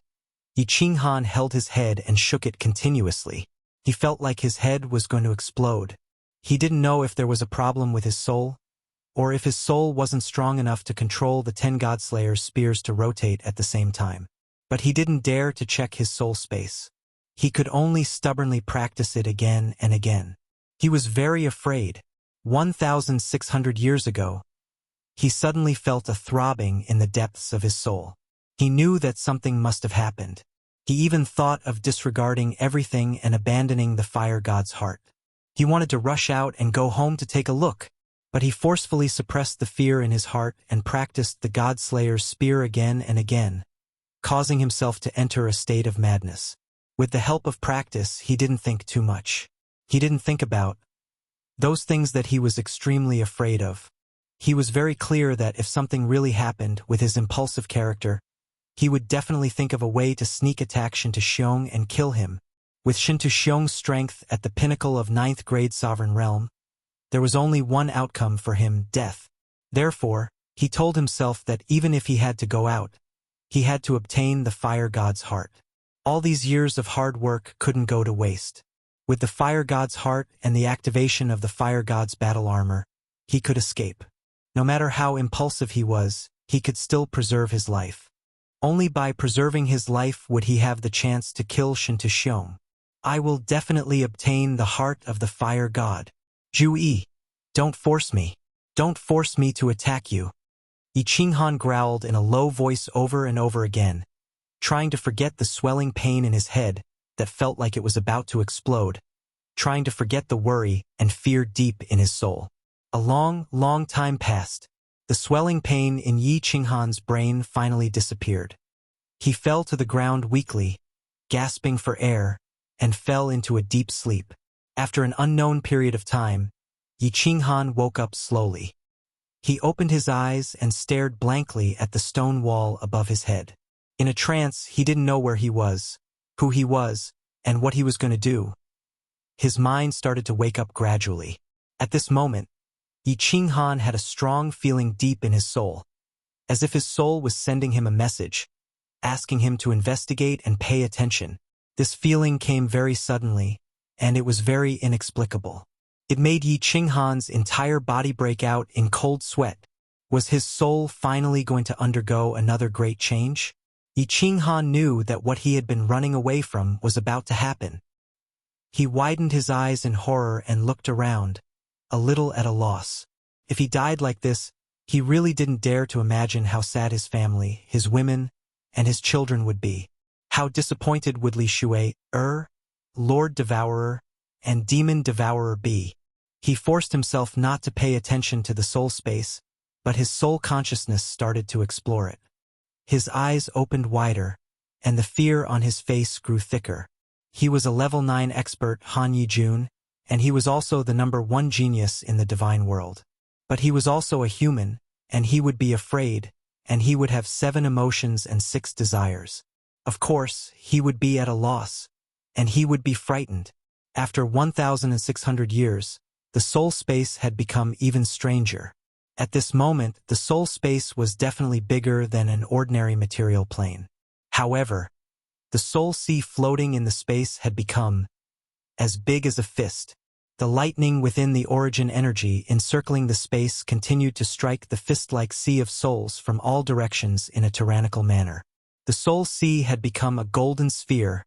Yi Qinghan held his head and shook it continuously. He felt like his head was going to explode. He didn't know if there was a problem with his soul, or if his soul wasn't strong enough to control the 10 Godslayer spears to rotate at the same time. But he didn't dare to check his soul space. He could only stubbornly practice it again and again. He was very afraid. 1,600 years ago, he suddenly felt a throbbing in the depths of his soul. He knew that something must have happened. He even thought of disregarding everything and abandoning the Fire God's heart. He wanted to rush out and go home to take a look, but he forcefully suppressed the fear in his heart and practiced the Godslayer's spear again and again, causing himself to enter a state of madness. With the help of practice, he didn't think too much. He didn't think about those things that he was extremely afraid of. He was very clear that if something really happened with his impulsive character, he would definitely think of a way to sneak attack Shin Tuxiong and kill him. With Shin Tuxiong's strength at the pinnacle of 9th grade Sovereign Realm, there was only one outcome for him, death. Therefore, he told himself that even if he had to go out, he had to obtain the Fire God's heart. All these years of hard work couldn't go to waste. With the Fire God's heart and the activation of the Fire God's battle armor, he could escape. No matter how impulsive he was, he could still preserve his life. Only by preserving his life would he have the chance to kill Shin Tuxiong. I will definitely obtain the heart of the Fire God. Zhu Yi, don't force me. Don't force me to attack you. Yi Qinghan growled in a low voice over and over again, trying to forget the swelling pain in his head that felt like it was about to explode, trying to forget the worry and fear deep in his soul. A long, long time passed. The swelling pain in Yi Qinghan's brain finally disappeared. He fell to the ground weakly, gasping for air, and fell into a deep sleep. After an unknown period of time, Yi Qinghan woke up slowly. He opened his eyes and stared blankly at the stone wall above his head. In a trance, he didn't know where he was, who he was, and what he was going to do. His mind started to wake up gradually. At this moment, Yi Qinghan had a strong feeling deep in his soul, as if his soul was sending him a message, asking him to investigate and pay attention. This feeling came very suddenly, and it was very inexplicable. It made Yi Qinghan's entire body break out in cold sweat. Was his soul finally going to undergo another great change? Yi Qinghan knew that what he had been running away from was about to happen. He widened his eyes in horror and looked around, a little at a loss. If he died like this, he really didn't dare to imagine how sad his family, his women, and his children would be. How disappointed would Li Shui, Lord Devourer, and Demon Devourer be? He forced himself not to pay attention to the soul space, but his soul consciousness started to explore it. His eyes opened wider, and the fear on his face grew thicker. He was a level 9 expert, Han Yijun, and he was also the #1 genius in the divine world. But he was also a human, and he would be afraid, and he would have 7 emotions and 6 desires. Of course, he would be at a loss, and he would be frightened. After 1,600 years, the soul space had become even stranger. At this moment, the soul space was definitely bigger than an ordinary material plane. However, the soul sea floating in the space had become as big as a fist. The lightning within the origin energy encircling the space continued to strike the fist-like sea of souls from all directions in a tyrannical manner. The soul sea had become a golden sphere,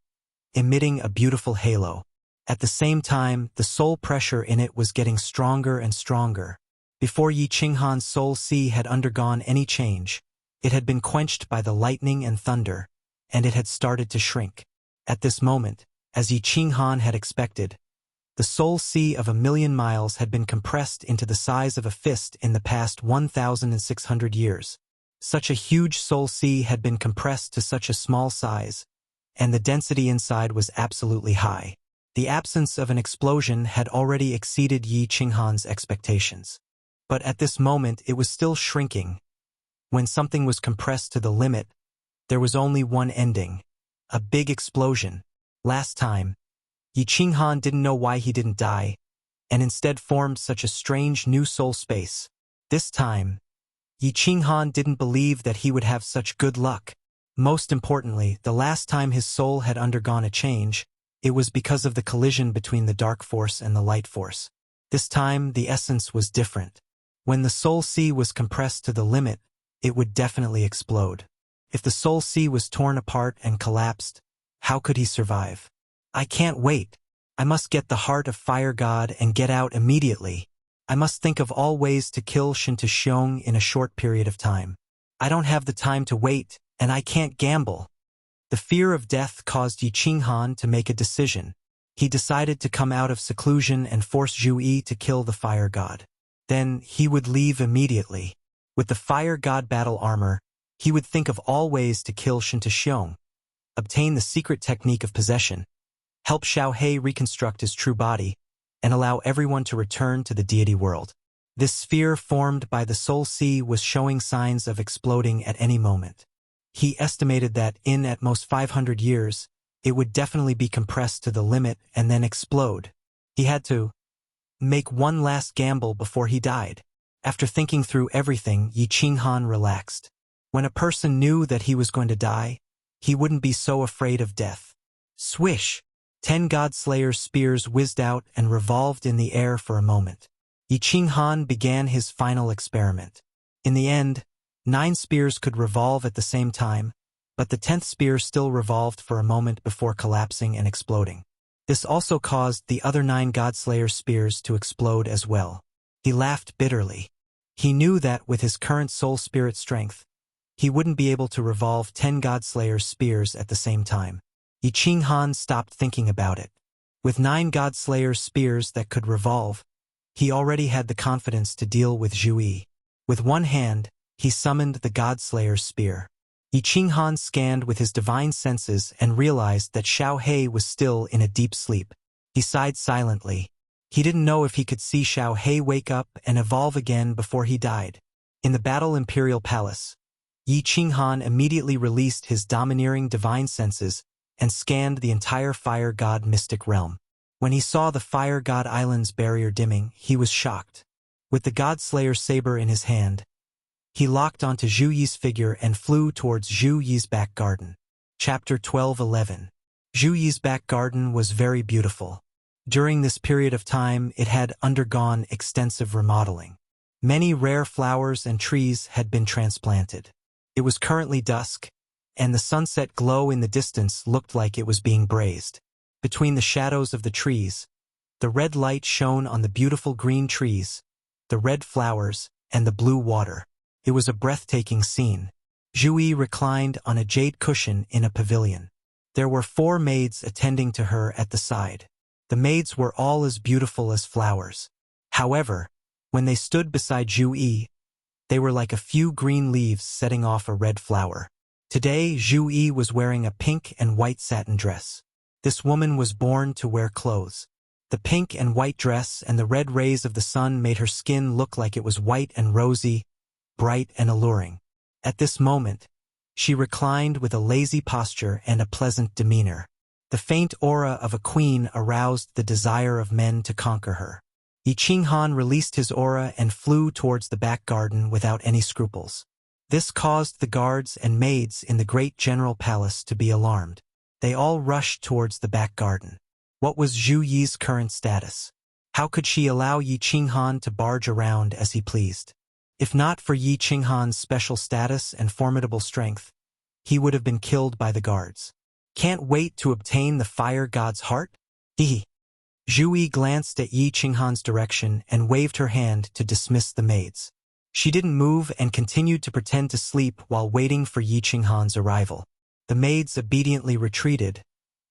emitting a beautiful halo. At the same time, the soul pressure in it was getting stronger and stronger. Before Yi Qinghan's soul sea had undergone any change, it had been quenched by the lightning and thunder, and it had started to shrink. At this moment, as Yi Qinghan had expected, the soul sea of 1,000,000 miles had been compressed into the size of a fist in the past 1,600 years. Such a huge soul sea had been compressed to such a small size, and the density inside was absolutely high. The absence of an explosion had already exceeded Yi Qinghan's expectations. But at this moment it was still shrinking. When something was compressed to the limit, there was only one ending: a big explosion. Last time, Yi Qinghan didn't know why he didn't die, and instead formed such a strange new soul space. This time, Yi Qinghan didn't believe that he would have such good luck. Most importantly, the last time his soul had undergone a change, it was because of the collision between the dark force and the light force. This time, the essence was different. When the soul sea was compressed to the limit, it would definitely explode. If the soul sea was torn apart and collapsed, how could he survive? I can't wait. I must get the heart of Fire God and get out immediately. I must think of all ways to kill Shinta Xiong in a short period of time. I don't have the time to wait, and I can't gamble. The fear of death caused Yi Qinghan to make a decision. He decided to come out of seclusion and force Zhu Yi to kill the Fire God. Then he would leave immediately. With the Fire God battle armor, he would think of all ways to kill Shinta Xiong, obtain the secret technique of possession, help Xiao He reconstruct his true body, and allow everyone to return to the deity world. This sphere formed by the soul sea was showing signs of exploding at any moment. He estimated that in at most 500 years, it would definitely be compressed to the limit and then explode. He had to make one last gamble before he died. After thinking through everything, Yi Qinghan relaxed. When a person knew that he was going to die, he wouldn't be so afraid of death. Swish! 10 God-Slayer's spears whizzed out and revolved in the air for a moment. Yi Qinghan began his final experiment. In the end, 9 spears could revolve at the same time, but the 10th spear still revolved for a moment before collapsing and exploding. This also caused the other 9 God-Slayer spears to explode as well. He laughed bitterly. He knew that with his current soul spirit strength, he wouldn't be able to revolve 10 God-Slayer spears at the same time. Yi Qinghan stopped thinking about it. With 9 God-Slayer spears that could revolve, he already had the confidence to deal with Zhu Yi. With one hand, he summoned the God-Slayer spear. Yi Qinghan scanned with his divine senses and realized that Xiao He was still in a deep sleep. He sighed silently. He didn't know if he could see Xiao He wake up and evolve again before he died. In the Battle Imperial Palace, Yi Qinghan immediately released his domineering divine senses and scanned the entire Fire God mystic realm. When he saw the Fire God Island's barrier dimming, he was shocked. With the God-Slayer saber in his hand, he locked onto Zhu Yi's figure and flew towards Zhu Yi's back garden. Chapter 12:11. Zhu Yi's back garden was very beautiful. During this period of time, it had undergone extensive remodeling. Many rare flowers and trees had been transplanted. It was currently dusk, and the sunset glow in the distance looked like it was being braised. Between the shadows of the trees, the red light shone on the beautiful green trees, the red flowers, and the blue water. It was a breathtaking scene. Zhu Yi reclined on a jade cushion in a pavilion. There were 4 maids attending to her at the side. The maids were all as beautiful as flowers. However, when they stood beside Zhu Yi, they were like a few green leaves setting off a red flower. Today, Zhu Yi was wearing a pink and white satin dress. This woman was born to wear clothes. The pink and white dress and the red rays of the sun made her skin look like it was white and rosy, bright and alluring. At this moment, she reclined with a lazy posture and a pleasant demeanor. The faint aura of a queen aroused the desire of men to conquer her. Yi Qinghan released his aura and flew towards the back garden without any scruples. This caused the guards and maids in the great general palace to be alarmed. They all rushed towards the back garden. What was Zhu Yi's current status? How could she allow Yi Qinghan to barge around as he pleased? If not for Yi Qinghan's special status and formidable strength, he would have been killed by the guards. Can't wait to obtain the fire god's heart? Hee. Zhu Yi glanced at Yi Qinghan's direction and waved her hand to dismiss the maids. She didn't move and continued to pretend to sleep while waiting for Yi Qinghan's arrival. The maids obediently retreated,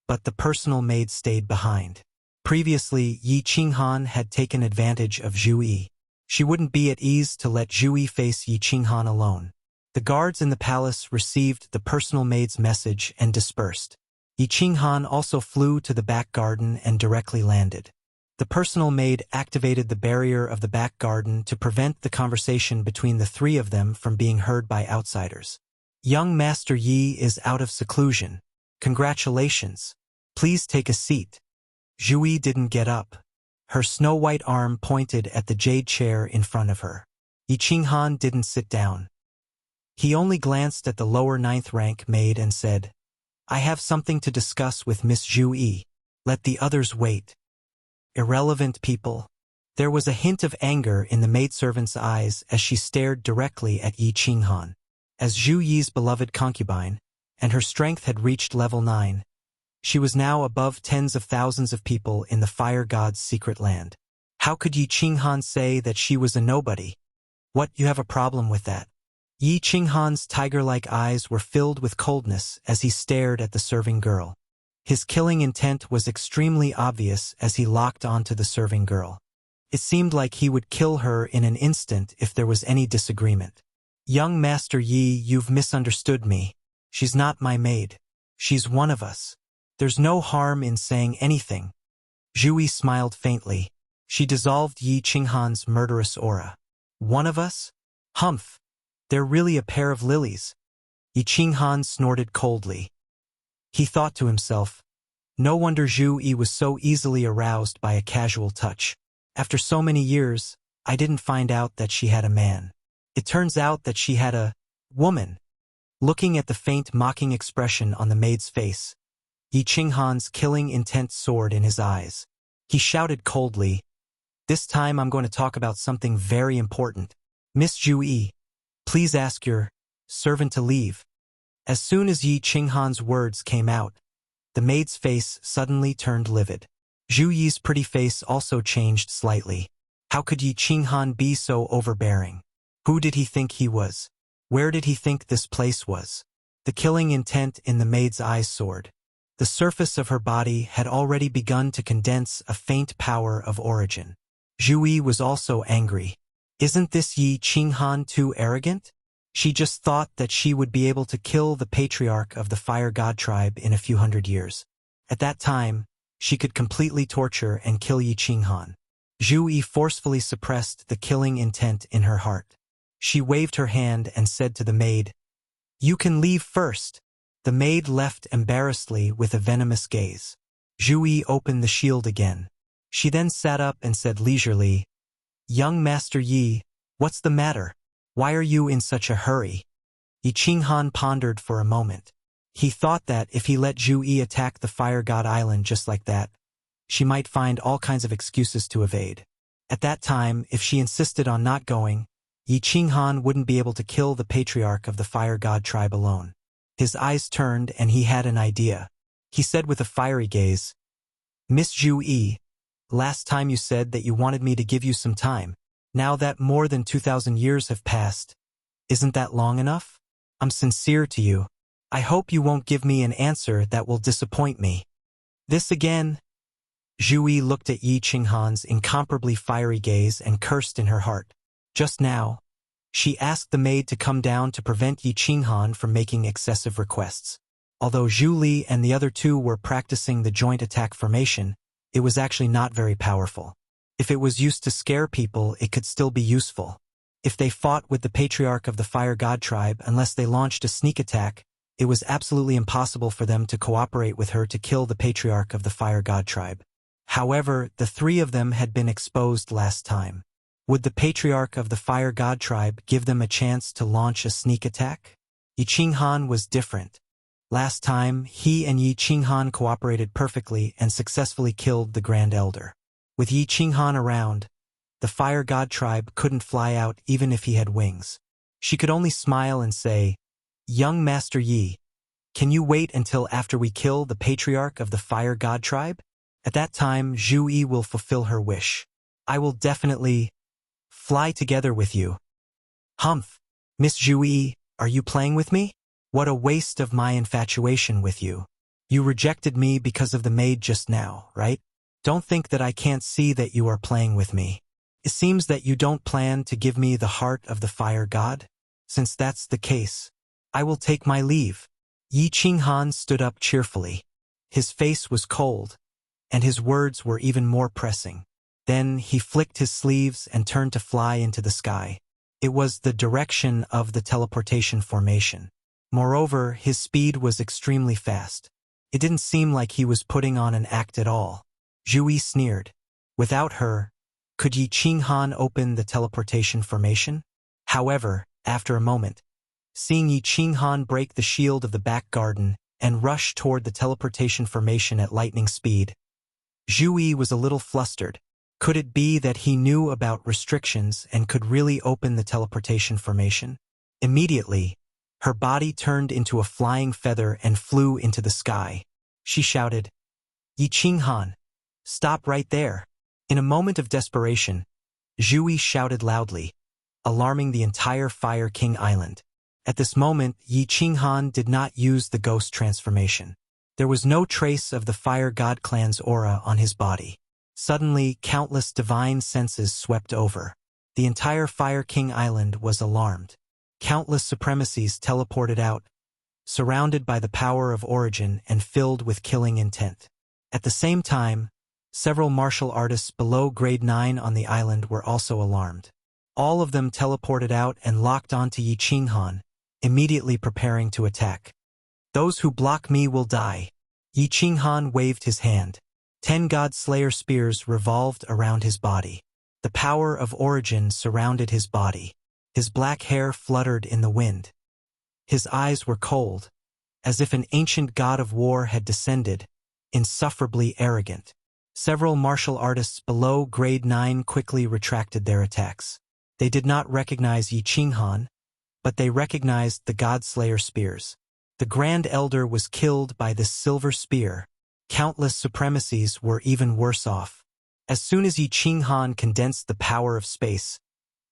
but the personal maid stayed behind. Previously, Yi Qinghan had taken advantage of Zhu Yi. She wouldn't be at ease to let Zhu Yi face Yi Qinghan alone. The guards in the palace received the personal maid's message and dispersed. Yi Qinghan also flew to the back garden and directly landed. The personal maid activated the barrier of the back garden to prevent the conversation between the 3 of them from being heard by outsiders. Young Master Yi is out of seclusion. Congratulations. Please take a seat. Zhu Yi didn't get up. Her snow-white arm pointed at the jade chair in front of her. Yi Qinghan didn't sit down. He only glanced at the lower 9th rank maid and said, I have something to discuss with Miss Zhu Yi. Let the others wait. Irrelevant people. There was a hint of anger in the maidservant's eyes as she stared directly at Yi Qinghan. As Zhu Yi's beloved concubine, and her strength had reached level 9, she was now above tens of thousands of people in the fire god's secret land. How could Yi Qinghan say that she was a nobody? What, you have a problem with that? Yi Qinghan's tiger-like eyes were filled with coldness as he stared at the serving girl. His killing intent was extremely obvious as he locked onto the serving girl. It seemed like he would kill her in an instant if there was any disagreement. Young Master Yi, you've misunderstood me. She's not my maid. She's one of us. There's no harm in saying anything. Zhu Yi smiled faintly. She dissolved Yi Qinghan's murderous aura. One of us? Humph. They're really a pair of lilies. Yi Qinghan snorted coldly. He thought to himself, no wonder Zhu Yi was so easily aroused by a casual touch. After so many years, I didn't find out that she had a man. It turns out that she had a woman. Looking at the faint mocking expression on the maid's face, Yi Qinghan's killing intent soared in his eyes. He shouted coldly, this time I'm going to talk about something very important. Miss Zhu Yi, please ask your servant to leave. As soon as Yi Qinghan's words came out, the maid's face suddenly turned livid. Zhu Yi's pretty face also changed slightly. How could Yi Qinghan be so overbearing? Who did he think he was? Where did he think this place was? The killing intent in the maid's eyes soared. The surface of her body had already begun to condense a faint power of origin. Zhu Yi was also angry. Isn't this Yi Qinghan too arrogant? She just thought that she would be able to kill the patriarch of the fire god tribe in a few hundred years. At that time, she could completely torture and kill Yi Qinghan. Zhu Yi forcefully suppressed the killing intent in her heart. She waved her hand and said to the maid, you can leave first. The maid left embarrassedly with a venomous gaze. Zhu Yi opened the shield again. She then sat up and said leisurely, young Master Yi, what's the matter? Why are you in such a hurry? Yi Qinghan pondered for a moment. He thought that if he let Zhu Yi attack the Fire God Island just like that, she might find all kinds of excuses to evade. At that time, if she insisted on not going, Yi Qinghan wouldn't be able to kill the patriarch of the Fire God tribe alone. His eyes turned and he had an idea. He said with a fiery gaze, Miss Zhu, last time you said that you wanted me to give you some time. Now that more than 2,000 years have passed, isn't that long enough? I'm sincere to you. I hope you won't give me an answer that will disappoint me. This again? Zhu looked at Yi Qinghan's incomparably fiery gaze and cursed in her heart. Just now, she asked the maid to come down to prevent Yi Qinghan from making excessive requests. Although Zhu Li and the other two were practicing the joint attack formation, it was actually not very powerful. If it was used to scare people, it could still be useful. If they fought with the patriarch of the Fire God tribe unless they launched a sneak attack, it was absolutely impossible for them to cooperate with her to kill the patriarch of the Fire God tribe. However, the three of them had been exposed last time. Would the patriarch of the Fire God tribe give them a chance to launch a sneak attack? Yi Qinghan was different. Last time, he and Yi Qinghan cooperated perfectly and successfully killed the Grand Elder. With Yi Qinghan around, the Fire God tribe couldn't fly out even if he had wings. She could only smile and say, "Young Master Yi, can you wait until after we kill the patriarch of the Fire God tribe? At that time, Zhu Yi will fulfill her wish. I will definitely fly together with you." Humph! Miss Zhu Yi, are you playing with me? What a waste of my infatuation with you. You rejected me because of the maid just now, right? Don't think that I can't see that you are playing with me. It seems that you don't plan to give me the heart of the Fire God. Since that's the case, I will take my leave. Yi Qinghan stood up cheerfully. His face was cold, and his words were even more pressing. Then he flicked his sleeves and turned to fly into the sky. It was the direction of the teleportation formation. Moreover, his speed was extremely fast. It didn't seem like he was putting on an act at all. Zhu Yi sneered. Without her, could Yi Qinghan open the teleportation formation? However, after a moment, seeing Yi Qinghan break the shield of the back garden and rush toward the teleportation formation at lightning speed, Zhu Yi was a little flustered. Could it be that he knew about restrictions and could really open the teleportation formation? Immediately, her body turned into a flying feather and flew into the sky. She shouted, "Yi Qinghan, stop right there." In a moment of desperation, Zhu Yi shouted loudly, alarming the entire Fire King Island. At this moment, Yi Qinghan did not use the ghost transformation. There was no trace of the Fire God clan's aura on his body. Suddenly, countless divine senses swept over. The entire Fire King Island was alarmed. Countless supremacies teleported out, surrounded by the power of origin and filled with killing intent. At the same time, several martial artists below grade 9 on the island were also alarmed. All of them teleported out and locked onto Yi Qinghan, immediately preparing to attack. "Those who block me will die." Yi Qinghan waved his hand. 10 God Slayer spears revolved around his body. The power of origin surrounded his body. His black hair fluttered in the wind. His eyes were cold, as if an ancient god of war had descended, insufferably arrogant. Several martial artists below grade 9 quickly retracted their attacks. They did not recognize Yi Qinghan, but they recognized the God Slayer spears. The Grand Elder was killed by this silver spear. Countless supremacies were even worse off. As soon as Yi Qinghan condensed the power of space,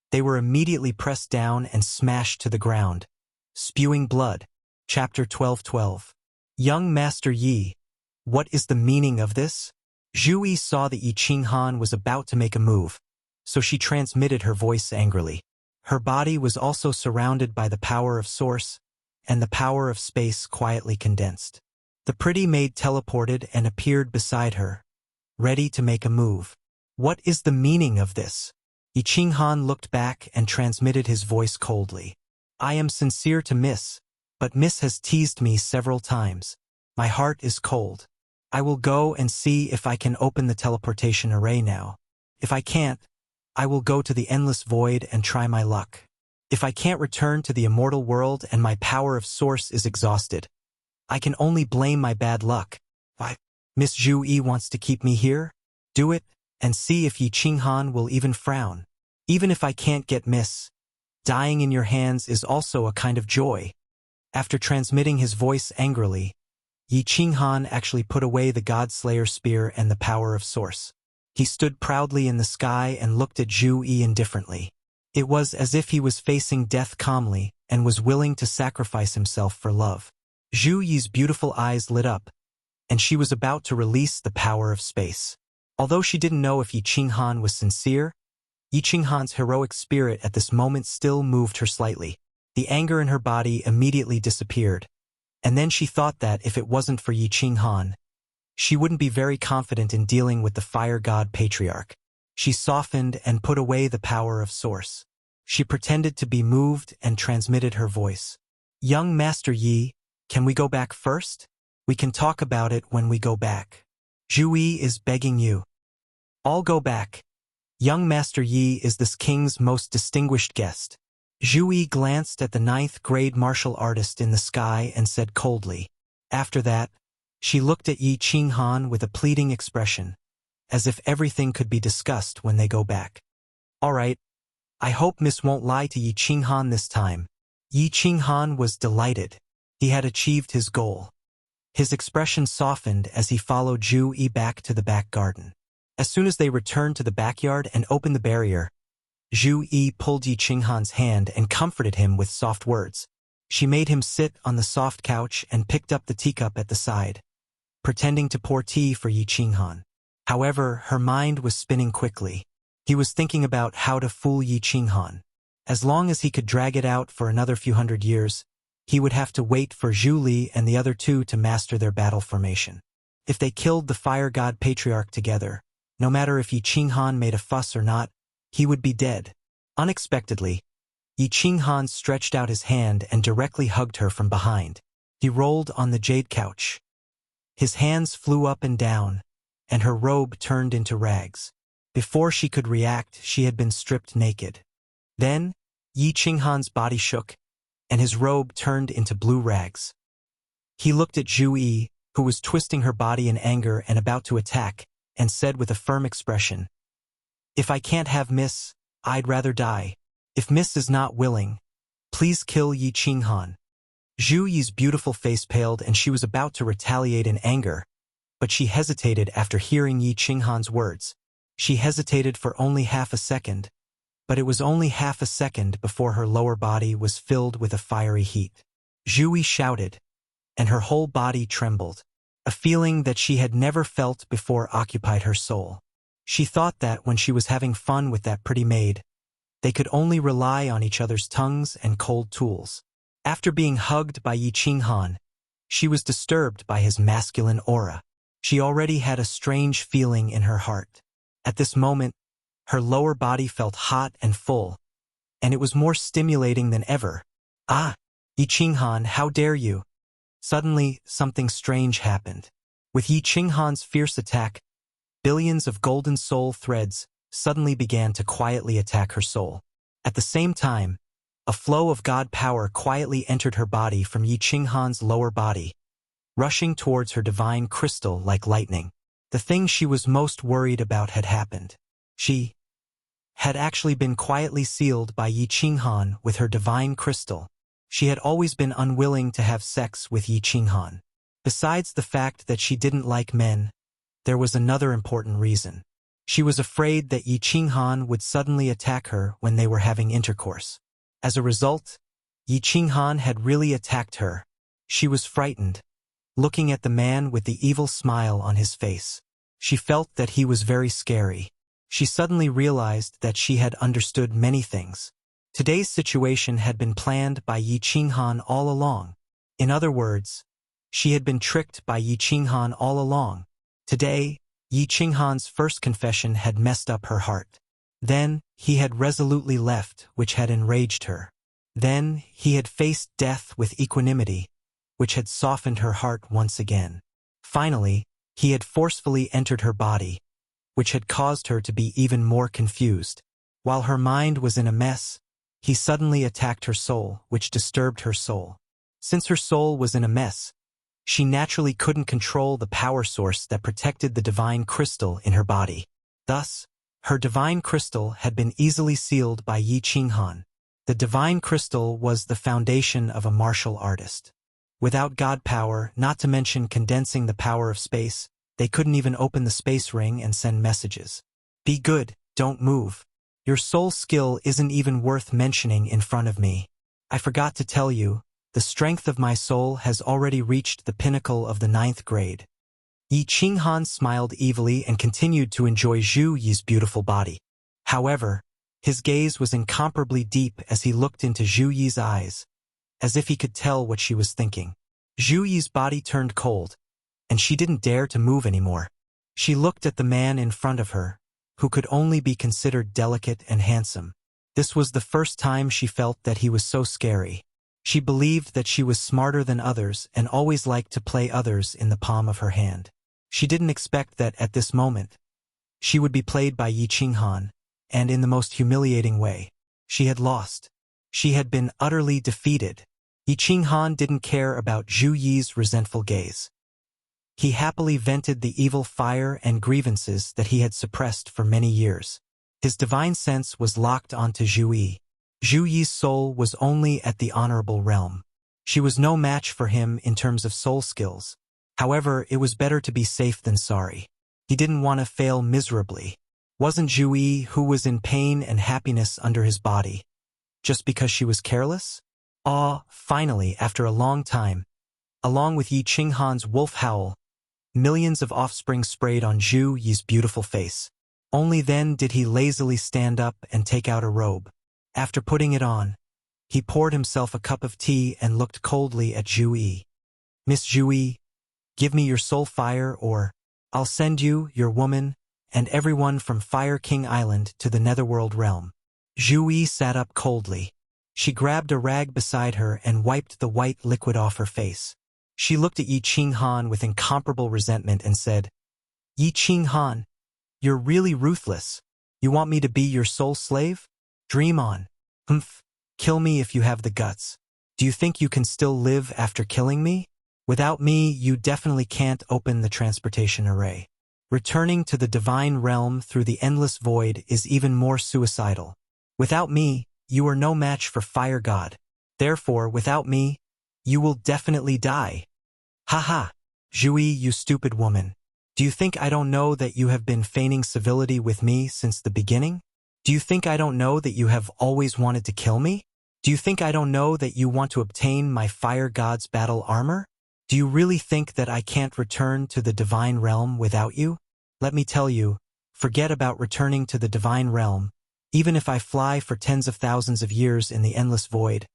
they were immediately pressed down and smashed to the ground, spewing blood. Chapter 12:12. Young Master Yi, what is the meaning of this? Zhu Yi saw that Yi Qinghan was about to make a move, so she transmitted her voice angrily. Her body was also surrounded by the power of Source, and the power of space quietly condensed. The pretty maid teleported and appeared beside her, ready to make a move. What is the meaning of this? Yi Qinghan looked back and transmitted his voice coldly. "I am sincere to Miss, but Miss has teased me several times. My heart is cold. I will go and see if I can open the teleportation array now. If I can't, I will go to the endless void and try my luck. If I can't return to the immortal world and my power of Source is exhausted, I can only blame my bad luck. Miss Zhu Yi wants to keep me here? Do it, and see if Yi Qinghan will even frown. Even if I can't get Miss, dying in your hands is also a kind of joy." After transmitting his voice angrily, Yi Qinghan actually put away the God-Slayer spear and the power of Source. He stood proudly in the sky and looked at Zhu Yi indifferently. It was as if he was facing death calmly and was willing to sacrifice himself for love. Zhu Yi's beautiful eyes lit up, and she was about to release the power of space. Although she didn't know if Yi Qinghan was sincere, Yi Qinghan's heroic spirit at this moment still moved her slightly. The anger in her body immediately disappeared, and then she thought that if it wasn't for Yi Qinghan, she wouldn't be very confident in dealing with the fire god patriarch. She softened and put away the power of Source. She pretended to be moved and transmitted her voice. "Young Master Yi, can we go back first? We can talk about it when we go back. Zhu Yi is begging you. All go back. Young Master Yi is this king's most distinguished guest." Zhu Yi glanced at the 9th grade martial artist in the sky and said coldly. After that, she looked at Yi Qinghan with a pleading expression, as if everything could be discussed when they go back. "All right, I hope Miss won't lie to Yi Qinghan this time." Yi Qinghan was delighted. He had achieved his goal. His expression softened as he followed Zhu Yi back to the back garden. As soon as they returned to the backyard and opened the barrier, Zhu Yi pulled Yi Qinghan's hand and comforted him with soft words. She made him sit on the soft couch and picked up the teacup at the side, pretending to pour tea for Yi Qinghan. However, her mind was spinning quickly. He was thinking about how to fool Yi Qinghan. As long as he could drag it out for another few hundred years, he would have to wait for Zhu Li and the other two to master their battle formation. If they killed the fire god patriarch together, no matter if Yi Qinghan made a fuss or not, he would be dead. Unexpectedly, Yi Qinghan stretched out his hand and directly hugged her from behind. He rolled on the jade couch. His hands flew up and down, and her robe turned into rags. Before she could react, she had been stripped naked. Then, Yi Qinghan's body shook, and his robe turned into blue rags. He looked at Zhu Yi, who was twisting her body in anger and about to attack, and said with a firm expression, "If I can't have Miss, I'd rather die. If Miss is not willing, please kill Yi Qinghan." Zhu Yi's beautiful face paled and she was about to retaliate in anger, but she hesitated after hearing Yi Qinghan's words. She hesitated for only half a second, but it was only half a second before her lower body was filled with a fiery heat. Zhu Yi shouted, and her whole body trembled. A feeling that she had never felt before occupied her soul. She thought that when she was having fun with that pretty maid, they could only rely on each other's tongues and cold tools. After being hugged by Yi Qinghan, she was disturbed by his masculine aura. She already had a strange feeling in her heart. At this moment, her lower body felt hot and full, and it was more stimulating than ever. "Ah, Yi Qinghan, how dare you!" Suddenly, something strange happened. With Yi Qinghan's fierce attack, billions of golden soul threads suddenly began to quietly attack her soul. At the same time, a flow of God power quietly entered her body from Yi Qinghan's lower body, rushing towards her divine crystal like lightning. The thing she was most worried about had happened. She had actually been quietly sealed by Yi Qinghan with her divine crystal. She had always been unwilling to have sex with Yi Qinghan. Besides the fact that she didn't like men, there was another important reason. She was afraid that Yi Qinghan would suddenly attack her when they were having intercourse. As a result, Yi Qinghan had really attacked her. She was frightened, looking at the man with the evil smile on his face. She felt that he was very scary. She suddenly realized that she had understood many things. Today's situation had been planned by Yi Qinghan all along. In other words, she had been tricked by Yi Qinghan all along. Today, Yi Qinghan's first confession had messed up her heart. Then, he had resolutely left, which had enraged her. Then, he had faced death with equanimity, which had softened her heart once again. Finally, he had forcefully entered her body, which had caused her to be even more confused. While her mind was in a mess, he suddenly attacked her soul, which disturbed her soul. Since her soul was in a mess, she naturally couldn't control the power source that protected the divine crystal in her body. Thus, her divine crystal had been easily sealed by Yi Qinghan. The divine crystal was the foundation of a martial artist. Without God power, not to mention condensing the power of space, they couldn't even open the space ring and send messages. Be good, don't move. Your soul skill isn't even worth mentioning in front of me. I forgot to tell you, the strength of my soul has already reached the pinnacle of the 9th grade. Yi Qinghan smiled evilly and continued to enjoy Zhu Yi's beautiful body. However, his gaze was incomparably deep as he looked into Zhu Yi's eyes, as if he could tell what she was thinking. Zhu Yi's body turned cold, and she didn't dare to move anymore. She looked at the man in front of her, who could only be considered delicate and handsome. This was the first time she felt that he was so scary. She believed that she was smarter than others and always liked to play others in the palm of her hand. She didn't expect that at this moment, she would be played by Yi Qinghan, and in the most humiliating way. She had lost. She had been utterly defeated. Yi Qinghan didn't care about Zhu Yi's resentful gaze. He happily vented the evil fire and grievances that he had suppressed for many years. His divine sense was locked onto Zhu Yi. Zhu Yi's soul was only at the honorable realm. She was no match for him in terms of soul skills. However, it was better to be safe than sorry. He didn't want to fail miserably. Wasn't Zhu Yi who was in pain and happiness under his body, just because she was careless? Finally, after a long time, along with Yi Qinghan's wolf howl, millions of offspring sprayed on Zhu Yi's beautiful face. Only then did he lazily stand up and take out a robe. After putting it on, he poured himself a cup of tea and looked coldly at Zhu Yi. Miss Zhu Yi, give me your soul fire or I'll send you, your woman, and everyone from Fire King Island to the Netherworld realm. Zhu Yi sat up coldly. She grabbed a rag beside her and wiped the white liquid off her face. She looked at Yi Qinghan with incomparable resentment and said, Yi Qinghan, you're really ruthless. You want me to be your soul slave? Dream on. Kill me if you have the guts. Do you think you can still live after killing me? Without me, you definitely can't open the transportation array. Returning to the divine realm through the endless void is even more suicidal. Without me, you are no match for Fire God. Therefore, without me, you will definitely die. Haha, Zhu Yi, you stupid woman. Do you think I don't know that you have been feigning civility with me since the beginning? Do you think I don't know that you have always wanted to kill me? Do you think I don't know that you want to obtain my Fire God's battle armor? Do you really think that I can't return to the divine realm without you? Let me tell you, forget about returning to the divine realm. Even if I fly for tens of thousands of years in the endless void,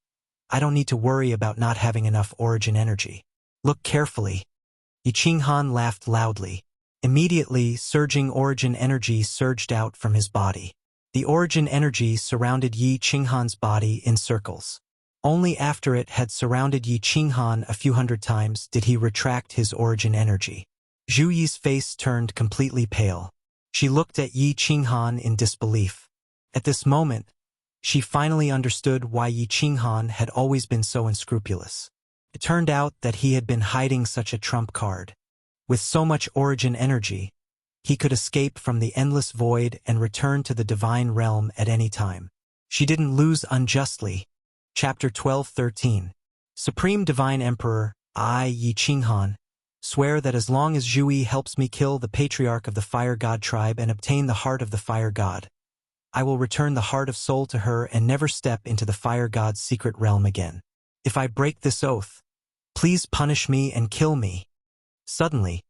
I don't need to worry about not having enough origin energy. Look carefully. Yi Qinghan laughed loudly. Immediately, surging origin energy surged out from his body. The origin energy surrounded Yi Qinghan's body in circles. Only after it had surrounded Yi Qinghan a few hundred times did he retract his origin energy. Zhu Yi's face turned completely pale. She looked at Yi Qinghan in disbelief. At this moment, she finally understood why Yi Qinghan had always been so unscrupulous. It turned out that he had been hiding such a trump card. With so much origin energy, he could escape from the endless void and return to the divine realm at any time. She didn't lose unjustly. Chapter 12:13. Supreme Divine Emperor, I, Yi Qinghan, swear that as long as Zhu Yi helps me kill the patriarch of the Fire God tribe and obtain the heart of the Fire God, I will return the heart of soul to her and never step into the Fire God's secret realm again. If I break this oath, please punish me and kill me. Suddenly,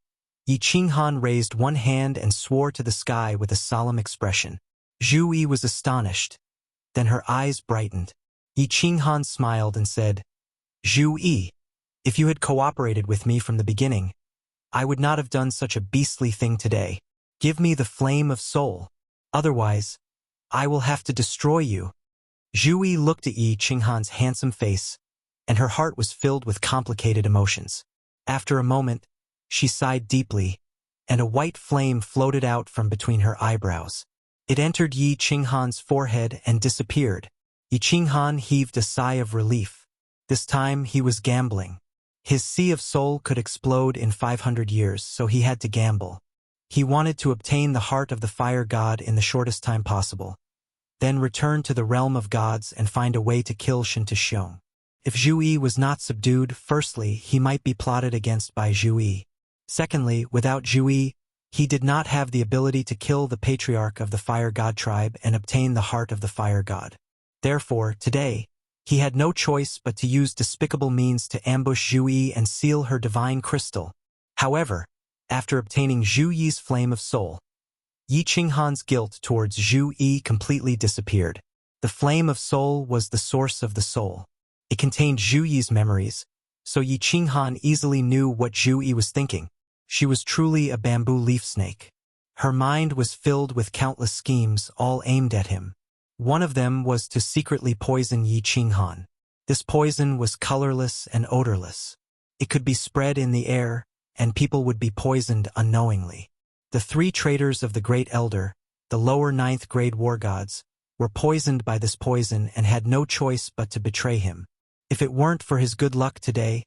Yi Qinghan raised one hand and swore to the sky with a solemn expression. Zhu Yi was astonished. Then her eyes brightened. Yi Qinghan smiled and said, Zhu Yi, if you had cooperated with me from the beginning, I would not have done such a beastly thing today. Give me the flame of soul. Otherwise, I will have to destroy you. Zhu Yi looked at Yi Qinghan's handsome face, and her heart was filled with complicated emotions. After a moment, she sighed deeply, and a white flame floated out from between her eyebrows. It entered Yi Qinghan's forehead and disappeared. Yi Qinghan heaved a sigh of relief. This time he was gambling. His sea of soul could explode in 500 years, so he had to gamble. He wanted to obtain the heart of the Fire God in the shortest time possible, then return to the realm of gods and find a way to kill Shen Tixiong. If Zhu Yi was not subdued, firstly, he might be plotted against by Zhu Yi. Secondly, without Zhu Yi, he did not have the ability to kill the patriarch of the Fire God tribe and obtain the heart of the Fire God. Therefore, today, he had no choice but to use despicable means to ambush Zhu Yi and seal her divine crystal. However, after obtaining Zhu Yi's flame of soul, Yi Qinghan's guilt towards Zhu Yi completely disappeared. The flame of soul was the source of the soul. It contained Zhu Yi's memories, so Yi Qinghan easily knew what Zhu Yi was thinking. She was truly a bamboo leaf snake. Her mind was filled with countless schemes, all aimed at him. One of them was to secretly poison Yi Qinghan. This poison was colorless and odorless. It could be spread in the air, and people would be poisoned unknowingly. The 3 traitors of the Great Elder, the lower 9th grade war gods, were poisoned by this poison and had no choice but to betray him. If it weren't for his good luck today,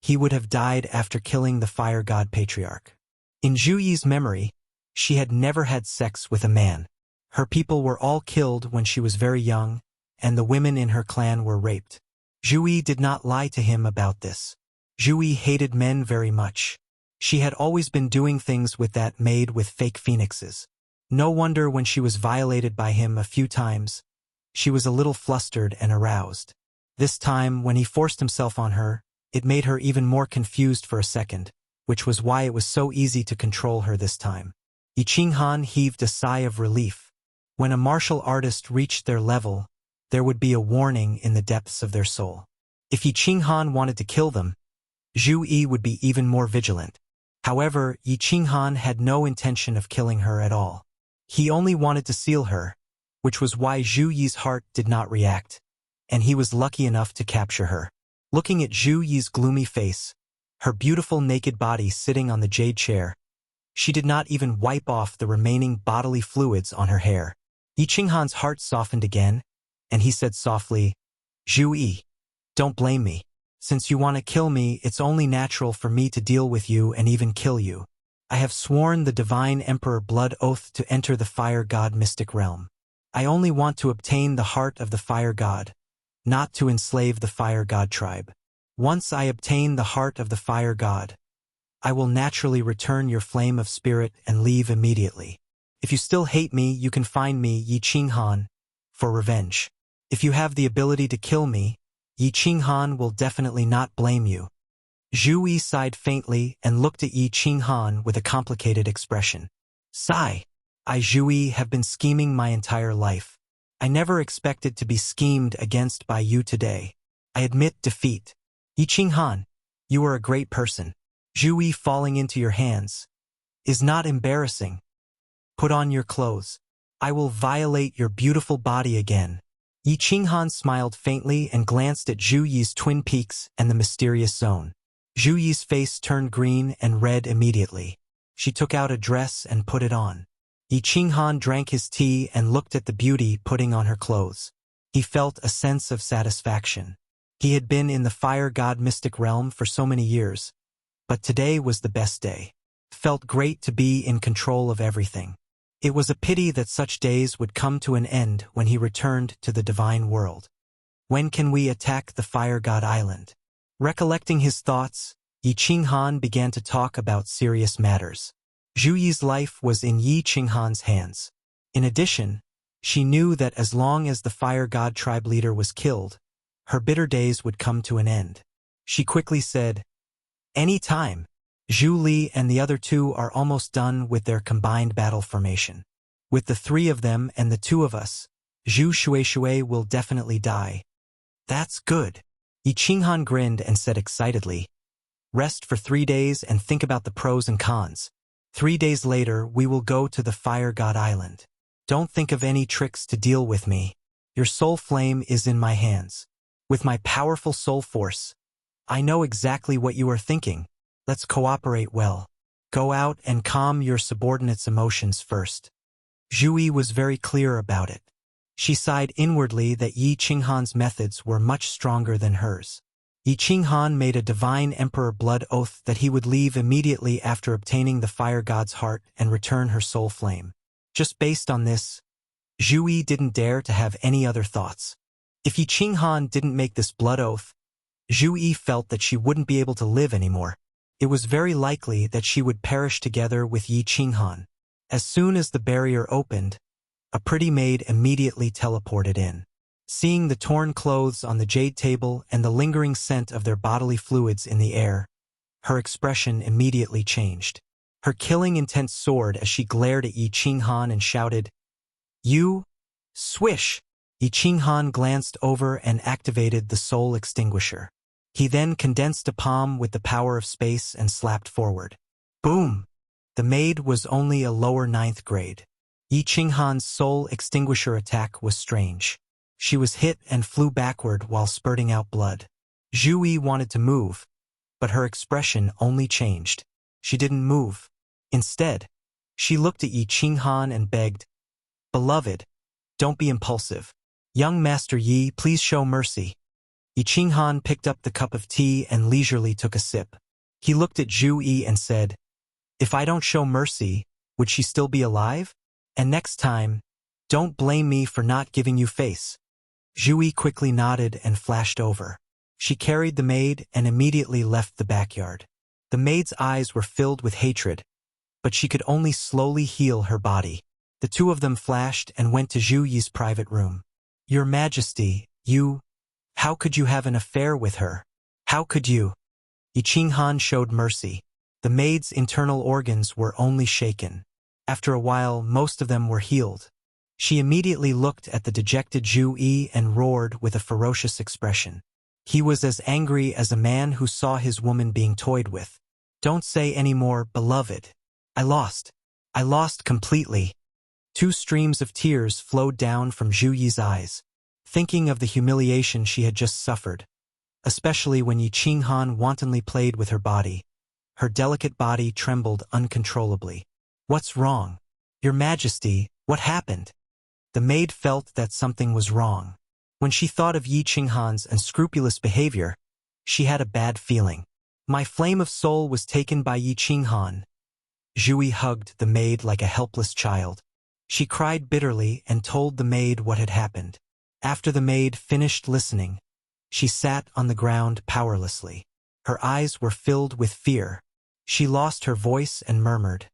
he would have died after killing the Fire God Patriarch. In Zhu Yi's memory, she had never had sex with a man. Her people were all killed when she was very young, and the women in her clan were raped. Zhu Yi did not lie to him about this. Zhu Yi hated men very much. She had always been doing things with that maid with fake phoenixes. No wonder when she was violated by him a few times, she was a little flustered and aroused. This time, when he forced himself on her, it made her even more confused for a second, which was why it was so easy to control her this time. Yi Qinghan heaved a sigh of relief. When a martial artist reached their level, there would be a warning in the depths of their soul. If Yi Qinghan wanted to kill them, Zhu Yi would be even more vigilant. However, Yi Qinghan had no intention of killing her at all. He only wanted to seal her, which was why Zhu Yi's heart did not react, and he was lucky enough to capture her. Looking at Zhu Yi's gloomy face, her beautiful naked body sitting on the jade chair, she did not even wipe off the remaining bodily fluids on her hair. Yi Qinghan's heart softened again, and he said softly, "Zhu Yi, don't blame me. Since you want to kill me, it's only natural for me to deal with you and even kill you. I have sworn the Divine Emperor blood oath to enter the Fire God mystic realm. I only want to obtain the heart of the Fire God, not to enslave the Fire God tribe. Once I obtain the heart of the Fire God, I will naturally return your flame of spirit and leave immediately. If you still hate me, you can find me, Yi Qinghan, for revenge. If you have the ability to kill me, Yi Qinghan will definitely not blame you." Zhu Yi sighed faintly and looked at Yi Qinghan with a complicated expression. "Sigh. I, Zhu Yi, have been scheming my entire life. I never expected to be schemed against by you today. I admit defeat. Yi Qinghan, you are a great person. Zhu Yi falling into your hands is not embarrassing. Put on your clothes. I will violate your beautiful body again." Yi Qinghan smiled faintly and glanced at Zhu Yi's twin peaks and the mysterious zone. Zhu Yi's face turned green and red immediately. She took out a dress and put it on. Yi Qinghan drank his tea and looked at the beauty putting on her clothes. He felt a sense of satisfaction. He had been in the Fire God mystic realm for so many years, but today was the best day. It felt great to be in control of everything. It was a pity that such days would come to an end when he returned to the divine world. When can we attack the Fire God Island? Recollecting his thoughts, Yi Qinghan began to talk about serious matters. Zhu Yi's life was in Yi Qinghan's hands. In addition, she knew that as long as the Fire God tribe leader was killed, her bitter days would come to an end. She quickly said, "Any time. Zhu Li and the other 2 are almost done with their combined battle formation. With the 3 of them and the 2 of us, Zhu Shui will definitely die." "That's good." Yi Qinghan grinned and said excitedly, "Rest for 3 days and think about the pros and cons. 3 days later, we will go to the Fire God Island. Don't think of any tricks to deal with me. Your soul flame is in my hands. With my powerful soul force, I know exactly what you are thinking. Let's cooperate well. Go out and calm your subordinates' emotions first." Zhu Yi was very clear about it. She sighed inwardly that Yi Qinghan's methods were much stronger than hers. Yi Qinghan made a Divine Emperor blood oath that he would leave immediately after obtaining the Fire God's heart and return her soul flame. Just based on this, Zhu Yi didn't dare to have any other thoughts. If Yi Qinghan didn't make this blood oath, Zhu Yi felt that she wouldn't be able to live anymore. It was very likely that she would perish together with Yi Qinghan. As soon as the barrier opened, a pretty maid immediately teleported in. Seeing the torn clothes on the jade table and the lingering scent of their bodily fluids in the air, her expression immediately changed. Her killing intent soared as she glared at Yi Qinghan and shouted, "You!" Swish! Yi Qinghan glanced over and activated the soul extinguisher. He then condensed a palm with the power of space and slapped forward. Boom! The maid was only a lower 9th grade. Yi Qinghan's soul extinguisher attack was strange. She was hit and flew backward while spurting out blood. Zhu Yi wanted to move, but her expression only changed. She didn't move. Instead, she looked at Yi Qinghan and begged, "Beloved, don't be impulsive. Young Master Yi, please show mercy." Yi Qinghan picked up the cup of tea and leisurely took a sip. He looked at Zhu Yi and said, "If I don't show mercy, would she still be alive? And next time, don't blame me for not giving you face." Zhu Yi quickly nodded and flashed over. She carried the maid and immediately left the backyard. The maid's eyes were filled with hatred, but she could only slowly heal her body. The two of them flashed and went to Zhu Yi's private room. "Your Majesty, how could you have an affair with her? How could you?" Yi Qinghan showed mercy. The maid's internal organs were only shaken. After a while, most of them were healed. She immediately looked at the dejected Zhu Yi and roared with a ferocious expression. He was as angry as a man who saw his woman being toyed with. "Don't say any more, beloved. I lost. I lost completely." 2 streams of tears flowed down from Zhu Yi's eyes, thinking of the humiliation she had just suffered, especially when Yi Qinghan wantonly played with her body. Her delicate body trembled uncontrollably. "What's wrong? Your Majesty, what happened?" The maid felt that something was wrong. When she thought of Yi Qinghan's unscrupulous behavior, she had a bad feeling. "My flame of soul was taken by Yi Qinghan." Zhu Yi hugged the maid like a helpless child. She cried bitterly and told the maid what had happened. After the maid finished listening, she sat on the ground powerlessly. Her eyes were filled with fear. She lost her voice and murmured,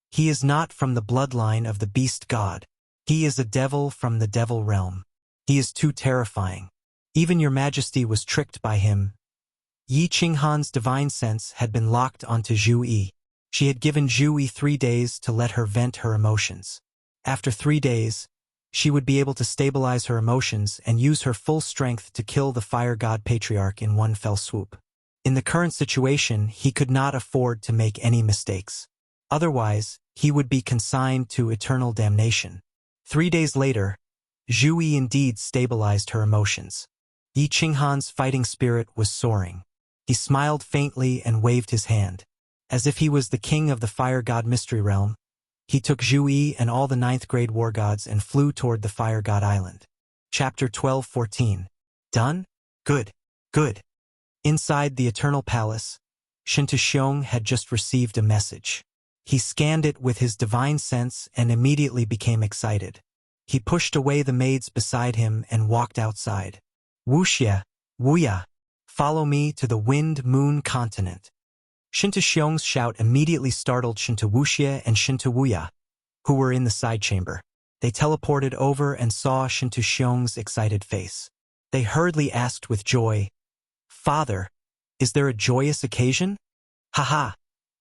"He is not from the bloodline of the beast god. He is a devil from the devil realm. He is too terrifying. Even your Majesty was tricked by him." Yi Qinghan's divine sense had been locked onto Zhu Yi. She had given Zhu Yi 3 days to let her vent her emotions. After 3 days, she would be able to stabilize her emotions and use her full strength to kill the fire god patriarch in one fell swoop. In the current situation, he could not afford to make any mistakes. Otherwise, he would be consigned to eternal damnation. 3 days later, Zhu Yi indeed stabilized her emotions. Yi Qinghan's fighting spirit was soaring. He smiled faintly and waved his hand. As if he was the king of the fire god mystery realm, he took Zhu Yi and all the 9th grade war gods and flew toward the fire god island. Chapter 12:14. Done? Good. Good. Inside the Eternal Palace, Shinta had just received a message. He scanned it with his divine sense and immediately became excited. He pushed away the maids beside him and walked outside. Wuxia, follow me to the Wind-Moon continent." Shinta shout immediately startled Shinta Wuxia and Shinta Wuya, who were in the side chamber. They teleported over and saw Shinta excited face. They hurriedly asked with joy, "Father, is there a joyous occasion?" "Haha,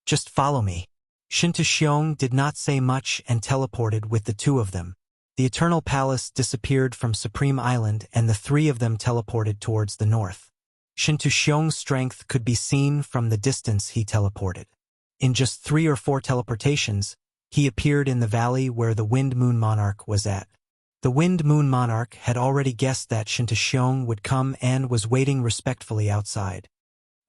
just follow me." Shinta did not say much and teleported with the 2 of them. The Eternal Palace disappeared from Supreme Island and the 3 of them teleported towards the north. Shinta strength could be seen from the distance he teleported. In just 3 or 4 teleportations, he appeared in the valley where the Wind-Moon Monarch was at. The Wind-Moon Monarch had already guessed that Shinta would come and was waiting respectfully outside.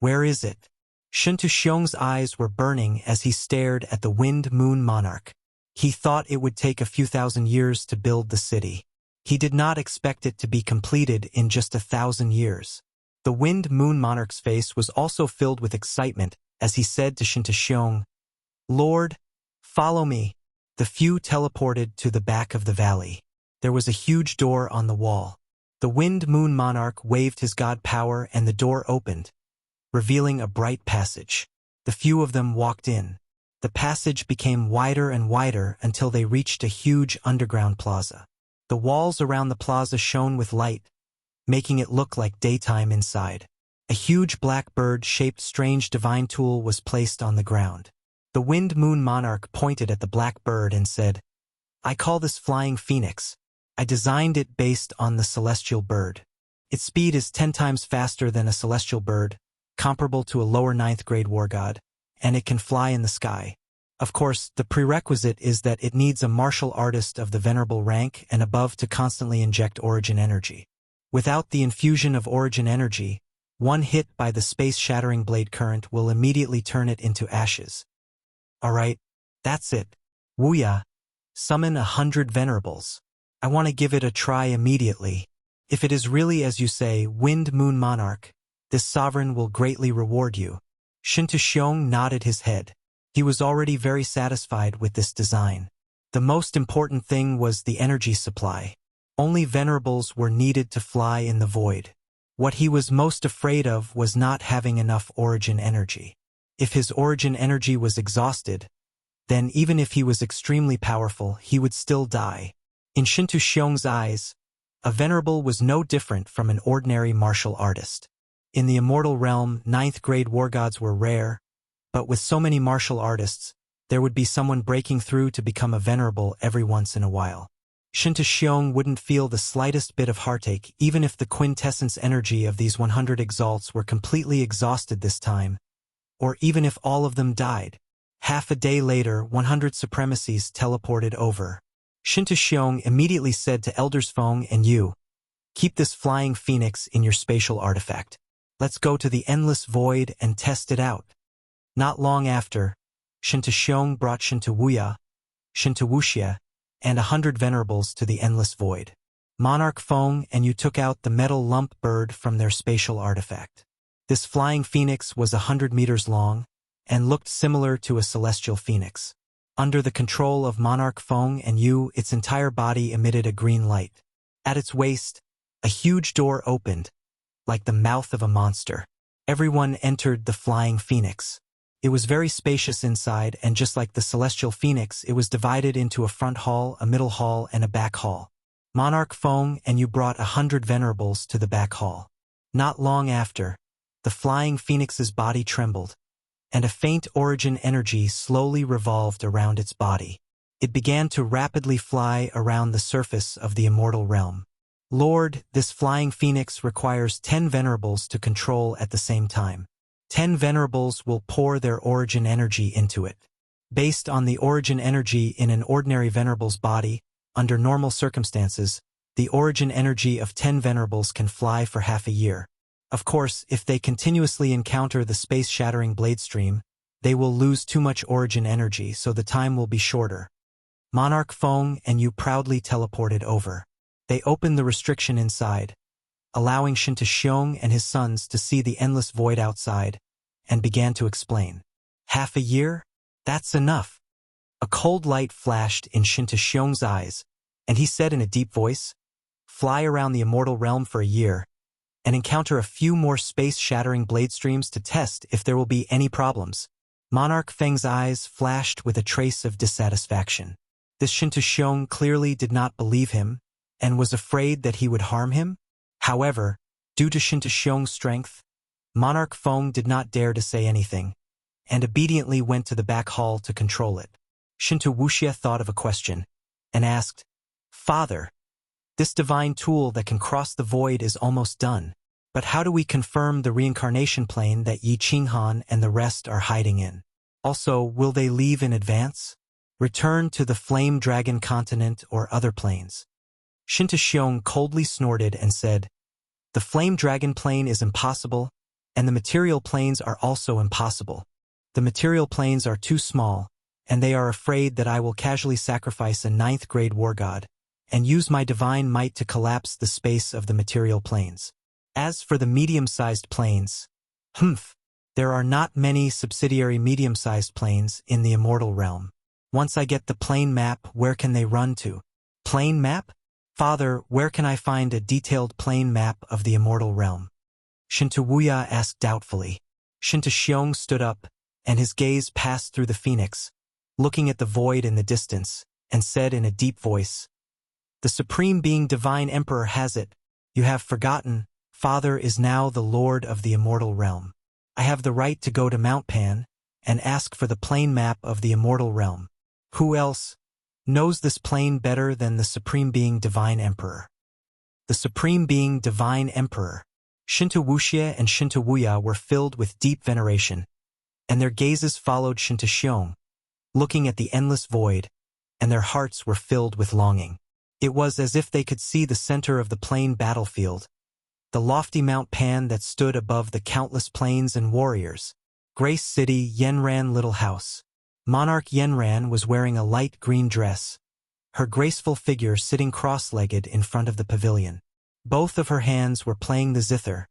"Where is it?" Shinta eyes were burning as he stared at the Wind-Moon Monarch. He thought it would take a few thousand years to build the city. He did not expect it to be completed in just 1,000 years. The Wind-Moon Monarch's face was also filled with excitement as he said to Shinta, "Lord, follow me." The few teleported to the back of the valley. There was a huge door on the wall. The Wind Moon Monarch waved his god power and the door opened, revealing a bright passage. The few of them walked in. The passage became wider and wider until they reached a huge underground plaza. The walls around the plaza shone with light, making it look like daytime inside. A huge black bird-shaped strange divine tool was placed on the ground. The Wind Moon Monarch pointed at the black bird and said, "I call this Flying Phoenix. I designed it based on the celestial bird. Its speed is 10 times faster than a celestial bird, comparable to a lower 9th grade war god, and it can fly in the sky. Of course, the prerequisite is that it needs a martial artist of the venerable rank and above to constantly inject origin energy. Without the infusion of origin energy, one hit by the space-shattering blade current will immediately turn it into ashes. Alright, that's it. Wuxia, summon 100 venerables. I want to give it a try immediately. If it is really as you say, Wind Moon Monarch, this sovereign will greatly reward you." Shintaxiong nodded his head. He was already very satisfied with this design. The most important thing was the energy supply. Only venerables were needed to fly in the void. What he was most afraid of was not having enough origin energy. If his origin energy was exhausted, then even if he was extremely powerful, he would still die. In Shintaxiong's eyes, a venerable was no different from an ordinary martial artist. In the immortal realm, 9th grade war gods were rare, but with so many martial artists, there would be someone breaking through to become a venerable every once in a while. Shintaxiong wouldn't feel the slightest bit of heartache even if the quintessence energy of these 100 exalts were completely exhausted this time, or even if all of them died. Half a day later, 100 supremacies teleported over. Shintaxiong immediately said to Elders Fang and Yu, "Keep this Flying Phoenix in your spatial artifact. Let's go to the endless void and test it out." Not long after, Shintaxiong brought Wuxia, and 100 venerables to the endless void. Monarch Fang and Yu took out the metal lump bird from their spatial artifact. This Flying Phoenix was 100 meters long and looked similar to a celestial phoenix. Under the control of Monarch Fang and Yu, its entire body emitted a green light. At its waist, a huge door opened, like the mouth of a monster. Everyone entered the Flying Phoenix. It was very spacious inside, and just like the celestial phoenix, it was divided into a front hall, a middle hall, and a back hall. Monarch Fang and Yu brought 100 venerables to the back hall. Not long after, the Flying Phoenix's body trembled, and a faint origin energy slowly revolved around its body. It began to rapidly fly around the surface of the immortal realm. "Lord, this Flying Phoenix requires 10 venerables to control at the same time. 10 venerables will pour their origin energy into it. Based on the origin energy in an ordinary venerable's body, under normal circumstances, the origin energy of 10 venerables can fly for half a year. Of course, if they continuously encounter the space-shattering blade stream, they will lose too much origin energy, so the time will be shorter." Monarch Fang and Yu proudly teleported over. They opened the restriction inside, allowing Shintaxiong and his sons to see the endless void outside, and began to explain. "Half a year? That's enough." A cold light flashed in Shintaxiong's eyes, and he said in a deep voice, "Fly around the immortal realm for a year, and encounter a few more space-shattering blade streams to test if there will be any problems." Monarch Fang's eyes flashed with a trace of dissatisfaction. This Shintaxiong clearly did not believe him, and was afraid that he would harm him. However, due to Shintaxiong's strength, Monarch Fang did not dare to say anything, and obediently went to the back hall to control it. Wuxia thought of a question, and asked, "Father, this divine tool that can cross the void is almost done, but how do we confirm the reincarnation plane that Yi Qinghan and the rest are hiding in? Also, will they leave in advance? Return to the Flame Dragon continent or other planes?" Shintaxiong coldly snorted and said, "The Flame Dragon plane is impossible, and the material planes are also impossible. The material planes are too small, and they are afraid that I will casually sacrifice a 9th grade war god, and use my divine might to collapse the space of the material planes. As for the medium-sized planes, there are not many subsidiary medium-sized planes in the immortal realm. Once I get the plane map, where can they run to?" "Plane map? "Father, where can I find a detailed plain map of the immortal realm?" Wuxia asked doubtfully. Xiong stood up, and his gaze passed through the phoenix, looking at the void in the distance, and said in a deep voice, "The Supreme Being Divine Emperor has it. You have forgotten, Father is now the Lord of the immortal realm. I have the right to go to Mount Pan and ask for the plain map of the immortal realm. Who else knows this plane better than the Supreme Being Divine Emperor?" The Supreme Being Divine Emperor. Wuxia and Wuya were filled with deep veneration, and their gazes followed Xiong, looking at the endless void, and their hearts were filled with longing. It was as if they could see the center of the plain battlefield, the lofty Mount Pan that stood above the countless plains and warriors. Grace City, Yanran Little House. Monarch Yanran was wearing a light green dress, her graceful figure sitting cross-legged in front of the pavilion. Both of her hands were playing the zither,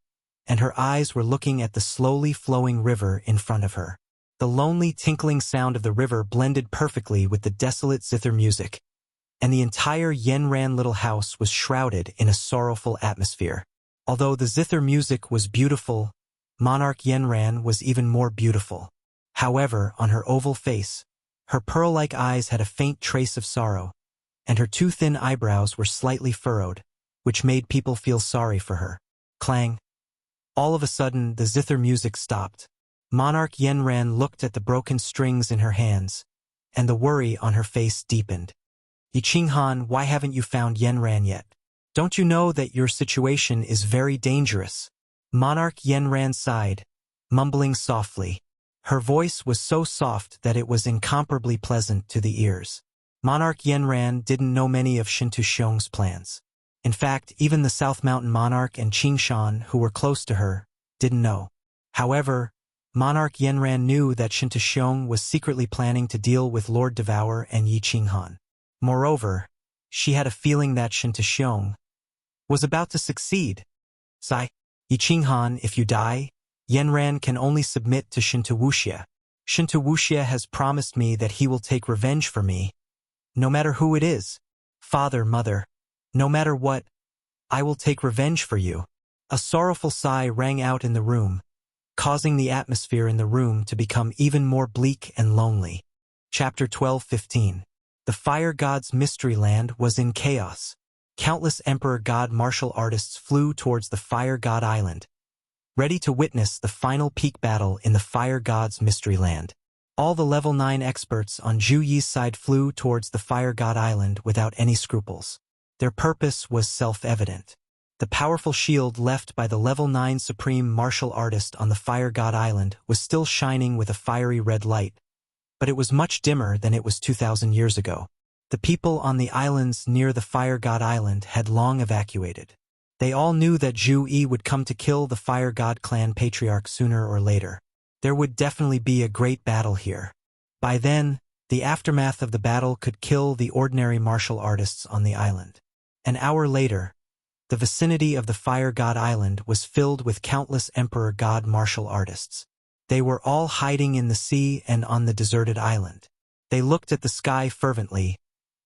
and her eyes were looking at the slowly flowing river in front of her. The lonely tinkling sound of the river blended perfectly with the desolate zither music, and the entire Yanran Little House was shrouded in a sorrowful atmosphere. Although the zither music was beautiful, Monarch Yanran was even more beautiful. However, on her oval face, her pearl-like eyes had a faint trace of sorrow, and her two thin eyebrows were slightly furrowed, which made people feel sorry for her. Clang! All of a sudden, the zither music stopped. Monarch Yanran looked at the broken strings in her hands, and the worry on her face deepened. "Yiqinghan, why haven't you found Yanran yet? Don't you know that your situation is very dangerous?" Monarch Yanran sighed, mumbling softly. Her voice was so soft that it was incomparably pleasant to the ears. Monarch Yanran didn't know many of Xiong's plans. In fact, even the South Mountain Monarch and Qingshan, who were close to her, didn't know. However, Monarch Yanran knew that Xiong was secretly planning to deal with Lord Devourer and Yiqinghan. Moreover, she had a feeling that Xiong was about to succeed. "Sai, Yiqinghan, if you die, Yanran can only submit to Wuxia. Wuxia has promised me that he will take revenge for me, no matter who it is. Father, mother, no matter what, I will take revenge for you." A sorrowful sigh rang out in the room, causing the atmosphere in the room to become even more bleak and lonely. Chapter 12:15. The Fire God's Mystery Land was in chaos. Countless Emperor God martial artists flew towards the Fire God Island, ready to witness the final peak battle in the Fire God's Mystery Land. All the level 9 experts on Zhu Yi's side flew towards the Fire God Island without any scruples. Their purpose was self-evident. The powerful shield left by the level 9 supreme martial artist on the Fire God Island was still shining with a fiery red light, but it was much dimmer than it was 2,000 years ago. The people on the islands near the Fire God Island had long evacuated. They all knew that Zhu Yi would come to kill the Fire God clan patriarch sooner or later. There would definitely be a great battle here. By then, the aftermath of the battle could kill the ordinary martial artists on the island. An hour later, the vicinity of the Fire God Island was filled with countless Emperor God martial artists. They were all hiding in the sea and on the deserted island. They looked at the sky fervently,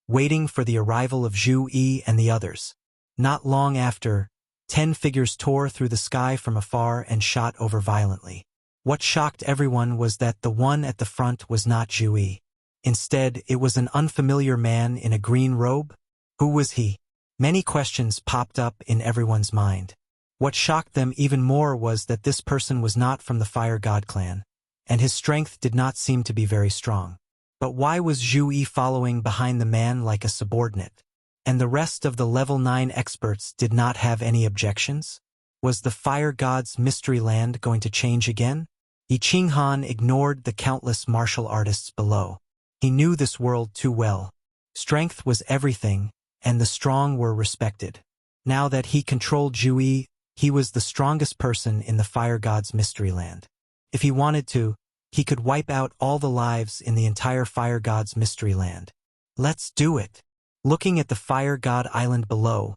waiting for the arrival of Zhu Yi and the others. Not long after, 10 figures tore through the sky from afar and shot over violently. What shocked everyone was that the one at the front was not Zhu Yi. Instead, it was an unfamiliar man in a green robe. Who was he? Many questions popped up in everyone's mind. What shocked them even more was that this person was not from the Fire God clan, and his strength did not seem to be very strong. But why was Zhu Yi following behind the man like a subordinate? And the rest of the level 9 experts did not have any objections? Was the Fire God's Mystery Land going to change again? Yiqinghan ignored the countless martial artists below. He knew this world too well. Strength was everything, and the strong were respected. Now that he controlled Zhu Yi, he was the strongest person in the Fire God's Mystery Land. If he wanted to, he could wipe out all the lives in the entire Fire God's Mystery Land. Let's do it. Looking at the Fire God Island below,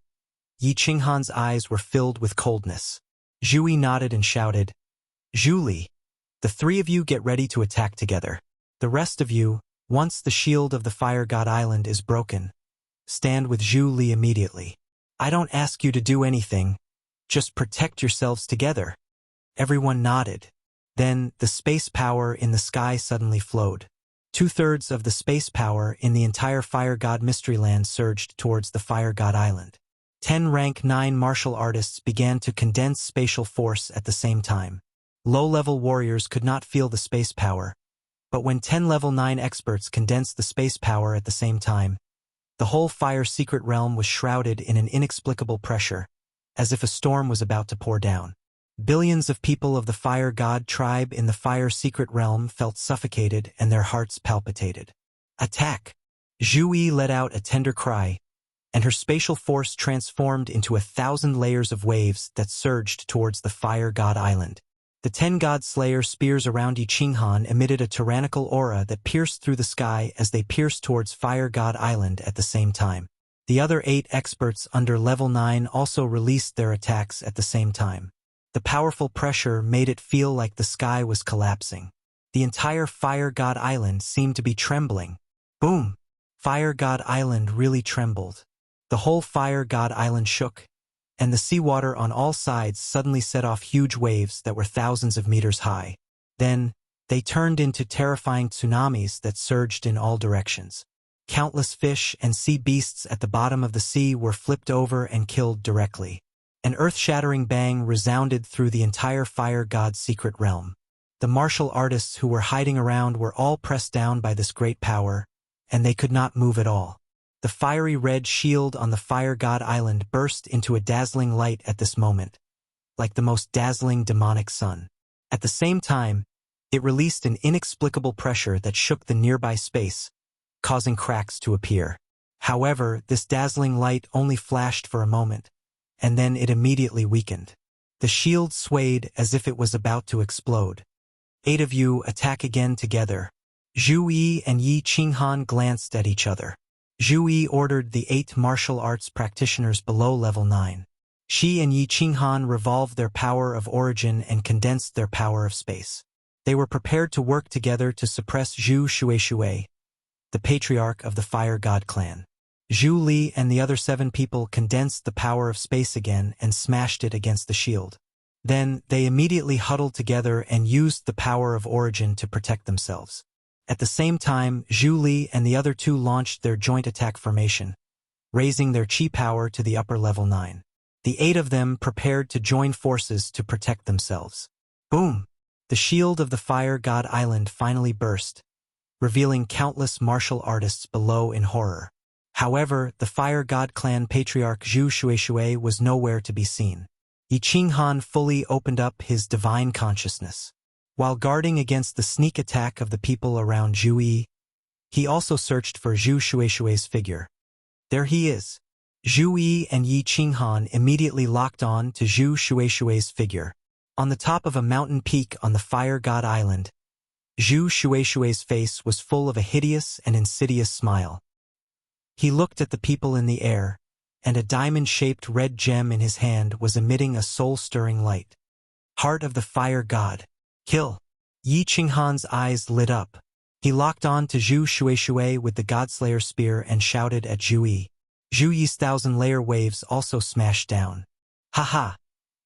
Yiqinghan's eyes were filled with coldness. Zhu Yi nodded and shouted, "Zhu Li, the three of you get ready to attack together. The rest of you, once the shield of the Fire God Island is broken, stand with Zhu Li immediately. I don't ask you to do anything, just protect yourselves together. Everyone nodded. Then, the space power in the sky suddenly flowed. 2/3 of the space power in the entire Fire God Mysteryland surged towards the Fire God Island. 10 rank 9 martial artists began to condense spatial force at the same time. Low-level warriors could not feel the space power, but when 10 level 9 experts condensed the space power at the same time, the whole Fire Secret Realm was shrouded in an inexplicable pressure, as if a storm was about to pour down. Billions of people of the Fire God tribe in the Fire Secret Realm felt suffocated and their hearts palpitated. Attack! Zhu Yi let out a tender cry, and her spatial force transformed into 1,000 layers of waves that surged towards the Fire God Island. The 10 God Slayer spears around Yi Qinghan emitted a tyrannical aura that pierced through the sky as they pierced towards Fire God Island at the same time. The other 8 experts under level 9 also released their attacks at the same time. The powerful pressure made it feel like the sky was collapsing. The entire Fire God Island seemed to be trembling. Boom! Fire God Island really trembled. The whole Fire God Island shook, and the seawater on all sides suddenly set off huge waves that were thousands of meters high. Then, they turned into terrifying tsunamis that surged in all directions. Countless fish and sea beasts at the bottom of the sea were flipped over and killed directly. An earth-shattering bang resounded through the entire Fire God's secret realm. The martial artists who were hiding around were all pressed down by this great power, and they could not move at all. The fiery red shield on the Fire God Island burst into a dazzling light at this moment, like the most dazzling demonic sun. At the same time, it released an inexplicable pressure that shook the nearby space, causing cracks to appear. However, this dazzling light only flashed for a moment, and then it immediately weakened. The shield swayed as if it was about to explode. 8 of you attack again together. Zhu Yi and Yi Qinghan glanced at each other. Zhu Yi ordered the 8 martial arts practitioners below level 9. She and Yi Qinghan revolved their power of origin and condensed their power of space. They were prepared to work together to suppress Zhu Shueishui, the patriarch of the Fire God clan. Zhu Li and the other 7 people condensed the power of space again and smashed it against the shield. Then, they immediately huddled together and used the power of origin to protect themselves. At the same time, Zhu Li and the other 2 launched their joint attack formation, raising their chi power to the upper level 9. The 8 of them prepared to join forces to protect themselves. Boom! The shield of the Fire God Island finally burst, revealing countless martial artists below in horror. However, the Fire God clan patriarch Zhu Shueishui was nowhere to be seen. Yi Qinghan fully opened up his divine consciousness. While guarding against the sneak attack of the people around Zhu Yi, he also searched for Zhu Shueishui's figure. There he is. Zhu Yi and Yi Qinghan immediately locked on to Zhu Shueishui's figure. On the top of a mountain peak on the Fire God Island, Zhu Shueishui's face was full of a hideous and insidious smile. He looked at the people in the air, and a diamond-shaped red gem in his hand was emitting a soul-stirring light. Heart of the Fire God. Kill! Yi Qinghan's eyes lit up. He locked on to Zhu Shueishui with the Godslayer spear and shouted at Zhu Yi. Zhu Yi's 1,000-layer waves also smashed down. Ha!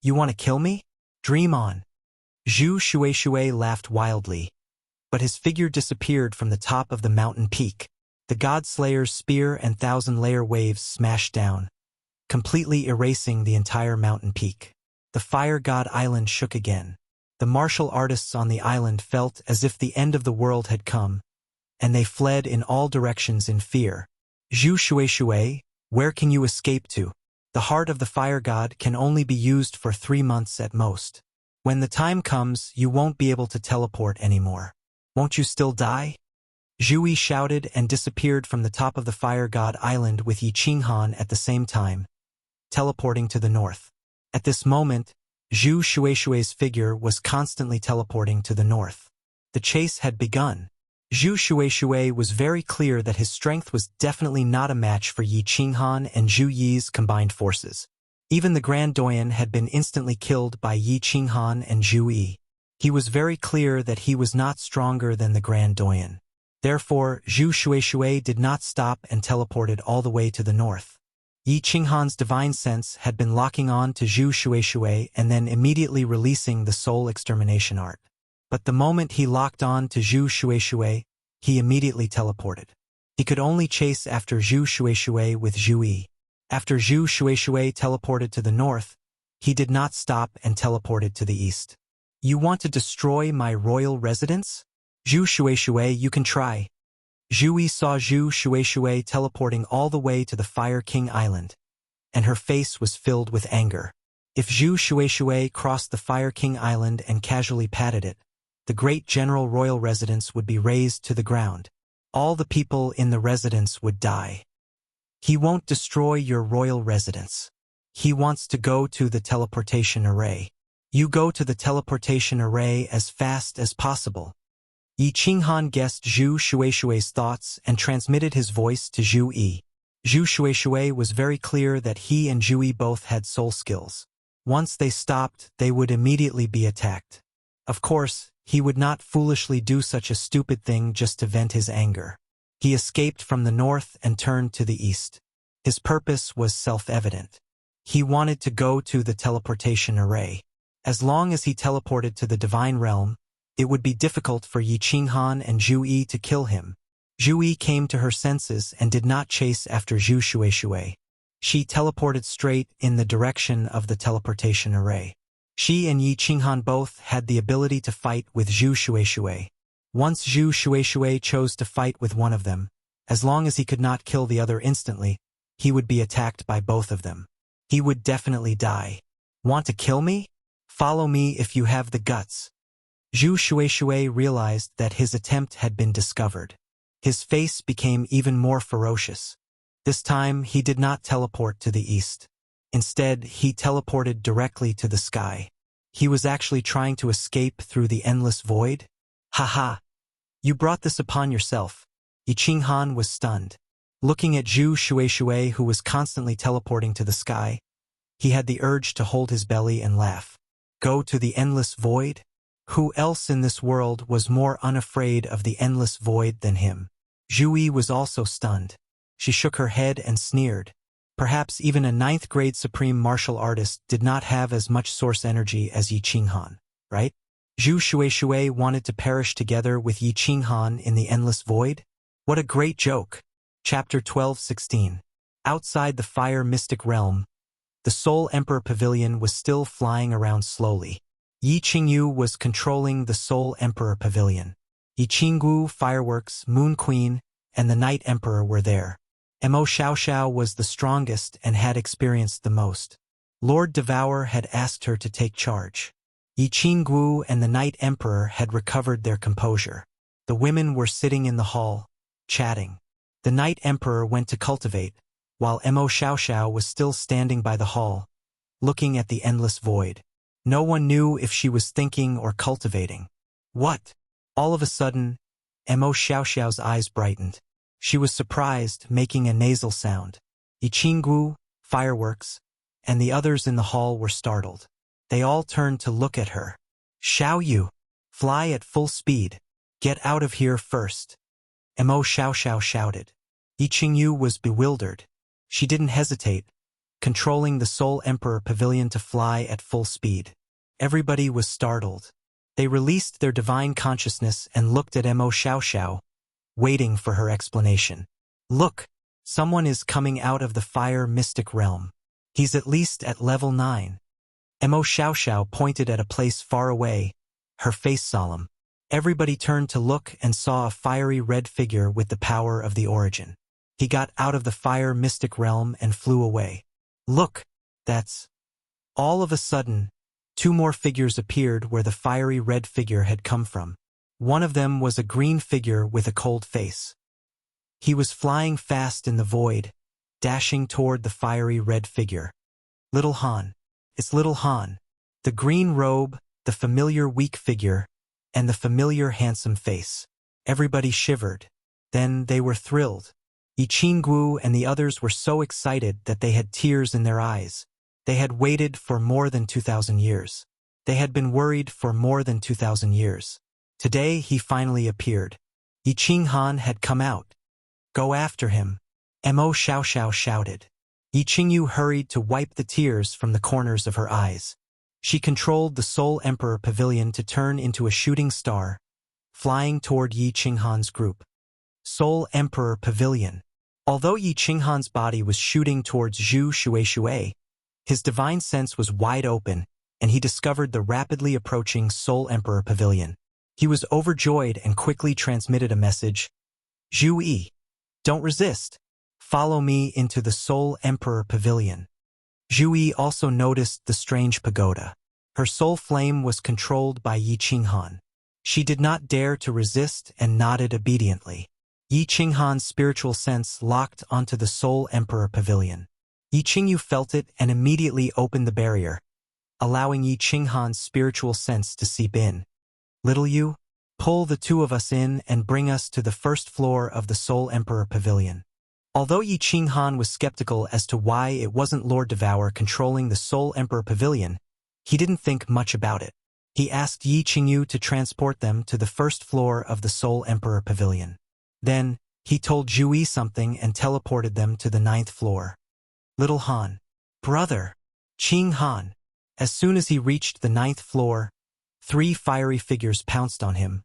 You want to kill me? Dream on! Zhu Shueishui laughed wildly, but his figure disappeared from the top of the mountain peak. The Godslayer's spear and 1,000-layer waves smashed down, completely erasing the entire mountain peak. The Fire God Island shook again. The martial artists on the island felt as if the end of the world had come, and they fled in all directions in fear. Zhu Shueishui, where can you escape to? The heart of the Fire God can only be used for 3 months at most. When the time comes, you won't be able to teleport anymore. Won't you still die? Zhu Yi shouted and disappeared from the top of the Fire God Island with Yi Qinghan at the same time, teleporting to the north. At this moment, Zhu Shueishui's figure was constantly teleporting to the north. The chase had begun. Zhu Shueishui was very clear that his strength was definitely not a match for Yi Qinghan and Zhu Yi's combined forces. Even the Grand Doyen had been instantly killed by Yi Qinghan and Zhu Yi. He was very clear that he was not stronger than the Grand Doyen. Therefore, Zhu Shueishui did not stop and teleported all the way to the north. Yi Qinghan's divine sense had been locking on to Zhu Shueishui and then immediately releasing the soul extermination art. But the moment he locked on to Zhu Shueishui, he immediately teleported. He could only chase after Zhu Shueishui with Zhu Yi. After Zhu Shueishui teleported to the north, he did not stop and teleported to the east. You want to destroy my royal residence? Zhu Shueishui, you can try. Zhu Yi saw Zhu Shueishui teleporting all the way to the Fire King Island, and her face was filled with anger. If Zhu Shueishui crossed the Fire King Island and casually patted it, the great general royal residence would be razed to the ground. All the people in the residence would die. He won't destroy your royal residence. He wants to go to the teleportation array. You go to the teleportation array as fast as possible. Yi Qinghan guessed Zhu Shueishui's thoughts and transmitted his voice to Zhu Yi. Zhu Shueishui was very clear that he and Zhu Yi both had soul skills. Once they stopped, they would immediately be attacked. Of course, he would not foolishly do such a stupid thing just to vent his anger. He escaped from the north and turned to the east. His purpose was self-evident. He wanted to go to the teleportation array. As long as he teleported to the divine realm, it would be difficult for Yi Qinghan and Zhu Yi to kill him. Zhu Yi came to her senses and did not chase after Zhu Shueishui. She teleported straight in the direction of the teleportation array. She and Yi Qinghan both had the ability to fight with Zhu Shueishui. Once Zhu Shueishui chose to fight with one of them, as long as he could not kill the other instantly, he would be attacked by both of them. He would definitely die. Want to kill me? Follow me if you have the guts. Zhu Shueishui realized that his attempt had been discovered. His face became even more ferocious. This time, he did not teleport to the east. Instead, he teleported directly to the sky. He was actually trying to escape through the endless void. Haha! You brought this upon yourself. Yi Qinghan was stunned. Looking at Zhu Shueishui, who was constantly teleporting to the sky, he had the urge to hold his belly and laugh. Go to the endless void? Who else in this world was more unafraid of the endless void than him? Zhu Yi was also stunned. She shook her head and sneered. Perhaps even a 9th-grade supreme martial artist did not have as much source energy as Yi Qinghan, right? Zhu Shueishui wanted to perish together with Yi Qinghan in the endless void? What a great joke! Chapter 12:16. Outside the fire mystic realm, the Soul Emperor Pavilion was still flying around slowly. Yi Qingyu was controlling the Soul Emperor Pavilion. Yi Qinggu, Fireworks, Moon Queen, and the Night Emperor were there. Mo Xiaoxiao was the strongest and had experienced the most. Lord Devour had asked her to take charge. Yi Qinggu and the Night Emperor had recovered their composure. The women were sitting in the hall, chatting. The Night Emperor went to cultivate, while Mo Xiaoxiao was still standing by the hall, looking at the endless void. No one knew if she was thinking or cultivating. What? All of a sudden, Mo Xiaoxiao's eyes brightened. She was surprised, making a nasal sound. Yi Qinggu, Fireworks, and the others in the hall were startled. They all turned to look at her. Xiao Yu, fly at full speed. Get out of here first. Mo Xiaoxiao shouted. Yi Qingyu was bewildered. She didn't hesitate, controlling the Soul Emperor Pavilion to fly at full speed. Everybody was startled. They released their divine consciousness and looked at Mo Xiaoxiao, waiting for her explanation. Look, someone is coming out of the fire mystic realm. He's at least at level 9. Mo Xiaoxiao pointed at a place far away, her face solemn. Everybody turned to look and saw a fiery red figure with the power of the origin. He got out of the fire mystic realm and flew away. Look, that's... All of a sudden, 2 more figures appeared where the fiery red figure had come from. One of them was a green figure with a cold face. He was flying fast in the void, dashing toward the fiery red figure. Little Han. It's Little Han. The green robe, the familiar weak figure, and the familiar handsome face. Everybody shivered. Then they were thrilled. Yi Qinggu and the others were so excited that they had tears in their eyes. They had waited for more than 2,000 years. They had been worried for more than 2,000 years. Today he finally appeared. Yi Qinghan had come out. "Go after him," Mo Xiaoxiao shouted. Yi Qingyu hurried to wipe the tears from the corners of her eyes. She controlled the Soul Emperor Pavilion to turn into a shooting star, flying toward Yi Qinghan's group. Soul Emperor Pavilion. Although Yi Qinghan's body was shooting towards Zhu Shueishui, his divine sense was wide open, and he discovered the rapidly approaching Soul Emperor Pavilion. He was overjoyed and quickly transmitted a message. "Zhu Yi, don't resist. Follow me into the Soul Emperor Pavilion." Zhu Yi also noticed the strange pagoda. Her soul flame was controlled by Yi Qinghan. She did not dare to resist and nodded obediently. Yi Qinghan's spiritual sense locked onto the Soul Emperor Pavilion. Yi Qingyu felt it and immediately opened the barrier, allowing Yi Qinghan's spiritual sense to seep in. "Little Yu, pull the two of us in and bring us to the first floor of the Soul Emperor Pavilion." Although Yi Qinghan was skeptical as to why it wasn't Lord Devour controlling the Soul Emperor Pavilion, he didn't think much about it. He asked Yi Qingyu to transport them to the first floor of the Soul Emperor Pavilion. Then, he told Zhu Yi something and teleported them to the 9th floor. "Little Han, brother, Qing Han." As soon as he reached the 9th floor, 3 fiery figures pounced on him,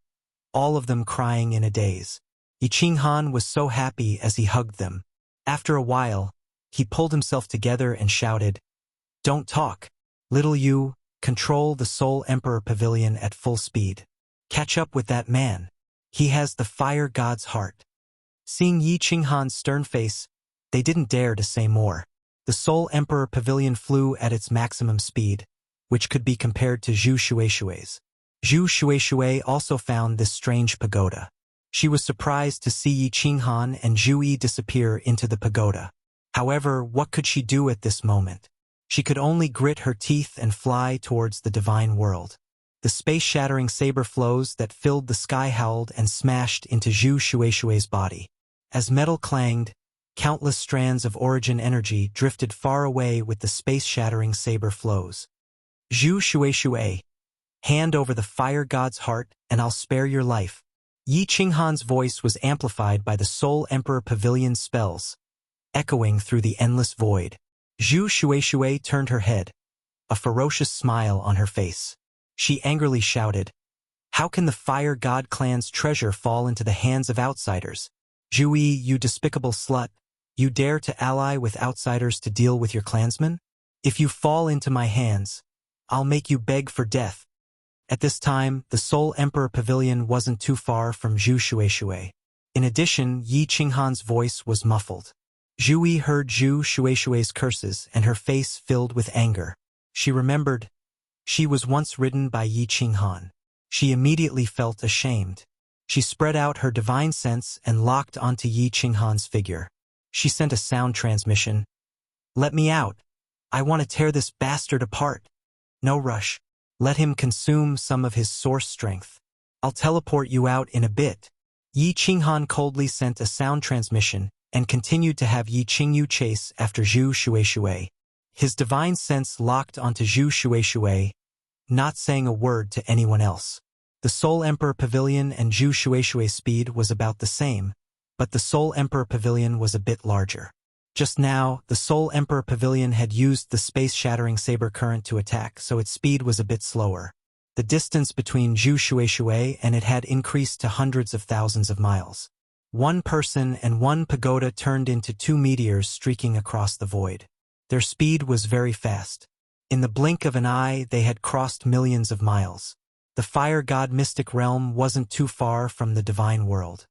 all of them crying in a daze. Yi Qinghan was so happy as he hugged them. After a while, he pulled himself together and shouted, "Don't talk. Little Yu, control the Soul Emperor Pavilion at full speed. Catch up with that man. He has the fire god's heart." Seeing Yi Qinghan's stern face, they didn't dare to say more. The Soul Emperor Pavilion flew at its maximum speed, which could be compared to Zhu Shueishui's. Zhu Shueishui also found this strange pagoda. She was surprised to see Yi Qinghan and Zhu Yi disappear into the pagoda. However, what could she do at this moment? She could only grit her teeth and fly towards the divine world. The space-shattering saber flows that filled the sky howled and smashed into Zhu Shueishui's body. As metal clanged, countless strands of origin energy drifted far away with the space-shattering saber flows. "Zhu Shueishui, hand over the fire god's heart and I'll spare your life." Yi Qinghan's voice was amplified by the Soul Emperor Pavilion's spells, echoing through the endless void. Zhu Shueishui turned her head, a ferocious smile on her face. She angrily shouted, "How can the Fire God clan's treasure fall into the hands of outsiders? Zhu Yi, you despicable slut, you dare to ally with outsiders to deal with your clansmen? If you fall into my hands, I'll make you beg for death." At this time, the Soul Emperor Pavilion wasn't too far from Zhu Shueishui. In addition, Yi Qinghan's voice was muffled. Zhu Yi heard Zhu Shueishui's curses and her face filled with anger. She remembered, she was once ridden by Yi Qinghan. She immediately felt ashamed. She spread out her divine sense and locked onto Yi Qinghan's figure. She sent a sound transmission. "Let me out. I want to tear this bastard apart. No rush. Let him consume some of his source strength. I'll teleport you out in a bit." Yi Qinghan coldly sent a sound transmission and continued to have Yi Qingyu chase after Zhu Shueishui. His divine sense locked onto Zhu Shueishui, not saying a word to anyone else. The Soul Emperor Pavilion and Zhu Shueishui's speed was about the same, but the Soul Emperor Pavilion was a bit larger. Just now, the Soul Emperor Pavilion had used the space-shattering saber current to attack, so its speed was a bit slower. The distance between Zhu Shueishui and it had increased to hundreds of thousands of miles. One person and one pagoda turned into 2 meteors streaking across the void. Their speed was very fast. In the blink of an eye, they had crossed millions of miles. The Fire God Mystic Realm wasn't too far from the Divine World.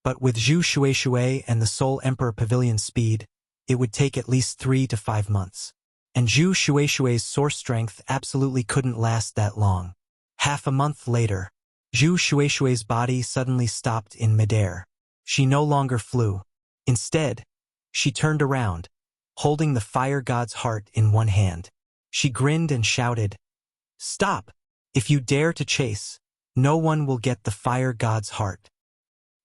But with Zhu Shueishui and the Soul Emperor Pavilion's speed, it would take at least 3 to 5 months. And Zhu Shueishui's source strength absolutely couldn't last that long. Half a month later, Zhu Shueishui's body suddenly stopped in midair. She no longer flew. Instead, she turned around, holding the Fire God's heart in one hand. She grinned and shouted, "Stop! If you dare to chase, no one will get the Fire God's heart.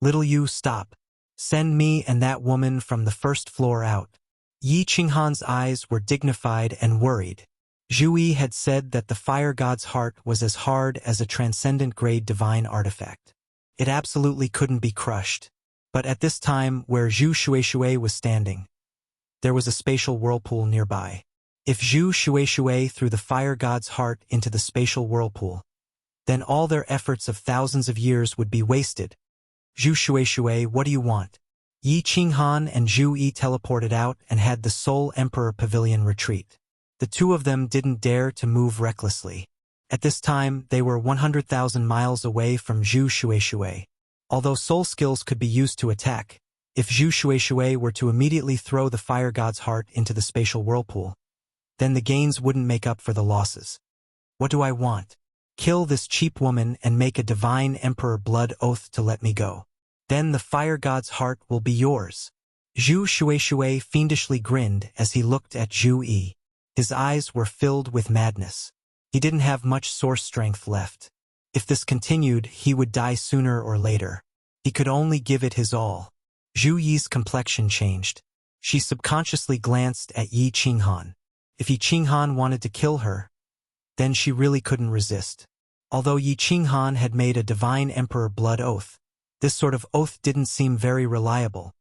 Little you, stop. Send me and that woman from the first floor out." Yi Qinghan's eyes were dignified and worried. Zhu Yi had said that the Fire God's heart was as hard as a transcendent-grade divine artifact. It absolutely couldn't be crushed. But at this time, where Zhu Shueishui was standing, there was a spatial whirlpool nearby. If Zhu Shueishui threw the fire god's heart into the spatial whirlpool, then all their efforts of thousands of years would be wasted. Zhu Shueishui, what do you want? Yi Qinghan and Zhu Yi teleported out and had the Soul Emperor Pavilion retreat. The two of them didn't dare to move recklessly. At this time, they were 100,000 miles away from Zhu Shueishui. Although soul skills could be used to attack, if Zhu Shueishui were to immediately throw the fire god's heart into the spatial whirlpool, then the gains wouldn't make up for the losses. What do I want? Kill this cheap woman and make a divine emperor blood oath to let me go. Then the fire god's heart will be yours. Zhu Shueishui fiendishly grinned as he looked at Zhu Yi. His eyes were filled with madness. He didn't have much source strength left. If this continued, he would die sooner or later. He could only give it his all. Zhu Yi's complexion changed. She subconsciously glanced at Yi Qinghan. If Yi Qinghan wanted to kill her, then she really couldn't resist. Although Yi Qinghan had made a divine emperor blood oath, this sort of oath didn't seem very reliable.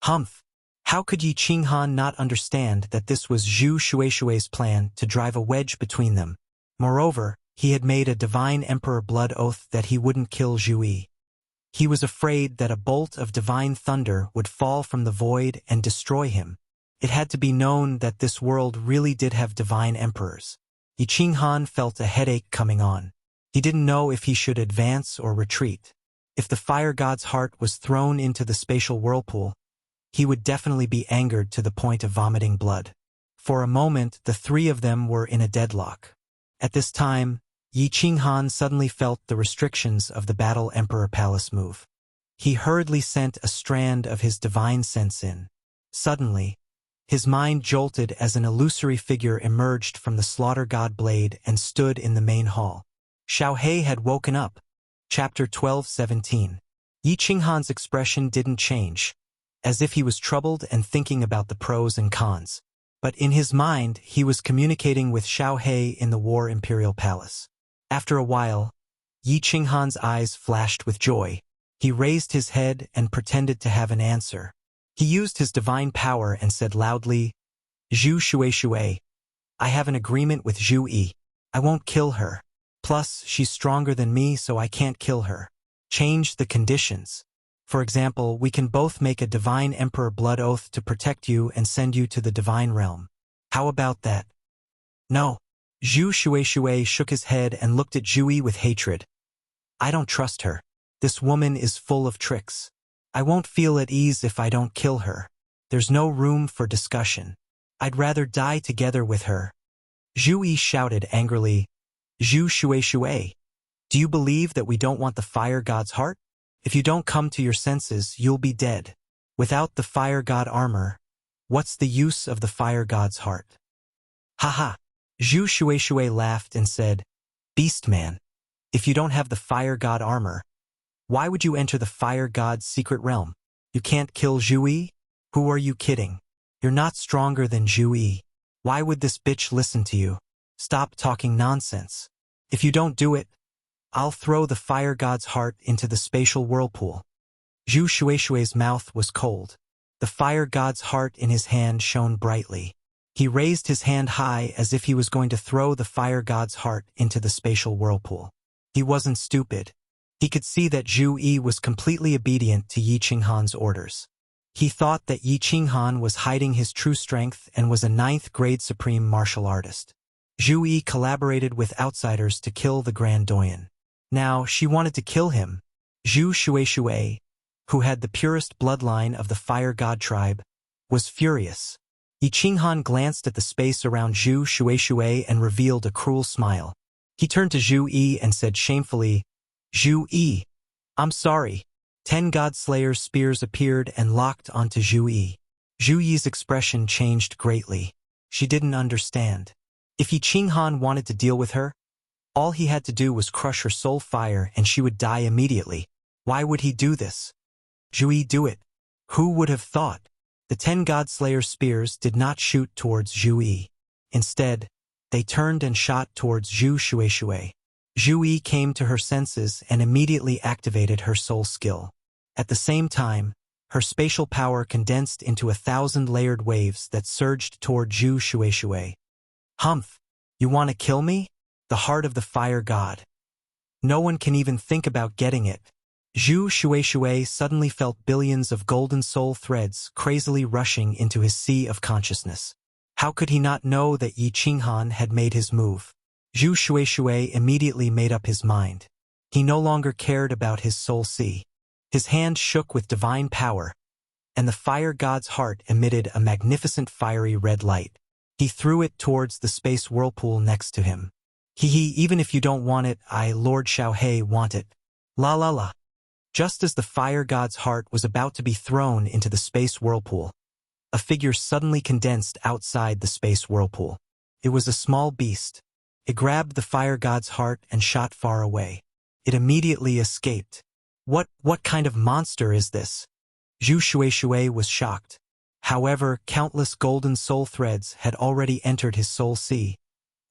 Humph! How could Yi Qinghan not understand that this was Zhu Shueishui's plan to drive a wedge between them? Moreover, he had made a divine emperor blood oath that he wouldn't kill Zhu Yi. He was afraid that a bolt of divine thunder would fall from the void and destroy him. It had to be known that this world really did have divine emperors. Yi Qinghan felt a headache coming on. He didn't know if he should advance or retreat. If the fire god's heart was thrown into the spatial whirlpool, he would definitely be angered to the point of vomiting blood. For a moment, the three of them were in a deadlock. At this time, Yi Qinghan suddenly felt the restrictions of the Battle Emperor Palace move. He hurriedly sent a strand of his divine sense in. Suddenly, his mind jolted as an illusory figure emerged from the slaughter god blade and stood in the main hall. Xiao He had woken up. Chapter 12:17. Yi Qinghan's expression didn't change, as if he was troubled and thinking about the pros and cons. But in his mind, he was communicating with Xiao He in the War Imperial Palace. After a while, Yi Qinghan's eyes flashed with joy. He raised his head and pretended to have an answer. He used his divine power and said loudly, Zhu Shueishui, I have an agreement with Zhu Yi. I won't kill her. Plus, she's stronger than me, so I can't kill her. Change the conditions. For example, we can both make a divine emperor blood oath to protect you and send you to the divine realm. How about that? No. Zhu Shueishui shook his head and looked at Zhu Yi with hatred. I don't trust her. This woman is full of tricks. I won't feel at ease if I don't kill her. There's no room for discussion. I'd rather die together with her. Zhu Yi shouted angrily, Zhu Shueishui, do you believe that we don't want the fire god's heart? If you don't come to your senses, you'll be dead. Without the fire god armor, what's the use of the fire god's heart? Haha! Zhu Shueishui laughed and said, Beastman, if you don't have the fire god armor, why would you enter the fire god's secret realm? You can't kill Zhu Yi? Who are you kidding? You're not stronger than Zhu Yi. Why would this bitch listen to you? Stop talking nonsense. If you don't do it, I'll throw the fire god's heart into the spatial whirlpool. Zhu Shueishui's mouth was cold. The fire god's heart in his hand shone brightly. He raised his hand high as if he was going to throw the fire god's heart into the spatial whirlpool. He wasn't stupid. He could see that Zhu Yi was completely obedient to Yi Qinghan's orders. He thought that Yi Qinghan was hiding his true strength and was a 9th grade supreme martial artist. Zhu Yi collaborated with outsiders to kill the Grand Doyen. Now, she wanted to kill him. Zhu Shueishui, who had the purest bloodline of the Fire God tribe, was furious. Yi Qinghan glanced at the space around Zhu Shueishui and revealed a cruel smile. He turned to Zhu Yi and said shamefully, Zhu Yi, I'm sorry. 10 God Slayer's spears appeared and locked onto Zhu Yi. Zhu Yi's expression changed greatly. She didn't understand. If Yi Qinghan wanted to deal with her, all he had to do was crush her soul fire and she would die immediately. Why would he do this? Zhu Yi do it. Who would have thought? The 10 God Slayer spears did not shoot towards Zhu Yi. Instead, they turned and shot towards Zhu Shueishui. Zhu Yi came to her senses and immediately activated her soul skill. At the same time, her spatial power condensed into 1,000 layered waves that surged toward Zhu Shueishui. Humph! You want to kill me? The heart of the fire god. No one can even think about getting it. Zhu Shueishui suddenly felt billions of golden soul threads crazily rushing into his sea of consciousness. How could he not know that Yi Qinghan had made his move? Zhu Shueishui immediately made up his mind. He no longer cared about his soul sea. His hand shook with divine power, and the fire god's heart emitted a magnificent fiery red light. He threw it towards the space whirlpool next to him. Even if you don't want it, I, Lord Xiaohei, want it. La la la. Just as the fire god's heart was about to be thrown into the space whirlpool, a figure suddenly condensed outside the space whirlpool. It was a small beast. It grabbed the fire god's heart and shot far away. It immediately escaped. What kind of monster is this? Zhu Shueishui was shocked. However, countless golden soul threads had already entered his soul sea,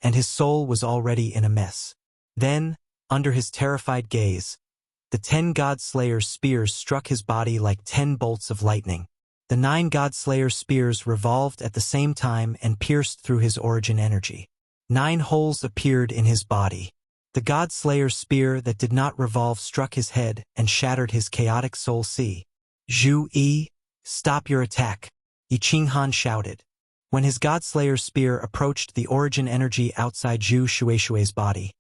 and his soul was already in a mess. Then, under his terrified gaze, the 10 God Slayer's spears struck his body like 10 bolts of lightning. The 9 God Slayer's spears revolved at the same time and pierced through his origin energy. 9 holes appeared in his body. The God Slayer's spear that did not revolve struck his head and shattered his chaotic soul sea. Zhu Yi, stop your attack, Yi Qinghan shouted. When his God Slayer's spear approached the origin energy outside Zhu Shueishui's body,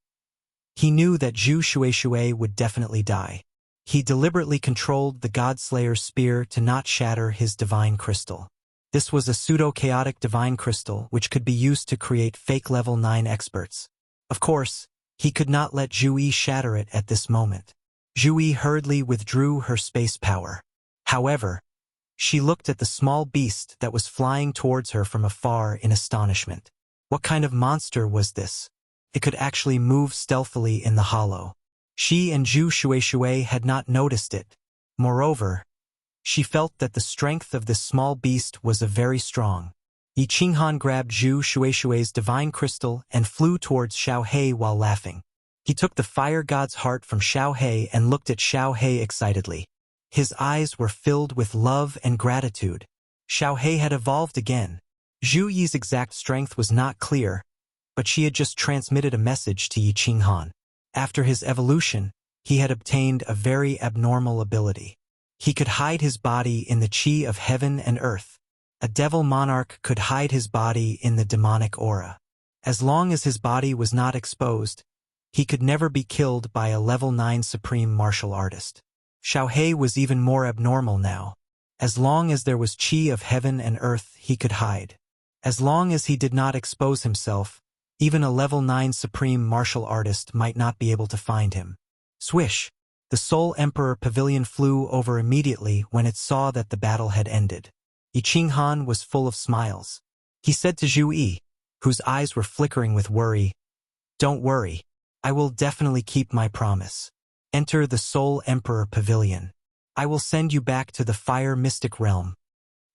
he knew that Zhu Shueishui would definitely die. He deliberately controlled the God Slayer's spear to not shatter his divine crystal. This was a pseudo-chaotic divine crystal which could be used to create fake level 9 experts. Of course, he could not let Zhu Yi shatter it at this moment. Zhu Yi hurriedly withdrew her space power. However, she looked at the small beast that was flying towards her from afar in astonishment. What kind of monster was this? It could actually move stealthily in the hollow. She and Zhu Shueishui had not noticed it. Moreover, she felt that the strength of this small beast was very strong. Yi Qinghan grabbed Zhu Shueishui's divine crystal and flew towards Xiaohei while laughing. He took the fire god's heart from Xiaohei and looked at Xiaohei excitedly. His eyes were filled with love and gratitude. Xiaohei had evolved again. Zhu Yi's exact strength was not clear, but she had just transmitted a message to Yi Qinghan. After his evolution, he had obtained a very abnormal ability. He could hide his body in the chi of heaven and earth. A devil monarch could hide his body in the demonic aura. As long as his body was not exposed, he could never be killed by a level 9 supreme martial artist. Xiaohei was even more abnormal now. As long as there was chi of heaven and earth, he could hide. As long as he did not expose himself, even a level 9 supreme martial artist might not be able to find him. Swish! The Soul Emperor Pavilion flew over immediately when it saw that the battle had ended. Yi Qinghan was full of smiles. He said to Zhu Yi, whose eyes were flickering with worry, "Don't worry. I will definitely keep my promise. Enter the Soul Emperor Pavilion. I will send you back to the Fire Mystic Realm."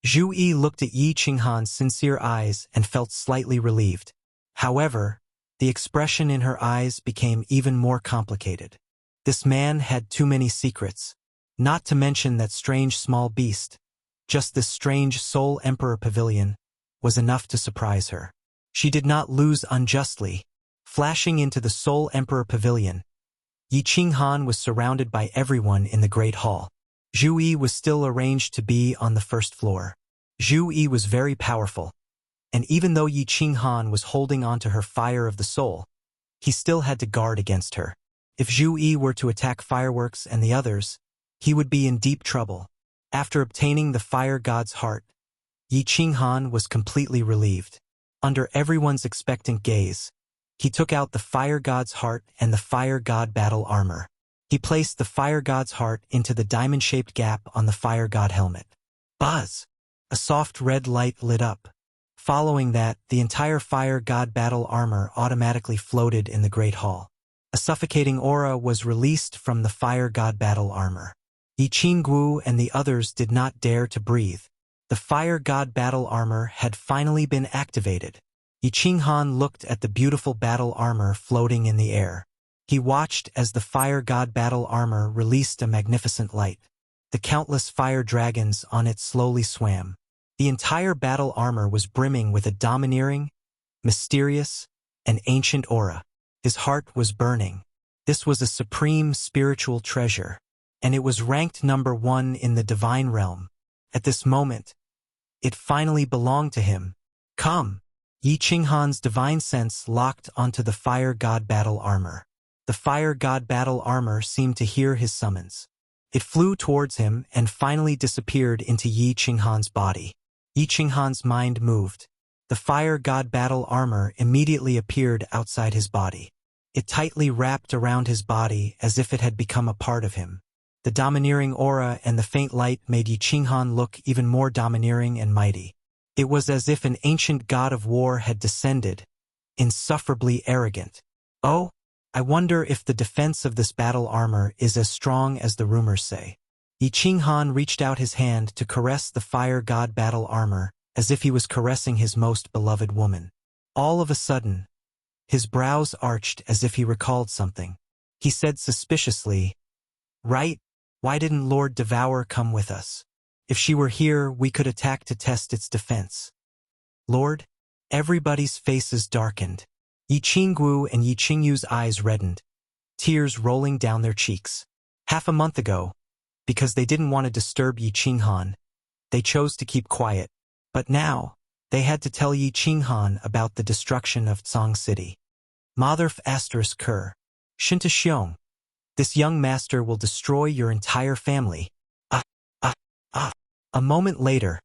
Zhu Yi looked at Yi Qinghan's sincere eyes and felt slightly relieved. However, the expression in her eyes became even more complicated. This man had too many secrets. Not to mention that strange small beast. Just this strange Soul Emperor Pavilion was enough to surprise her. She did not lose unjustly. Flashing into the Soul Emperor Pavilion, Yi Qinghan was surrounded by everyone in the Great Hall. Zhu Yi was still arranged to be on the first floor. Zhu Yi was very powerful, and even though Yi Qinghan was holding on to her fire of the soul, he still had to guard against her. If Zhu Yi were to attack Fireworks and the others, he would be in deep trouble. After obtaining the fire god's heart, Yi Qinghan was completely relieved. Under everyone's expectant gaze, he took out the fire god's heart and the fire god battle armor. He placed the fire god's heart into the diamond-shaped gap on the fire god helmet. Buzz! A soft red light lit up. Following that, the entire fire god battle armor automatically floated in the Great Hall. A suffocating aura was released from the fire god battle armor. Yi Qingguo and the others did not dare to breathe. The fire god battle armor had finally been activated. Yi Qinghan looked at the beautiful battle armor floating in the air. He watched as the fire god battle armor released a magnificent light. The countless fire dragons on it slowly swam. The entire battle armor was brimming with a domineering, mysterious, and ancient aura. His heart was burning. This was a supreme spiritual treasure, and it was ranked number 1 in the divine realm. At this moment, it finally belonged to him. Come! Yi Qinghan's divine sense locked onto the fire god battle armor. The fire god battle armor seemed to hear his summons. It flew towards him and finally disappeared into Yi Qinghan's body. Yi Qinghan's mind moved. The fire god battle armor immediately appeared outside his body. It tightly wrapped around his body as if it had become a part of him. The domineering aura and the faint light made Yi Qinghan look even more domineering and mighty. It was as if an ancient god of war had descended, insufferably arrogant. Oh, I wonder if the defense of this battle armor is as strong as the rumors say. Yi Qinghan reached out his hand to caress the fire god battle armor, as if he was caressing his most beloved woman. All of a sudden, his brows arched as if he recalled something. He said suspiciously, "Right, why didn't Lord Devour come with us? If she were here, we could attack to test its defense." Lord? Everybody's faces darkened. Yi Qinggu and Yi Qingyu's eyes reddened, tears rolling down their cheeks. Half a month ago, because they didn't want to disturb Yi Qinghan, they chose to keep quiet. But now, they had to tell Yi Qinghan about the destruction of Tsang City. Motherf *****, Shinta Xiong. This young master will destroy your entire family. A moment later,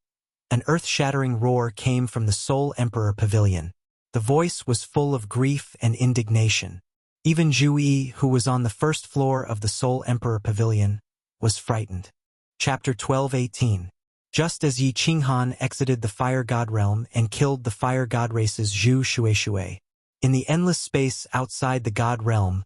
an earth-shattering roar came from the Soul Emperor Pavilion. The voice was full of grief and indignation. Even Zhu Yi, who was on the first floor of the Soul Emperor Pavilion, was frightened. Chapter 12:18. Just as Yi Qinghan exited the Fire God realm and killed the Fire God race's Zhu Shueishui, in the endless space outside the God realm,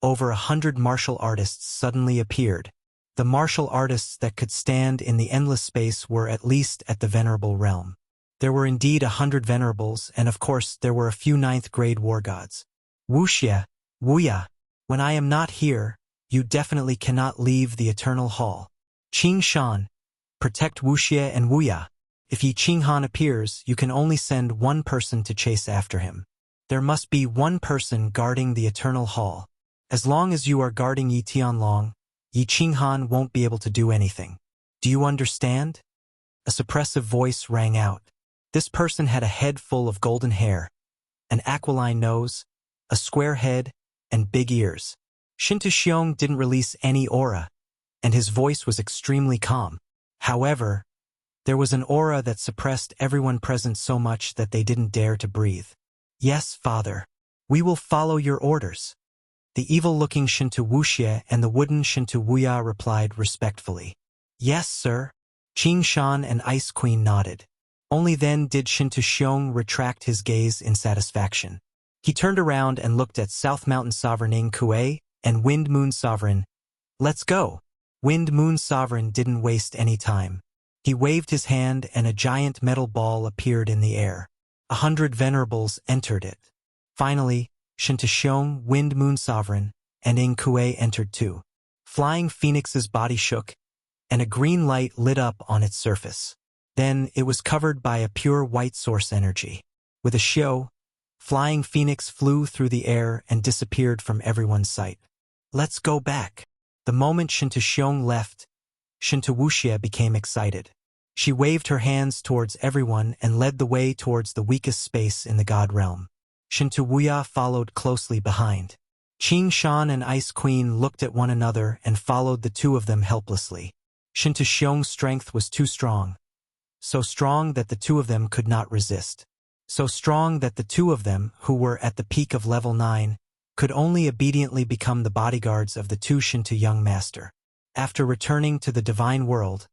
over 100 martial artists suddenly appeared. The martial artists that could stand in the endless space were at least at the Venerable realm. There were indeed 100 venerables, and of course there were a few 9th-grade war gods. Wuxia, Wuya, when I am not here, you definitely cannot leave the Eternal Hall. Qing Shan, protect Wuxia and Wuya. If Yi Qinghan appears, you can only send one person to chase after him. There must be one person guarding the Eternal Hall. As long as you are guarding Yi Tianlong, Yi Qinghan won't be able to do anything. Do you understand? A suppressive voice rang out. This person had a head full of golden hair, an aquiline nose, a square head, and big ears. Shinta Xiong didn't release any aura, and his voice was extremely calm. However, there was an aura that suppressed everyone present so much that they didn't dare to breathe. Yes, Father. We will follow your orders. The evil-looking Shinta Wuxia and the wooden Shinta Wuya replied respectfully. Yes, sir. Qing Shan and Ice Queen nodded. Only then did Shinta Xiong retract his gaze in satisfaction. He turned around and looked at South Mountain Sovereign Ing Kuei and Wind Moon Sovereign. Let's go. Wind Moon Sovereign didn't waste any time. He waved his hand and a giant metal ball appeared in the air. 100 venerables entered it. Finally, Shinta Xiong, Wind Moon Sovereign, and Ing Kuei entered too. Flying Phoenix's body shook, and a green light lit up on its surface. Then it was covered by a pure white source energy. With a shio, Flying Phoenix flew through the air and disappeared from everyone's sight. Let's go back. The moment Shinta Xiong left, Shinta Wuxia became excited. She waved her hands towards everyone and led the way towards the weakest space in the God realm. Shinta Wuya followed closely behind. Qing Shan and Ice Queen looked at one another and followed the two of them helplessly. Shinta Xiong's strength was too strong. So strong that the two of them could not resist. So strong that the two of them, who were at the peak of level 9, could only obediently become the bodyguards of the two Shinta young master. After returning to the divine world,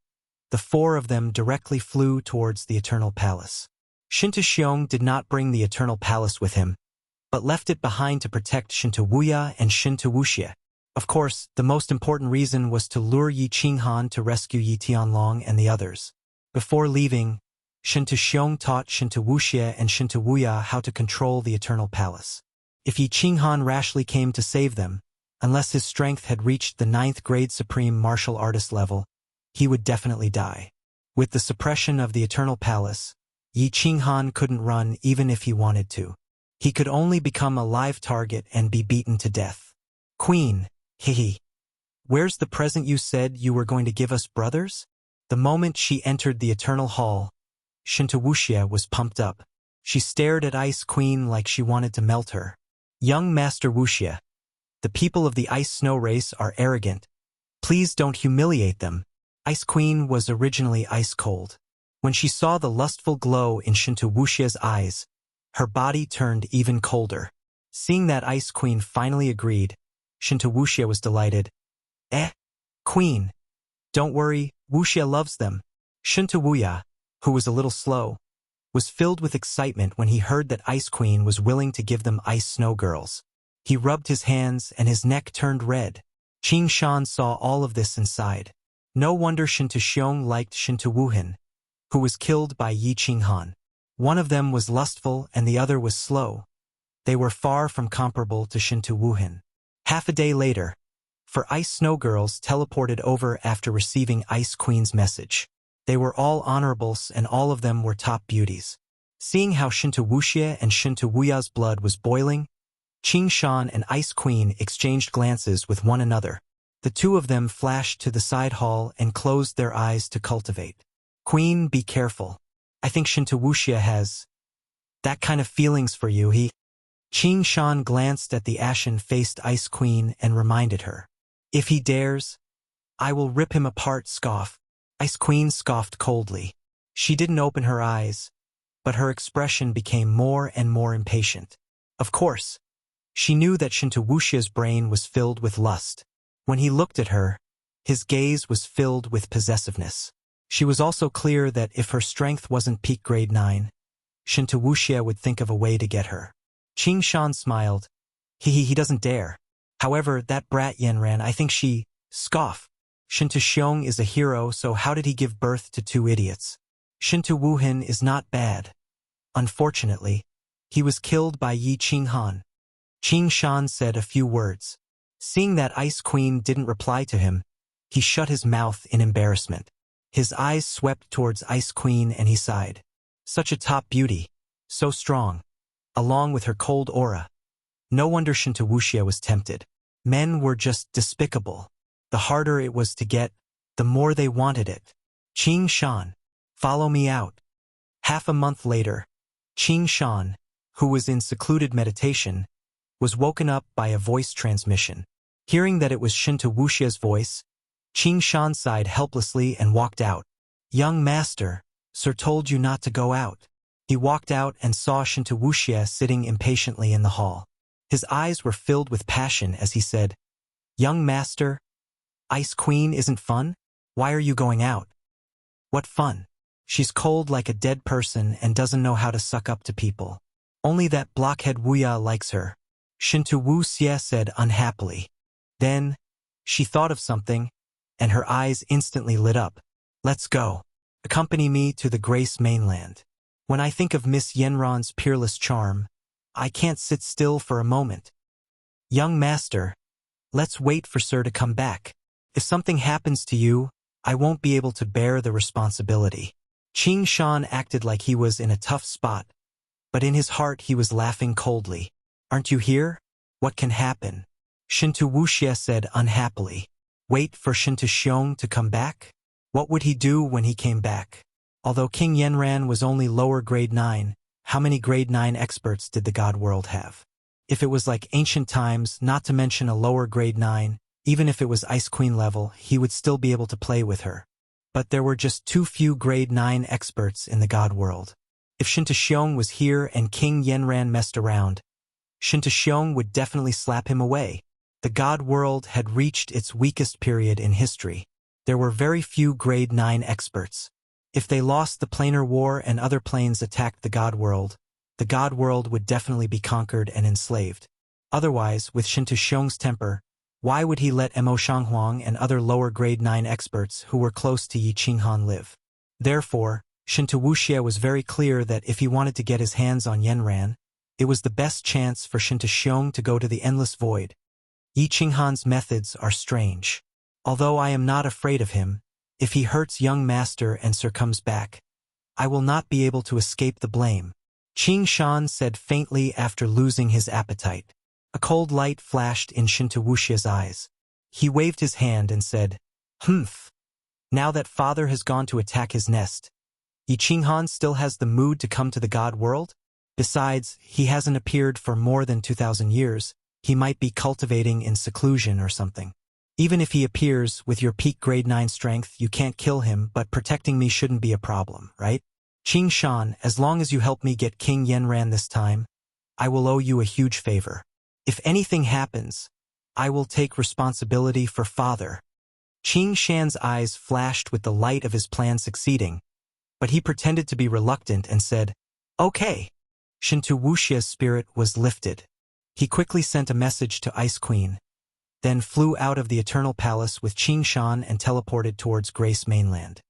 the four of them directly flew towards the Eternal Palace. Shinta Xiong did not bring the Eternal Palace with him, but left it behind to protect Shinta Wuya and Shinta Wuxia. Of course, the most important reason was to lure Yi Qinghan to rescue Yi Tianlong and the others. Before leaving, Shinta Xiong taught Shinta Wuxia and Shinta Wuya how to control the Eternal Palace. If Yi Qinghan rashly came to save them, unless his strength had reached the 9th grade supreme martial artist level, he would definitely die. With the suppression of the Eternal Palace, Yi Qinghan couldn't run even if he wanted to. He could only become a live target and be beaten to death. Queen, hehe. Where's the present you said you were going to give us, brothers? The moment she entered the Eternal Hall, Wuxia was pumped up. She stared at Ice Queen like she wanted to melt her. Young Master Wuxia, the people of the Ice Snow race are arrogant. Please don't humiliate them. Ice Queen was originally ice cold. When she saw the lustful glow in Wuxia's eyes, her body turned even colder. Seeing that Ice Queen finally agreed, Wuxia was delighted. Queen. Don't worry, Wuxia loves them. Wuya, who was a little slow, was filled with excitement when he heard that Ice Queen was willing to give them ice snow girls. He rubbed his hands and his neck turned red. Qing Shan saw all of this and sighed. No wonder Xiong liked Wuhan, who was killed by Yi Qinghan. One of them was lustful and the other was slow. They were far from comparable to Wuhan. Half a day later, for Ice Snow Girls teleported over after receiving Ice Queen's message. They were all honorables and all of them were top beauties. Seeing how Wuxia and Wuya's blood was boiling, Qing Shan and Ice Queen exchanged glances with one another. The two of them flashed to the side hall and closed their eyes to cultivate. Queen, be careful. I think Wuxia has that kind of feelings for you, Qing Shan glanced at the ashen-faced Ice Queen and reminded her. If he dares, I will rip him apart, scoff. Ice Queen scoffed coldly. She didn't open her eyes, but her expression became more and more impatient. Of course, she knew that Wuxia's brain was filled with lust. When he looked at her, his gaze was filled with possessiveness. She was also clear that if her strength wasn't peak grade 9, Wuxia would think of a way to get her. Qing Shan smiled. He doesn't dare. However, that brat Yanran, I think scoff. Xiong is a hero, so how did he give birth to two idiots? Wuhan is not bad. Unfortunately, he was killed by Yi Qinghan. Qing Shan said a few words. Seeing that Ice Queen didn't reply to him, he shut his mouth in embarrassment. His eyes swept towards Ice Queen and he sighed. Such a top beauty, so strong, along with her cold aura. No wonder Wuxia was tempted. Men were just despicable. The harder it was to get, the more they wanted it. Qing Shan, follow me out. Half a month later, Qing Shan, who was in secluded meditation, was woken up by a voice transmission. Hearing that it was Wuxia's voice, Qing Shan sighed helplessly and walked out. Young master, sir told you not to go out. He walked out and saw Wuxia sitting impatiently in the hall. His eyes were filled with passion as he said, Young master, Ice Queen isn't fun? Why are you going out? What fun? She's cold like a dead person and doesn't know how to suck up to people. Only that blockhead Wuya likes her. Wuxia said unhappily. Then, she thought of something, and her eyes instantly lit up. Let's go. Accompany me to the Grace mainland. When I think of Miss Yenron's peerless charm, I can't sit still for a moment. Young master, let's wait for sir to come back. If something happens to you, I won't be able to bear the responsibility. Qing Shan acted like he was in a tough spot, but in his heart he was laughing coldly. Aren't you here? What can happen? Wuxia said unhappily. Wait for Xiong to come back? What would he do when he came back? Although King Yenran was only lower grade 9, how many grade 9 experts did the God world have? If it was like ancient times, not to mention a lower grade 9, even if it was Ice Queen level, he would still be able to play with her. But there were just too few grade 9 experts in the God world. If Xiong was here and King Yenran messed around, Xiong would definitely slap him away. The God world had reached its weakest period in history. There were very few grade 9 experts. If they lost the planar war and other planes attacked the God world would definitely be conquered and enslaved. Otherwise, with Xiong's temper, why would he let Mo Shanghuang and other lower grade 9 experts who were close to Yi Qinghan live? Therefore, Wuxia was very clear that if he wanted to get his hands on Yenran, It was the best chance for Shinta to go to the endless void. Yi Qinghan's methods are strange. Although I am not afraid of him, if he hurts young master and Sir comes back, I will not be able to escape the blame. Qing Shan said faintly after losing his appetite. A cold light flashed in Shinta Wuxia's eyes. He waved his hand and said, "Humph. Now that father has gone to attack his nest, Yi Qinghan still has the mood to come to the god world? Besides, he hasn't appeared for more than 2,000 years. He might be cultivating in seclusion or something. Even if he appears with your peak grade 9 strength, you can't kill him, but protecting me shouldn't be a problem, right? Qing Shan, as long as you help me get King Yenran this time, I will owe you a huge favor. If anything happens, I will take responsibility for father." Qing Shan's eyes flashed with the light of his plan succeeding, but he pretended to be reluctant and said, "Okay." Shinta Wuxia's spirit was lifted. He quickly sent a message to Ice Queen, then flew out of the Eternal Palace with Qing Shan and teleported towards Grace Mainland.